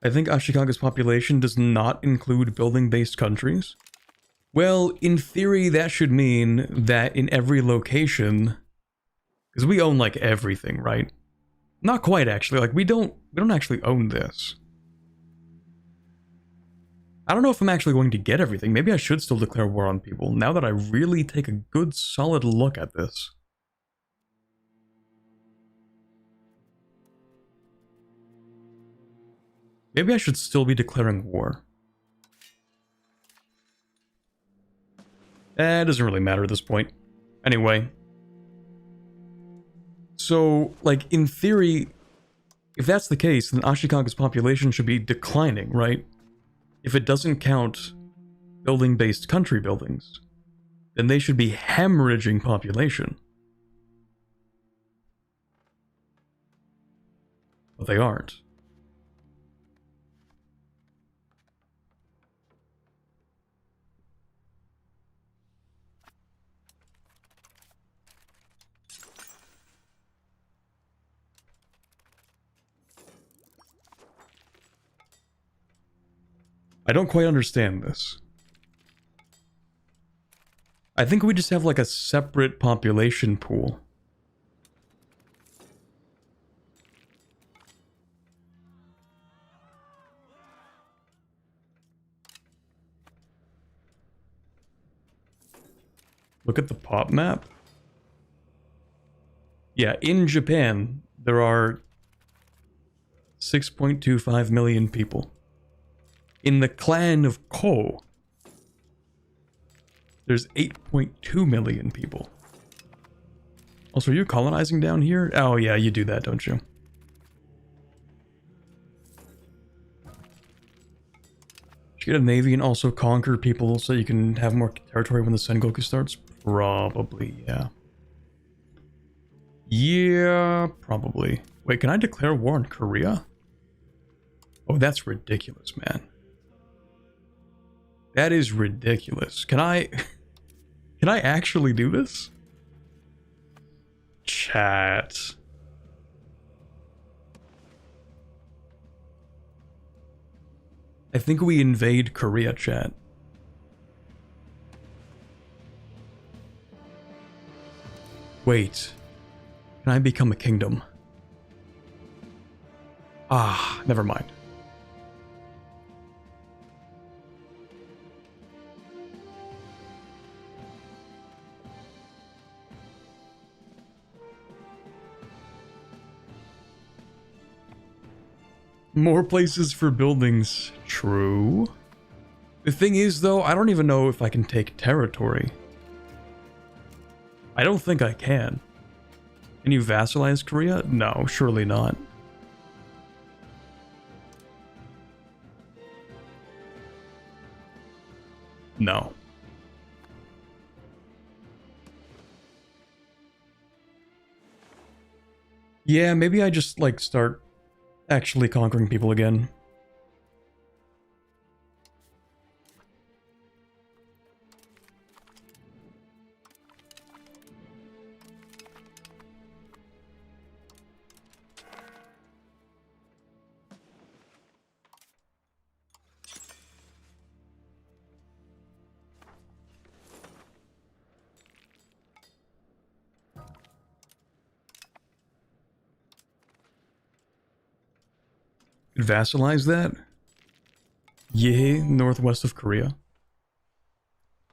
I think Ashikaga's population does not include building-based countries. Well, in theory, that should mean that in every location, because we own like everything, right? Not quite actually. Like we don't actually own this. I don't know if I'm actually going to get everything. Maybe I should still declare war on people, now that I really take a good, solid look at this. Maybe I should still be declaring war. It doesn't really matter at this point. Anyway. So, like, in theory, if that's the case, then Ashikaga's population should be declining, right? If it doesn't count building-based country buildings, then they should be hemorrhaging population. But they aren't. I don't quite understand this. I think we just have like a separate population pool. Look at the pop map. Yeah, in Japan, there are 6.25 million people. In the clan of Ko, there's 8.2 million people. Also, are you colonizing down here? Oh yeah, you do that, don't you? Should you get a navy and also conquer people so you can have more territory when the Sengoku starts? Probably, yeah. Yeah, probably. Wait, can I declare war on Korea? Oh, that's ridiculous, man. That is ridiculous. Can I actually do this? Chat. I think we invade Korea, chat. Wait. Can I become a kingdom? Ah, never mind. More places for buildings. True. The thing is, though, I don't even know if I can take territory. I don't think I can. Can you vassalize Korea? No, surely not. No. Yeah, maybe I just, like, start actually conquering people again. Vassalize that? Yeah, northwest of Korea.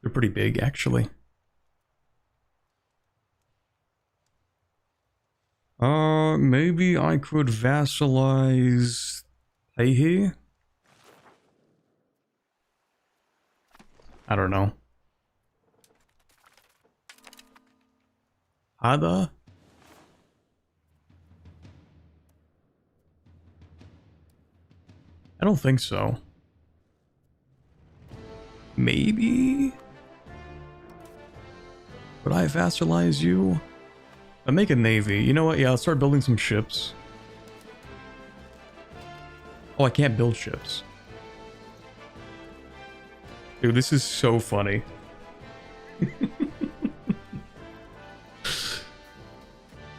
They're pretty big, actually. Maybe I could vassalize Taehae? I don't know. Hada? I don't think so. Maybe? Would I vassalize you? I make a navy. You know what? Yeah, I'll start building some ships. Oh, I can't build ships. Dude, this is so funny.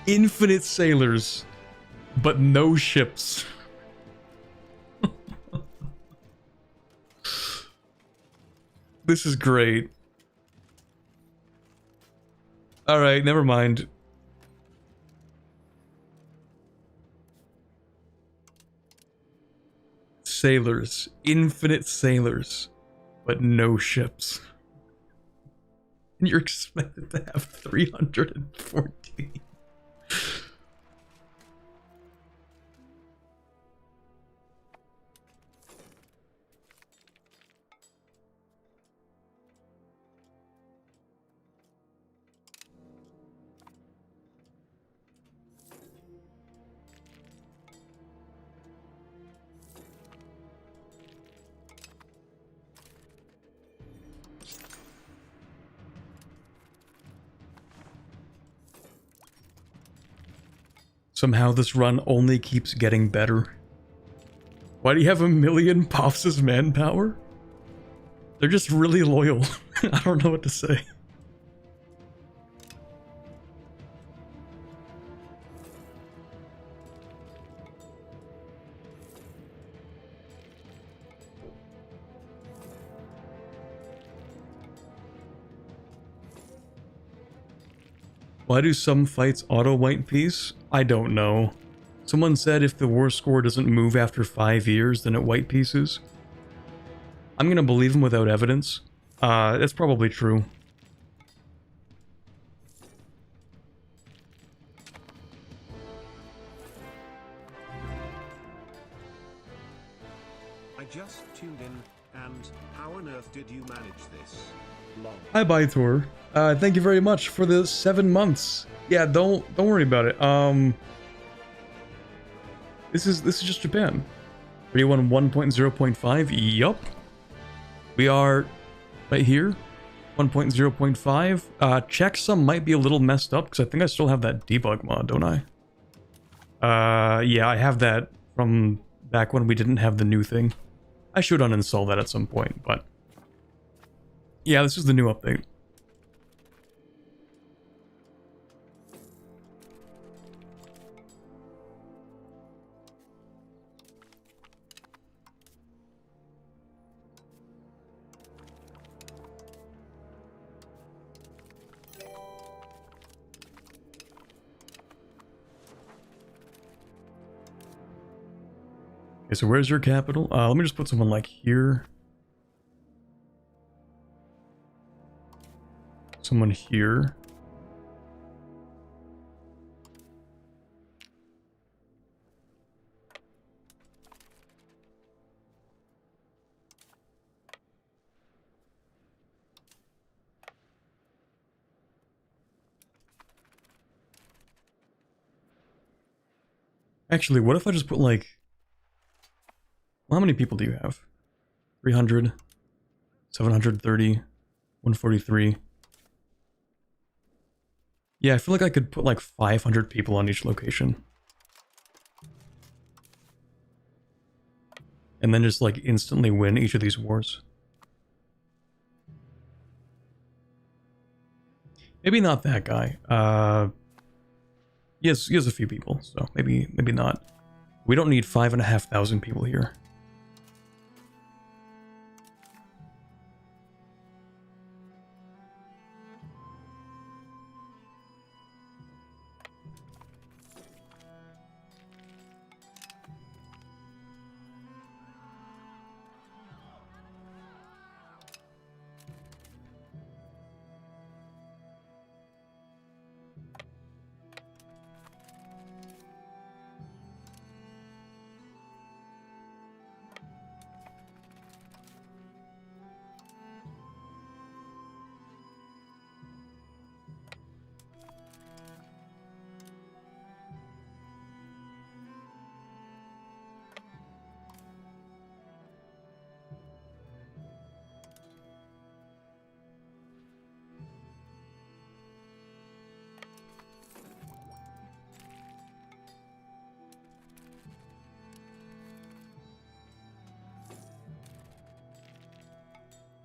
Infinite sailors, but no ships. This is great. Alright, never mind. sailors, infinite sailors, but no ships. And you're expected to have 314. Somehow this run only keeps getting better. Why do you have 1,000,000 puffs as manpower? They're just really loyal. I don't know what to say. Why do some fights auto white piece? I don't know. Someone said if the war score doesn't move after 5 years, then it white pieces. I'm gonna believe him without evidence. That's probably true. I just tuned in, and how on earth did you manage this? Lol. Hi, Bythor. Thank you very much for the 7 months. Yeah, don't worry about it. This is just Japan. 31 1.0.5. Yup. We are right here. 1.0.5. Checksum might be a little messed up because I think I still have that debug mod, don't I? Yeah, I have that from back when we didn't have the new thing. I should uninstall that at some point, but yeah, this is the new update. Okay, so where's your capital? Let me just put someone like here. Someone here. Actually, what if I just put like... Well, how many people do you have? 300, 730, 143. Yeah, I feel like I could put like 500 people on each location. And then just like instantly win each of these wars. Maybe not that guy. He has a few people, so maybe not. We don't need 5,500 people here.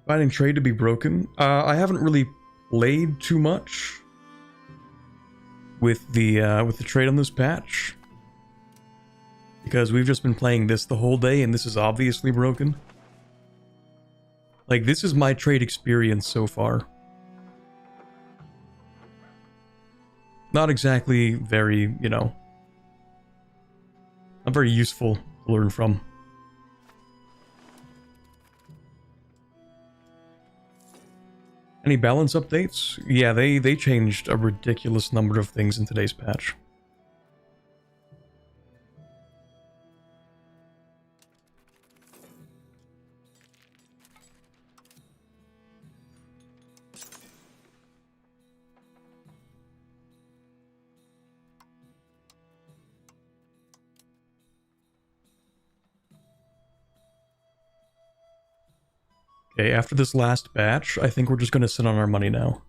Finding trade to be broken. I haven't really played too much with the trade on this patch because we've just been playing this the whole day, and this is obviously broken. Like, this is my trade experience so far. Not exactly very, you know, not very useful to learn from. Any balance updates? Yeah, they changed a ridiculous number of things in today's patch. Okay, after this last batch, I think we're just gonna sit on our money now.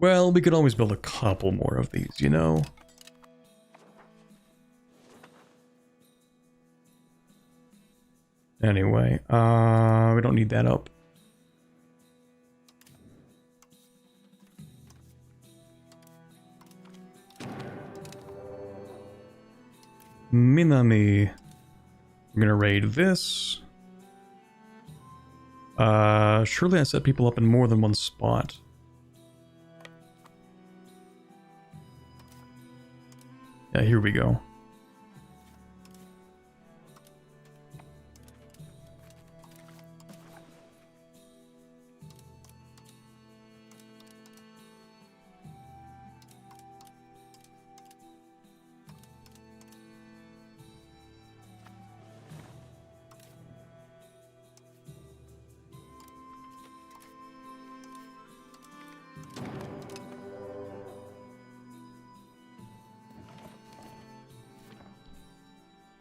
Well, we could always build a couple more of these, you know? Anyway, we don't need that up. Minami. I'm gonna raid this. Surely I set people up in more than one spot. Yeah, here we go.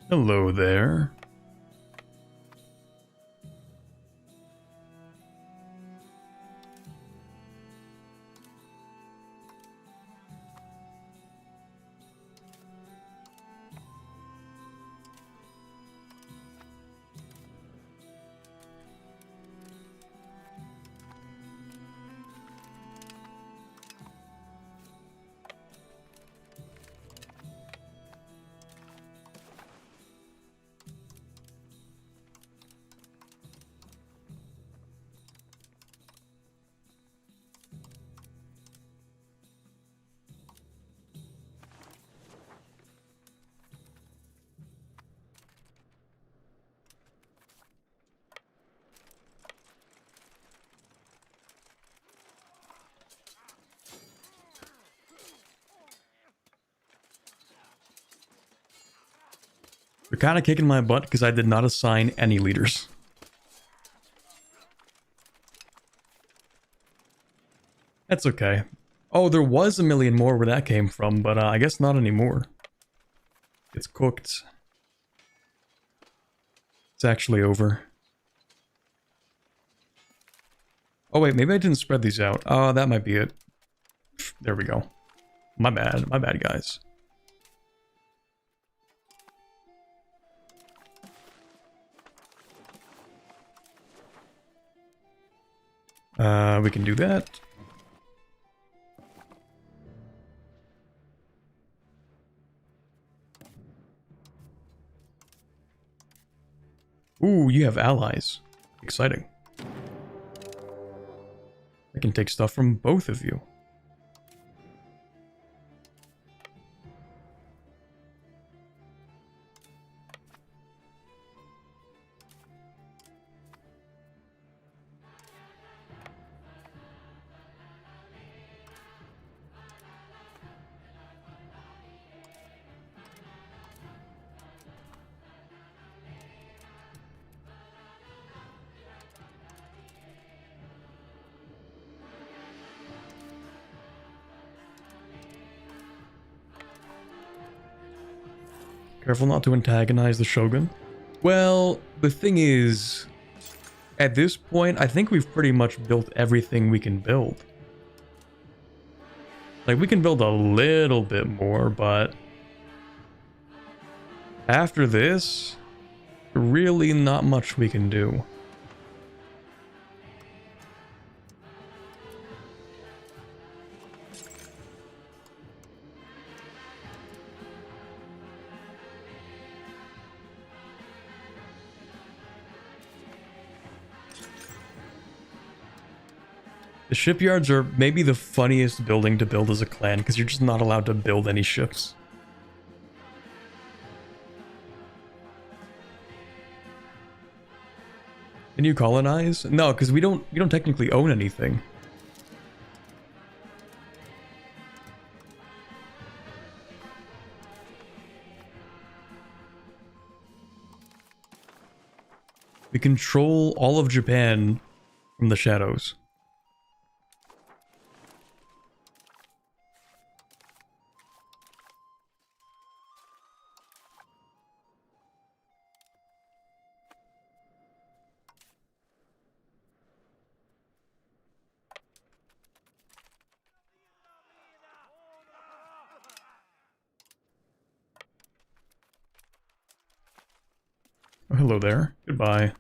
Hello there. They're kind of kicking my butt because I did not assign any leaders. That's okay. Oh, there was a million more where that came from, but I guess not anymore. It's cooked. It's actually over. Oh wait, maybe I didn't spread these out. Oh, that might be it. There we go. My bad guys. We can do that. Ooh, you have allies. Exciting. I can take stuff from both of you. Careful not to antagonize the Shogun. Well, the thing is, at this point, I think we've pretty much built everything we can build. Like, we can build a little bit more, but after this, really not much we can do. The shipyards are maybe the funniest building to build as a clan, because you're just not allowed to build any ships. Can you colonize? No, because we don't technically own anything. We control all of Japan from the shadows. Oh, hello there. Goodbye.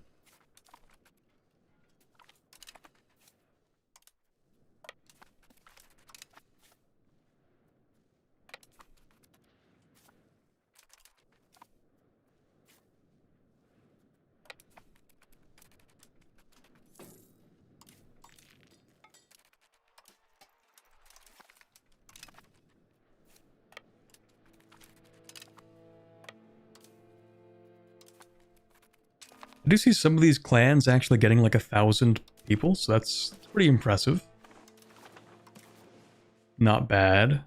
I do see some of these clans actually getting like 1,000 people, so that's pretty impressive. Not bad.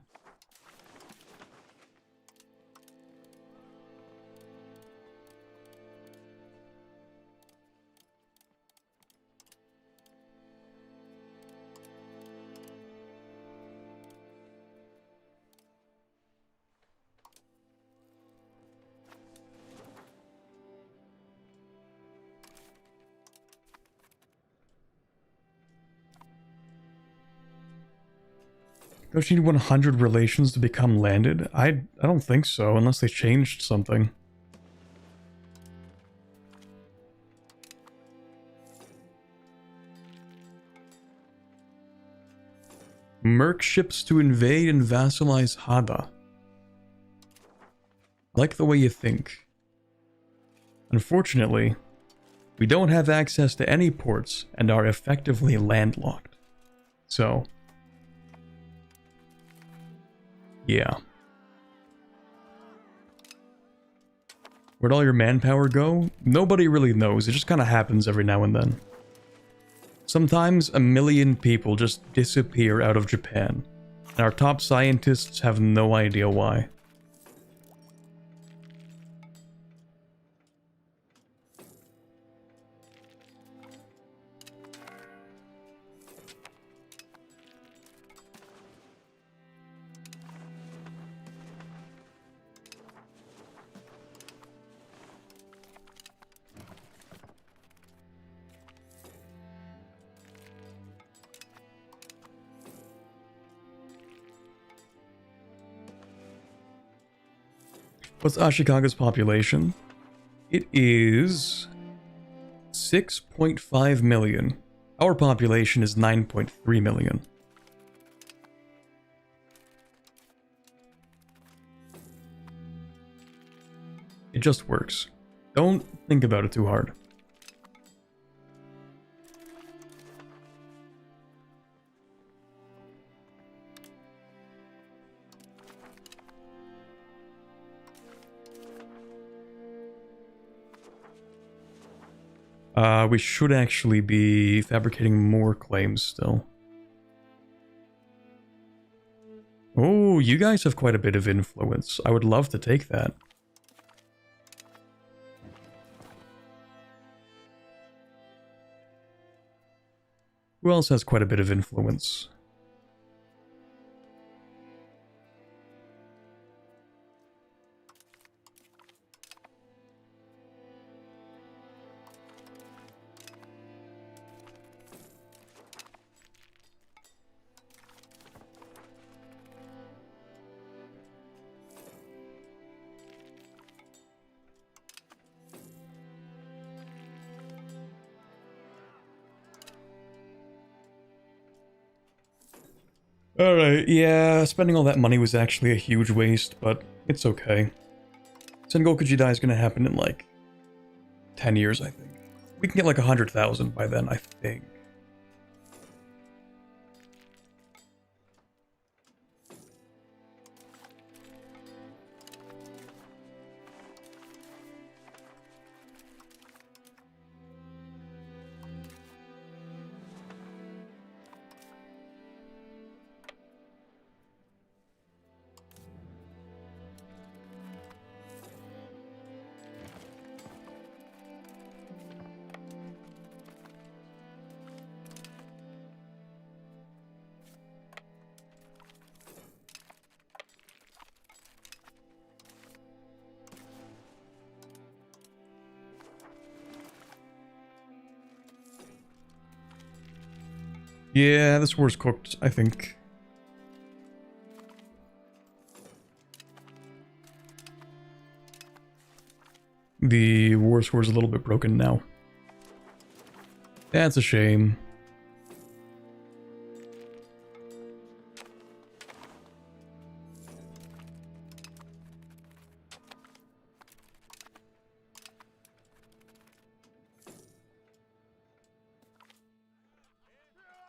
Don't you need 100 relations to become landed? I don't think so, unless they changed something. Merc ships to invade and vassalize Hada. I like the way you think. Unfortunately, we don't have access to any ports and are effectively landlocked. So, yeah. Where'd all your manpower go? Nobody really knows. It just kind of happens every now and then. Sometimes 1 million people just disappear out of Japan, and our top scientists have no idea why. What's Ashikaga's population? It is 6.5 million. Our population is 9.3 million. It just works. Don't think about it too hard. We should actually be fabricating more claims still. Oh, you guys have quite a bit of influence. I would love to take that. Who else has quite a bit of influence? Alright, yeah, spending all that money was actually a huge waste, but it's okay. Sengoku Jidai is gonna happen in like 10 years, I think. We can get like 100,000 by then, I think. Yeah, this war's cooked, I think. The war score's a little bit broken now. That's a shame.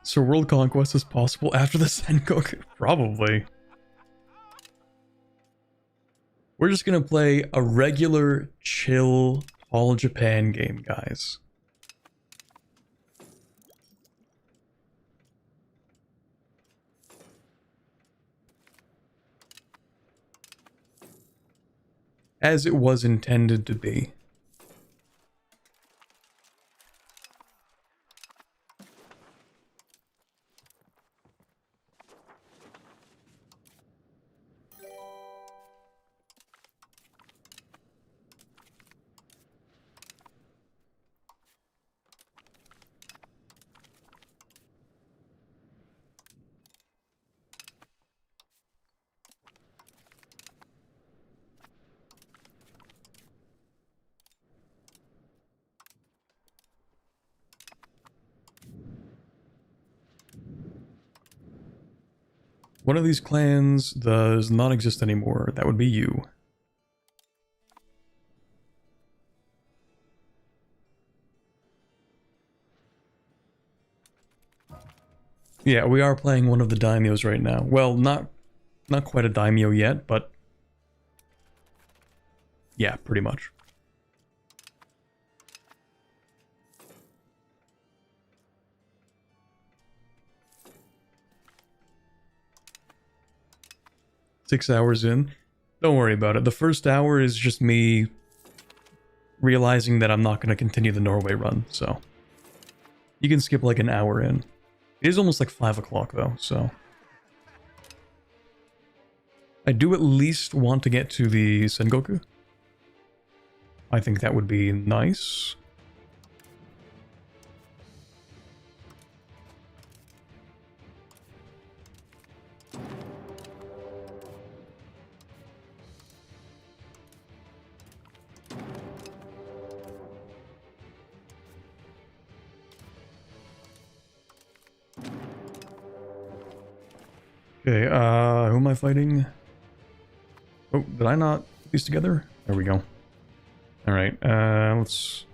So world conquest is possible after the Sengoku? Probably. We're just gonna play a regular, chill, all Japan game, guys. As it was intended to be. One of these clans does not exist anymore. That would be you. Yeah, we are playing one of the daimyos right now. Well, not quite a daimyo yet, but yeah, pretty much. Six hours in. Don't worry about it. The first hour is just me realizing that I'm not going to continue the Norway run, so you can skip like an hour in. It is almost like 5 o'clock though, so I do at least want to get to the Sengoku. I think that would be nice. Okay, who am I fighting? Oh, did I not put these together? There we go. Alright, let's...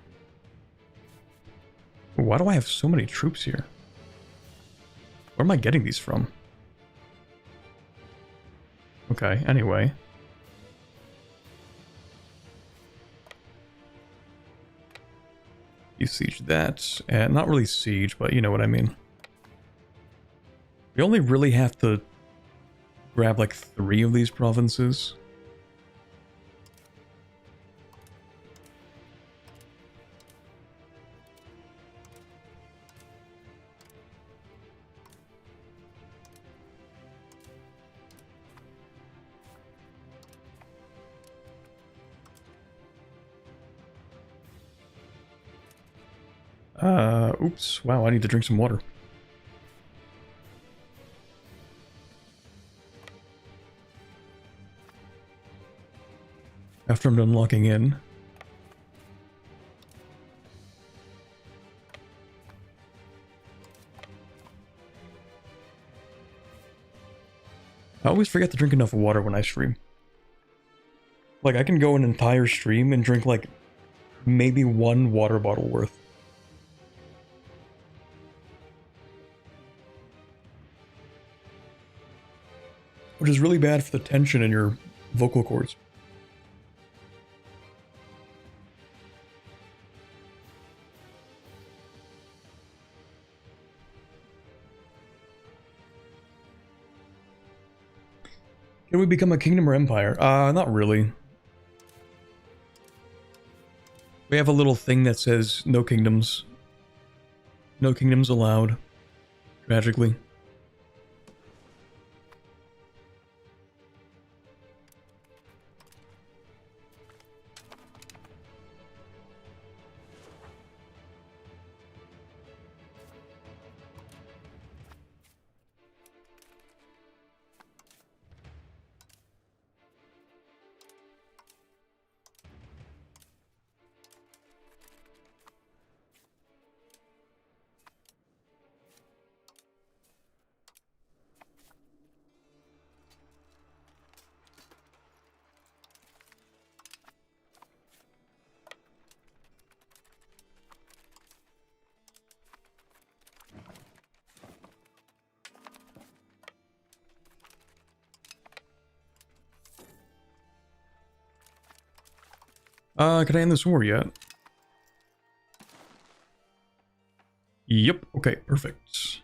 Why do I have so many troops here? Where am I getting these from? Okay, anyway. You siege that, and not really siege, but you know what I mean. We only really have to grab like 3 of these provinces. Oops, wow, I need to drink some water. After I'm done locking in. I always forget to drink enough water when I stream. Like, I can go an entire stream and drink, like, maybe 1 water bottle worth. Which is really bad for the tension in your vocal cords. Can we become a kingdom or empire? Not really. We have a little thing that says no kingdoms. No kingdoms allowed. Tragically. Can I end this war yet? Yep, okay, perfect.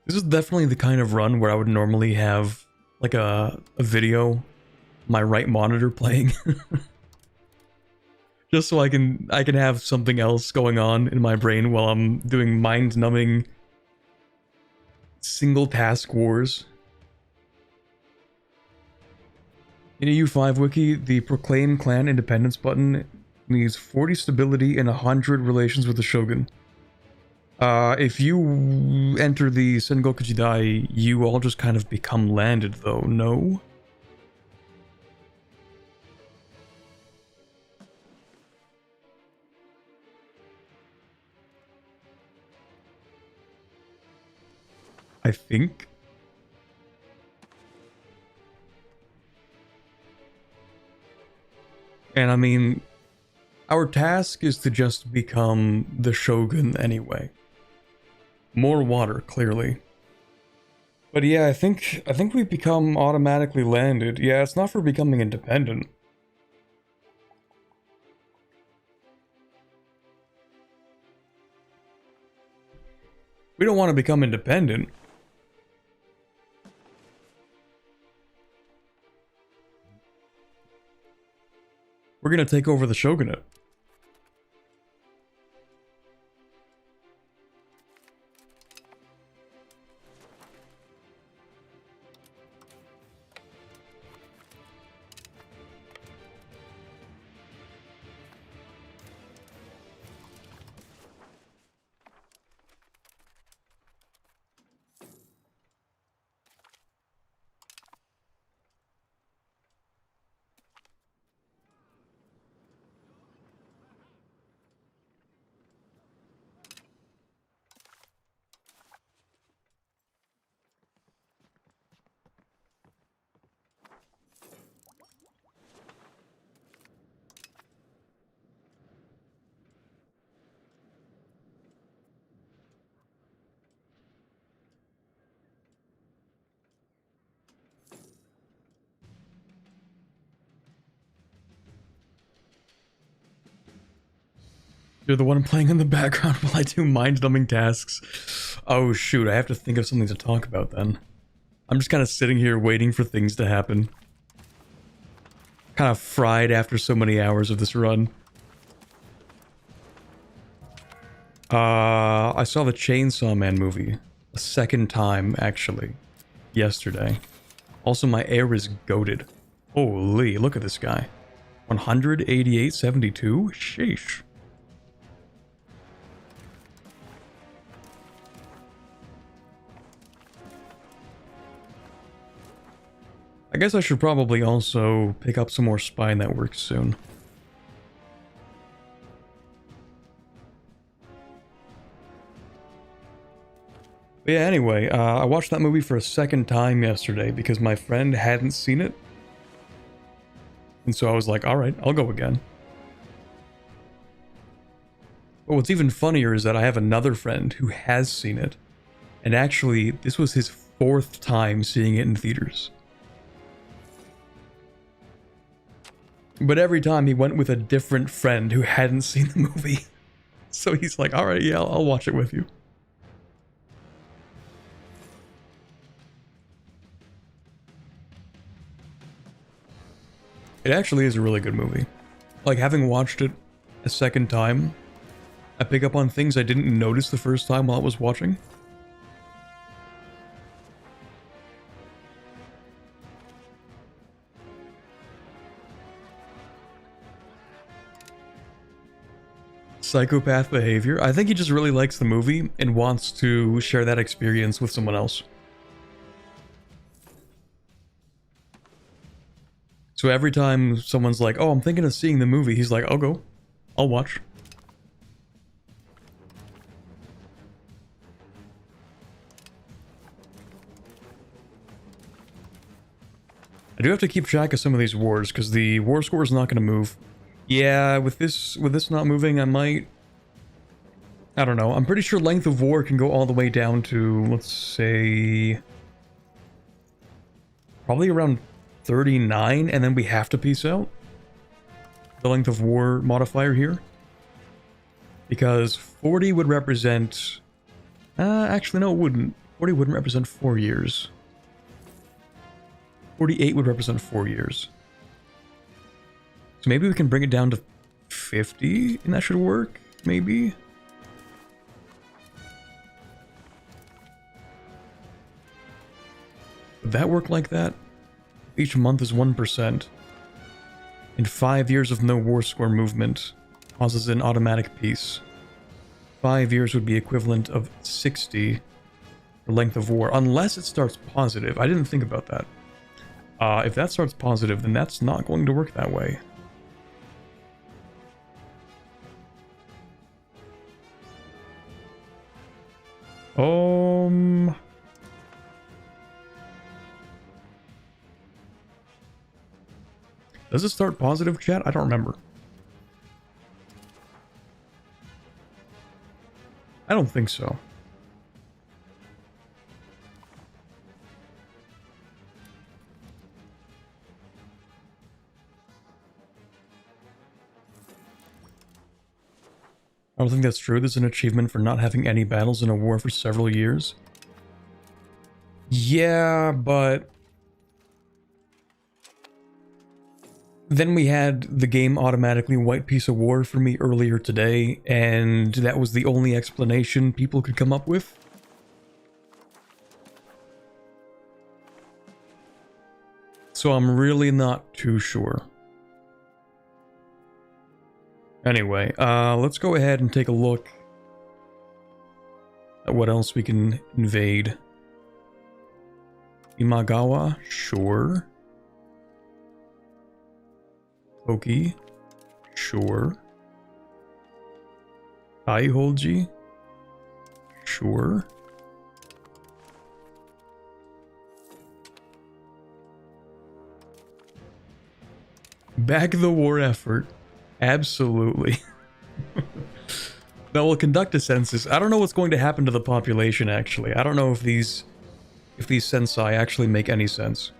This is definitely the kind of run where I would normally have like a video, my right monitor playing. Just so I can have something else going on in my brain while I'm doing mind-numbing single task wars. In EU5 wiki, the Proclaim Clan Independence button needs 40 stability and 100 relations with the Shogun. If you enter the Sengoku Jidai, you all just kind of become landed though, no? I think. And I mean, our task is to just become the Shogun anyway. More water, clearly. But yeah, I think we become automatically landed. Yeah, it's not for becoming independent. We don't want to become independent. We're gonna take over the shogunate. You're the one playing in the background while I do mind-numbing tasks. Oh shoot, I have to think of something to talk about then. I'm just kind of sitting here waiting for things to happen. Kind of fried after so many hours of this run. I saw the Chainsaw Man movie a second time, actually, yesterday. Also, my air is goated. Holy, look at this guy. 188.72? Sheesh. I guess I should probably also pick up some more spy networks soon. But yeah, anyway, I watched that movie for a second time yesterday because my friend hadn't seen it. And so I was like, alright, I'll go again. But what's even funnier is that I have another friend who has seen it. And actually, this was his 4th time seeing it in theaters. But every time he went with a different friend who hadn't seen the movie. So he's like, alright, yeah, I'll watch it with you. It actually is a really good movie. Like, having watched it a second time, I pick up on things I didn't notice the first time while I was watching. Psychopath behavior. I think he just really likes the movie and wants to share that experience with someone else. So every time someone's like, oh, I'm thinking of seeing the movie, he's like, I'll go. I'll watch. I do have to keep track of some of these wars, because the war score is not going to move. Yeah, with this not moving, I might... I don't know. I'm pretty sure length of war can go all the way down to, let's say... probably around 39, and then we have to peace out. The length of war modifier here. Because 40 would represent... actually, no, it wouldn't. 40 wouldn't represent 4 years. 48 would represent 4 years. So maybe we can bring it down to 50, and that should work, maybe? Would that work like that? Each month is 1%. In 5 years of no war score movement, causes an automatic peace. 5 years would be equivalent of 60 for length of war, unless it starts positive. I didn't think about that. If that starts positive, then that's not going to work that way. Does it start positive, chat? I don't remember. I don't think so. I don't think that's true. There's an achievement for not having any battles in a war for several years. Yeah, but... then we had the game automatically white piece of war for me earlier today, and that was the only explanation people could come up with. So I'm really not too sure. Anyway, let's go ahead and take a look at what else we can invade. Imagawa, sure. Toki, sure. Taiholji, sure. Back the war effort. Absolutely. Now we'll conduct a census. I don't know what's going to happen to the population, actually. I don't know if these sensei actually make any sense.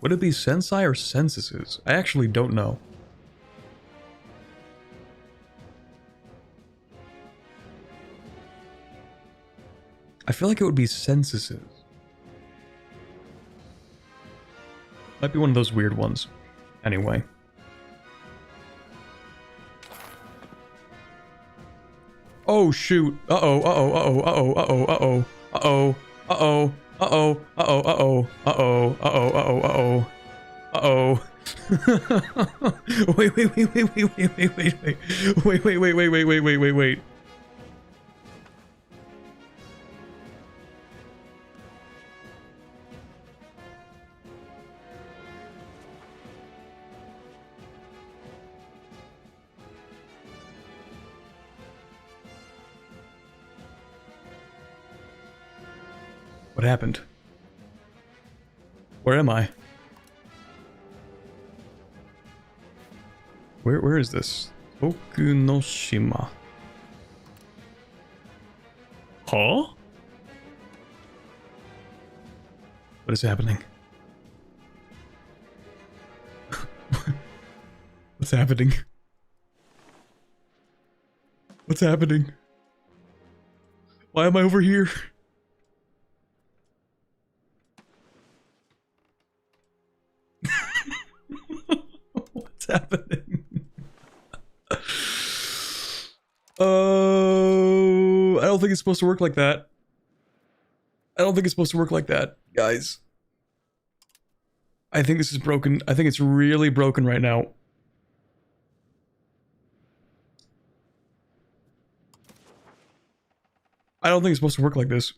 Would it be sensei or censuses? I actually don't know. I feel like it would be censuses. Might be one of those weird ones. Anyway. Oh shoot. Uh-oh, uh-oh, uh-oh, uh-oh, uh-oh, uh-oh, uh-oh, uh-oh, uh-oh, uh-oh, uh-oh, uh-oh, uh-oh, uh-oh, uh-oh. Wait, wait, wait, wait, wait, wait, wait, wait, wait, wait, wait, wait, wait, wait, wait, wait, wait, wait. What happened? Where am I? Where is this? Okunoshima. Huh? What is happening? What's happening? What's happening? Why am I over here? What's happening? Oh, I don't think it's supposed to work like that. I don't think it's supposed to work like that, guys. I think this is broken. I think it's really broken right now. I don't think it's supposed to work like this.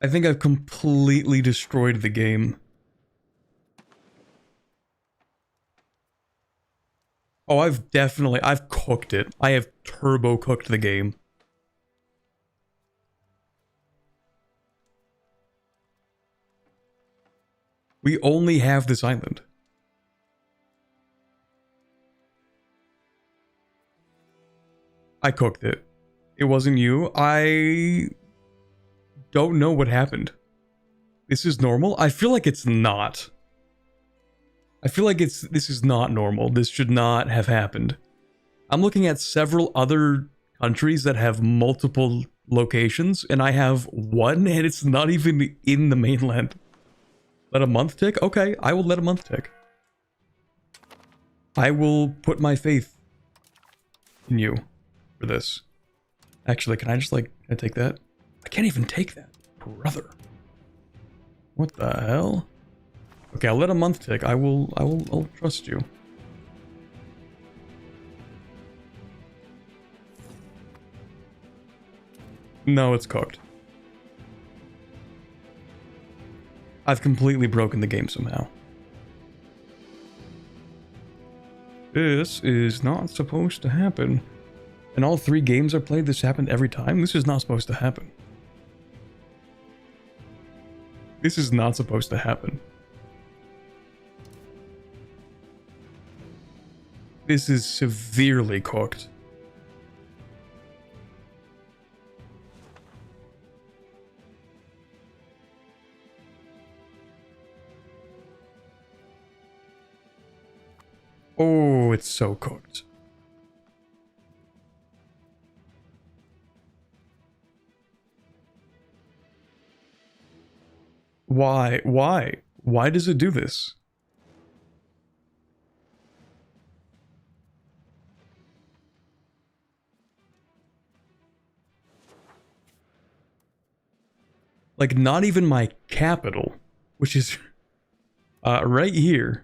I think I've completely destroyed the game. Oh, I've cooked it. I have turbo cooked the game. We only have this island. I cooked it. It wasn't you. I don't know what happened. This is normal? I feel like it's not. I feel like this is not normal. This should not have happened. I'm looking at several other countries that have multiple locations, and I have one, and it's not even in the mainland. Let a month tick? Okay, I will let a month tick. I will put my faith in you for this. Actually, can I just, like, can I take that? I can't even take that. Brother. What the hell? Okay, I'll let a month tick. I'll trust you. No, it's cooked. I've completely broken the game somehow. This is not supposed to happen. In all 3 games I played, this happened every time. This is not supposed to happen. This is not supposed to happen. This is severely cooked. Oh, it's so cooked. Why? Why? Why does it do this? Like, not even my capital, which is right here.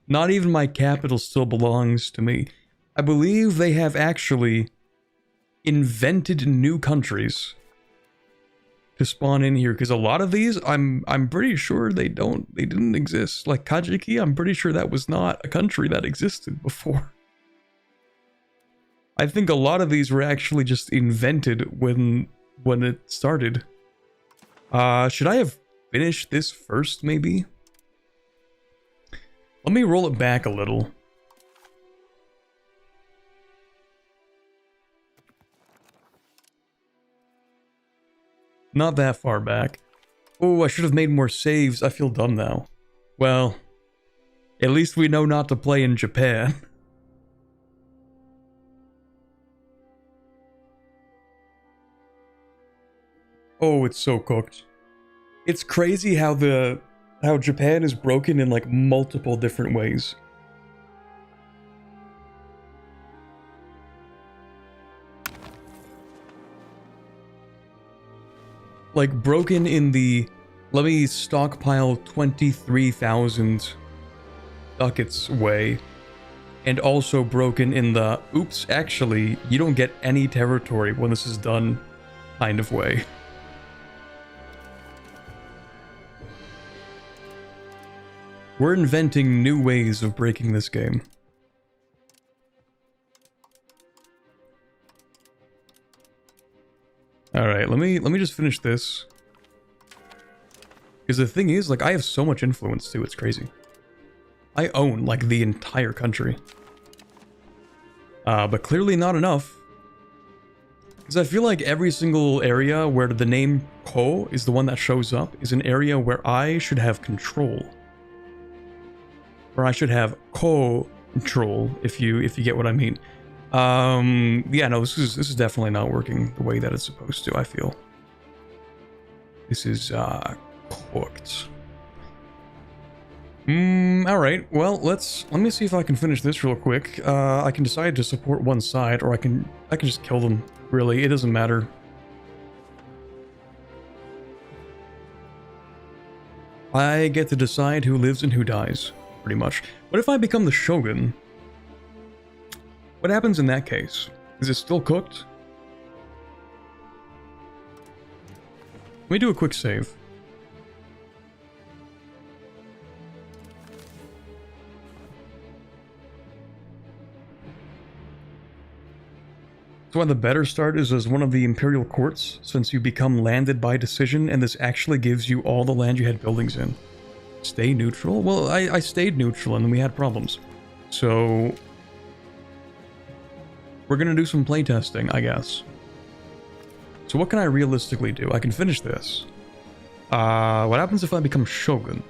Not even my capital still belongs to me. I believe they have actually invented new countries to spawn in here, because a lot of these, I'm pretty sure they didn't exist. Like Kajiki, I'm pretty sure that was not a country that existed before. I think a lot of these were actually just invented when it started. Should I have finished this first, maybe? Let me roll it back a little. Not that far back. Oh, I should have made more saves. I feel dumb now. Well, at least we know not to play in Japan. Oh, it's so cooked. It's crazy how Japan is broken in like multiple different ways. Like broken in the, let me stockpile 23,000 ducats way, and also broken in the, oops, actually, you don't get any territory when this is done kind of way. We're inventing new ways of breaking this game. Alright, let me just finish this. Because the thing is, like, I have so much influence too, it's crazy. I own, like, the entire country. But clearly not enough. Because I feel like every single area where the name Ko is the one that shows up is an area where I should have control. Or I should have control, if you get what I mean. Yeah, no, this is definitely not working the way that it's supposed to, I feel. This is cooked. Alright, well, let me see if I can finish this real quick. I can decide to support one side, or I can just kill them, really, it doesn't matter. I get to decide who lives and who dies, pretty much. What if I become the Shogun? What happens in that case? Is it still cooked? Let me do a quick save. So why the better start is as one of the imperial courts, since you become landed by decision, and this actually gives you all the land you had buildings in. Stay neutral? Well, I stayed neutral and then we had problems. So we're gonna do some playtesting, I guess. So what can I realistically do? I can finish this. What happens if I become shogun?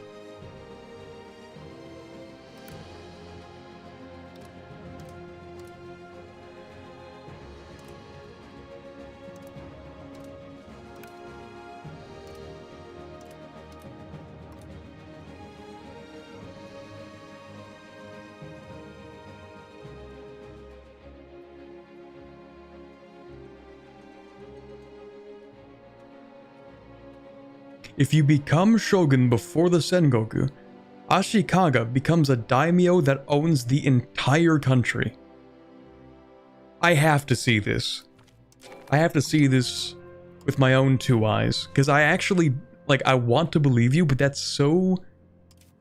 If you become shogun before the Sengoku, Ashikaga becomes a daimyo that owns the entire country. I have to see this. I have to see this with my own two eyes. Because I actually, like, I want to believe you, but that's so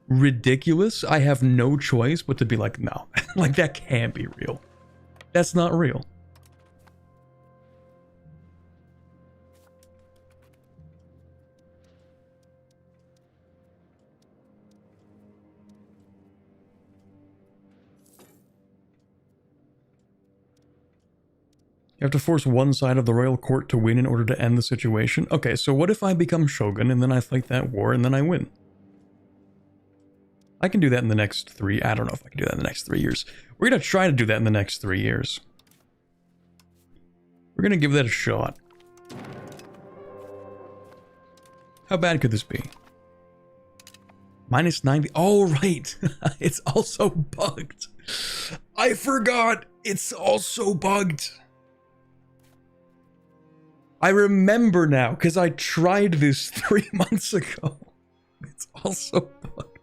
ridiculous. I have no choice but to be like, no. Like, that can't be real. That's not real. You have to force one side of the royal court to win in order to end the situation. Okay, so what if I become shogun and then I fight that war and then I win? I can do that in the next I don't know if I can do that in the next 3 years. We're going to try to do that in the next 3 years. We're going to give that a shot. How bad could this be? Minus 90. Oh, right. It's also bugged. I forgot. It's also bugged. I remember now, because I tried this 3 months ago. It's also bugged.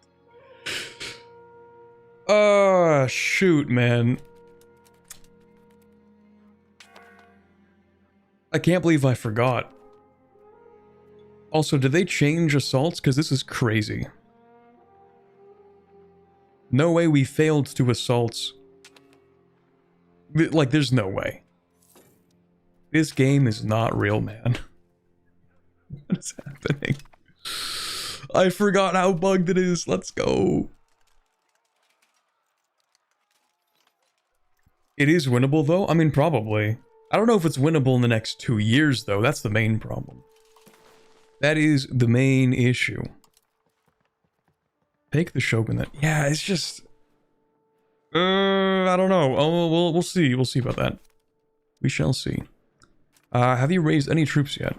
Oh, shoot, man. I can't believe I forgot. Also, did they change assaults? Because this is crazy. No way we failed to assaults. Like, there's no way. This game is not real, man. What is happening? I forgot how bugged it is. Let's go. It is winnable, though? I mean, probably. I don't know if it's winnable in the next 2 years, though. That's the main problem. That is the main issue. Take the shogunate. Yeah, it's just... I don't know. Oh, we'll see. We'll see about that. We shall see. Have you raised any troops yet?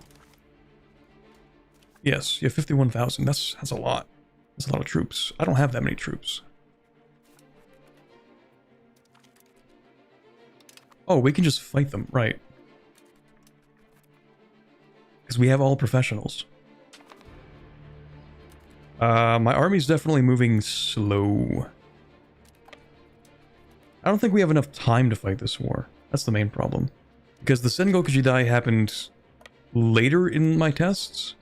Yes, you have 51,000. That's a lot. That's a lot of troops. I don't have that many troops. Oh, we can just fight them, right. Because we have all professionals. My army's definitely moving slow. I don't think we have enough time to fight this war. That's the main problem. Because the Sengoku Jidai happened later in my tests.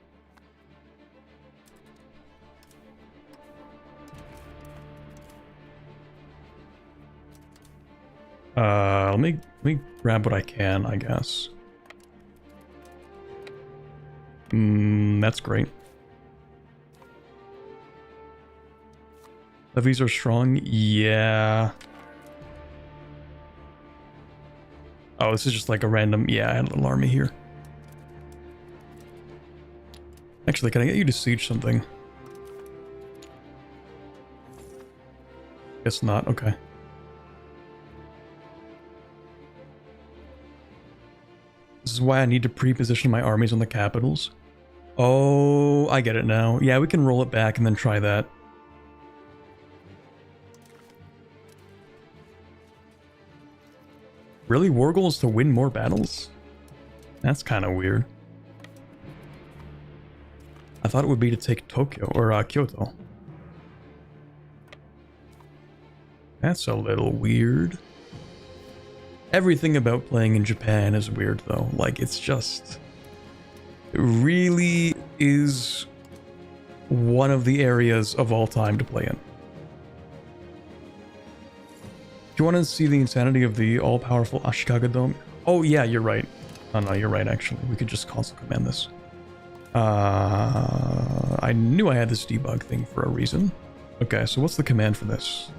Let me grab what I can, I guess. That's great. Levies are strong? Yeah. Oh, this is just like a random... Yeah, I had a little army here. Actually, can I get you to siege something? Guess not. Okay. This is why I need to pre-position my armies on the capitals. Oh, I get it now. Yeah, we can roll it back and then try that. Really? War goal is to win more battles? That's kind of weird. I thought it would be to take Tokyo, or Kyoto. That's a little weird. Everything about playing in Japan is weird, though. Like, it's just... really is one of the areas of all time to play in. Do you want to see the insanity of the all-powerful Ashikaga Dome? Oh yeah, you're right. Oh no, you're right actually. We could just console command this. I knew I had this debug thing for a reason. Okay, so what's the command for this?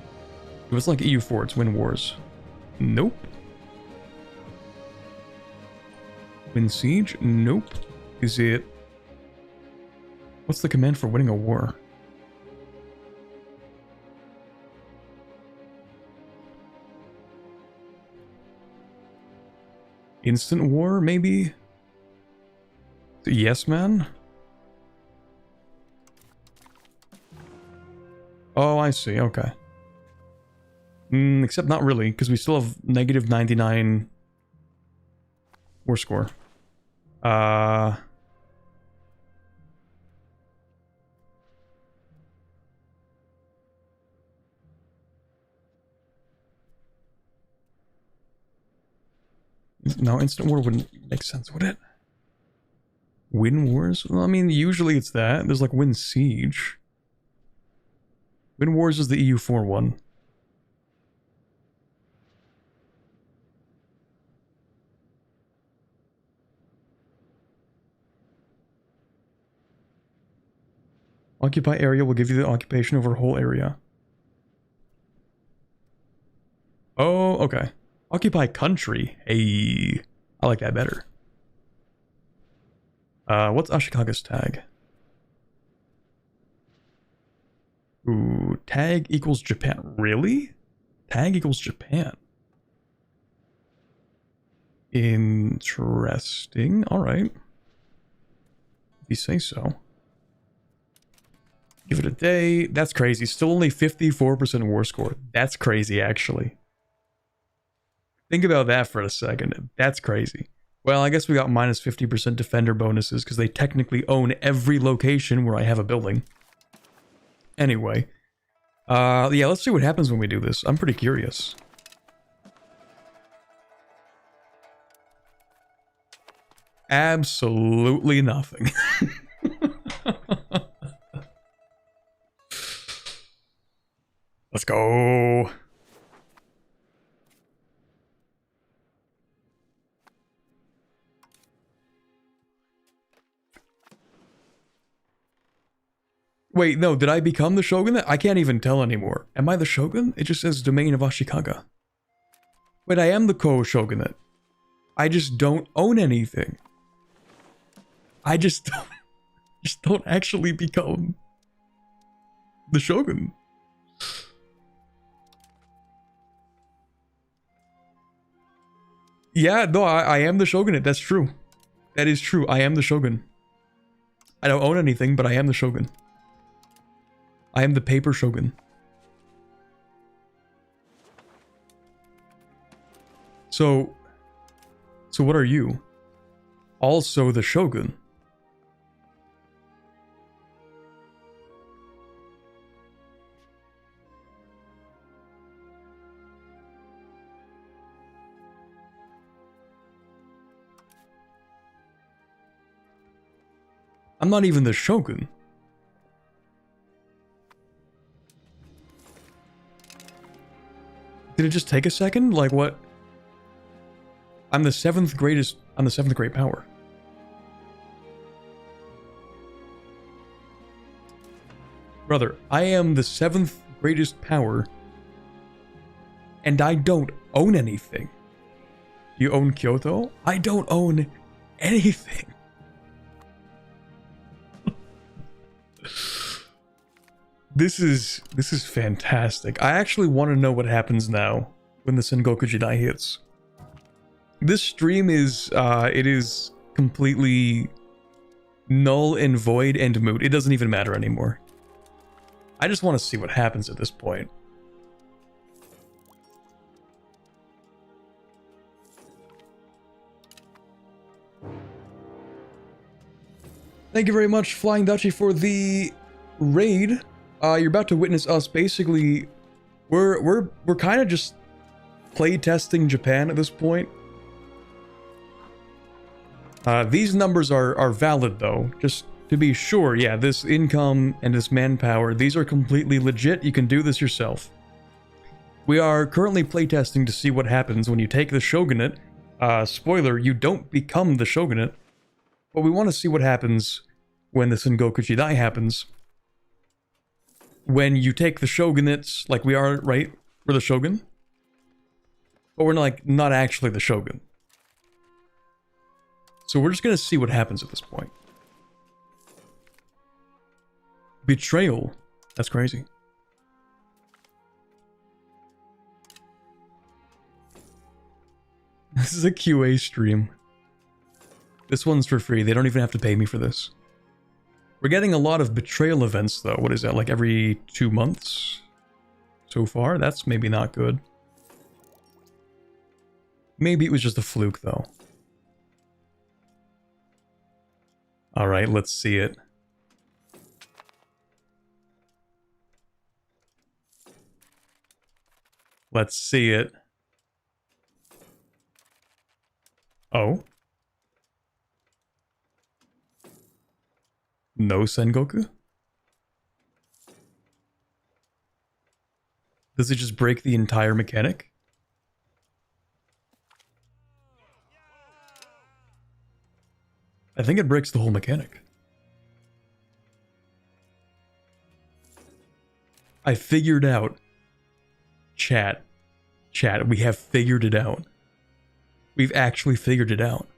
It was like EU4, it's win wars. Nope. Win siege? Nope. Is it... What's the command for winning a war? Instant war, maybe? Yes, man? Oh, I see, okay. Except not really, because we still have negative 99 war score. No, instant war wouldn't make sense, would it? Win wars? Well, I mean, usually it's that. There's like win siege. Win wars is the EU4 one. Occupy area will give you the occupation over a whole area. Oh, okay. Occupy country. Hey, I like that better. What's Ashikaga's tag? Ooh, tag equals Japan. Really? Tag equals Japan. Interesting. Alright. If you say so. Give it a day. That's crazy. Still only 54% war score. That's crazy, actually. Think about that for a second. That's crazy. Well, I guess we got minus 50% defender bonuses because they technically own every location where I have a building. Anyway. Yeah, let's see what happens when we do this. I'm pretty curious. Absolutely nothing. Let's go. Wait, no, did I become the Shogun? I can't even tell anymore. Am I the Shogun? It just says domain of Ashikaga. Wait, I am the co-shogunate. I just don't own anything. I just don't actually become the Shogun. Yeah, no, I am the Shogunate. That's true. That is true. I am the Shogun. I don't own anything, but I am the Shogun. I am the paper Shogun. So what are you? Also the Shogun. I'm not even the Shogun. Did it just take a second? Like what? I'm the seventh greatest. I'm the seventh great power. Brother, I am the seventh greatest power. And I don't own anything. You own Kyoto? I don't own anything. This is fantastic. I actually want to know what happens now when the Sengoku Jidai hits. This stream is it is completely null and void and moot. It doesn't even matter anymore. I just want to see what happens at this point. Thank you very much, Flying Dutchie, for the raid. You're about to witness us basically. We're kind of just play testing Japan at this point. These numbers are valid though, just to be sure. Yeah, this income and this manpower, these are completely legit. You can do this yourself. We are currently playtesting to see what happens when you take the shogunate. Spoiler, you don't become the shogunate, but we want to see what happens when the Sengoku Jidai happens. When you take the shogunates, like we are, right? We're the shogun, but we're not actually the shogun. So we're just gonna see what happens at this point. Betrayal. That's crazy. This is a QA stream. This one's for free. They don't even have to pay me for this. We're getting a lot of betrayal events though. What is that, like every 2 months so far? That's maybe not good. Maybe it was just a fluke though. Alright, let's see it. Let's see it. Oh? No Sengoku? Does it just break the entire mechanic? I think it breaks the whole mechanic. I figured out. Chat, we have figured it out. We've actually figured it out.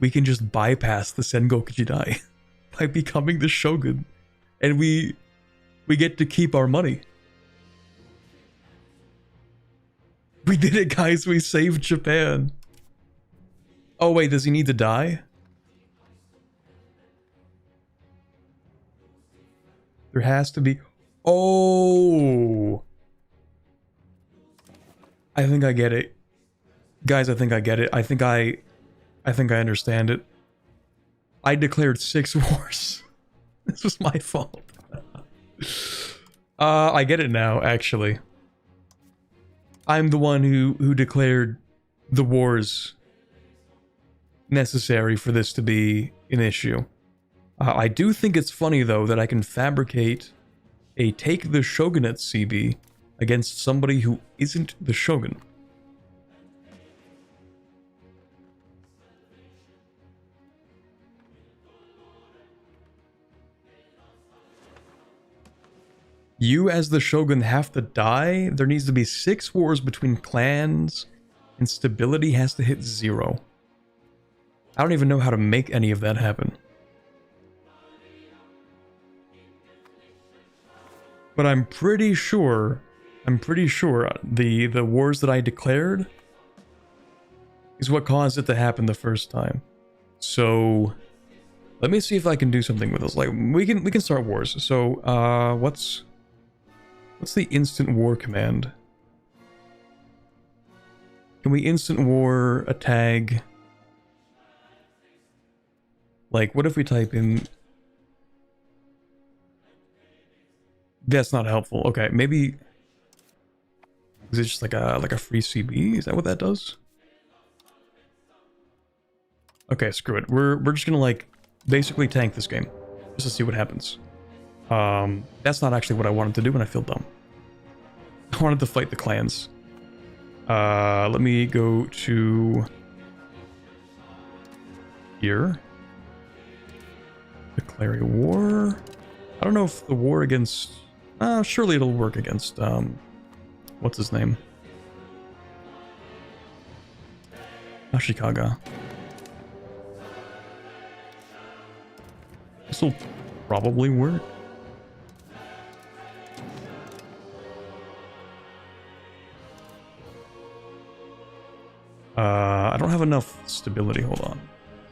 We can just bypass the Sengoku Jidai by becoming the shogun, and we get to keep our money. We did it, guys. We saved Japan. Oh wait, does he need to die? There has to be. Oh, I think I get it, guys. I think I get it. I think I understand it. I declared 6 wars. This was my fault. I get it now. Actually, I'm the one who declared the wars necessary for this to be an issue. I do think it's funny though that I can fabricate a take the shogunate CB against somebody who isn't the shogun. You as the shogun have to die. There needs to be 6 wars between clans, and stability has to hit 0. I don't even know how to make any of that happen. But I'm pretty sure the wars that I declared is what caused it to happen the first time. So let me see if I can do something with this. Like we can start wars. So what's the instant war command? Can we instant war a tag? Like what if we type in? That's not helpful. Okay, maybe is it just like a free CB? Is that what that does? Okay, screw it. We're just gonna like basically tank this game just to see what happens. That's not actually what I wanted to do, and I feel dumb. I wanted to fight the clans. Let me go to here. Declare a war. I don't know if the war against. Surely it'll work against what's his name? Ashikaga. This will probably work. I don't have enough stability. Hold on.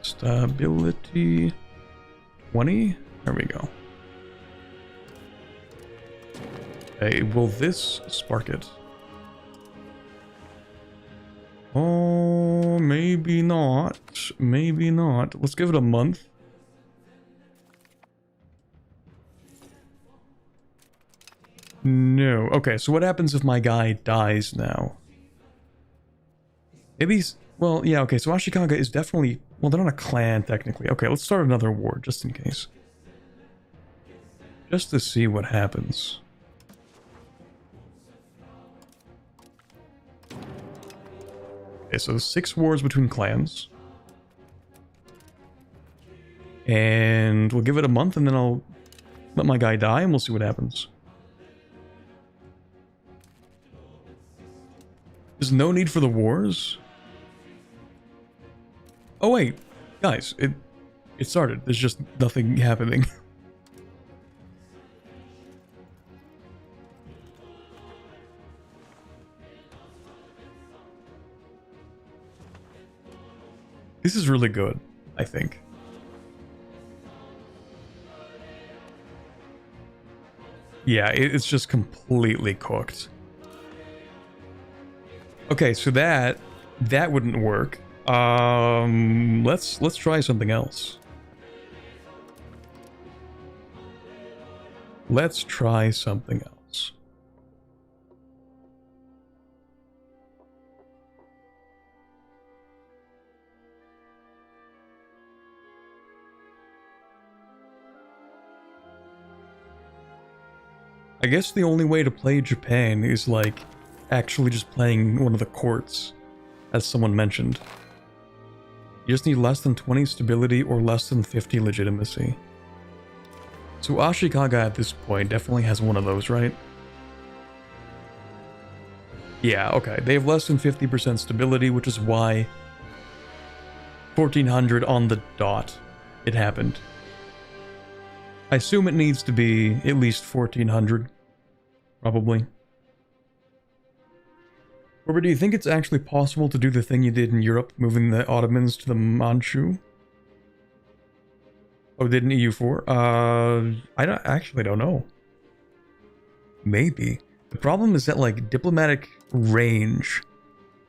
Stability 20? There we go. Okay, will this spark it? Oh, maybe not. Maybe not. Let's give it a month. No. Okay, so what happens if my guy dies now? Well, yeah, okay, so Ashikaga is definitely... Well, they're not a clan, technically. Okay, let's start another war, just in case. Just to see what happens. Okay, so 6 wars between clans. And we'll give it a month, and then I'll let my guy die, and we'll see what happens. There's no need for the wars? Oh wait, guys, it started. There's just nothing happening. This is really good, I think. Yeah, it's just completely cooked. Okay, so that wouldn't work. Let's try something else. Let's try something else. I guess the only way to play Japan is like actually just playing one of the courts, as someone mentioned. You just need less than 20 stability or less than 50 legitimacy. So Ashikaga at this point definitely has one of those, right? Yeah, okay. They have less than 50% stability, which is why 1400 on the dot it happened. I assume it needs to be at least 1400. Probably. Robert, do you think it's actually possible to do the thing you did in Europe, moving the Ottomans to the Manchu? Oh, did in EU4? I don't know. Maybe. The problem is that, like, diplomatic range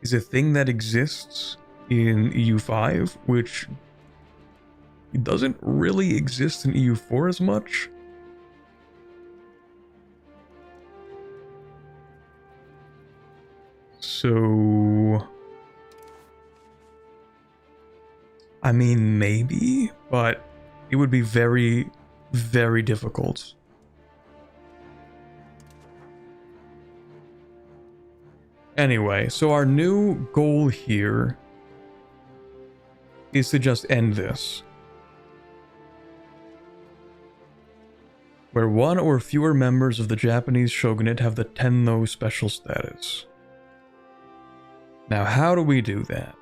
is a thing that exists in EU5, which doesn't really exist in EU4 as much. So... I mean, maybe, but it would be very, very difficult. Anyway, so our new goal here is to just end this. Where one or fewer members of the Japanese shogunate have the Tenno special status. Now, how do we do that?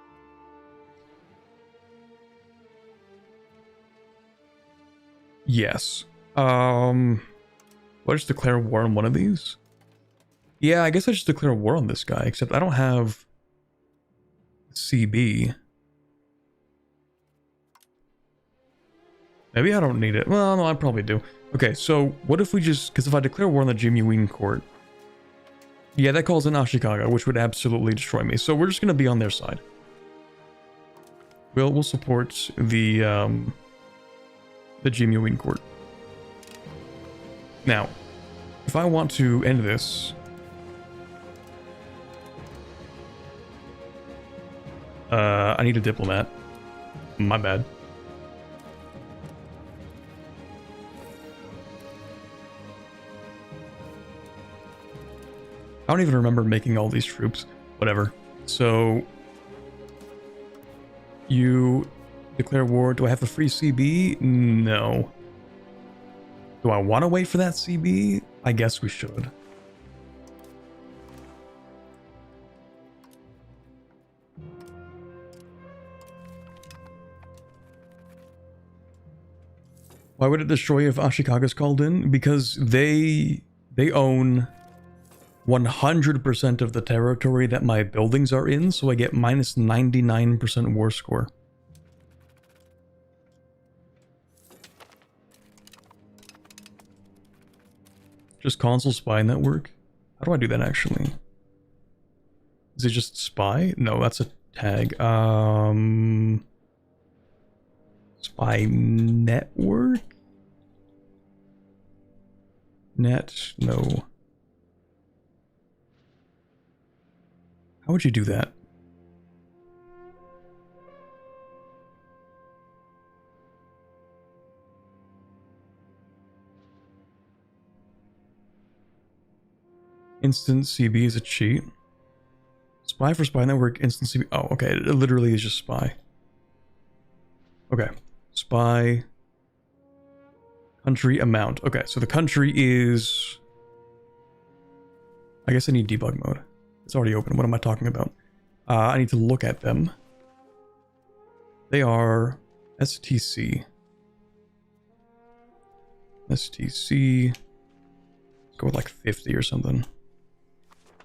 Yes. Will I just declare war on one of these? Yeah, I guess I just declare war on this guy, except I don't have CB. Maybe I don't need it. Well, no, I probably do. Okay, so what if we just... Because if I declare war on the Jimuin court... Yeah, that calls in Ashikaga, which would absolutely destroy me. So we're just going to be on their side. We'll support the Jimuin court. Now, if I want to end this... I need a diplomat. My bad. I don't even remember making all these troops. Whatever. So... You declare war. Do I have the free CB? No. Do I want to wait for that CB? I guess we should. Why would it destroy if Ashikaga's called in? Because they own 100% of the territory that my buildings are in, so I get minus 99% war score. Just console spy network? How do I do that actually? Is it just spy? No, that's a tag. Spy network? Net? No. How would you do that? Instant CB is a cheat. Spy for spy network, instant CB. Oh, okay. It literally is just spy. Okay. Spy. Country amount. Okay, so the country is... I guess I need debug mode. It's already open. What am I talking about? I need to look at them. They are STC. STC. Let's go with like 50 or something.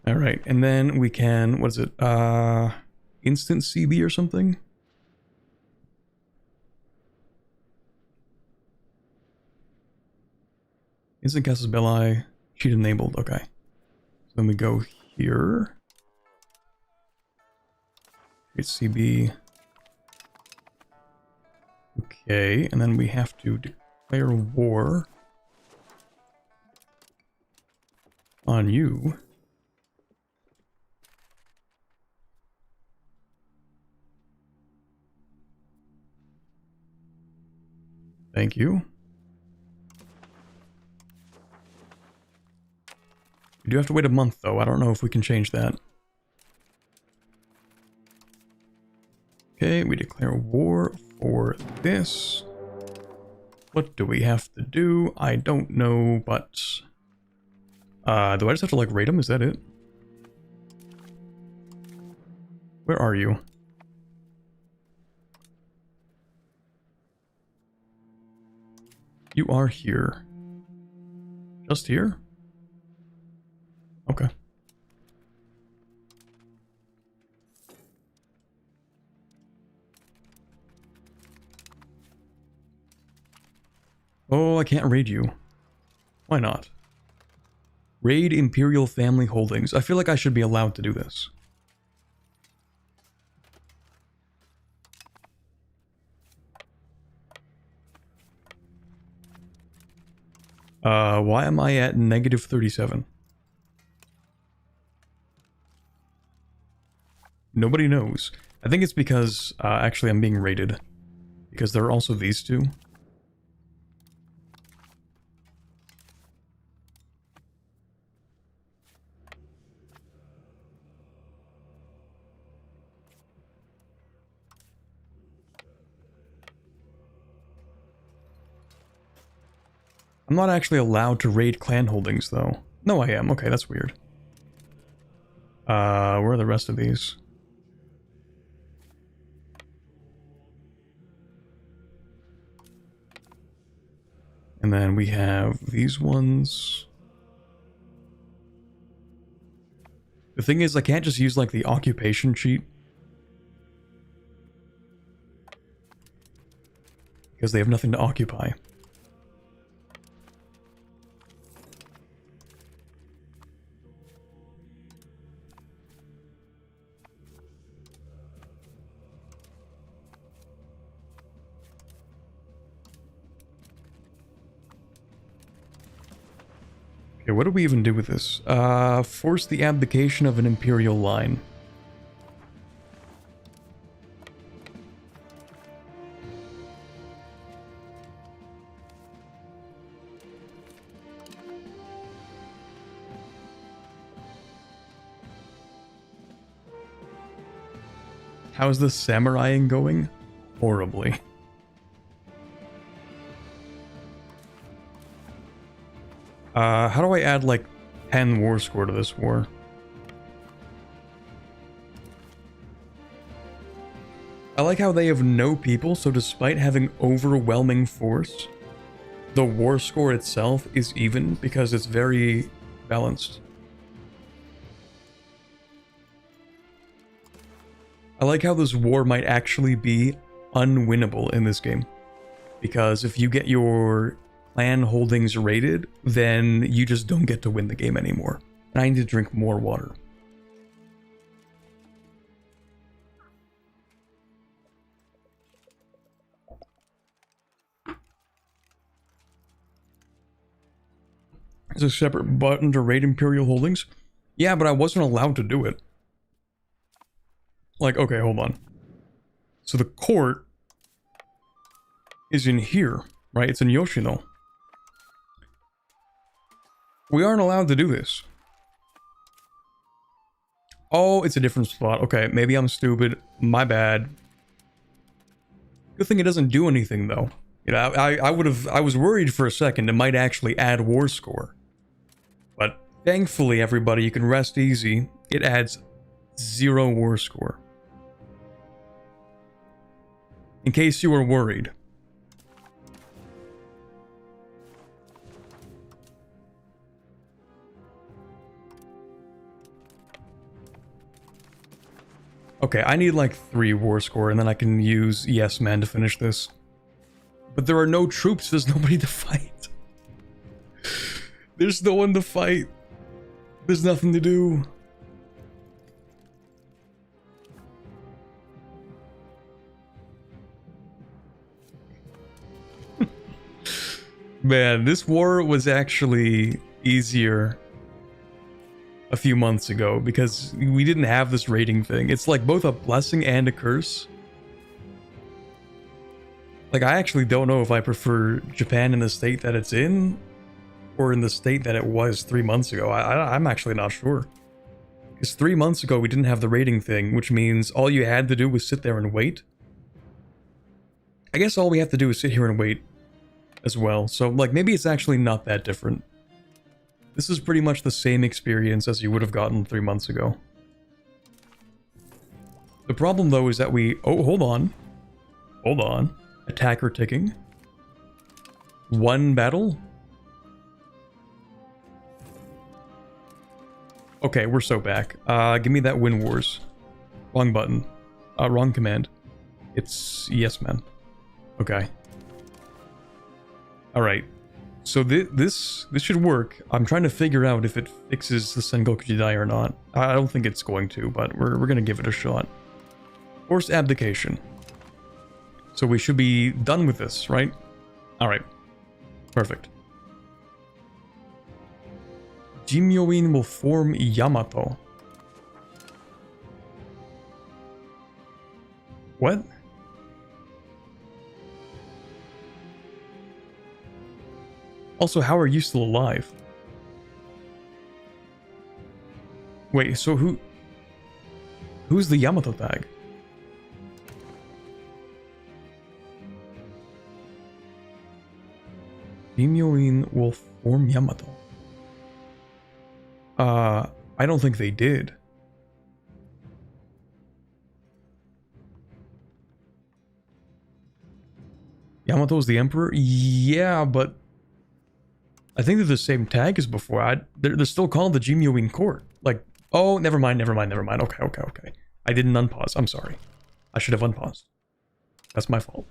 Alright, and then we can... What is it? Instant CB or something? Instant casus belli, cheat enabled, okay. So then we go here. Create CB. Okay, and then we have to declare war on you. Thank you. We do have to wait a month, though. I don't know if we can change that. Okay, we declare war for this. What do we have to do? I don't know, but... do I just have to, like, rate them? Is that it? Where are you? You are here. Just here? Okay. Oh, I can't raid you. Why not? Raid Imperial Family Holdings. I feel like I should be allowed to do this. Why am I at -37? Nobody knows. I think it's because, actually I'm being raided. Because there are also these two. I'm not actually allowed to raid clan holdings, though. No, I am. Okay, that's weird. Where are the rest of these? And then we have these ones. The thing is, I can't just use, like, the occupation cheat. Because they have nothing to occupy. Okay, what do we even do with this? Force the abdication of an imperial line. How's the samuraiing going? Horribly. How do I add, like, 10 war score to this war? I like how they have no people, so despite having overwhelming force, the war score itself is even because it's very balanced. I like how this war might actually be unwinnable in this game. Because if you get your clan holdings rated, then you just don't get to win the game anymore. And I need to drink more water. There's a separate button to raid Imperial holdings. Yeah, but I wasn't allowed to do it. Like, okay, hold on. So the court is in here, right? It's in Yoshino. We aren't allowed to do this. Oh, it's a different spot. Okay, maybe I'm stupid. My bad. Good thing it doesn't do anything though. You know, I was worried for a second it might actually add war score. But thankfully, everybody, you can rest easy. It adds 0 war score. In case you were worried. Okay, I need like 3 war score and then I can use Yes Man to finish this. But there are no troops, there's nobody to fight. There's no one to fight. There's nothing to do. Man, this war was actually easier a few months ago because we didn't have this rating thing. It's like both a blessing and a curse. Like, I actually don't know if I prefer Japan in the state that it's in or in the state that it was 3 months ago. I'm actually not sure. Because 3 months ago we didn't have the rating thing, which means all you had to do was sit there and wait. I guess all we have to do is sit here and wait as well. So, like, maybe it's actually not that different. This is pretty much the same experience as you would have gotten 3 months ago. The problem, though, is that we... Oh, hold on. Hold on. Attacker ticking. 1 battle? Okay, we're so back. Give me that win wars. Wrong button. Wrong command. It's yes, man. Okay. Alright. So this should work. I'm trying to figure out if it fixes the Sengoku Jidai or not. I don't think it's going to, but we're gonna give it a shot. Forced abdication. So we should be done with this, right? Alright. Perfect. Jimyoin will form Yamato. What? Also, how are you still alive? Wait, so who's the Yamato tag? Jimyoin will form Yamato. I don't think they did. Yamato's the Emperor? Yeah, but I think they're the same tag as before. They're still called the Jimyoin Court. Like, oh, never mind. Okay. I didn't unpause. I'm sorry. I should have unpaused. That's my fault.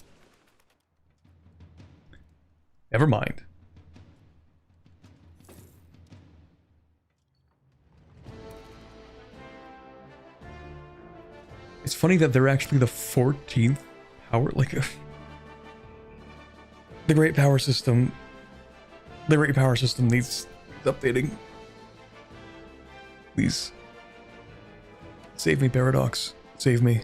Never mind. It's funny that they're actually the 14th power, like, the Great Power System. The Great Power System needs updating. Please. Save me, Paradox. Save me.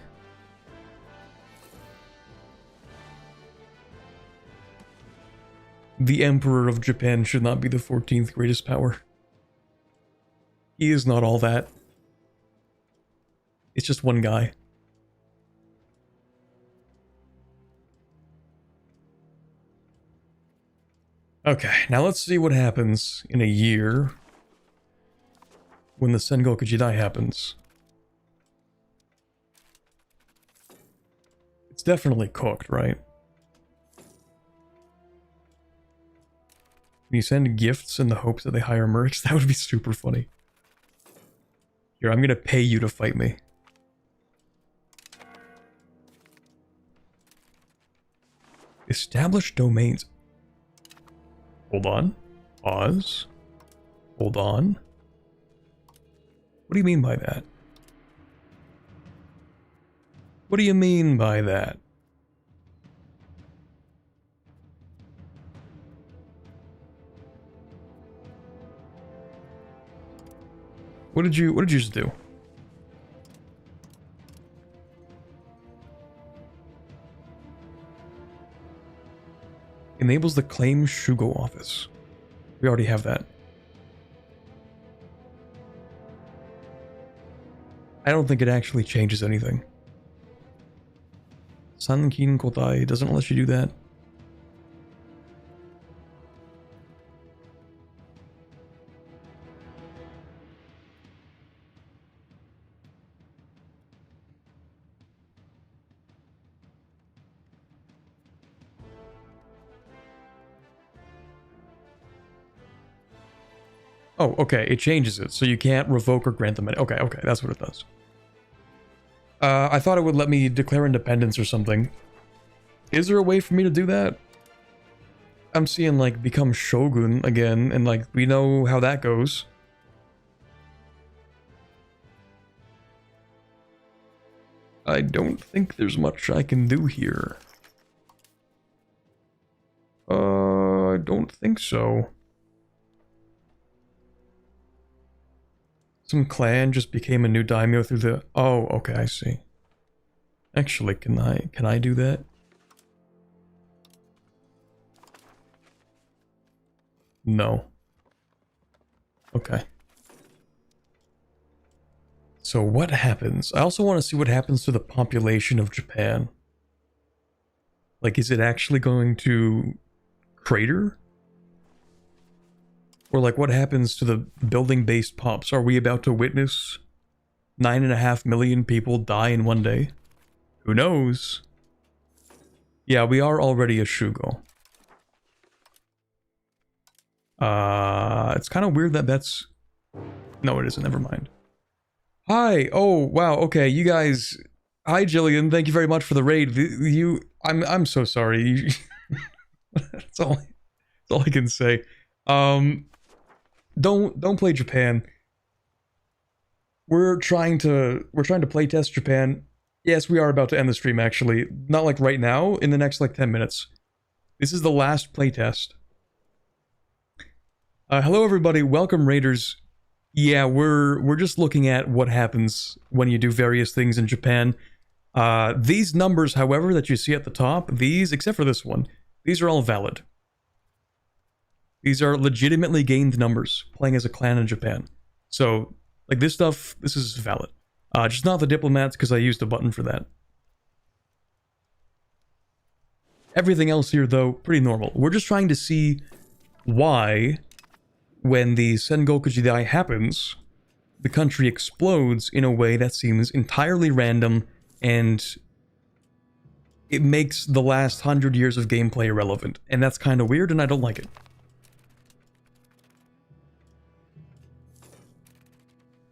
The Emperor of Japan should not be the 14th greatest power. He is not all that. It's just one guy. Okay, now let's see what happens in a year when the Sengoku Jidai happens. It's definitely cooked, right? Can you send gifts in the hopes that they hire mercs? That would be super funny. Here, I'm gonna pay you to fight me. Establish domains. Hold on. Pause. Hold on. What do you mean by that? What do you mean by that? What did you just do? Enables the claim Shugo office. We already have that. I don't think it actually changes anything. Sankin Kotai doesn't let you do that. Oh, okay, it changes it, so you can't revoke or grant them any. Okay, that's what it does. I thought it would let me declare independence or something. Is there a way for me to do that? I'm seeing, like, become shogun again, and, like, we know how that goes. I don't think there's much I can do here. I don't think so. Some clan just became a new daimyo through the... Oh, okay, I see. Actually, can I do that? No. Okay. So what happens? I also want to see what happens to the population of Japan. Like, is it actually going to crater? Or like, what happens to the building-based pops? Are we about to witness 9.5 million people die in one day? Who knows? Yeah, we are already a Shugo. It's kind of weird that that's... No, it isn't. Never mind. Hi. Oh, wow. Okay, you guys... Hi, Jillian. Thank you very much for the raid. I'm so sorry. That's all I can say. Don't play Japan. We're trying to playtest Japan. Yes, we are about to end the stream, actually. Not like right now, in the next like 10 minutes. This is the last playtest. Hello everybody, welcome raiders. Yeah, we're just looking at what happens when you do various things in Japan. These numbers, however, that you see at the top, these, except for this one, these are all valid. These are legitimately gained numbers, playing as a clan in Japan. So, like this stuff, this is valid. Just not the diplomats, because I used a button for that. Everything else here, though, pretty normal. We're just trying to see why, when the Sengoku Jidai happens, the country explodes in a way that seems entirely random, and it makes the last 100 years of gameplay irrelevant. And that's kind of weird, and I don't like it.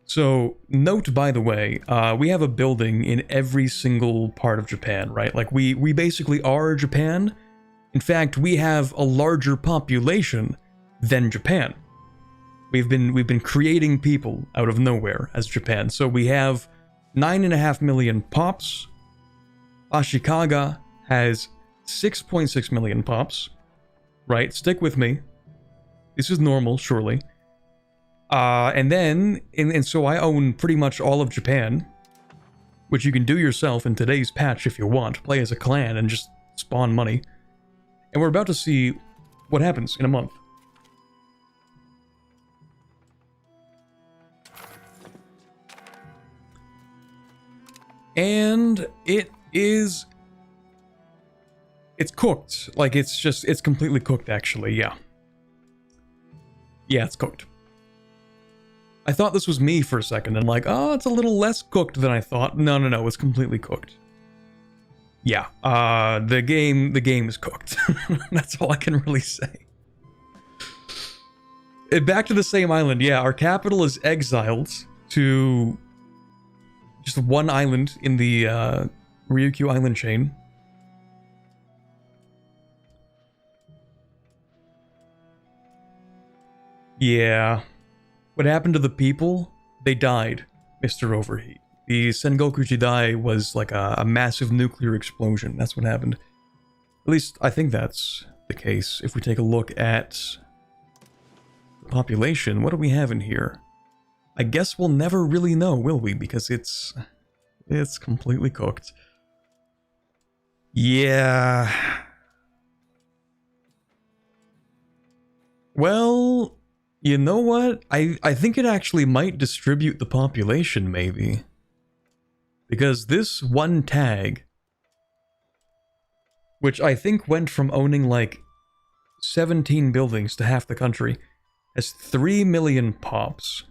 So, note, by the way, we have a building in every single part of Japan, right? Like, we basically are Japan. In fact, we have a larger population than Japan. We've been creating people out of nowhere as Japan. So we have 9.5 million pops. Ashikaga has 6.6 million pops. Right? Stick with me. This is normal, surely. And then, and so I own pretty much all of Japan, which you can do yourself in today's patch if you want. Play as a clan and just spawn money. And we're about to see what happens in a month. And it's cooked. Like, it's completely cooked, actually, yeah. Yeah, it's cooked. I thought this was me for a second, and like, oh, it's a little less cooked than I thought. No, it's completely cooked. Yeah, the game is cooked. That's all I can really say. Back to the same island, yeah, our capital is exiled to just one island in the Ryukyu island chain. Yeah. What happened to the people? They died, Mr. Overheat. The Sengoku Jidai was like a massive nuclear explosion. That's what happened. At least, I think that's the case. If we take a look at the population, what do we have in here? I guess we'll never really know, will we? Because it's completely cooked. Yeah. Well, you know what? I think it actually might distribute the population, maybe. Because this one tag, which I think went from owning like 17 buildings to half the country, has 3 million pops.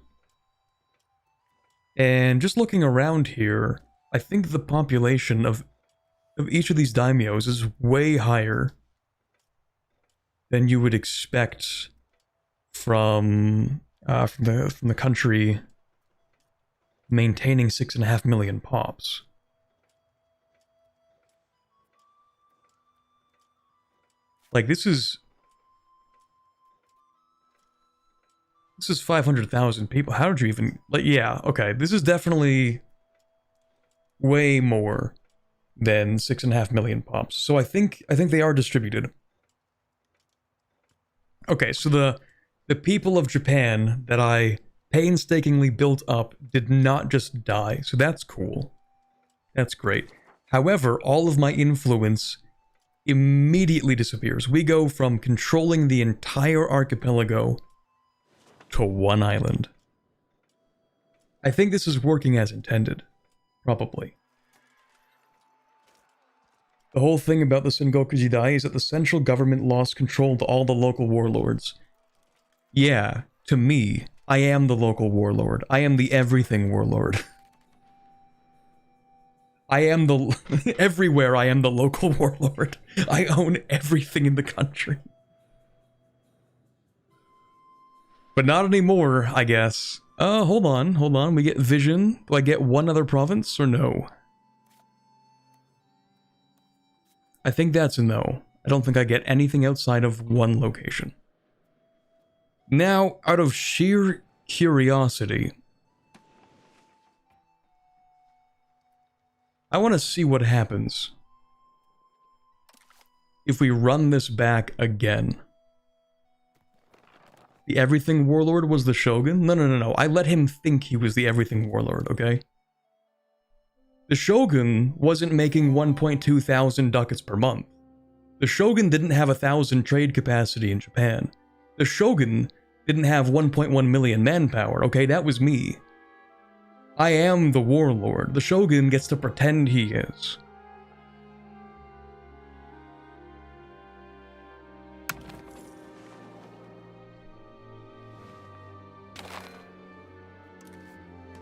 And just looking around here, I think the population of each of these daimyos is way higher than you would expect from the country maintaining 6.5 million pops. Like, this is 500,000 people. How did you even... Like, yeah, okay. This is definitely way more than 6.5 million pops. So I think they are distributed. Okay, so the people of Japan that I painstakingly built up did not just die. So that's cool. That's great. However, all of my influence immediately disappears. We go from controlling the entire archipelago to one island. I think this is working as intended. Probably. The whole thing about the Sengoku Jidai is that the central government lost control to all the local warlords. Yeah, to me, I am the local warlord. I am the everything warlord. I am the... everywhere I am the local warlord. I own everything in the country. But not anymore, I guess. Hold on. We get vision. Do I get one other province or no? I think that's a no. I don't think I get anything outside of one location. Now, out of sheer curiosity, I want to see what happens if we run this back again. The Everything Warlord was the Shogun? No. I let him think he was the Everything Warlord, okay? The Shogun wasn't making 1.2 thousand ducats per month. The Shogun didn't have 1,000 trade capacity in Japan. The Shogun didn't have 1.1 million manpower, okay? That was me. I am the warlord. The Shogun gets to pretend he is.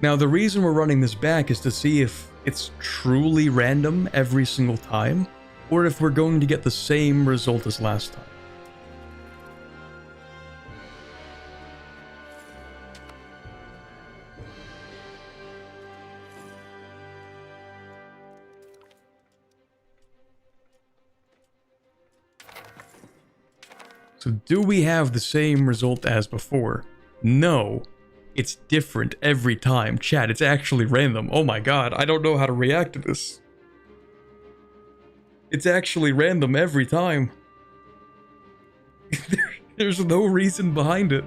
Now, the reason we're running this back is to see if it's truly random every single time, or if we're going to get the same result as last time. So do we have the same result as before? No. It's different every time. Chat, it's actually random. Oh my god, I don't know how to react to this. It's actually random every time. There's no reason behind it.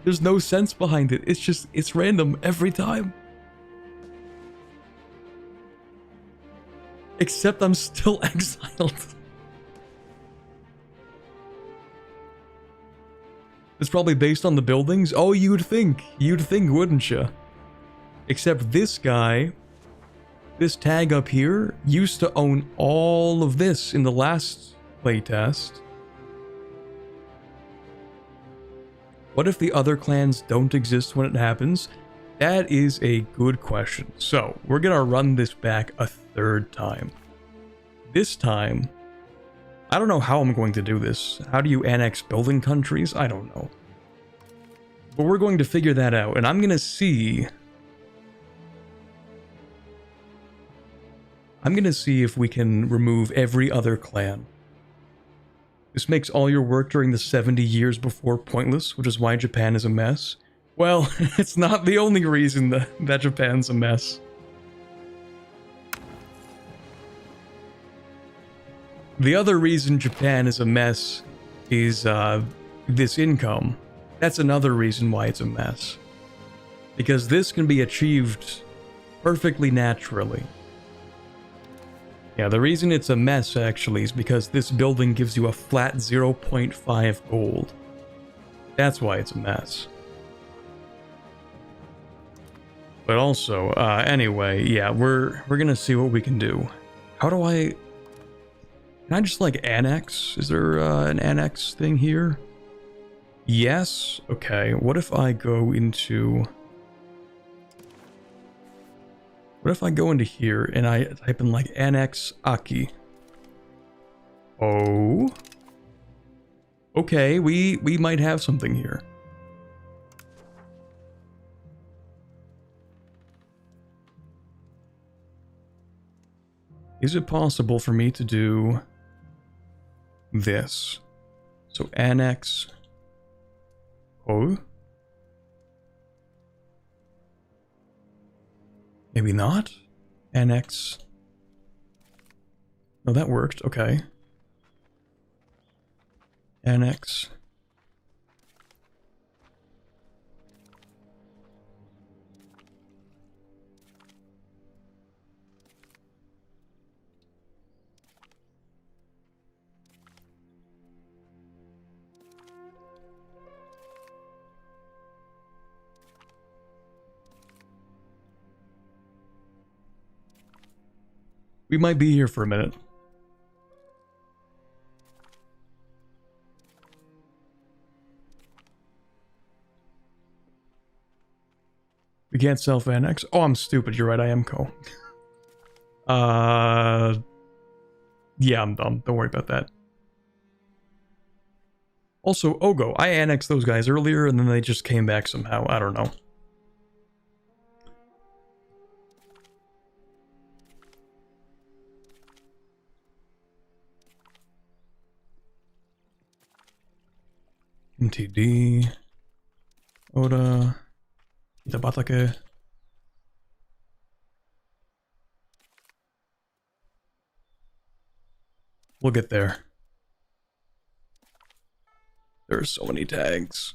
There's no sense behind it. It's random every time. Except I'm still exiled. It's probably based on the buildings? Oh, you'd think, wouldn't you? Except this guy, this tag up here, used to own all of this in the last playtest. What if the other clans don't exist when it happens? That is a good question. So, we're gonna run this back a third time. This time, I don't know how I'm going to do this. How do you annex building countries? I don't know. But we're going to figure that out, and I'm going to see... if we can remove every other clan. This makes all your work during the 70 years before pointless, which is why Japan is a mess. Well, it's not the only reason that Japan's a mess. The other reason Japan is a mess is this income. That's another reason why it's a mess. Because this can be achieved perfectly naturally. Yeah, the reason it's a mess actually is because this building gives you a flat 0.5 gold. That's why it's a mess. But also, anyway, yeah, we're gonna see what we can do. How do I... Can I just, like, annex? Is there an annex thing here? Yes? Okay, what if I go into... What if I go into here and I type in, like, annex Aki? Oh? Okay, we might have something here. Is it possible for me to do this? So annex. Oh? Maybe not? Annex. No, that worked. Okay. Annex. We might be here for a minute. We can't self-annex. Oh, I'm stupid. You're right. I am co. Yeah, I'm dumb. Don't worry about that. Also, Ogo. I annexed those guys earlier and then they just came back somehow. I don't know. MTD. Oda. Itabatake. We'll get there. There are so many tags.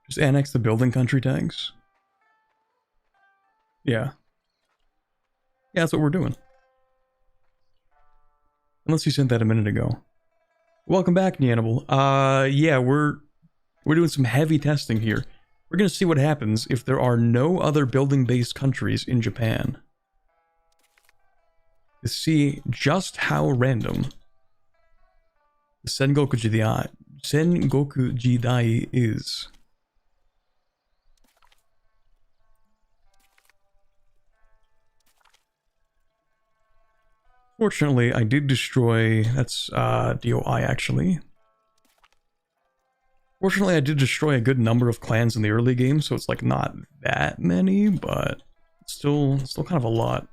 Just annex the building country tags. Yeah. Yeah, that's what we're doing. Unless you sent that a minute ago. Welcome back, Neanable. Yeah, we're doing some heavy testing here. We're gonna see what happens if there are no other building-based countries in Japan. To see just how random the Sengoku Jidai is. Fortunately, I did destroy... That's DOI, actually. Fortunately, I did destroy a good number of clans in the early game, so it's like not that many, but still kind of a lot.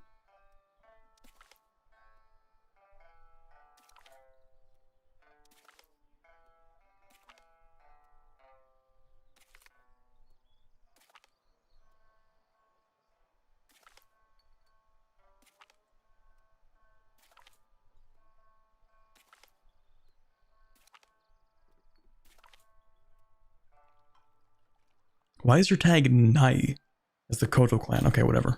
Why is your tag Nai as the Koto clan? Okay, whatever.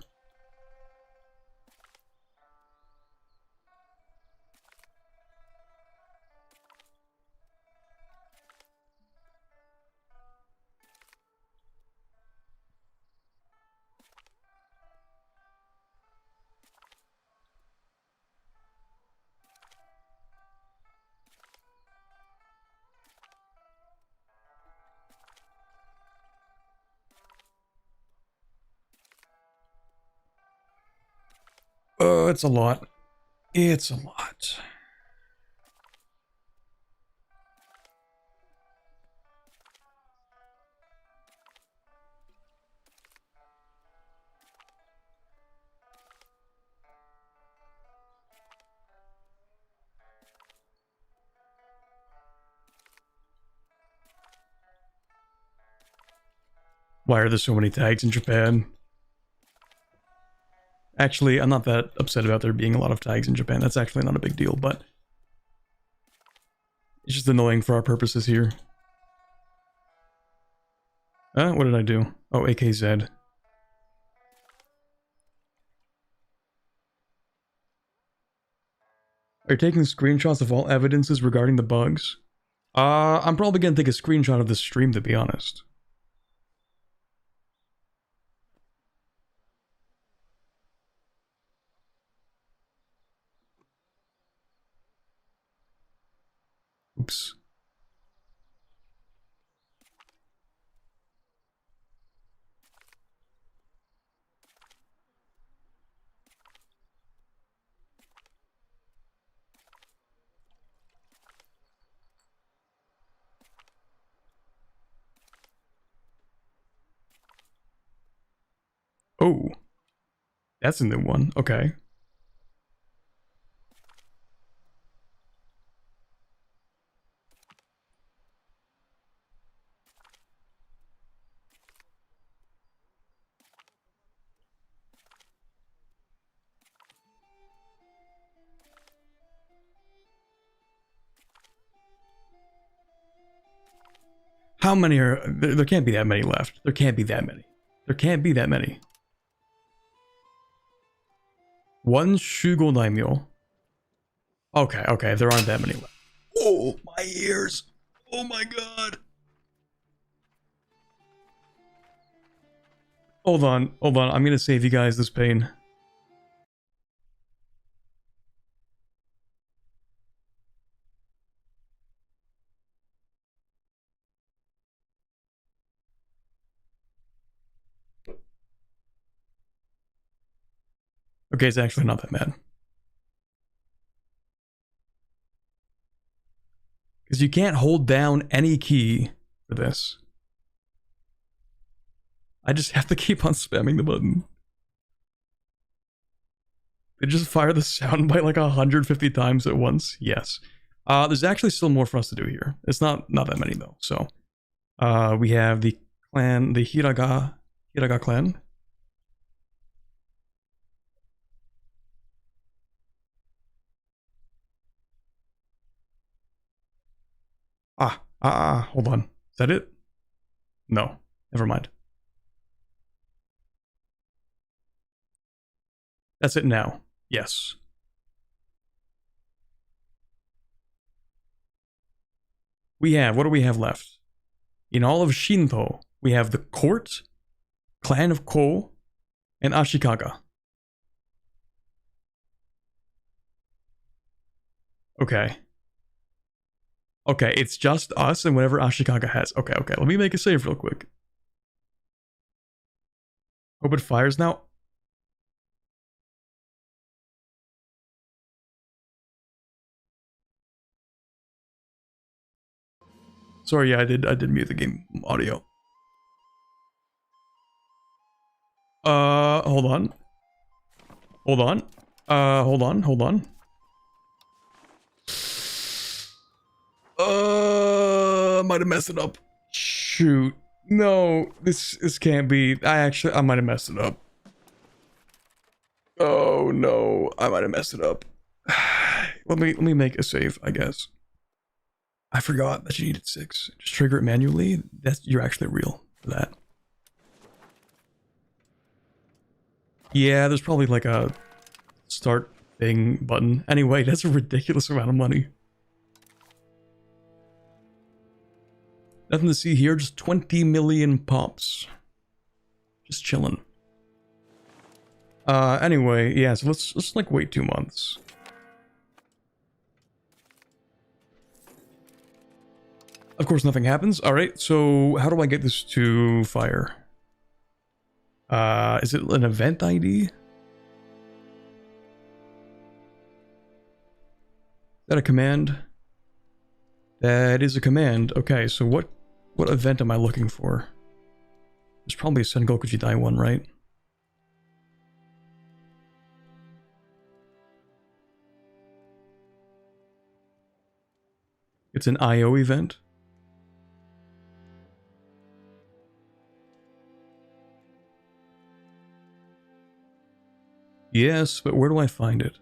It's a lot. It's a lot. Why are there so many tags in Japan? Actually, I'm not that upset about there being a lot of tags in Japan. That's actually not a big deal, but it's just annoying for our purposes here. What did I do? Oh, AKZ. Are you taking screenshots of all evidences regarding the bugs? I'm probably gonna take a screenshot of this stream, to be honest. Oops. Oh, that's a new one. Okay. How many are there? Can't be that many left. There can't be that many. There can't be that many. One Shugo Daimyo. Okay, okay, there aren't that many left. Oh, my ears. Oh my god. Hold on, hold on. I'm gonna save you guys this pain. Okay, it's actually not that bad. Because you can't hold down any key for this. I just have to keep on spamming the button. They just fire the soundbite like 150 times at once. Yes. There's actually still more for us to do here. It's not that many though. So, we have the clan, the Hiraga clan. Hold on. Is that it? No, never mind. That's it now. Yes. We have, what do we have left? In all of Shinto, we have the court, clan of Ko, and Ashikaga. Okay. Okay, it's just us and whatever Ashikaga has. Okay, okay, let me make a save real quick. Hope it fires now. Sorry, yeah, I did mute the game audio. Hold on. Hold on. Hold on. Might have messed it up. Shoot. No, this can't be. I might have messed it up. Oh no, I might have messed it up. Let me make a save, I guess. I forgot that you needed 6. Just trigger it manually. You're actually real for that. Yeah, there's probably like a start thing button. Anyway, that's a ridiculous amount of money. Nothing to see here, just 20 million pops. Just chilling. Anyway, yeah, so let's like wait 2 months. Of course, nothing happens. All right, so how do I get this to fire? Is it an event ID? Is that a command? That is a command. Okay, so what event am I looking for? There's probably a Sengoku Jidai one, right? It's an IO event. Yes, but where do I find it?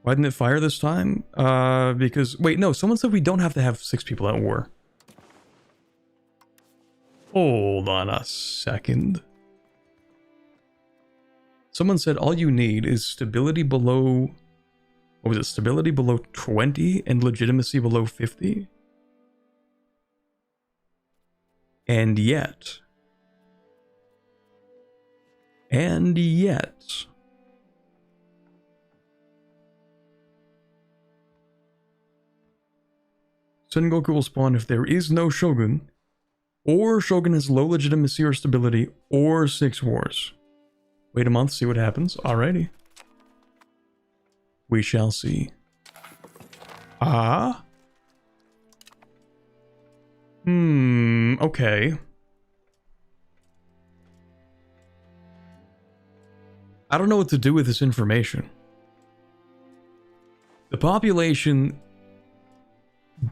Why didn't it fire this time? Because... Wait, no, someone said we don't have to have 6 people at war. Hold on a second. Someone said all you need is stability below... What was it? Stability below 20 and legitimacy below 50? And yet... Sengoku will spawn if there is no Shogun, or Shogun has low legitimacy or stability, or 6 wars. Wait a month, see what happens. Alrighty. We shall see. Ah? Okay. I don't know what to do with this information. The population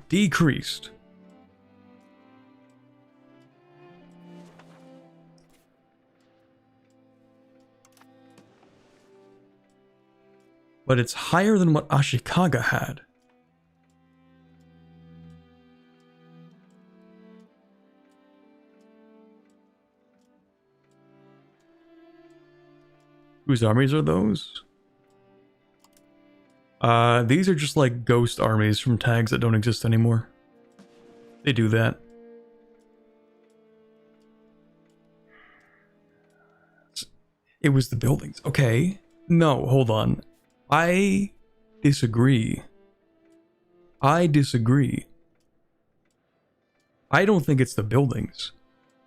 decreased. But it's higher than what Ashikaga had. Whose armies are those? These are just like ghost armies from tags that don't exist anymore. They do that. It was the buildings. Okay. No, hold on. I disagree. I don't think it's the buildings.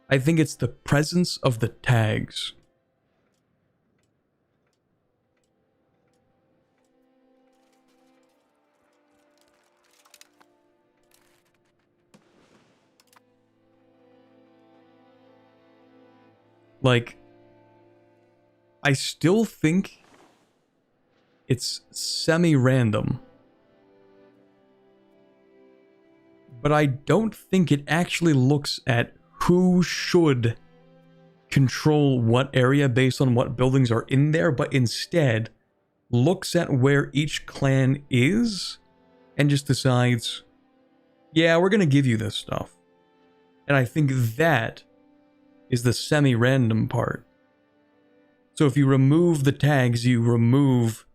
I think it's the presence of the tags. Like, I still think it's semi-random. But I don't think it actually looks at who should control what area based on what buildings are in there, but instead looks at where each clan is and just decides, yeah, we're gonna give you this stuff. And I think that is the semi-random part. So if you remove the tags, you remove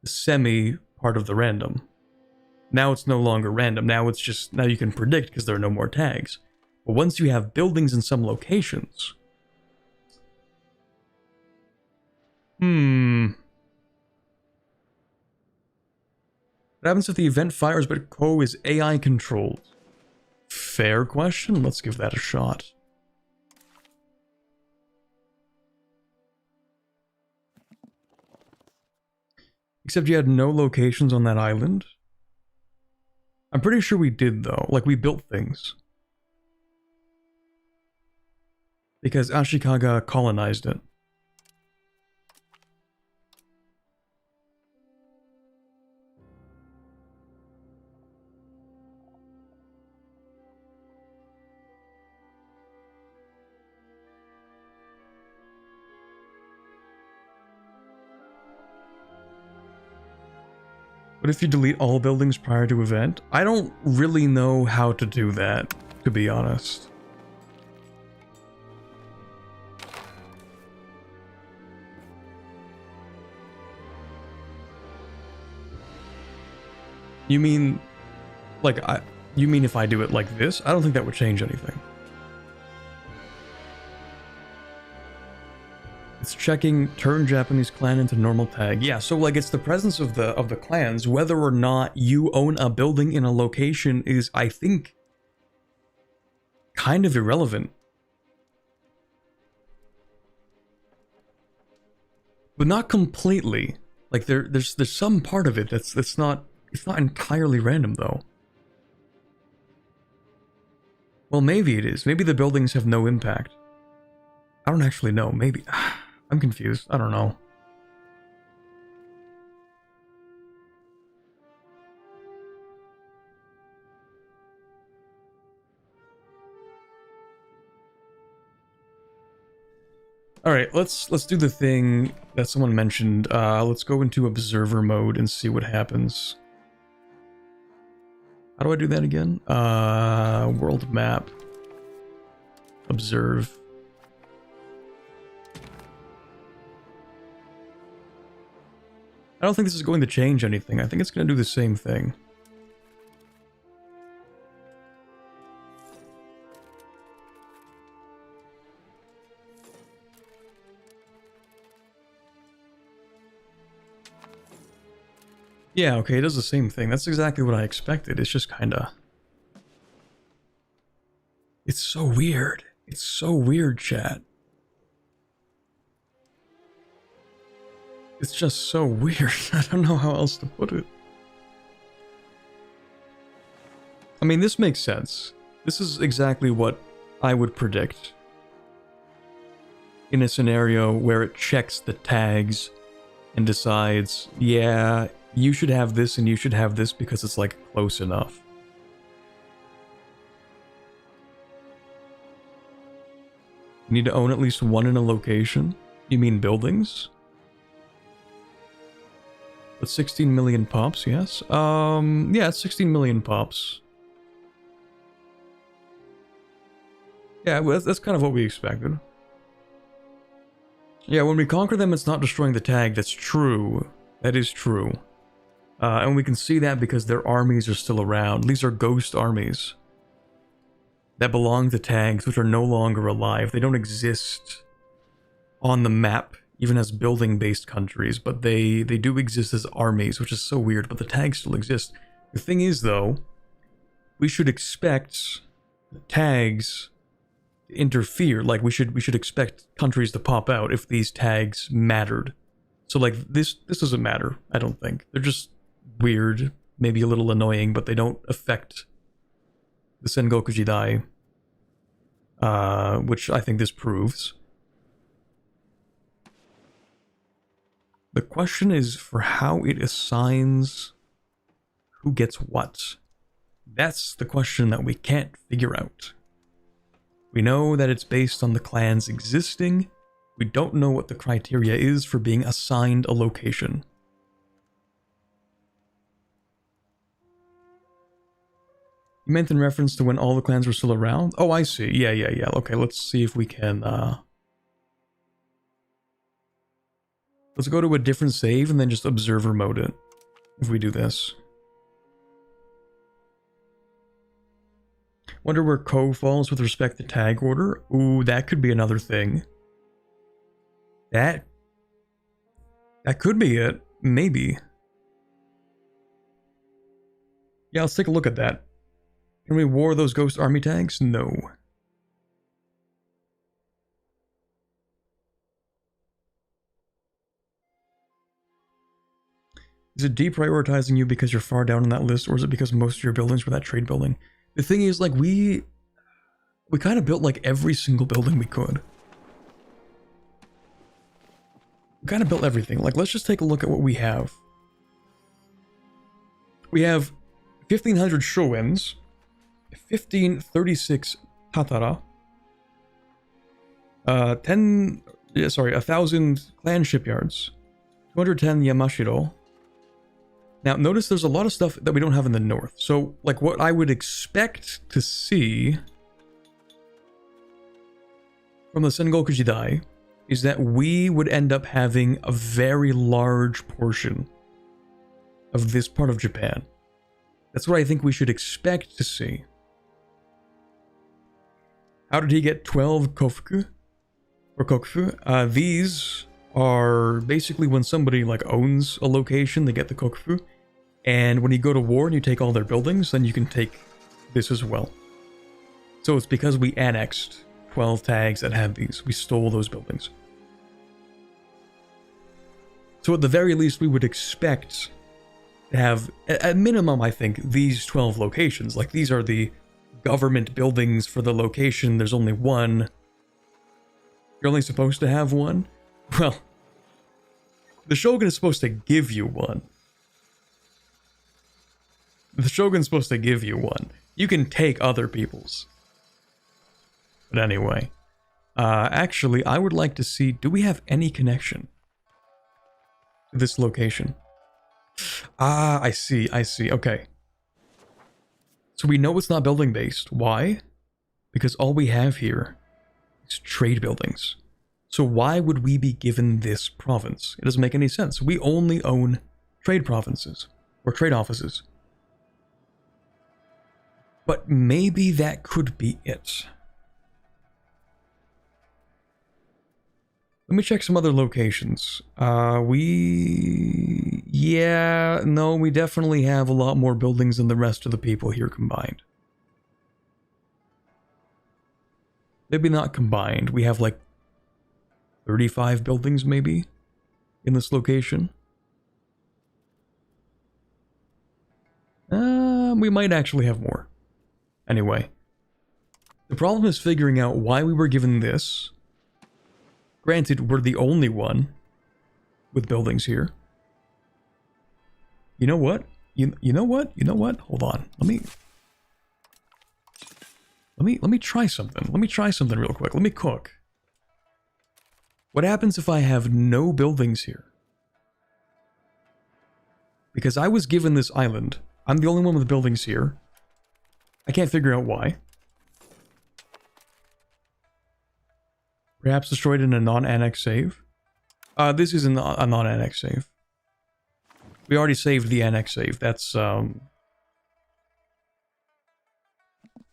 the semi part of the random. Now it's no longer random. Now it's just, now you can predict because there are no more tags. But once you have buildings in some locations... What happens if the event fires but Ko is AI controlled? Fair question. Let's give that a shot. Except you had no locations on that island. I'm pretty sure we did though. Like, we built things. Because Ashikaga colonized it. What if you delete all buildings prior to event? I don't really know how to do that, to be honest. You mean, like, you mean if I do it like this? I don't think that would change anything. It's checking turn Japanese clan into normal tag. Yeah, so like it's the presence of the clans. Whether or not you own a building in a location is, I think, kind of irrelevant. But not completely. Like there's some part of it that's not, it's not entirely random though. Well, maybe it is. Maybe the buildings have no impact. I don't actually know. Maybe. I'm confused. I don't know. All right, let's do the thing that someone mentioned. Let's go into observer mode and see what happens. How do I do that again? World map. Observe. I don't think this is going to change anything. I think it's going to do the same thing. Yeah, okay, it does the same thing. That's exactly what I expected. It's just kinda... It's so weird. It's so weird, chat. It's just so weird. I don't know how else to put it. I mean, this makes sense. This is exactly what I would predict in a scenario where it checks the tags and decides, yeah, you should have this and you should have this because it's like close enough. You need to own at least one in a location? You mean buildings? But 16 million pops, yes? Yeah, it's 16 million pops. Yeah, well, that's kind of what we expected. Yeah, when we conquer them, it's not destroying the tag. That's true. That is true. And we can see that because their armies are still around. These are ghost armies that belong to tags which are no longer alive. They don't exist on the map, even as building-based countries, but they do exist as armies, which is so weird, but the tags still exist. The thing is, though, we should expect the tags interfere. Like we should expect countries to pop out if these tags mattered. So like this doesn't matter, I don't think. They're just weird, maybe a little annoying, but they don't affect the Sengoku Jidai, which I think this proves. The question is for how it assigns who gets what. That's the question that we can't figure out. We know that it's based on the clans existing. We don't know what the criteria is for being assigned a location. You meant in reference to when all the clans were still around? Oh, I see. Yeah. Okay, let's see if we can... Let's go to a different save and then just observer mode it. If we do this. Wonder where Ko falls with respect to tag order. Ooh, that could be another thing. That could be it. Maybe. Yeah, let's take a look at that. Can we war those ghost army tags? No. Is it deprioritizing you because you're far down on that list, or is it because most of your buildings were that trade building? The thing is, like, we kind of built, like, every single building we could. We kind of built everything. Like, let's just take a look at what we have. We have 1,500 Showins, 1,536 Tatara, 1,000 clan shipyards, 210 Yamashiro. Now, notice there's a lot of stuff that we don't have in the north. So, like, what I would expect to see from the Sengoku Jidai is that we would end up having a very large portion of this part of Japan. That's what I think we should expect to see. How did he get 12 kofuku? Or kokufu? These are basically when somebody, like, owns a location, they get the kokufu. And when you go to war and you take all their buildings, then you can take this as well. So it's because we annexed 12 tags that had these. We stole those buildings. So at the very least, we would expect to have, at minimum, I think, these 12 locations. Like, these are the government buildings for the location. There's only one. You're only supposed to have one? Well, the Shogun is supposed to give you one. The Shogun's supposed to give you one. You can take other people's. But anyway. Actually, I would like to see... Do we have any connection to this location? Ah, I see. Okay. So we know it's not building based. Why? Because all we have here is trade buildings. So why would we be given this province? It doesn't make any sense. We only own trade provinces. Or trade offices. But maybe that could be it. Let me check some other locations. Yeah, no, we definitely have a lot more buildings than the rest of the people here combined. Maybe not combined. We have like 35 buildings maybe in this location. We might actually have more. Anyway, the problem is figuring out why we were given this. Granted, we're the only one with buildings here. You know what? You know what? You know what? Hold on. Let me try something. Let me try something real quick. Let me cook. What happens if I have no buildings here? Because I was given this island. I'm the only one with buildings here. I can't figure out why. Perhaps destroyed in a non-annex save? This isn't a non-annex save. We already saved the annex save. That's, the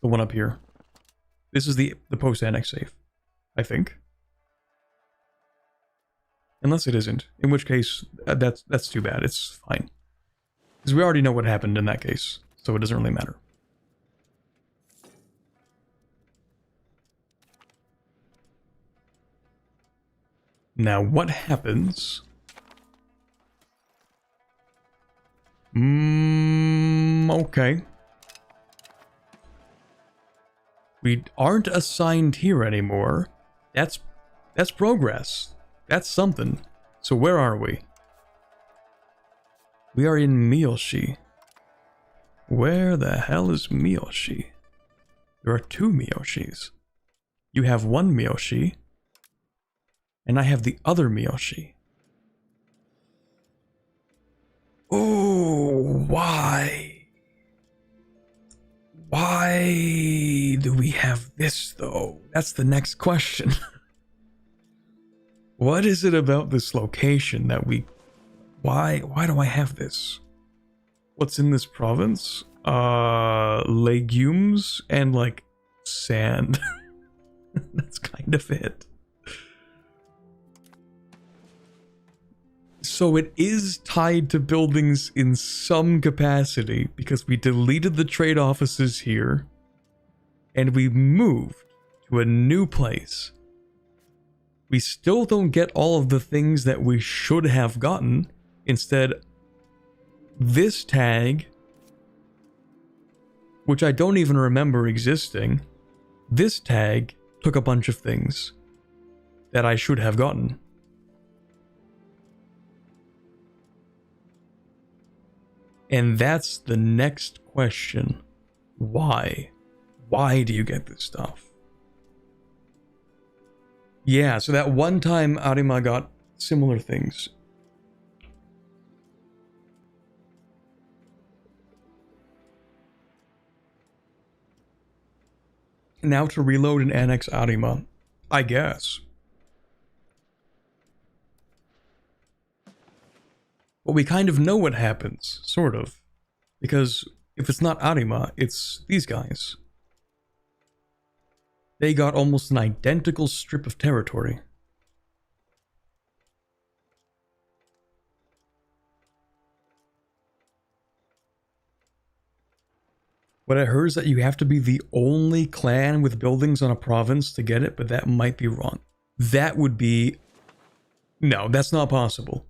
one up here. This is the post-annex save, I think. Unless it isn't. In which case, that's too bad. It's fine. Because we already know what happened in that case, so it doesn't really matter. Now, what happens? Okay. We aren't assigned here anymore. That's progress. That's something. So where are we? We are in Miyoshi. Where the hell is Miyoshi? There are two Miyoshis. You have one Miyoshi. And I have the other Miyoshi. Oh, why? Why do we have this, though? That's the next question. What is it about this location that we... Why do I have this? What's in this province? Legumes and, like, sand. That's kind of it. So it is tied to buildings in some capacity because we deleted the trade offices here and we moved to a new place. We still don't get all of the things that we should have gotten. Instead, this tag, which I don't even remember existing, this tag took a bunch of things that I should have gotten. And that's the next question. Why? Why do you get this stuff? Yeah, so that one time Arima got similar things. Now to reload and annex Arima, I guess. But we kind of know what happens, sort of. Because if it's not Arima, it's these guys. They got almost an identical strip of territory. What I heard is that you have to be the only clan with buildings on a province to get it, but that might be wrong. That would be... No, that's not possible.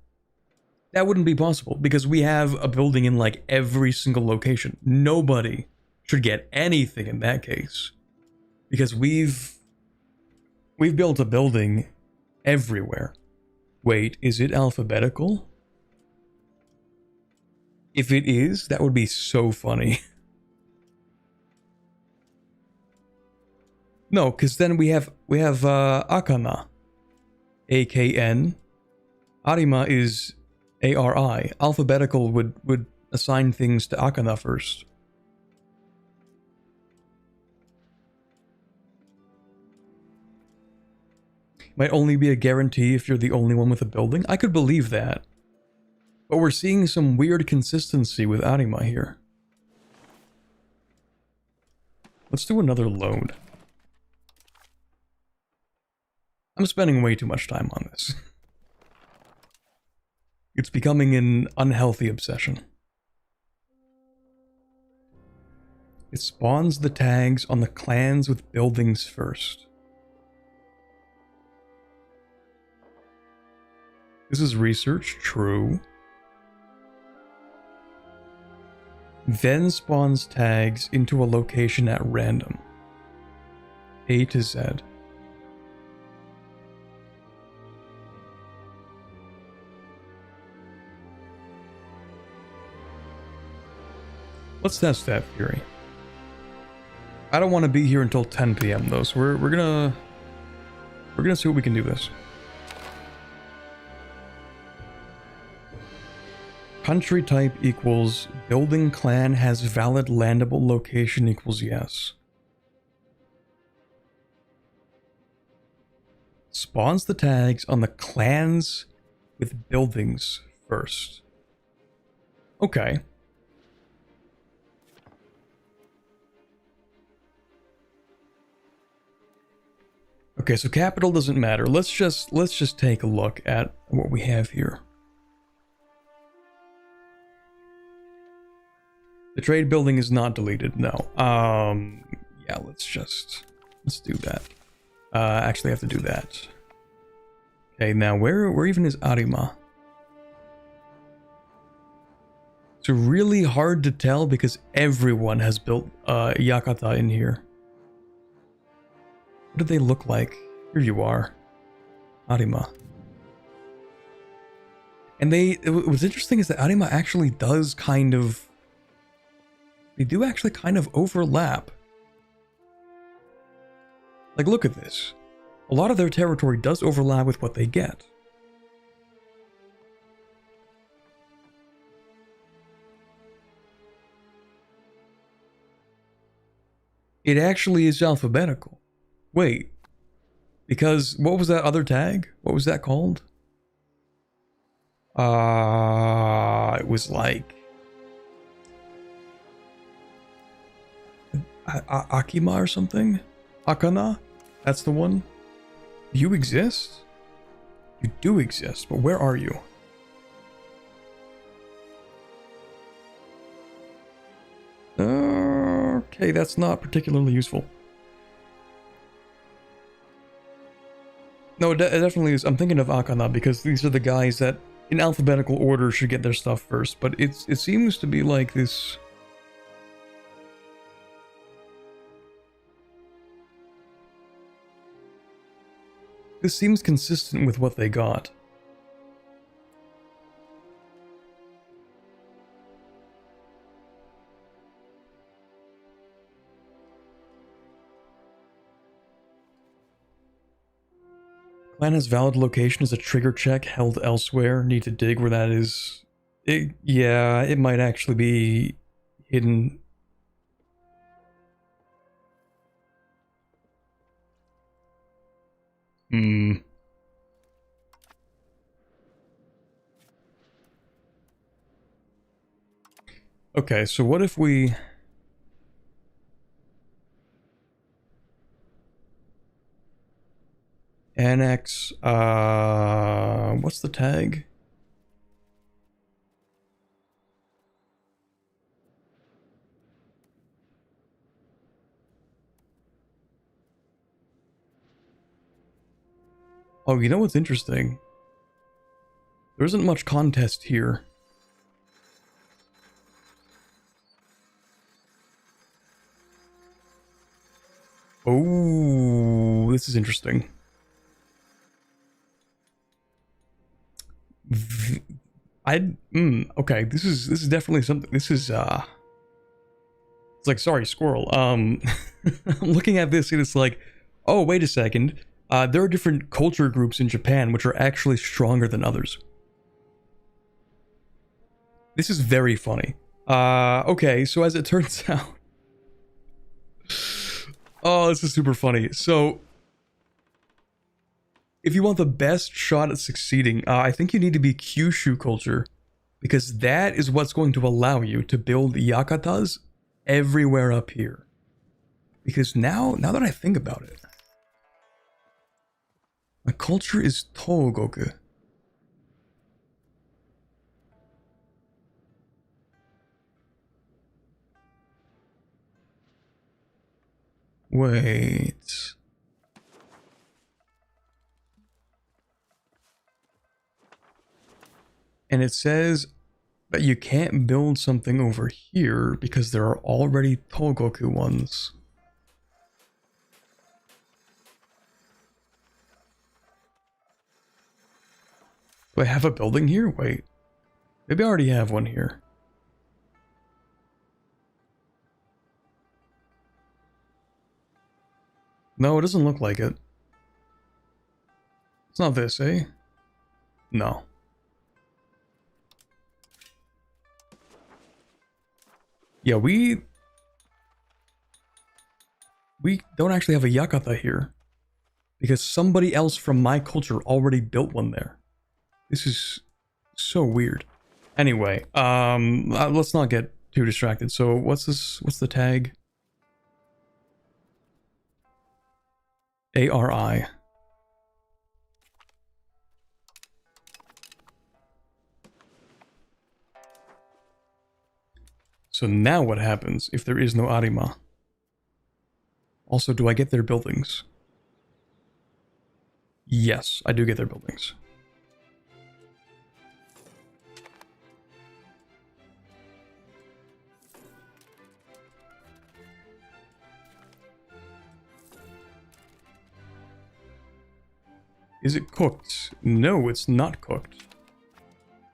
That wouldn't be possible, because we have a building in like every single location. Nobody should get anything in that case. Because we've built a building everywhere. Wait, is it alphabetical? If it is, that would be so funny. No, because then we have Akana. AKN. Arima is ARI. Alphabetical would assign things to Akana first. Might only be a guarantee if you're the only one with a building. I could believe that. But we're seeing some weird consistency with Arima here. Let's do another load. I'm spending way too much time on this. It's becoming an unhealthy obsession. It spawns the tags on the clans with buildings first. This is research, true. Then spawns tags into a location at random. A to Z. Let's test that theory. I don't want to be here until 10 p.m. though, so we're gonna see what we can do this. Country type equals building clan has valid landable location equals yes. Spawns the tags on the clans with buildings first. Okay. Okay, so capital doesn't matter. Let's just take a look at what we have here. The trade building is not deleted, no. Yeah, let's do that. Actually I have to do that. Okay, now where even is Arima? It's really hard to tell because everyone has built Yakata in here. What do they look like? Here you are. Arima. And what's interesting is that Arima actually does kind of... They do actually kind of overlap. Like, look at this. A lot of their territory does overlap with what they get. It actually is alphabetical. Wait. Because, what was that other tag? What was that called? It was like... Akima or something? Akana? That's the one? You exist? You do exist, but where are you? Okay, that's not particularly useful. No, it definitely is. I'm thinking of Akana because these are the guys that, in alphabetical order, should get their stuff first. But it seems to be like this... This seems consistent with what they got. Clan has valid location as a trigger check held elsewhere. Need to dig where that is. Yeah, it might actually be hidden. Okay, so what if we... Annex, what's the tag? Oh, you know what's interesting? There isn't much contest here. Oh, this is interesting. Okay, this is definitely something. This is it's like, sorry, squirrel. I'm looking at this and it's like, oh, wait a second. There are different culture groups in Japan which are actually stronger than others. This is very funny. Okay, so as it turns out... Oh, this is super funny. So, if you want the best shot at succeeding, I think you need to be Kyushu culture, because that is what's going to allow you to build Yakatas everywhere up here. Because now that I think about it, My culture is Togoku. Wait. And it says that you can't build something over here because there are already Togoku ones. Do I have a building here? Wait. Maybe I already have one here. No, it doesn't look like it. It's not this, eh? No. Yeah, we don't actually have a Yakata here. Because somebody else from my culture already built one there. This is so weird. Anyway, let's not get too distracted. So what's this? What's the tag? ARI. So now what happens if there is no Arima? Also, do I get their buildings? Yes, I do get their buildings. Is it cooked? No, it's not cooked.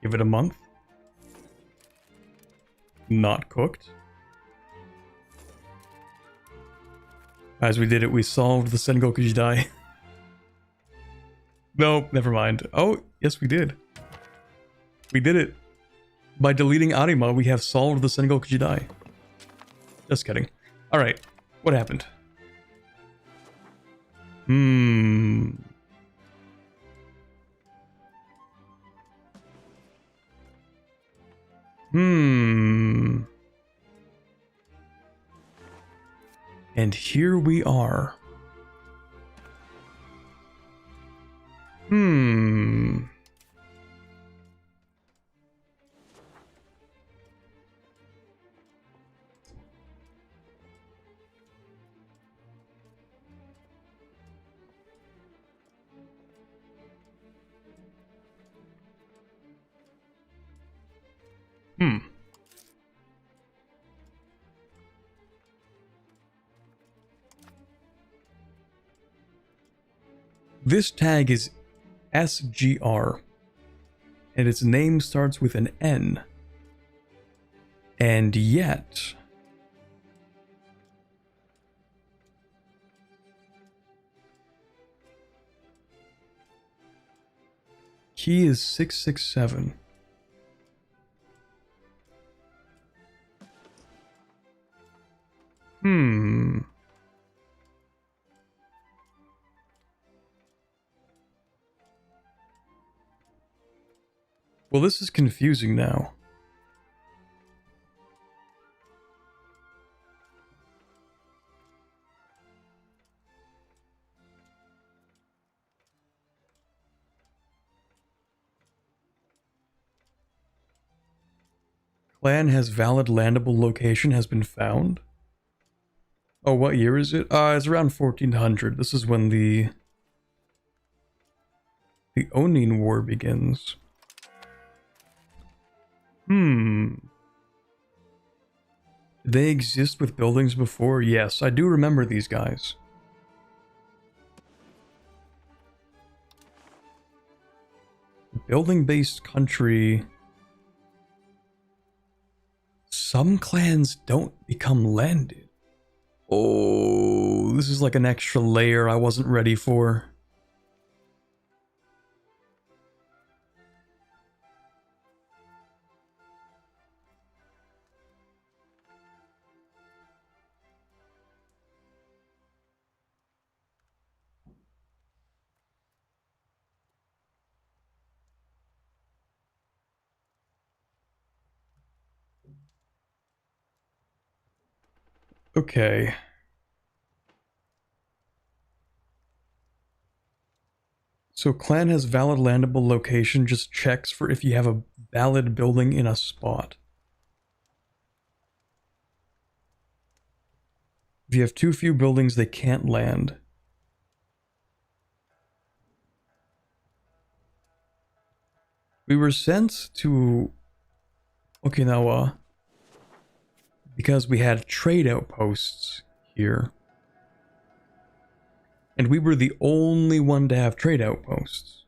Give it a month. Not cooked. As we did it, we solved the Sengoku Jidai. No, never mind. Oh, yes we did. We did it. By deleting Arima, we have solved the Sengoku Jidai. Just kidding. Alright, what happened? And here we are. This tag is SGR, and its name starts with an N. And yet... key is 667. Well, this is confusing now. Clan has valid landable location has been found. Oh, what year is it? It's around 1400. This is when the Onin War begins. Did they exist with buildings before? Yes, I do remember these guys. Building-based country. Some clans don't become landed. Oh, this is like an extra layer I wasn't ready for. Okay. So clan has valid landable location, just checks for if you have a valid building in a spot. If you have too few buildings, they can't land. We were sent to Okinawa because we had trade outposts here. And we were the only one to have trade outposts.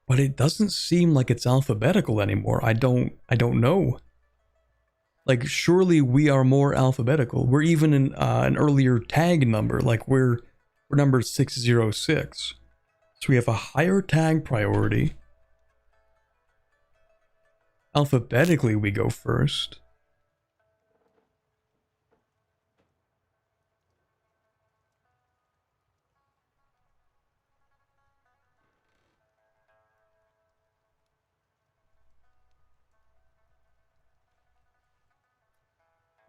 But it doesn't seem like it's alphabetical anymore. I don't know. Like, surely we are more alphabetical. We're even in an earlier tag number. Like, we're number 606. So we have a higher tag priority. Alphabetically, we go first.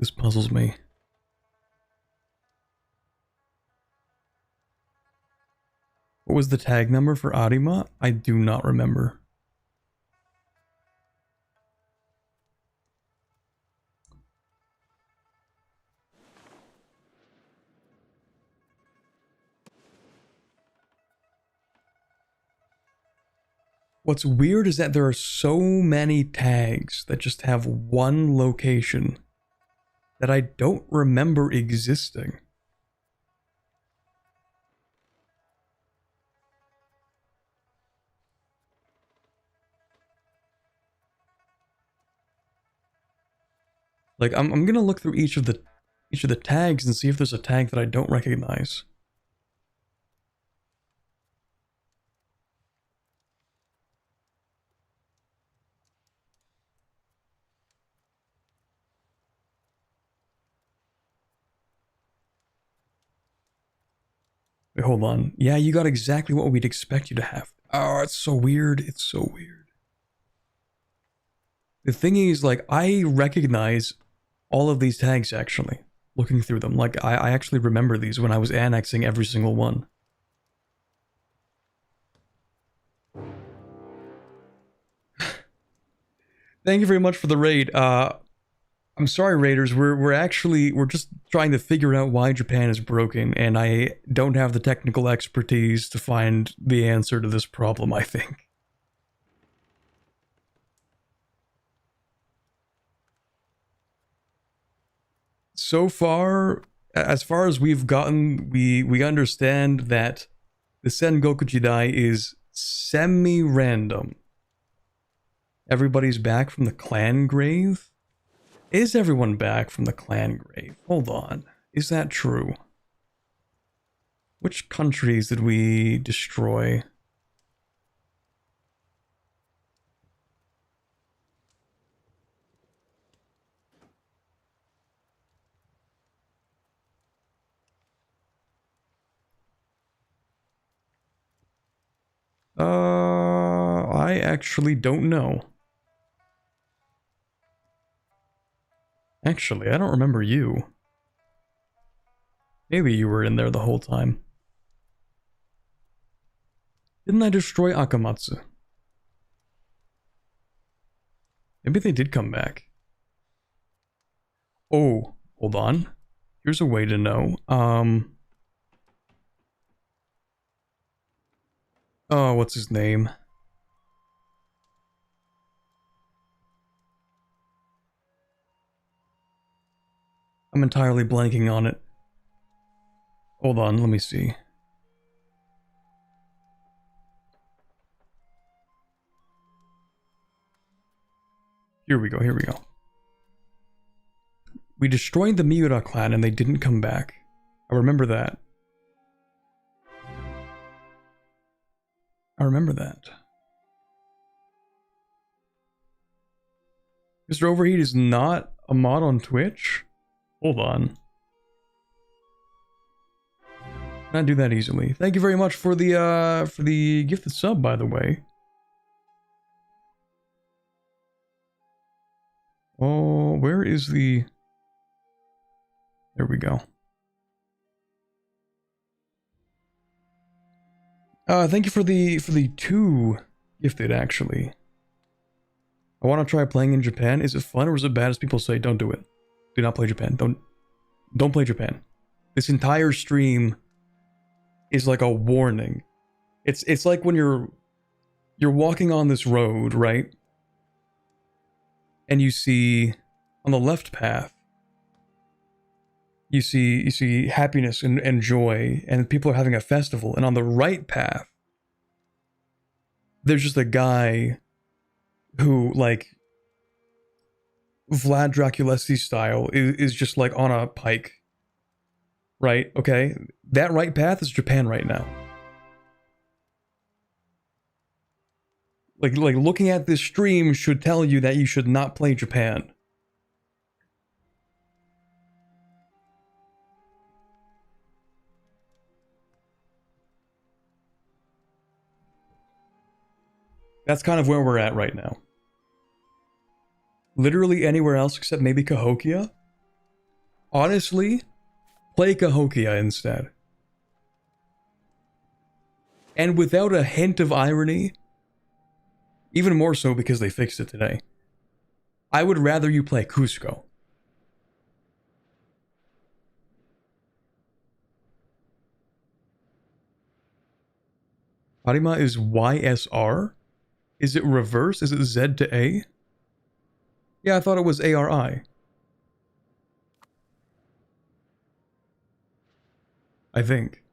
This puzzles me. What was the tag number for Arima? I do not remember. What's weird is that there are so many tags that just have one location that I don't remember existing. Like, I'm gonna look through each of the tags and see if there's a tag that I don't recognize. Wait, hold on. Yeah, you got exactly what we'd expect you to have. Oh, it's so weird. It's so weird. The thing is, like, I recognize all of these tags, actually, looking through them. Like, I actually remember these when I was annexing every single one. Thank you very much for the raid. I'm sorry, raiders. We're just trying to figure out why Japan is broken, and I don't have the technical expertise to find the answer to this problem, I think. So far, as far as we've gotten, we understand that the Sengoku Jidai is semi-random. Everybody's back from the clan grave? Is everyone back from the clan grave? Hold on. Is that true? Which countries did we destroy? I actually don't know. Actually, I don't remember you. Maybe you were in there the whole time. Didn't I destroy Akamatsu? Maybe they did come back. Oh, hold on. Here's a way to know. Oh, what's his name? I'm entirely blanking on it. Hold on, let me see. Here we go, here we go. We destroyed the Miura clan and they didn't come back. I remember that. I remember that. Mr. Overheat is not a mod on Twitch? Hold on. Not do that easily. Thank you very much for the gifted sub, by the way. Oh. where is the... There we go. Thank you for the 2 gifted, actually. I want to try playing in Japan. Is it fun or is it bad as people say? Don't do it. Do not play Japan. Don't play Japan. This entire stream is like a warning. It's like when you're walking on this road, right? And you see on the left path, you see happiness and joy, and people are having a festival. And on the right path, there's just a guy who, like, Vlad Draculesi style, is just like on a pike. Right? Okay? That right path is Japan right now. Like looking at this stream should tell you that you should not play Japan. That's kind of where we're at right now. Literally anywhere else except maybe Cahokia. Honestly, play Cahokia instead. And without a hint of irony, even more so because they fixed it today, I would rather you play Cusco. Arima is YSR? Is it reverse? Is it Z to A? Yeah, I thought it was ARI. I think.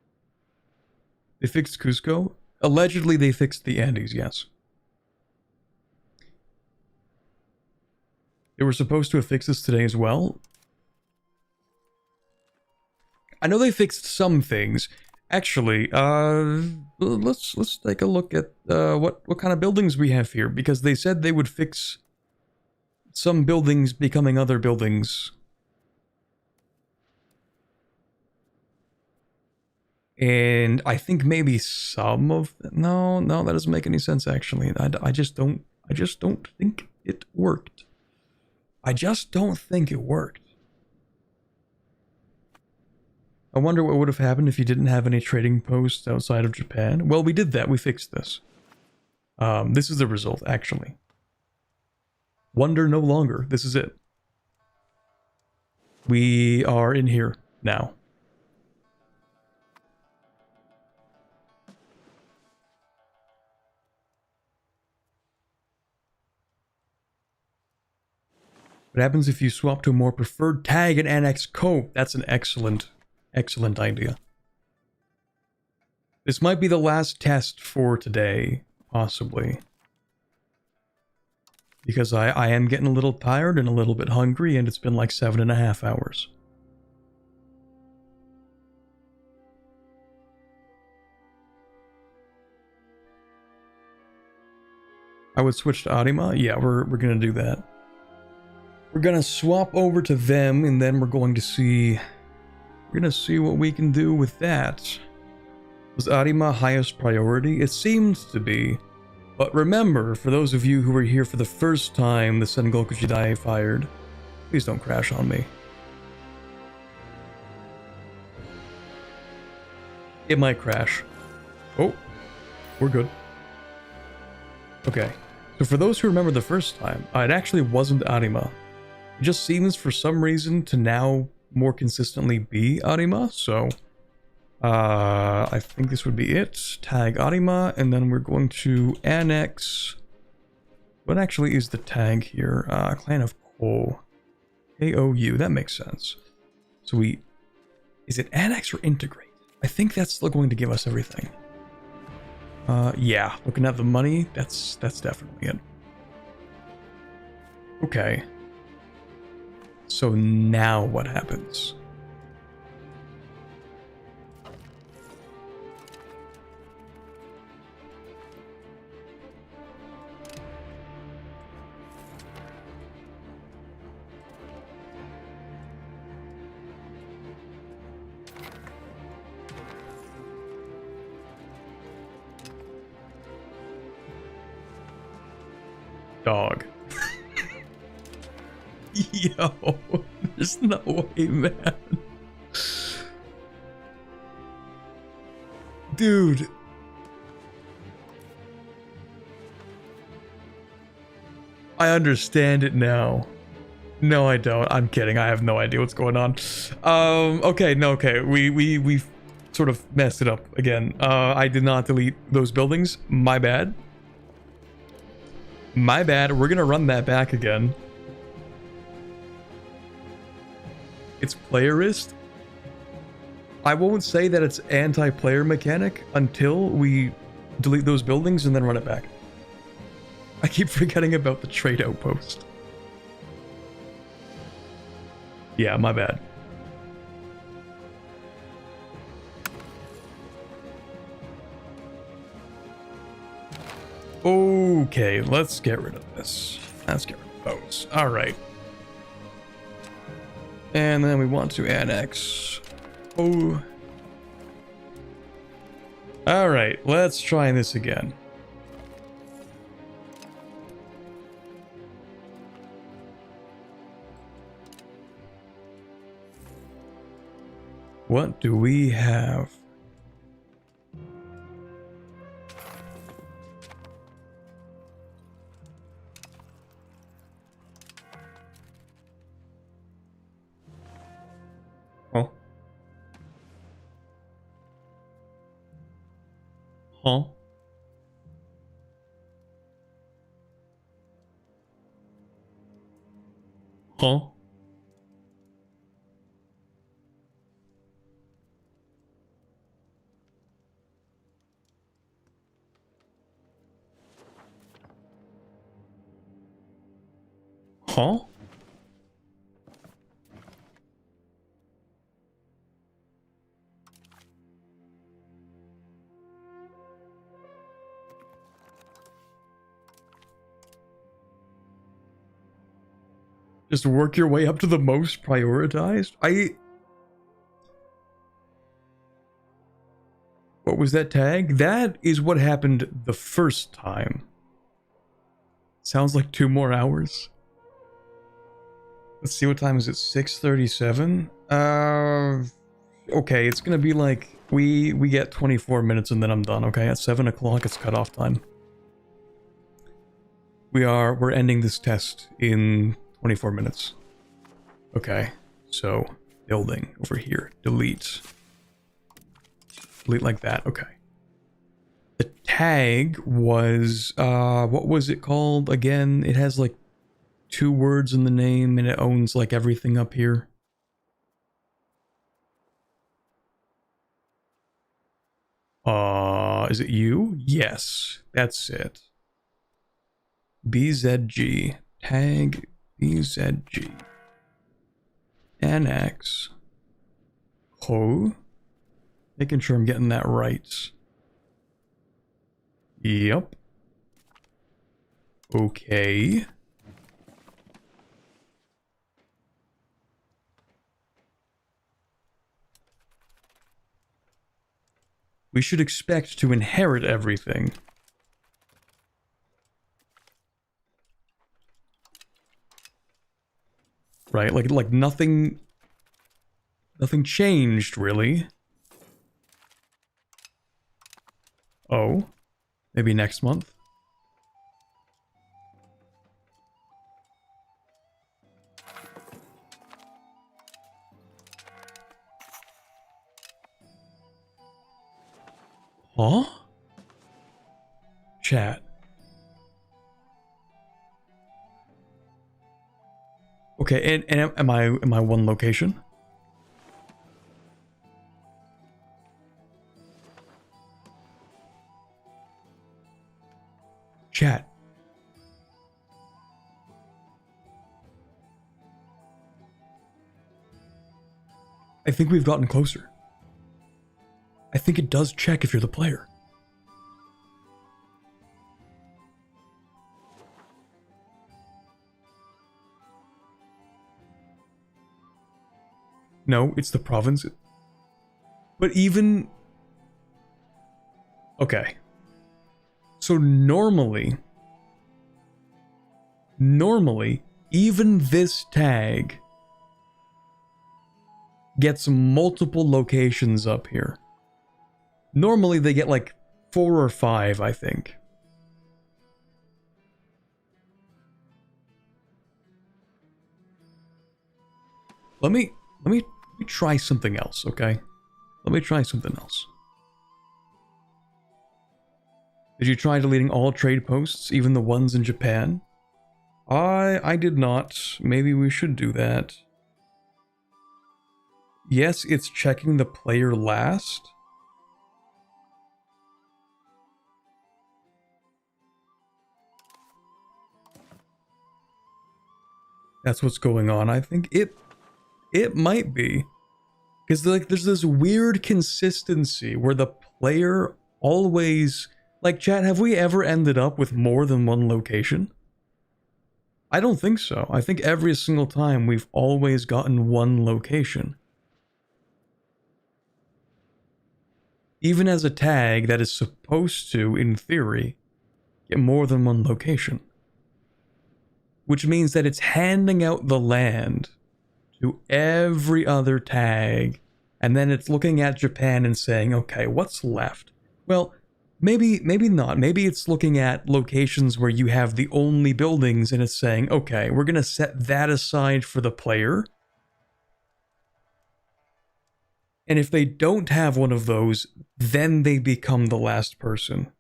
They fixed Cusco? Allegedly, they fixed the Andes, yes. They were supposed to have fixed this today as well. I know they fixed some things. Actually, let's take a look at what kind of buildings we have here, because they said they would fix some buildings becoming other buildings. And I think maybe some of no, that doesn't make any sense actually. I just don't think it worked. I just don't think it worked. I wonder what would have happened if you didn't have any trading posts outside of Japan. Well, we did that. We fixed this. This is the result, actually. Wonder no longer. This is it. We are in here now. What happens if you swap to a more preferred tag and annex code? That's an excellent idea. This might be the last test for today, possibly. Because I am getting a little tired and a little bit hungry, and it's been like 7.5 hours. I would switch to Arima. Yeah, we're gonna do that. We're gonna swap over to them, and then we're going to see... We're gonna see what we can do with that. Was Arima highest priority? It seems to be. But remember, for those of you who were here for the first time the Sengoku Jidai fired, please don't crash on me. It might crash. Oh, we're good. Okay, so for those who remember the first time, it actually wasn't Arima. It just seems for some reason to now more consistently be Arima, so I think this would be it. Tag Arima, and then we're going to annex... What actually is the tag here? Clan of Ko. K-O-U, that makes sense. So we... Is it annex or integrate? I think that's still going to give us everything. Yeah, looking at the money, that's definitely it. Okay. So now what happens? Dog. Yo, there's no way, man. Dude. I understand it now. No, I don't. I'm kidding. I have no idea what's going on. Okay, no, okay. We sort of messed it up again. I did not delete those buildings. My bad. My bad. We're gonna run that back again. It's playerist. I won't say that it's anti-player mechanic until we delete those buildings and then run it back. I keep forgetting about the trade outpost. Yeah, my bad. Okay, let's get rid of this. Let's get rid of those. All right. And then we want to annex. Oh. All right, let's try this again. What do we have? Oh. Huh? Huh? Huh? Just work your way up to the most prioritized? What was that tag? That is what happened the first time. Sounds like 2 more hours. Let's see, what time is it? 6:37? Okay, it's gonna be like we get 24 minutes and then I'm done, okay? At 7 o'clock it's cutoff time. We're ending this test in 24 minutes. Okay, so building over here. Delete. Delete like that, okay. The tag was what was it called again? It has like 2 words in the name and it owns like everything up here. Is it you? Yes, that's it. BZG. Tag BZG. Annex. Oh. Making sure I'm getting that right. Yep. Okay. We should expect to inherit everything. Right? Like nothing changed really. Oh. Maybe next month. Huh? Chat. Okay, and am I one location? Chat. I think we've gotten closer. I think it does check if you're the player. No, it's the province. But even... Okay. So normally, even this tag gets multiple locations up here. Normally they get like 4 or 5, I think. Let me try something else, okay? Let me try something else. Did you try deleting all trade posts, even the ones in Japan? I did not. Maybe we should do that. Yes, it's checking the player last. That's what's going on, I think. It might be. Because like there's this weird consistency where the player always... Like, chat, have we ever ended up with more than one location? I don't think so. I think every single time we've always gotten one location. Even as a tag that is supposed to, in theory, get more than one location. Which means that it's handing out the land to every other tag, and then it's looking at Japan and saying, okay, what's left? Well, maybe not. Maybe it's looking at locations where you have the only buildings and it's saying, okay, we're going to set that aside for the player. And if they don't have one of those, then they become the last person.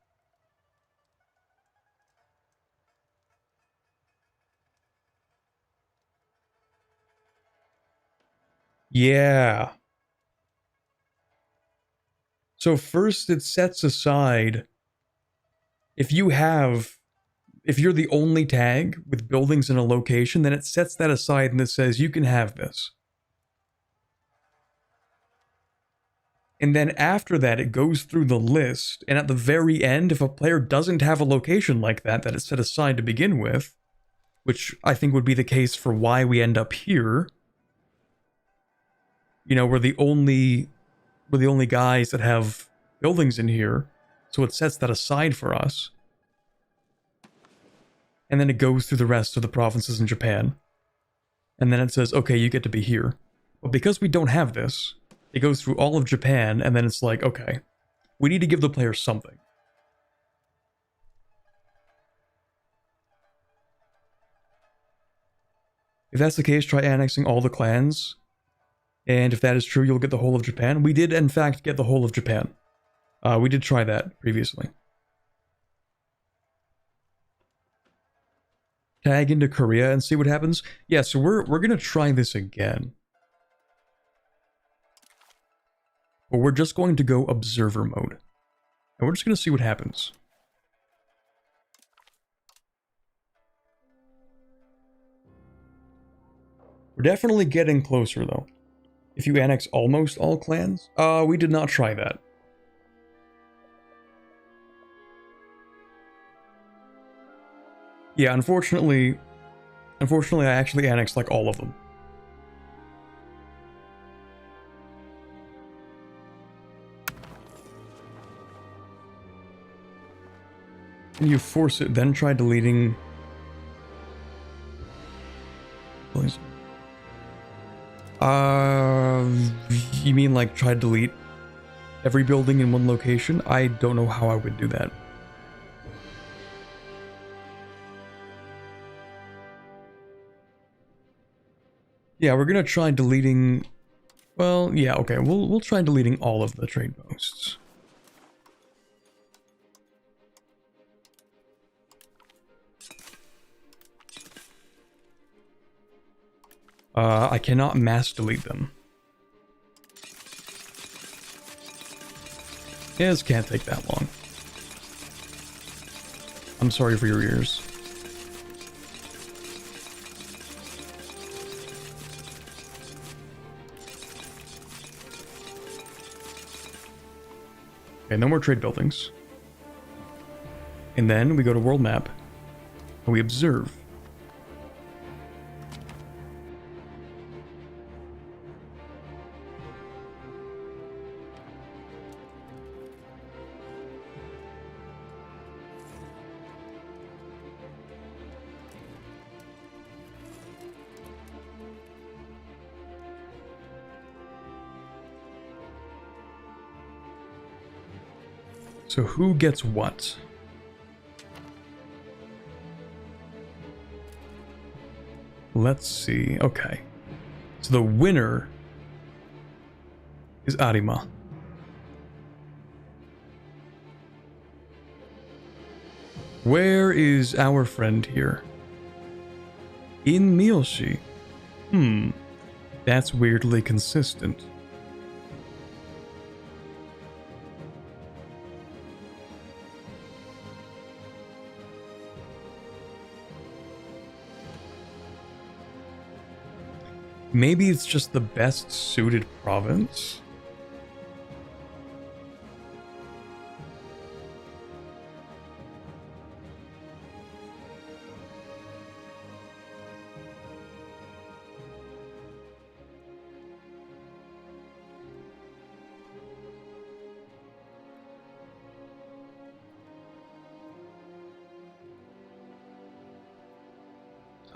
Yeah. So first it sets aside, if you're the only tag with buildings in a location, then it sets that aside and it says you can have this. And then after that, it goes through the list, and at the very end, if a player doesn't have a location like that it's set aside to begin with, which I think would be the case for why we end up here, you know, we're the only guys that have buildings in here, so it sets that aside for us. And then it goes through the rest of the provinces in Japan. And then it says, okay, you get to be here. But because we don't have this, it goes through all of Japan, and then it's like, okay, we need to give the player something. If that's the case, try annexing all the clans. And if that is true, you'll get the whole of Japan. We did, in fact, get the whole of Japan. We did try that previously. Tag into Korea and see what happens. Yeah, so we're gonna try this again. But we're just going to go observer mode. And we're just gonna see what happens. We're definitely getting closer though. If you annex almost all clans? We did not try that. Yeah, unfortunately I actually annexed like all of them. And you force it, then try deleting... Please. You mean like try to delete every building in one location? I don't know how I would do that. Yeah, we're gonna try deleting... Well, yeah, okay, we'll try deleting all of the trade posts. I cannot mass delete them. Yeah, this can't take that long. I'm sorry for your ears. Okay, no more trade buildings. And then we go to world map and we observe. So who gets what? Let's see. Okay. So the winner is Arima. Where is our friend here? In Miyoshi. That's weirdly consistent. Maybe it's just the best suited province?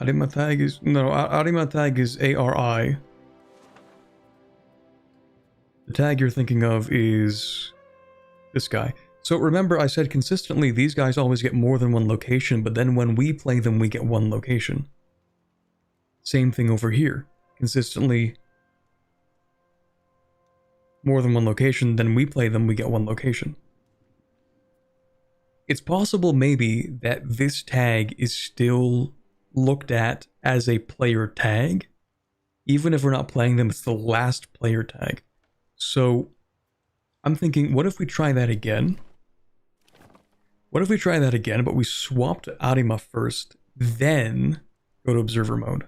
Arima tag is... No, Arima tag is ARI. The tag you're thinking of is this guy. So remember I said consistently these guys always get more than one location, but then when we play them we get one location. Same thing over here. Consistently more than one location, then we play them, we get one location. It's possible maybe that this tag is still looked at as a player tag. Even if we're not playing them, it's the last player tag. So I'm thinking, what if we try that again? What if we try that again, but we swap to Arima first, then go to observer mode?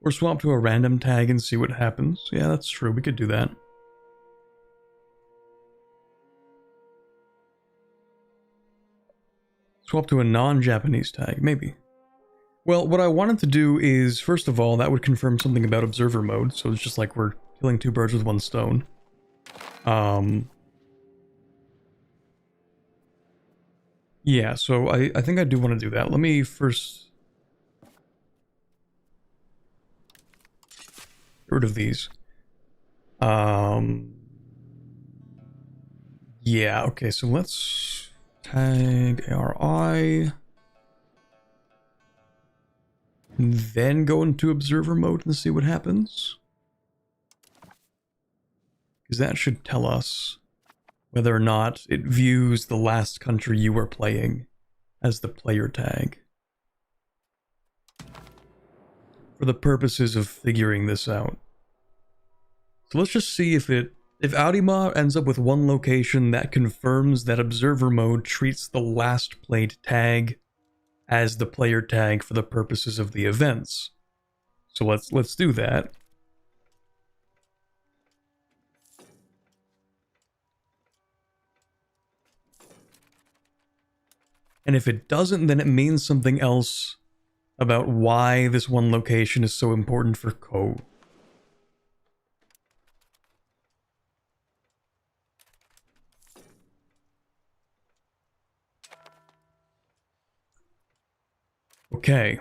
Or swap to a random tag and see what happens. Yeah, that's true. We could do that. Swap to a non-Japanese tag, maybe. Well, what I wanted to do is, first of all, that would confirm something about observer mode, so it's just like we're killing two birds with one stone. Yeah, so I think I do want to do that. Let me first... get rid of these. Yeah, okay, so let's tag ARI. And then go into observer mode and see what happens. Because that should tell us whether or not it views the last country you are playing as the player tag. For the purposes of figuring this out. So let's just see if Arima ends up with one location that confirms that observer mode treats the last played tag as the player tag for the purposes of the events. So let's do that. And if it doesn't, then it means something else about why this one location is so important for Ko. Okay.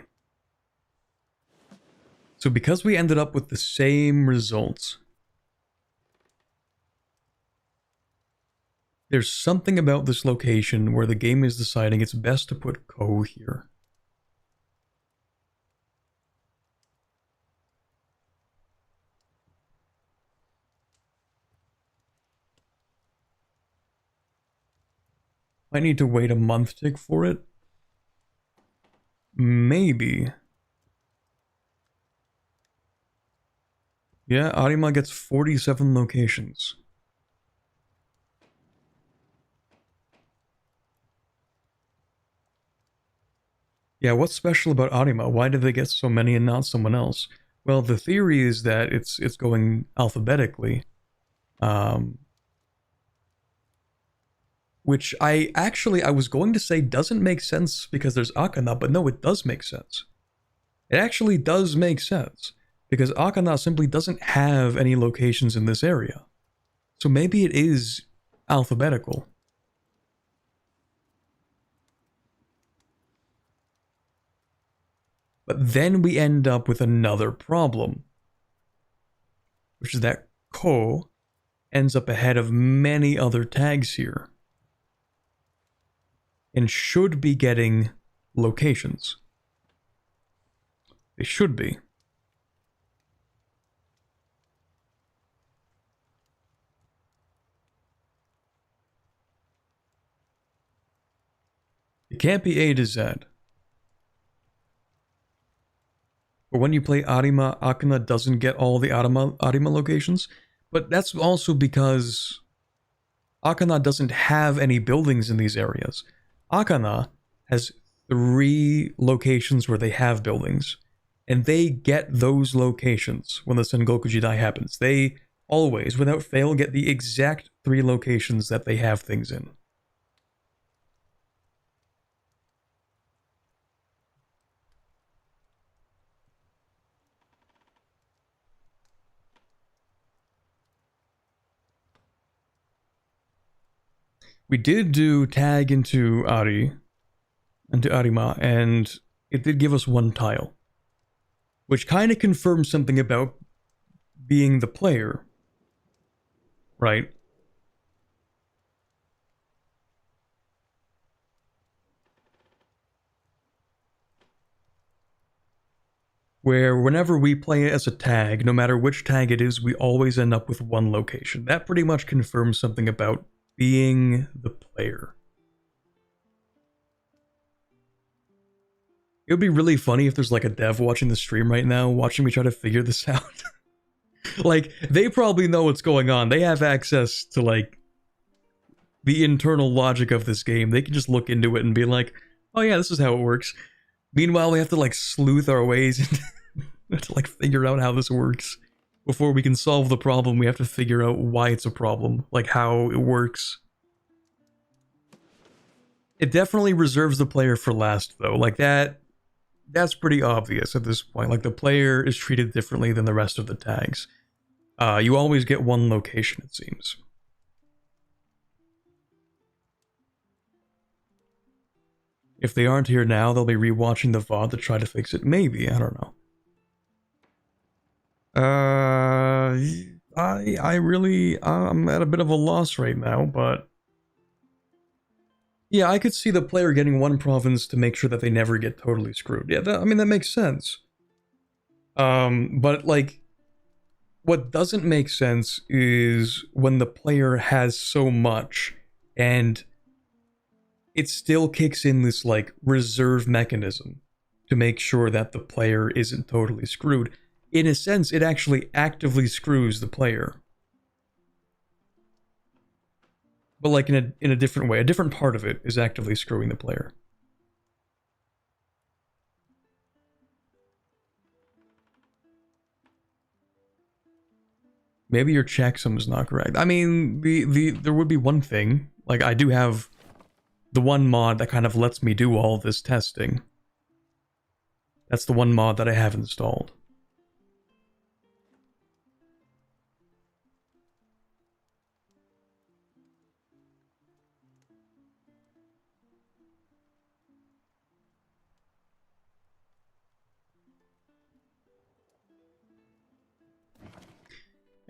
So because we ended up with the same results, there's something about this location where the game is deciding it's best to put Ko here. Might need to wait a month tick for it. Maybe. Yeah, Arima gets 47 locations. Yeah, what's special about Arima? Why did they get so many and not someone else? Well, the theory is that it's going alphabetically. Which I was going to say doesn't make sense because there's Akana, but no, it does make sense. It actually does make sense, because Akana simply doesn't have any locations in this area. So maybe it is alphabetical. But then we end up with another problem, which is that Ko ends up ahead of many other tags here, and should be getting locations. They should be. It can't be A to Z. But when you play Arima, Akana doesn't get all the Arima locations. But that's also because Akana doesn't have any buildings in these areas. Akana has 3 locations where they have buildings, and they get those locations when the Sengoku Jidai happens. They always, without fail, get the exact 3 locations that they have things in. We did do tag into Arima, and it did give us 1 tile, which kind of confirms something about being the player, right? Where whenever we play it as a tag, no matter which tag it is, we always end up with 1 location. That pretty much confirms something about being the player. It would be really funny if there's like a dev watching the stream right now, watching me try to figure this out. Like, they probably know what's going on. They have access to, like, the internal logic of this game. They can just look into it and be like, oh yeah, this is how it works. Meanwhile, we have to, like, sleuth our ways and to, like, figure out how this works. Before we can solve the problem, we have to figure out why it's a problem, like how it works. It definitely reserves the player for last, though. Like, that's pretty obvious at this point. Like, the player is treated differently than the rest of the tags. You always get 1 location, it seems. If they aren't here now, they'll be rewatching the VOD to try to fix it. Maybe, I don't know. I'm at a bit of a loss right now, but yeah, I could see the player getting 1 province to make sure that they never get totally screwed. Yeah, I mean, that makes sense. But like, what doesn't make sense is when the player has so much and it still kicks in this like reserve mechanism to make sure that the player isn't totally screwed. In a sense, it actually actively screws the player. But like in a different way. A different part of it is actively screwing the player. Maybe your checksum is not correct. I mean, there would be one thing. Like, I do have the 1 mod that kind of lets me do all this testing. That's the 1 mod that I have installed.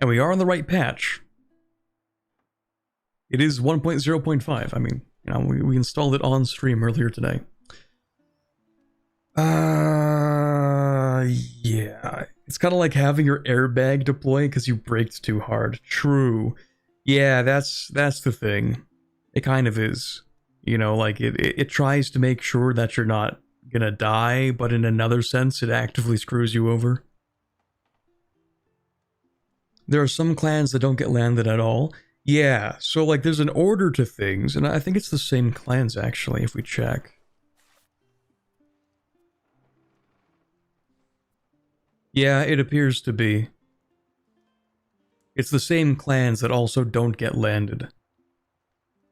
And we are on the right patch. It is 1.0.5. I mean, you know, we installed it on stream earlier today. Yeah. It's kind of like having your airbag deploy because you braked too hard. True. Yeah, that's the thing. It kind of is. You know, like, it tries to make sure that you're not gonna die, but in another sense, it actively screws you over. There are some clans that don't get landed at all. Yeah, so like there's an order to things, and I think it's the same clans actually, if we check. Yeah, it appears to be. It's the same clans that also don't get landed.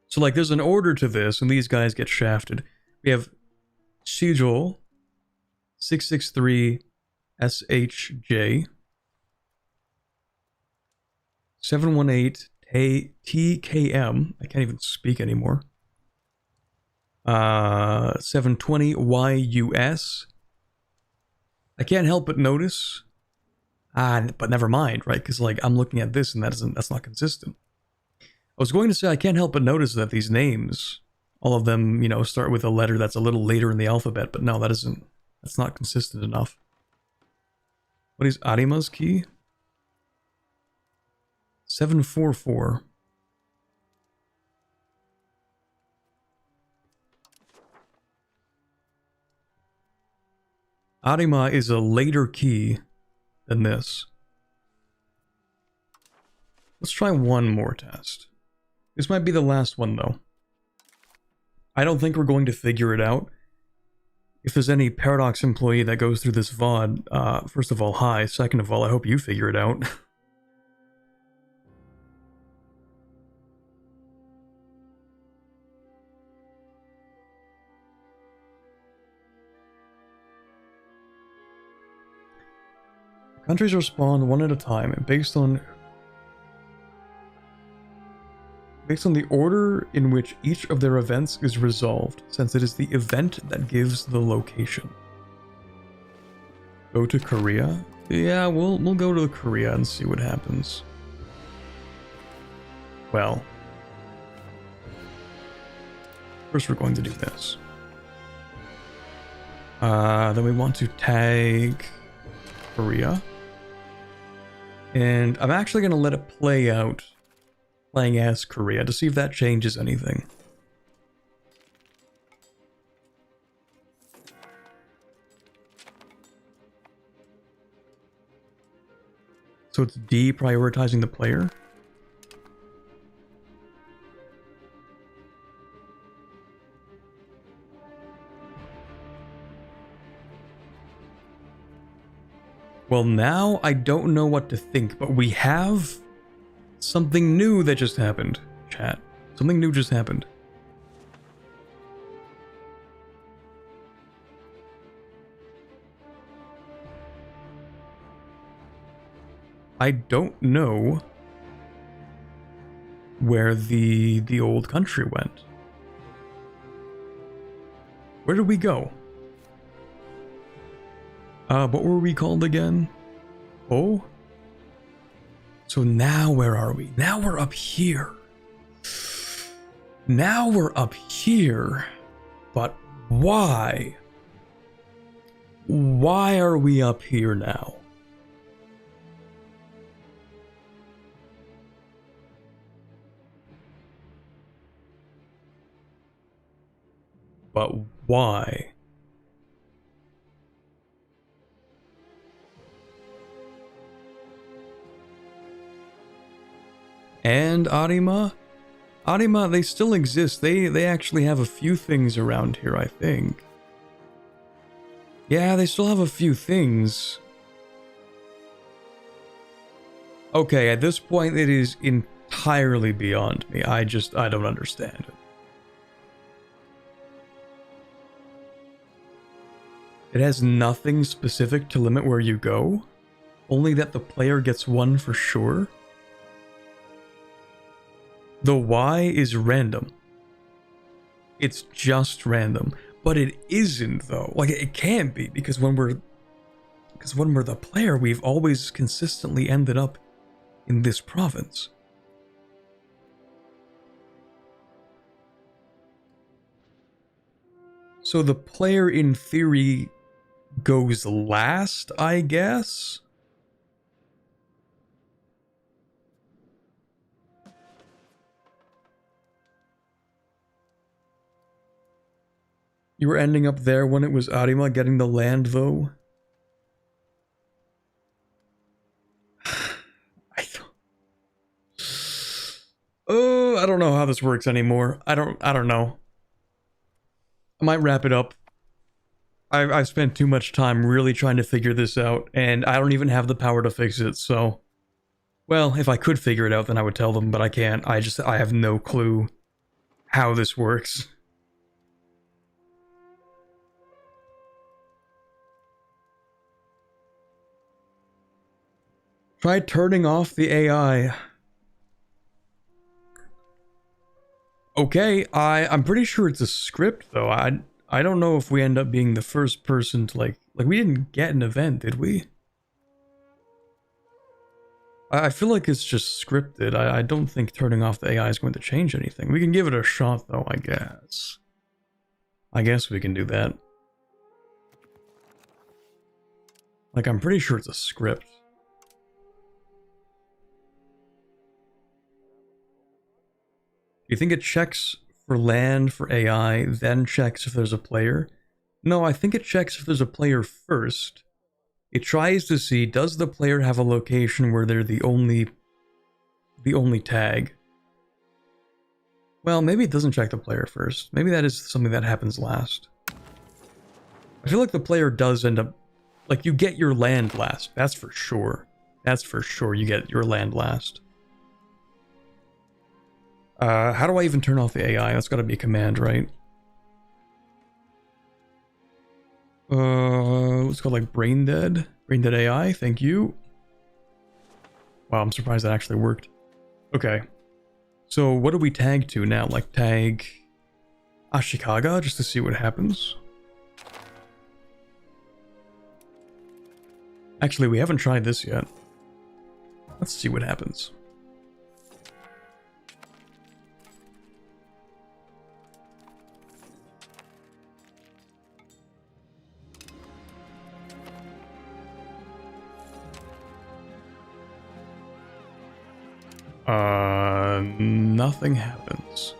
So like there's an order to this, and these guys get shafted. We have Shijo, 663 SHJ 718 TKM. I can't even speak anymore. 720 YUS. I can't help but notice. But never mind, right? Because like I'm looking at this and that's not consistent. I was going to say I can't help but notice that these names, all of them, you know, start with a letter that's a little later in the alphabet, but no, that's not consistent enough. What is Arima's key? 744. Arima is a later key than this. Let's try one more test. This might be the last one, though. I don't think we're going to figure it out. If there's any Paradox employee that goes through this VOD, first of all, hi. Second of all, I hope you figure it out. Countries are spawned one at a time, and based on the order in which each of their events is resolved, since it is the event that gives the location. Go to Korea? Yeah, we'll go to Korea and see what happens. Well, first we're going to do this. Then we want to tag Korea. And I'm actually going to let it play out, playing as Korea, to see if that changes anything. So it's deprioritizing the player. Well, now I don't know what to think, but we have something new that just happened, chat. Something new just happened. I don't know where the old country went. Where did we go? What were we called again? Oh? So now where are we? Now we're up here. Now we're up here. But why? Why are we up here now? But why? And Arima? Arima, they still exist. They actually have a few things around here, I think. Yeah, they still have a few things. Okay, at this point it is entirely beyond me. I don't understand it. It has nothing specific to limit where you go. Only that the player gets one for sure. The Y is random. It's just random. But it isn't, though. Like, it can't be, because when we're the player, we've always consistently ended up in this province. So the player, in theory, goes last, I guess? You were ending up there when it was Arima getting the land, though? I don't know how this works anymore. I don't know. I might wrap it up. I've spent too much time really trying to figure this out, and I don't even have the power to fix it, so... Well, if I could figure it out, then I would tell them, but I can't. I have no clue how this works. Try turning off the AI. Okay, I'm pretty sure it's a script though. I don't know if we end up being the first person to like we didn't get an event, did we? I feel like it's just scripted. I don't think turning off the AI is going to change anything. We can give it a shot though, I guess. I guess we can do that. Like, I'm pretty sure it's a script. Do you think it checks for land for AI, then checks if there's a player? No, I think it checks if there's a player first. It tries to see, does the player have a location where they're the only tag? Well, maybe it doesn't check the player first. Maybe that is something that happens last. I feel like the player does end up... Like, you get your land last. That's for sure. That's for sure you get your land last. How do I even turn off the AI? That's gotta be a command, right? Let's go like brain dead. Brain dead AI, thank you. Wow, I'm surprised that actually worked. Okay. So what do we tag to now? Like tag Ashikaga just to see what happens. Actually, we haven't tried this yet. Let's see what happens. Nothing happens.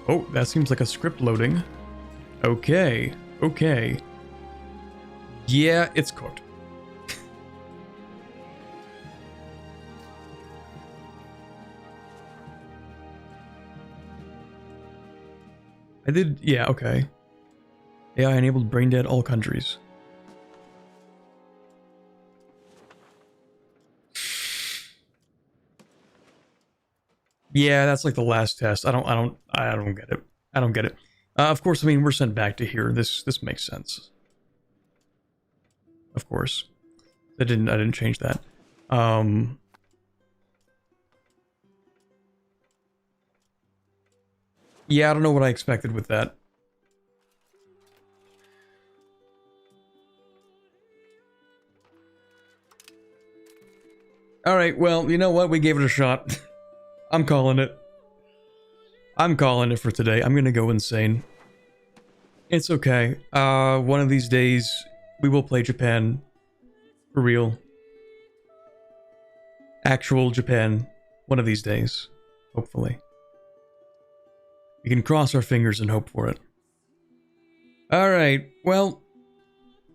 Oh, that seems like a script loading. Okay, okay. Yeah, it's cooked. I did, yeah, okay. AI enabled brain dead all countries. Yeah, that's like the last test. I don't get it. I don't get it. Of course, I mean, we're sent back to here. This makes sense. Of course. I didn't change that. Yeah, I don't know what I expected with that. Alright, well, you know what? We gave it a shot. I'm calling it. I'm calling it for today. I'm gonna go insane. It's okay. One of these days, we will play Japan. For real. Actual Japan. One of these days. Hopefully. We can cross our fingers and hope for it. Alright, well...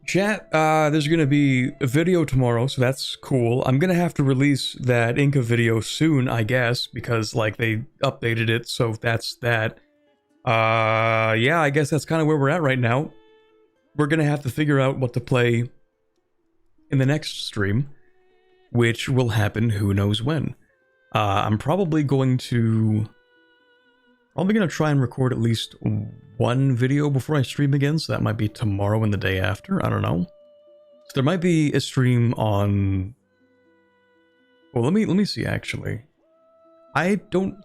Chat, there's gonna be a video tomorrow, so that's cool. I'm gonna have to release that Inca video soon, I guess, because, like, they updated it, so that's that. Yeah, I guess that's kind of where we're at right now. We're gonna have to figure out what to play in the next stream, which will happen who knows when. I'm probably going to try and record at least one video before I stream again, so that might be tomorrow and the day after, I don't know. So there might be a stream on... Well, let me see, actually. I don't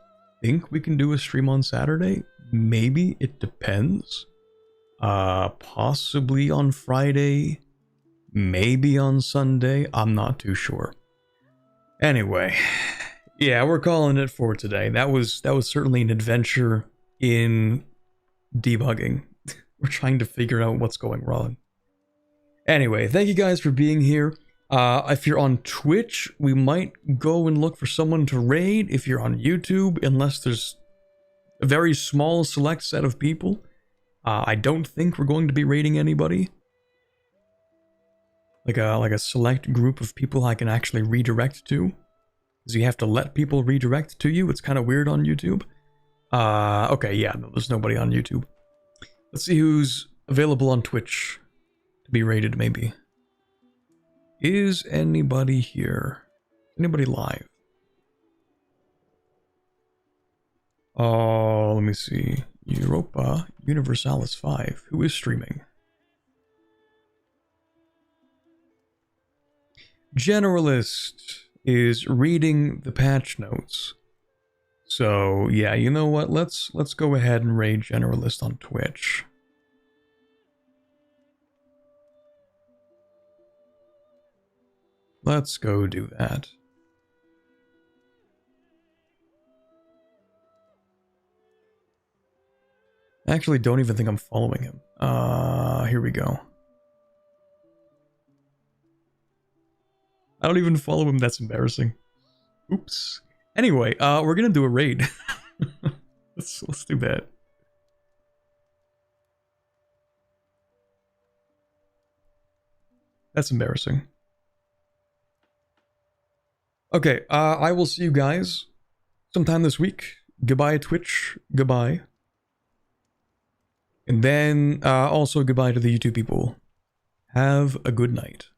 think we can do a stream on Saturday. Maybe, it depends. Possibly on Friday. Maybe on Sunday, I'm not too sure. Anyway... Yeah, we're calling it for today. That was certainly an adventure in debugging. We're trying to figure out what's going wrong. Anyway, thank you guys for being here. If you're on Twitch, we might go and look for someone to raid. If you're on YouTube, unless there's a very small select set of people, I don't think we're going to be raiding anybody. Like a select group of people I can actually redirect to. Because you have to let people redirect to you. It's kind of weird on YouTube. Okay, yeah, no, there's nobody on YouTube. Let's see who's available on Twitch to be rated, maybe. Is anybody here? Anybody live? Oh, let me see. Europa Universalis 5. Who is streaming? Generalist is reading the patch notes. So yeah, you know what? Let's go ahead and raid Generalist on Twitch. Let's go do that. I actually don't even think I'm following him. Here we go. I don't even follow him, that's embarrassing. Oops. Anyway, we're gonna do a raid. let's do that. That's embarrassing. Okay, I will see you guys sometime this week. Goodbye, Twitch. Goodbye. And then also goodbye to the YouTube people. Have a good night.